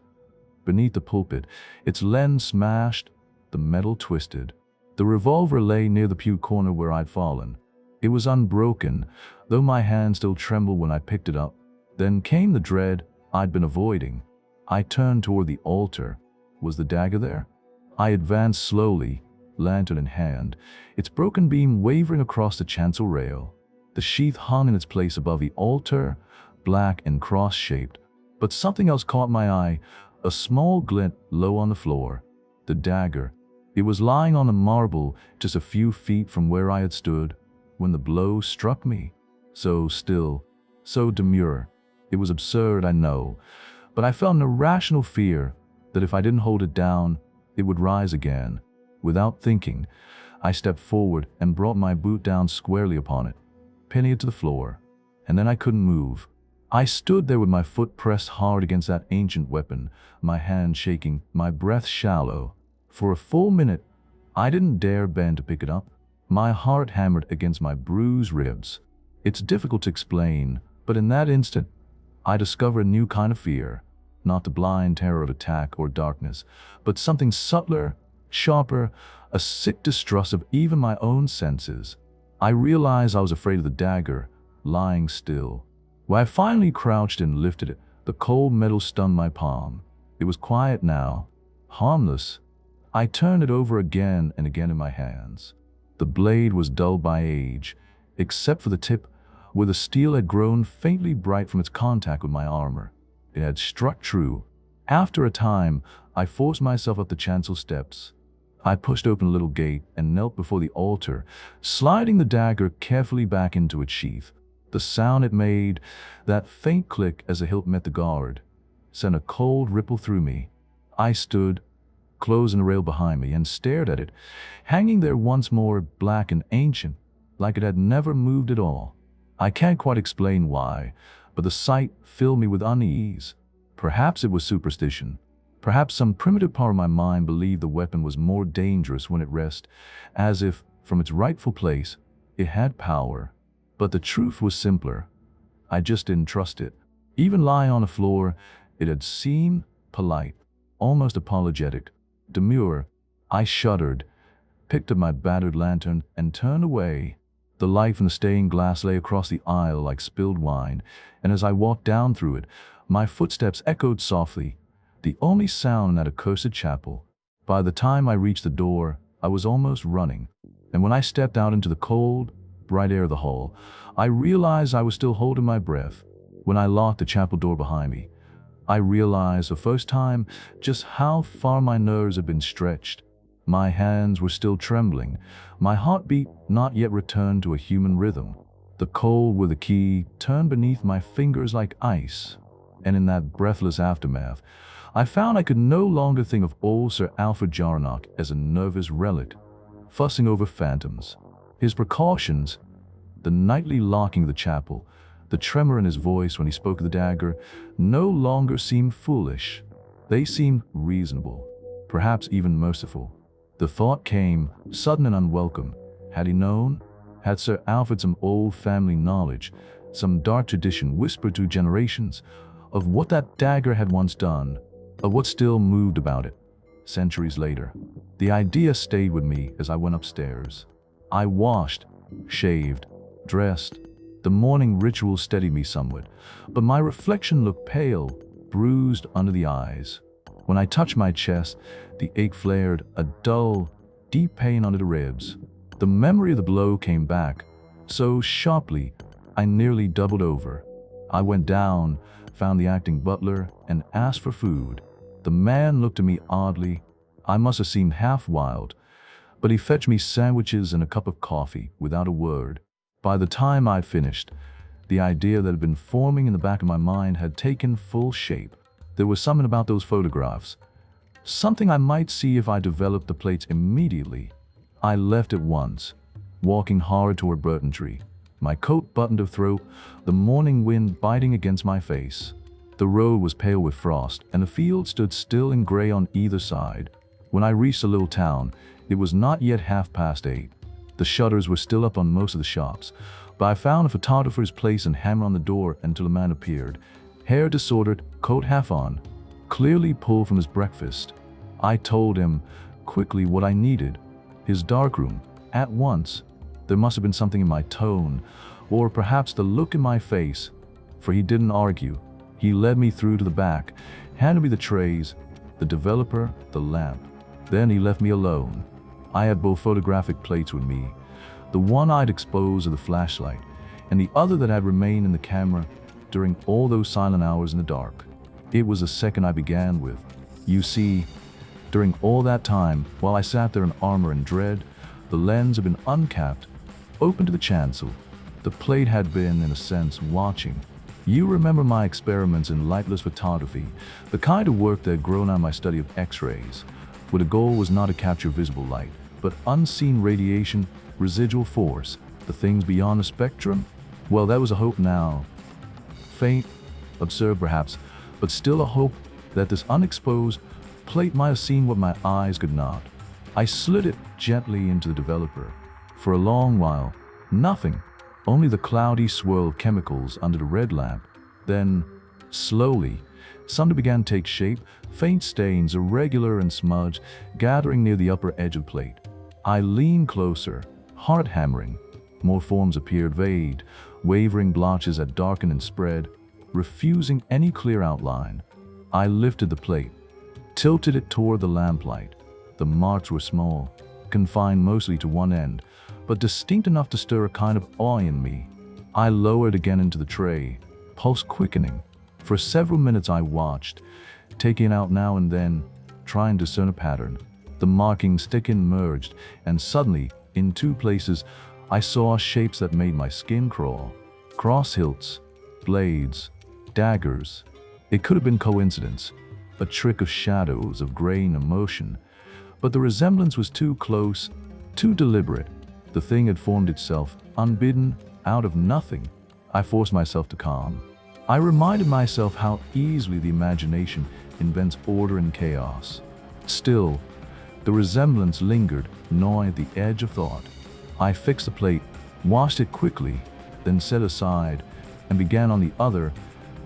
Beneath the pulpit, its lens smashed, the metal twisted. The revolver lay near the pew corner where I'd fallen. It was unbroken, though my hand still trembled when I picked it up. Then came the dread I'd been avoiding. I turned toward the altar. Was the dagger there? I advanced slowly, lantern in hand, its broken beam wavering across the chancel rail. The sheath hung in its place above the altar, black and cross-shaped. But something else caught my eye, a small glint low on the floor. The dagger. It was lying on the marble just a few feet from where I had stood when the blow struck me. So still, so demure. It was absurd, I know, but I felt an irrational fear that if I didn't hold it down, it would rise again. Without thinking, I stepped forward and brought my boot down squarely upon it, pinning it to the floor, and then I couldn't move. I stood there with my foot pressed hard against that ancient weapon, my hand shaking, my breath shallow. For a full minute, I didn't dare bend to pick it up. My heart hammered against my bruised ribs. It's difficult to explain, but in that instant, I discovered a new kind of fear. Not the blind terror of attack or darkness, but something subtler, sharper, a sick distrust of even my own senses. I realized I was afraid of the dagger, lying still. When I finally crouched and lifted it, the cold metal stunned my palm. It was quiet now, harmless. I turned it over again and again in my hands. The blade was dulled by age, except for the tip, where the steel had grown faintly bright from its contact with my armor. It had struck true. After a time, I forced myself up the chancel steps. I pushed open a little gate and knelt before the altar, sliding the dagger carefully back into its sheath. The sound it made, that faint click as the hilt met the guard, sent a cold ripple through me. I stood, closing the rail behind me, and stared at it, hanging there once more, black and ancient, like it had never moved at all. I can't quite explain why, but the sight filled me with unease. Perhaps it was superstition. Perhaps some primitive part of my mind believed the weapon was more dangerous when at rest, as if, from its rightful place, it had power. But the truth was simpler. I just didn't trust it. Even lying on the floor, it had seemed polite, almost apologetic, demure. I shuddered, picked up my battered lantern, and turned away. The light from the stained glass lay across the aisle like spilled wine, and as I walked down through it, my footsteps echoed softly, the only sound in that accursed chapel. By the time I reached the door, I was almost running, and when I stepped out into the cold, bright air of the hall, I realized I was still holding my breath. When I locked the chapel door behind me, I realized for the first time just how far my nerves had been stretched. My hands were still trembling, my heartbeat not yet returned to a human rhythm. The cold with the key turned beneath my fingers like ice, and in that breathless aftermath, I found I could no longer think of old Sir Alfred Jarnock as a nervous relic, fussing over phantoms. His precautions, the nightly locking of the chapel, the tremor in his voice when he spoke of the dagger, no longer seemed foolish. They seemed reasonable, perhaps even merciful. The thought came, sudden and unwelcome. Had he known? Had Sir Alfred some old family knowledge, some dark tradition whispered through generations, of what that dagger had once done, of what still moved about it, centuries later? The idea stayed with me as I went upstairs. I washed, shaved, dressed. The morning ritual steadied me somewhat, but my reflection looked pale, bruised under the eyes. When I touched my chest, the ache flared, a dull, deep pain under the ribs. The memory of the blow came back, so sharply, I nearly doubled over. I went down, found the acting butler, and asked for food. The man looked at me oddly. I must have seemed half wild, but he fetched me sandwiches and a cup of coffee without a word. By the time I'd finished, the idea that had been forming in the back of my mind had taken full shape. There was something about those photographs, something I might see if I developed the plates immediately. I left at once, walking hard toward Burtontree, my coat buttoned to throat, the morning wind biting against my face. The road was pale with frost, and the field stood still and gray on either side. When I reached the little town, it was not yet 8:30. The shutters were still up on most of the shops, but I found a photographer's place and hammered on the door until a man appeared, hair disordered, coat half on, clearly pulled from his breakfast. I told him quickly what I needed. His darkroom, at once. There must have been something in my tone, or perhaps the look in my face, for he didn't argue. He led me through to the back, handed me the trays, the developer, the lamp. Then he left me alone. I had both photographic plates with me, the one I'd exposed to the flashlight, and the other that had remained in the camera during all those silent hours in the dark. It was the second I began with. You see, during all that time, while I sat there in armor and dread, the lens had been uncapped, open to the chancel. The plate had been, in a sense, watching. You remember my experiments in lightless photography, the kind of work that had grown out of my study of X-rays, where the goal was not to capture visible light, but unseen radiation, residual force, the things beyond the spectrum? Well, that was a hope now. Faint, absurd perhaps, but still a hope that this unexposed plate might have seen what my eyes could not. I slid it gently into the developer. For a long while, nothing, only the cloudy swirl of chemicals under the red lamp. Then, slowly, something began to take shape, faint stains, irregular and smudged, gathering near the upper edge of the plate. I leaned closer, heart hammering. More forms appeared, vague, wavering blotches that darkened and spread, refusing any clear outline. I lifted the plate, tilted it toward the lamplight. The marks were small, confined mostly to one end, but distinct enough to stir a kind of awe in me. I lowered again into the tray, pulse quickening. For several minutes I watched, taking out now and then, trying to discern a pattern. The markings thickened, merged, and suddenly, in two places, I saw shapes that made my skin crawl. Cross hilts, blades, daggers. It could have been coincidence, a trick of shadows, of grain, emotion, but the resemblance was too close, too deliberate. The thing had formed itself, unbidden, out of nothing. I forced myself to calm. I reminded myself how easily the imagination invents order in chaos. Still, the resemblance lingered, gnawing at the edge of thought. I fixed the plate, washed it quickly, then set aside, and began on the other,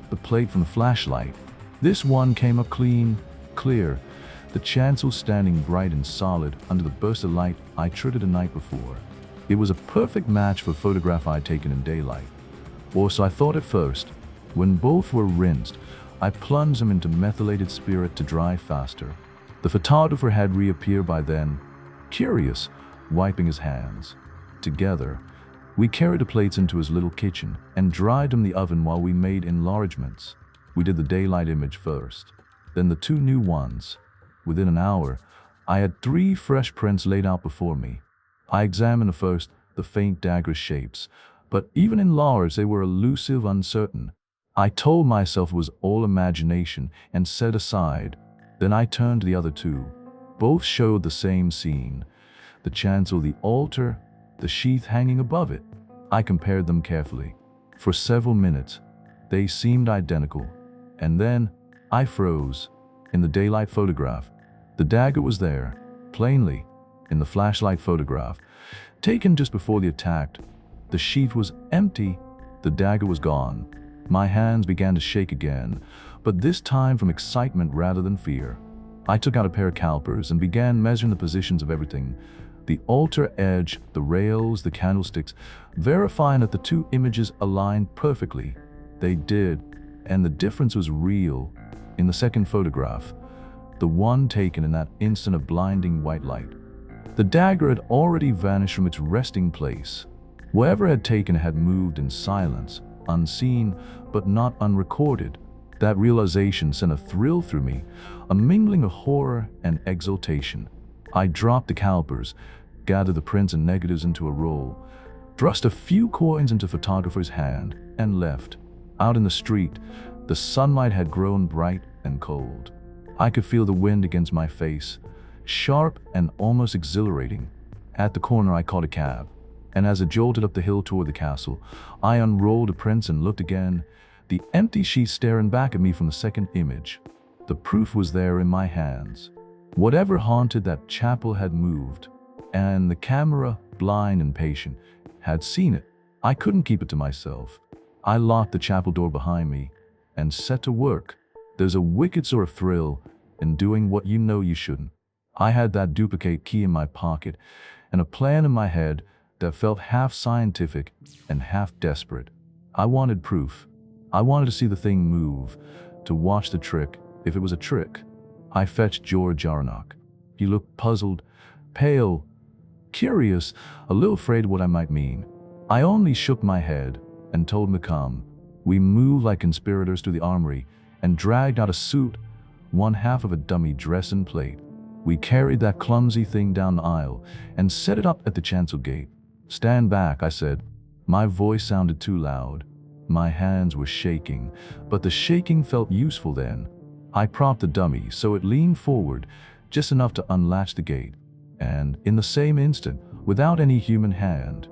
the plate from the flashlight. This one came up clean, clear, the chancel standing bright and solid under the burst of light I treated the night before. It was a perfect match for a photograph I had taken in daylight. Or so I thought at first. When both were rinsed, I plunged them into methylated spirit to dry faster. The photographer had reappeared by then, curious, wiping his hands. Together, we carried the plates into his little kitchen and dried them in the oven while we made enlargements. We did the daylight image first, then the two new ones. Within an hour, I had 3 fresh prints laid out before me. I examined the first, the faint dagger shapes, but even in large they were elusive, uncertain. I told myself it was all imagination and set aside. Then I turned to the other two. Both showed the same scene. The chancel, the altar, the sheath hanging above it. I compared them carefully. For several minutes, they seemed identical. And then, I froze. In the daylight photograph, the dagger was there, plainly, in the flashlight photograph, taken just before the attack. The sheath was empty, the dagger was gone. My hands began to shake again, but this time from excitement rather than fear. I took out a pair of calipers and began measuring the positions of everything. The altar edge, the rails, the candlesticks, verifying that the two images aligned perfectly. They did, and the difference was real. In the second photograph, the one taken in that instant of blinding white light, the dagger had already vanished from its resting place. Whoever had taken it had moved in silence, unseen, but not unrecorded. That realization sent a thrill through me, a mingling of horror and exultation. I dropped the calipers, gathered the prints and negatives into a roll, thrust a few coins into the photographer's hand, and left. Out in the street, the sunlight had grown bright and cold. I could feel the wind against my face, sharp and almost exhilarating. At the corner, I caught a cab, and as it jolted up the hill toward the castle, I unrolled the prints and looked again, the empty sheet staring back at me from the second image. The proof was there in my hands. Whatever haunted that chapel had moved, and the camera, blind and patient, had seen it. I couldn't keep it to myself. I locked the chapel door behind me and set to work. There's a wicked sort of thrill in doing what you know you shouldn't. I had that duplicate key in my pocket and a plan in my head that felt half scientific and half desperate. I wanted proof. I wanted to see the thing move, to watch the trick, if it was a trick. I fetched George Carnacki. He looked puzzled, pale, curious, a little afraid of what I might mean. I only shook my head and told him to come. We moved like conspirators to the armory and dragged out a suit, one half of a dummy dress and plate. We carried that clumsy thing down the aisle and set it up at the chancel gate. "Stand back," I said. My voice sounded too loud. My hands were shaking, but the shaking felt useful then. I propped the dummy so it leaned forward, just enough to unlatch the gate. And in the same instant, without any human hand,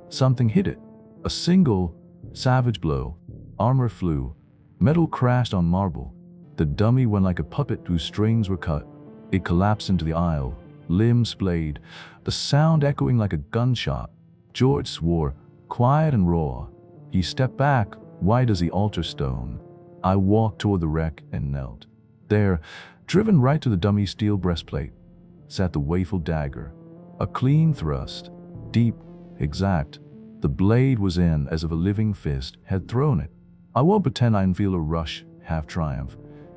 something hit it. A single, savage blow. Armor flew. Metal crashed on marble. The dummy went like a puppet whose strings were cut. It collapsed into the aisle, limbs splayed, the sound echoing like a gunshot. George swore, quiet and raw. He stepped back, white as the altar stone. I walked toward the wreck and knelt. There, driven right to the dummy's steel breastplate, sat the waeful dagger. A clean thrust, deep, exact. The blade was in as if a living fist had thrown it. I won't pretend I didn't feel a rush, half triumph,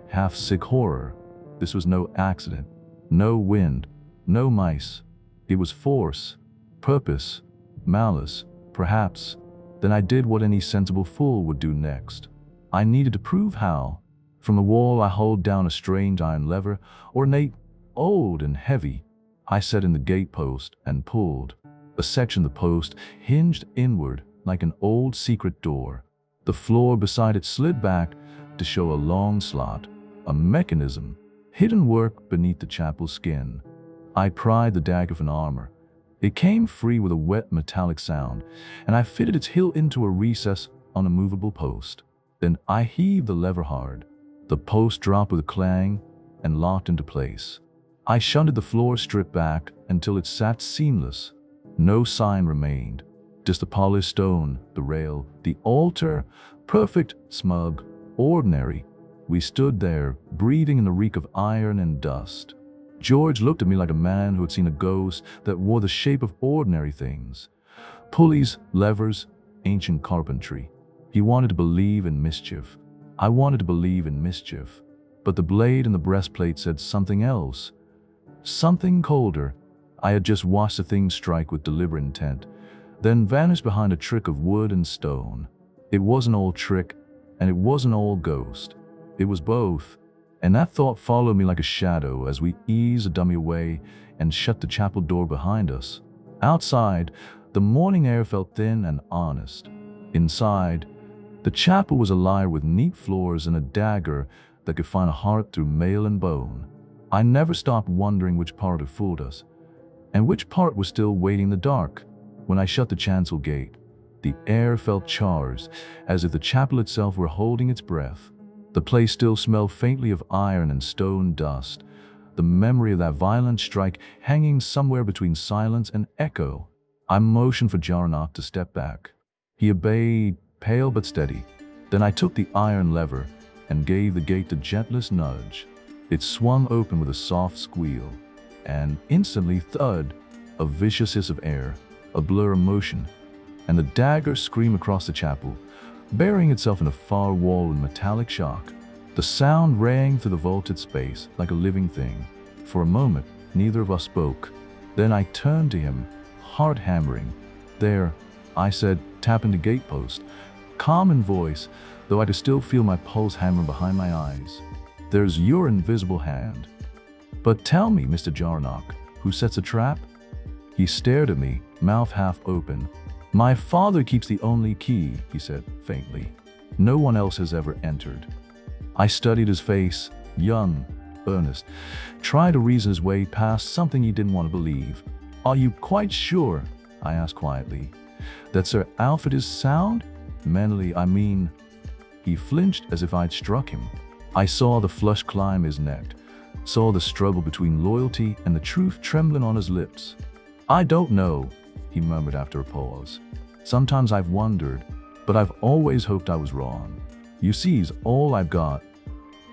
half sick horror. This was no accident, no wind, no mice. It was force, purpose, malice, perhaps. Then I did what any sensible fool would do next. I needed to prove how. From the wall I hauled down a strange iron lever, ornate, old and heavy. I set in the gate post and pulled. A section of the post hinged inward like an old secret door. The floor beside it slid back to show a long slot, a mechanism, hidden work beneath the chapel skin. I pried the dagger from armor. It came free with a wet metallic sound, and I fitted its hilt into a recess on a movable post. Then I heaved the lever hard. The post dropped with a clang and locked into place. I shunted the floor strip back until it sat seamless. No sign remained. Just the polished stone, the rail, the altar, perfect, smug, ordinary. We stood there, breathing in the reek of iron and dust. George looked at me like a man who had seen a ghost that wore the shape of ordinary things. Pulleys, levers, ancient carpentry. He wanted to believe in mischief. I wanted to believe in mischief. But the blade in the breastplate said something else. Something colder. I had just watched the thing strike with deliberate intent, then vanish behind a trick of wood and stone. It wasn't all trick, and it wasn't all ghost. It was both. And that thought followed me like a shadow as we eased the dummy away and shut the chapel door behind us. Outside, the morning air felt thin and honest. Inside, The chapel was alive with neat floors and a dagger that could find a heart through mail and bone. I never stopped wondering which part had fooled us, and which part was still waiting in the dark. When I shut the chancel gate, the air felt charged, as if the chapel itself were holding its breath. The place still smelled faintly of iron and stone dust, the memory of that violent strike hanging somewhere between silence and echo. I motioned for Jarnock to step back. He obeyed, pale but steady. Then I took the iron lever and gave the gate the gentlest nudge. It swung open with a soft squeal, and instantly thud, a vicious hiss of air, a blur of motion, and the dagger screamed across the chapel, burying itself in a far wall with metallic shock. The sound rang through the vaulted space like a living thing. For a moment, neither of us spoke. Then I turned to him, heart hammering. "There," I said, tapping the gatepost, calm in voice, though I could still feel my pulse hammering behind my eyes. "There's your invisible hand. But tell me, Mr. Jarnock, who sets a trap?" He stared at me, mouth half open. "My father keeps the only key," he said faintly. "No one else has ever entered." I studied his face, young, earnest, tried to reason his way past something he didn't want to believe. "Are you quite sure," I asked quietly, "that Sir Alfred is sound? Mentally, I mean." He flinched as if I'd struck him. I saw the flush climb his neck, saw the struggle between loyalty and the truth trembling on his lips. "I don't know," he murmured after a pause. "Sometimes I've wondered, but I've always hoped I was wrong. You see, he's all I've got."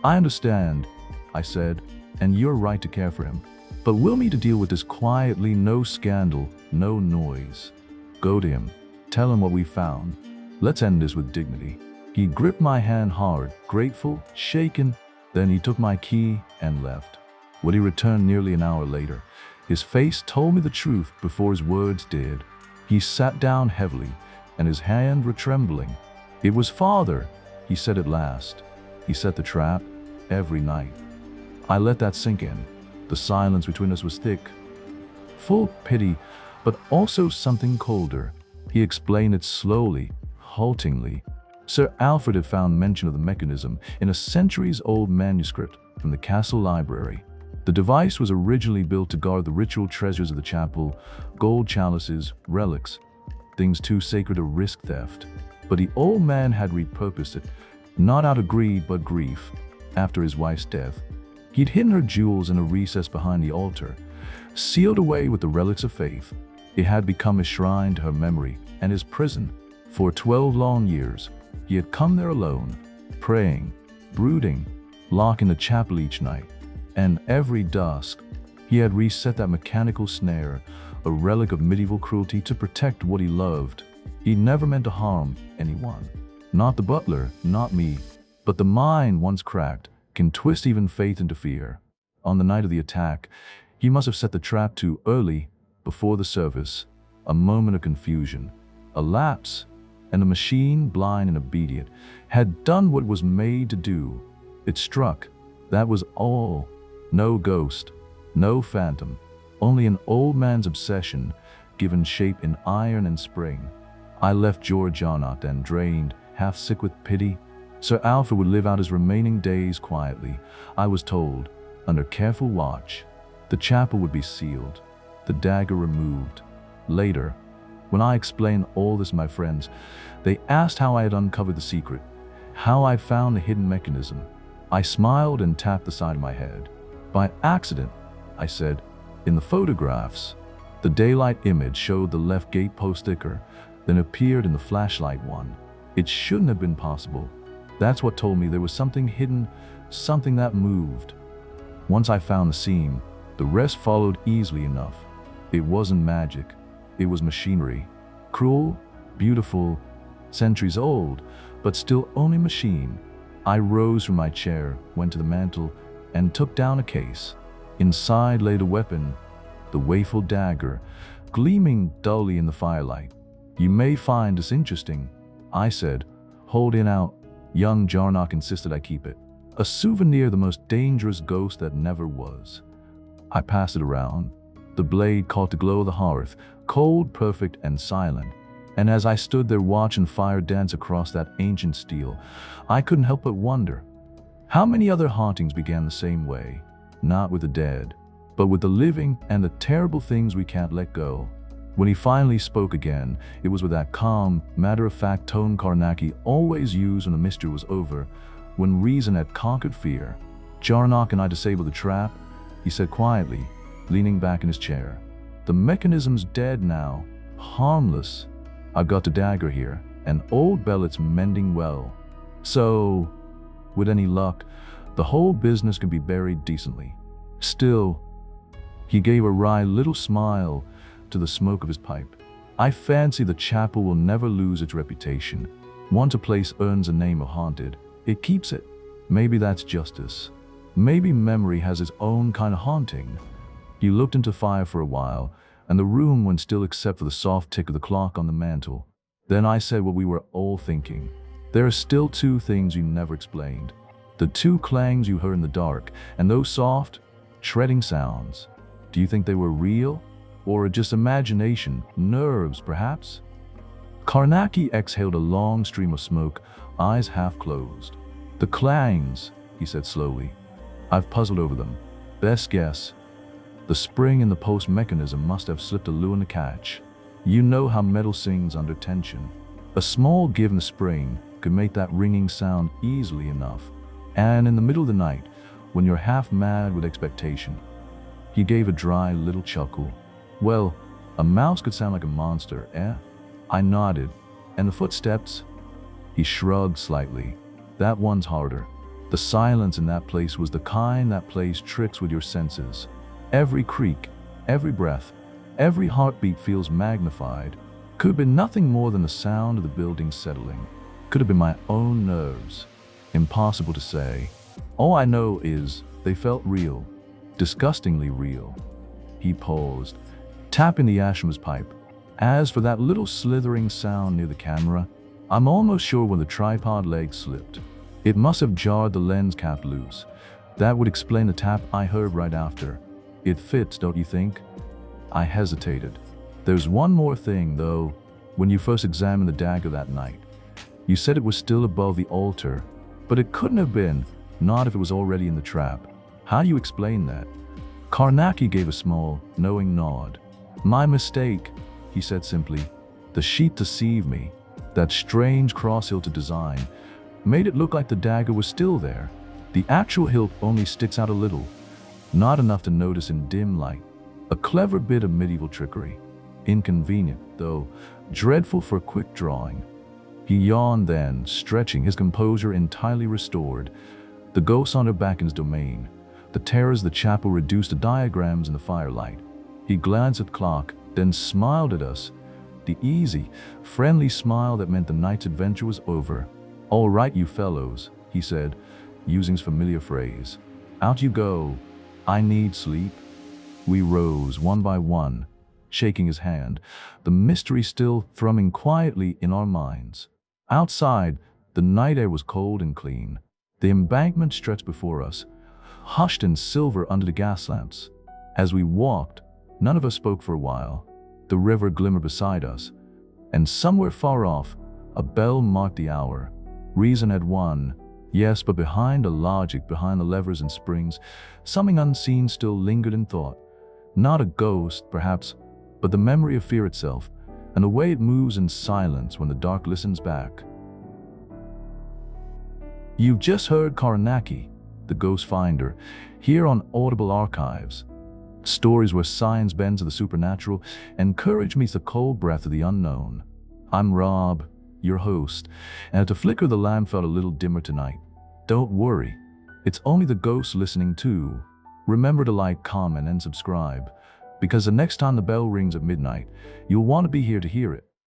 "I understand," I said, "and you're right to care for him. But we'll need to deal with this quietly, no scandal, no noise. Go to him, tell him what we found. Let's end this with dignity." He gripped my hand hard, grateful, shaken, then he took my key and left. When he returned nearly an hour later, his face told me the truth before his words did. He sat down heavily, and his hands were trembling. "It was father," he said at last. "He set the trap every night." I let that sink in. The silence between us was thick, full of pity, but also something colder. He explained it slowly, haltingly. Sir Alfred had found mention of the mechanism in a centuries-old manuscript from the castle library. The device was originally built to guard the ritual treasures of the chapel, gold chalices, relics, things too sacred to risk theft. But the old man had repurposed it, not out of greed but grief. After his wife's death, he'd hidden her jewels in a recess behind the altar, sealed away with the relics of faith. It had become his shrine to her memory and his prison. For 12 long years, he had come there alone, praying, brooding, locking the chapel each night. And every dusk, he had reset that mechanical snare, a relic of medieval cruelty, to protect what he loved. He never meant to harm anyone. Not the butler, not me, but the mind, once cracked, can twist even faith into fear. On the night of the attack, he must have set the trap too early, before the service. A moment of confusion, a lapse, and the machine, blind and obedient, had done what it was made to do. It struck. That was all. No ghost, no phantom, only an old man's obsession, given shape in iron and spring. I left George Jarnock and drained, half sick with pity. Sir Alfred would live out his remaining days quietly, I was told, under careful watch. The chapel would be sealed, the dagger removed. Later, when I explained all this to my friends, they asked how I had uncovered the secret, how I found the hidden mechanism. I smiled and tapped the side of my head. "By accident," I said. "In the photographs, the daylight image showed the left gatepost thicker than appeared in the flashlight one. It shouldn't have been possible. That's what told me there was something hidden, something that moved. Once I found the seam, the rest followed easily enough. It wasn't magic. It was machinery. Cruel, beautiful, centuries old, but still only machine." I rose from my chair, went to the mantel, and took down a case. Inside lay the weapon, the wakeful dagger, gleaming dully in the firelight. "You may find this interesting," I said, holding out. Young Jarnock insisted I keep it. "A souvenir, the most dangerous ghost that never was." I passed it around. The blade caught the glow of the hearth, cold, perfect, and silent. And as I stood there watching fire dance across that ancient steel, I couldn't help but wonder, how many other hauntings began the same way? Not with the dead, but with the living and the terrible things we can't let go. When he finally spoke again, it was with that calm, matter-of-fact tone Carnacki always used when the mystery was over, when reason had conquered fear. "Jarnock and I disabled the trap," he said quietly, leaning back in his chair. "The mechanism's dead now, harmless. I've got the dagger here, and old Bellet's mending well. So, with any luck, the whole business can be buried decently. Still," he gave a wry little smile to the smoke of his pipe, "I fancy the chapel will never lose its reputation. Once a place earns a name of haunted, it keeps it. Maybe that's justice. Maybe memory has its own kind of haunting." He looked into fire for a while, and the room went still except for the soft tick of the clock on the mantel. Then I said what we were all thinking. "There are still two things you never explained. The two clangs you heard in the dark, and those soft, treading sounds. Do you think they were real? Or just imagination, nerves, perhaps?" Carnacki exhaled a long stream of smoke, eyes half closed. "The clangs," he said slowly. "I've puzzled over them. Best guess, the spring in the post mechanism must have slipped a lure in the catch. You know how metal sings under tension. A small give in the spring could make that ringing sound easily enough. And in the middle of the night, when you're half mad with expectation." He gave a dry little chuckle. "Well, a mouse could sound like a monster, eh?" I nodded. "And the footsteps?" He shrugged slightly. "That one's harder. The silence in that place was the kind that plays tricks with your senses. Every creak, every breath, every heartbeat feels magnified. Could have been nothing more than the sound of the building settling. Could have been my own nerves. Impossible to say. All I know is they felt real. Disgustingly real." He paused, tapping the ash from his pipe. "As for that little slithering sound near the camera, I'm almost sure when the tripod leg slipped. It must have jarred the lens cap loose. That would explain the tap I heard right after. It fits, don't you think?" I hesitated. "There's one more thing, though. When you first examined the dagger that night, you said it was still above the altar, but it couldn't have been, not if it was already in the trap. How do you explain that?" Carnacki gave a small, knowing nod. "My mistake," he said simply. "The sheath deceived me. That strange cross-hilted design made it look like the dagger was still there. The actual hilt only sticks out a little, not enough to notice in dim light. A clever bit of medieval trickery. Inconvenient, though dreadful for quick drawing." He yawned then, stretching, his composure entirely restored. The ghosts on her back in his domain. The terrors of the chapel reduced to diagrams in the firelight. He glanced at the clock, then smiled at us. The easy, friendly smile that meant the night's adventure was over. "All right, you fellows," he said, using his familiar phrase. "Out you go. I need sleep." We rose one by one, shaking his hand, the mystery still thrumming quietly in our minds. Outside, the night air was cold and clean. The embankment stretched before us, hushed in silver under the gas lamps. As we walked, none of us spoke for a while. The river glimmered beside us, and somewhere far off, a bell marked the hour. Reason had won, yes, but behind the logic, behind the levers and springs, something unseen still lingered in thought. Not a ghost, perhaps, but the memory of fear itself, and the way it moves in silence when the dark listens back. You've just heard Carnacki, the Ghost Finder, here on Audible Archives. Stories where science bends to the supernatural and courage meets the cold breath of the unknown. I'm Rob, your host, and the flicker of the lamp felt a little dimmer tonight. Don't worry, it's only the ghosts listening too. Remember to like, comment, and subscribe, because the next time the bell rings at midnight, you'll want to be here to hear it.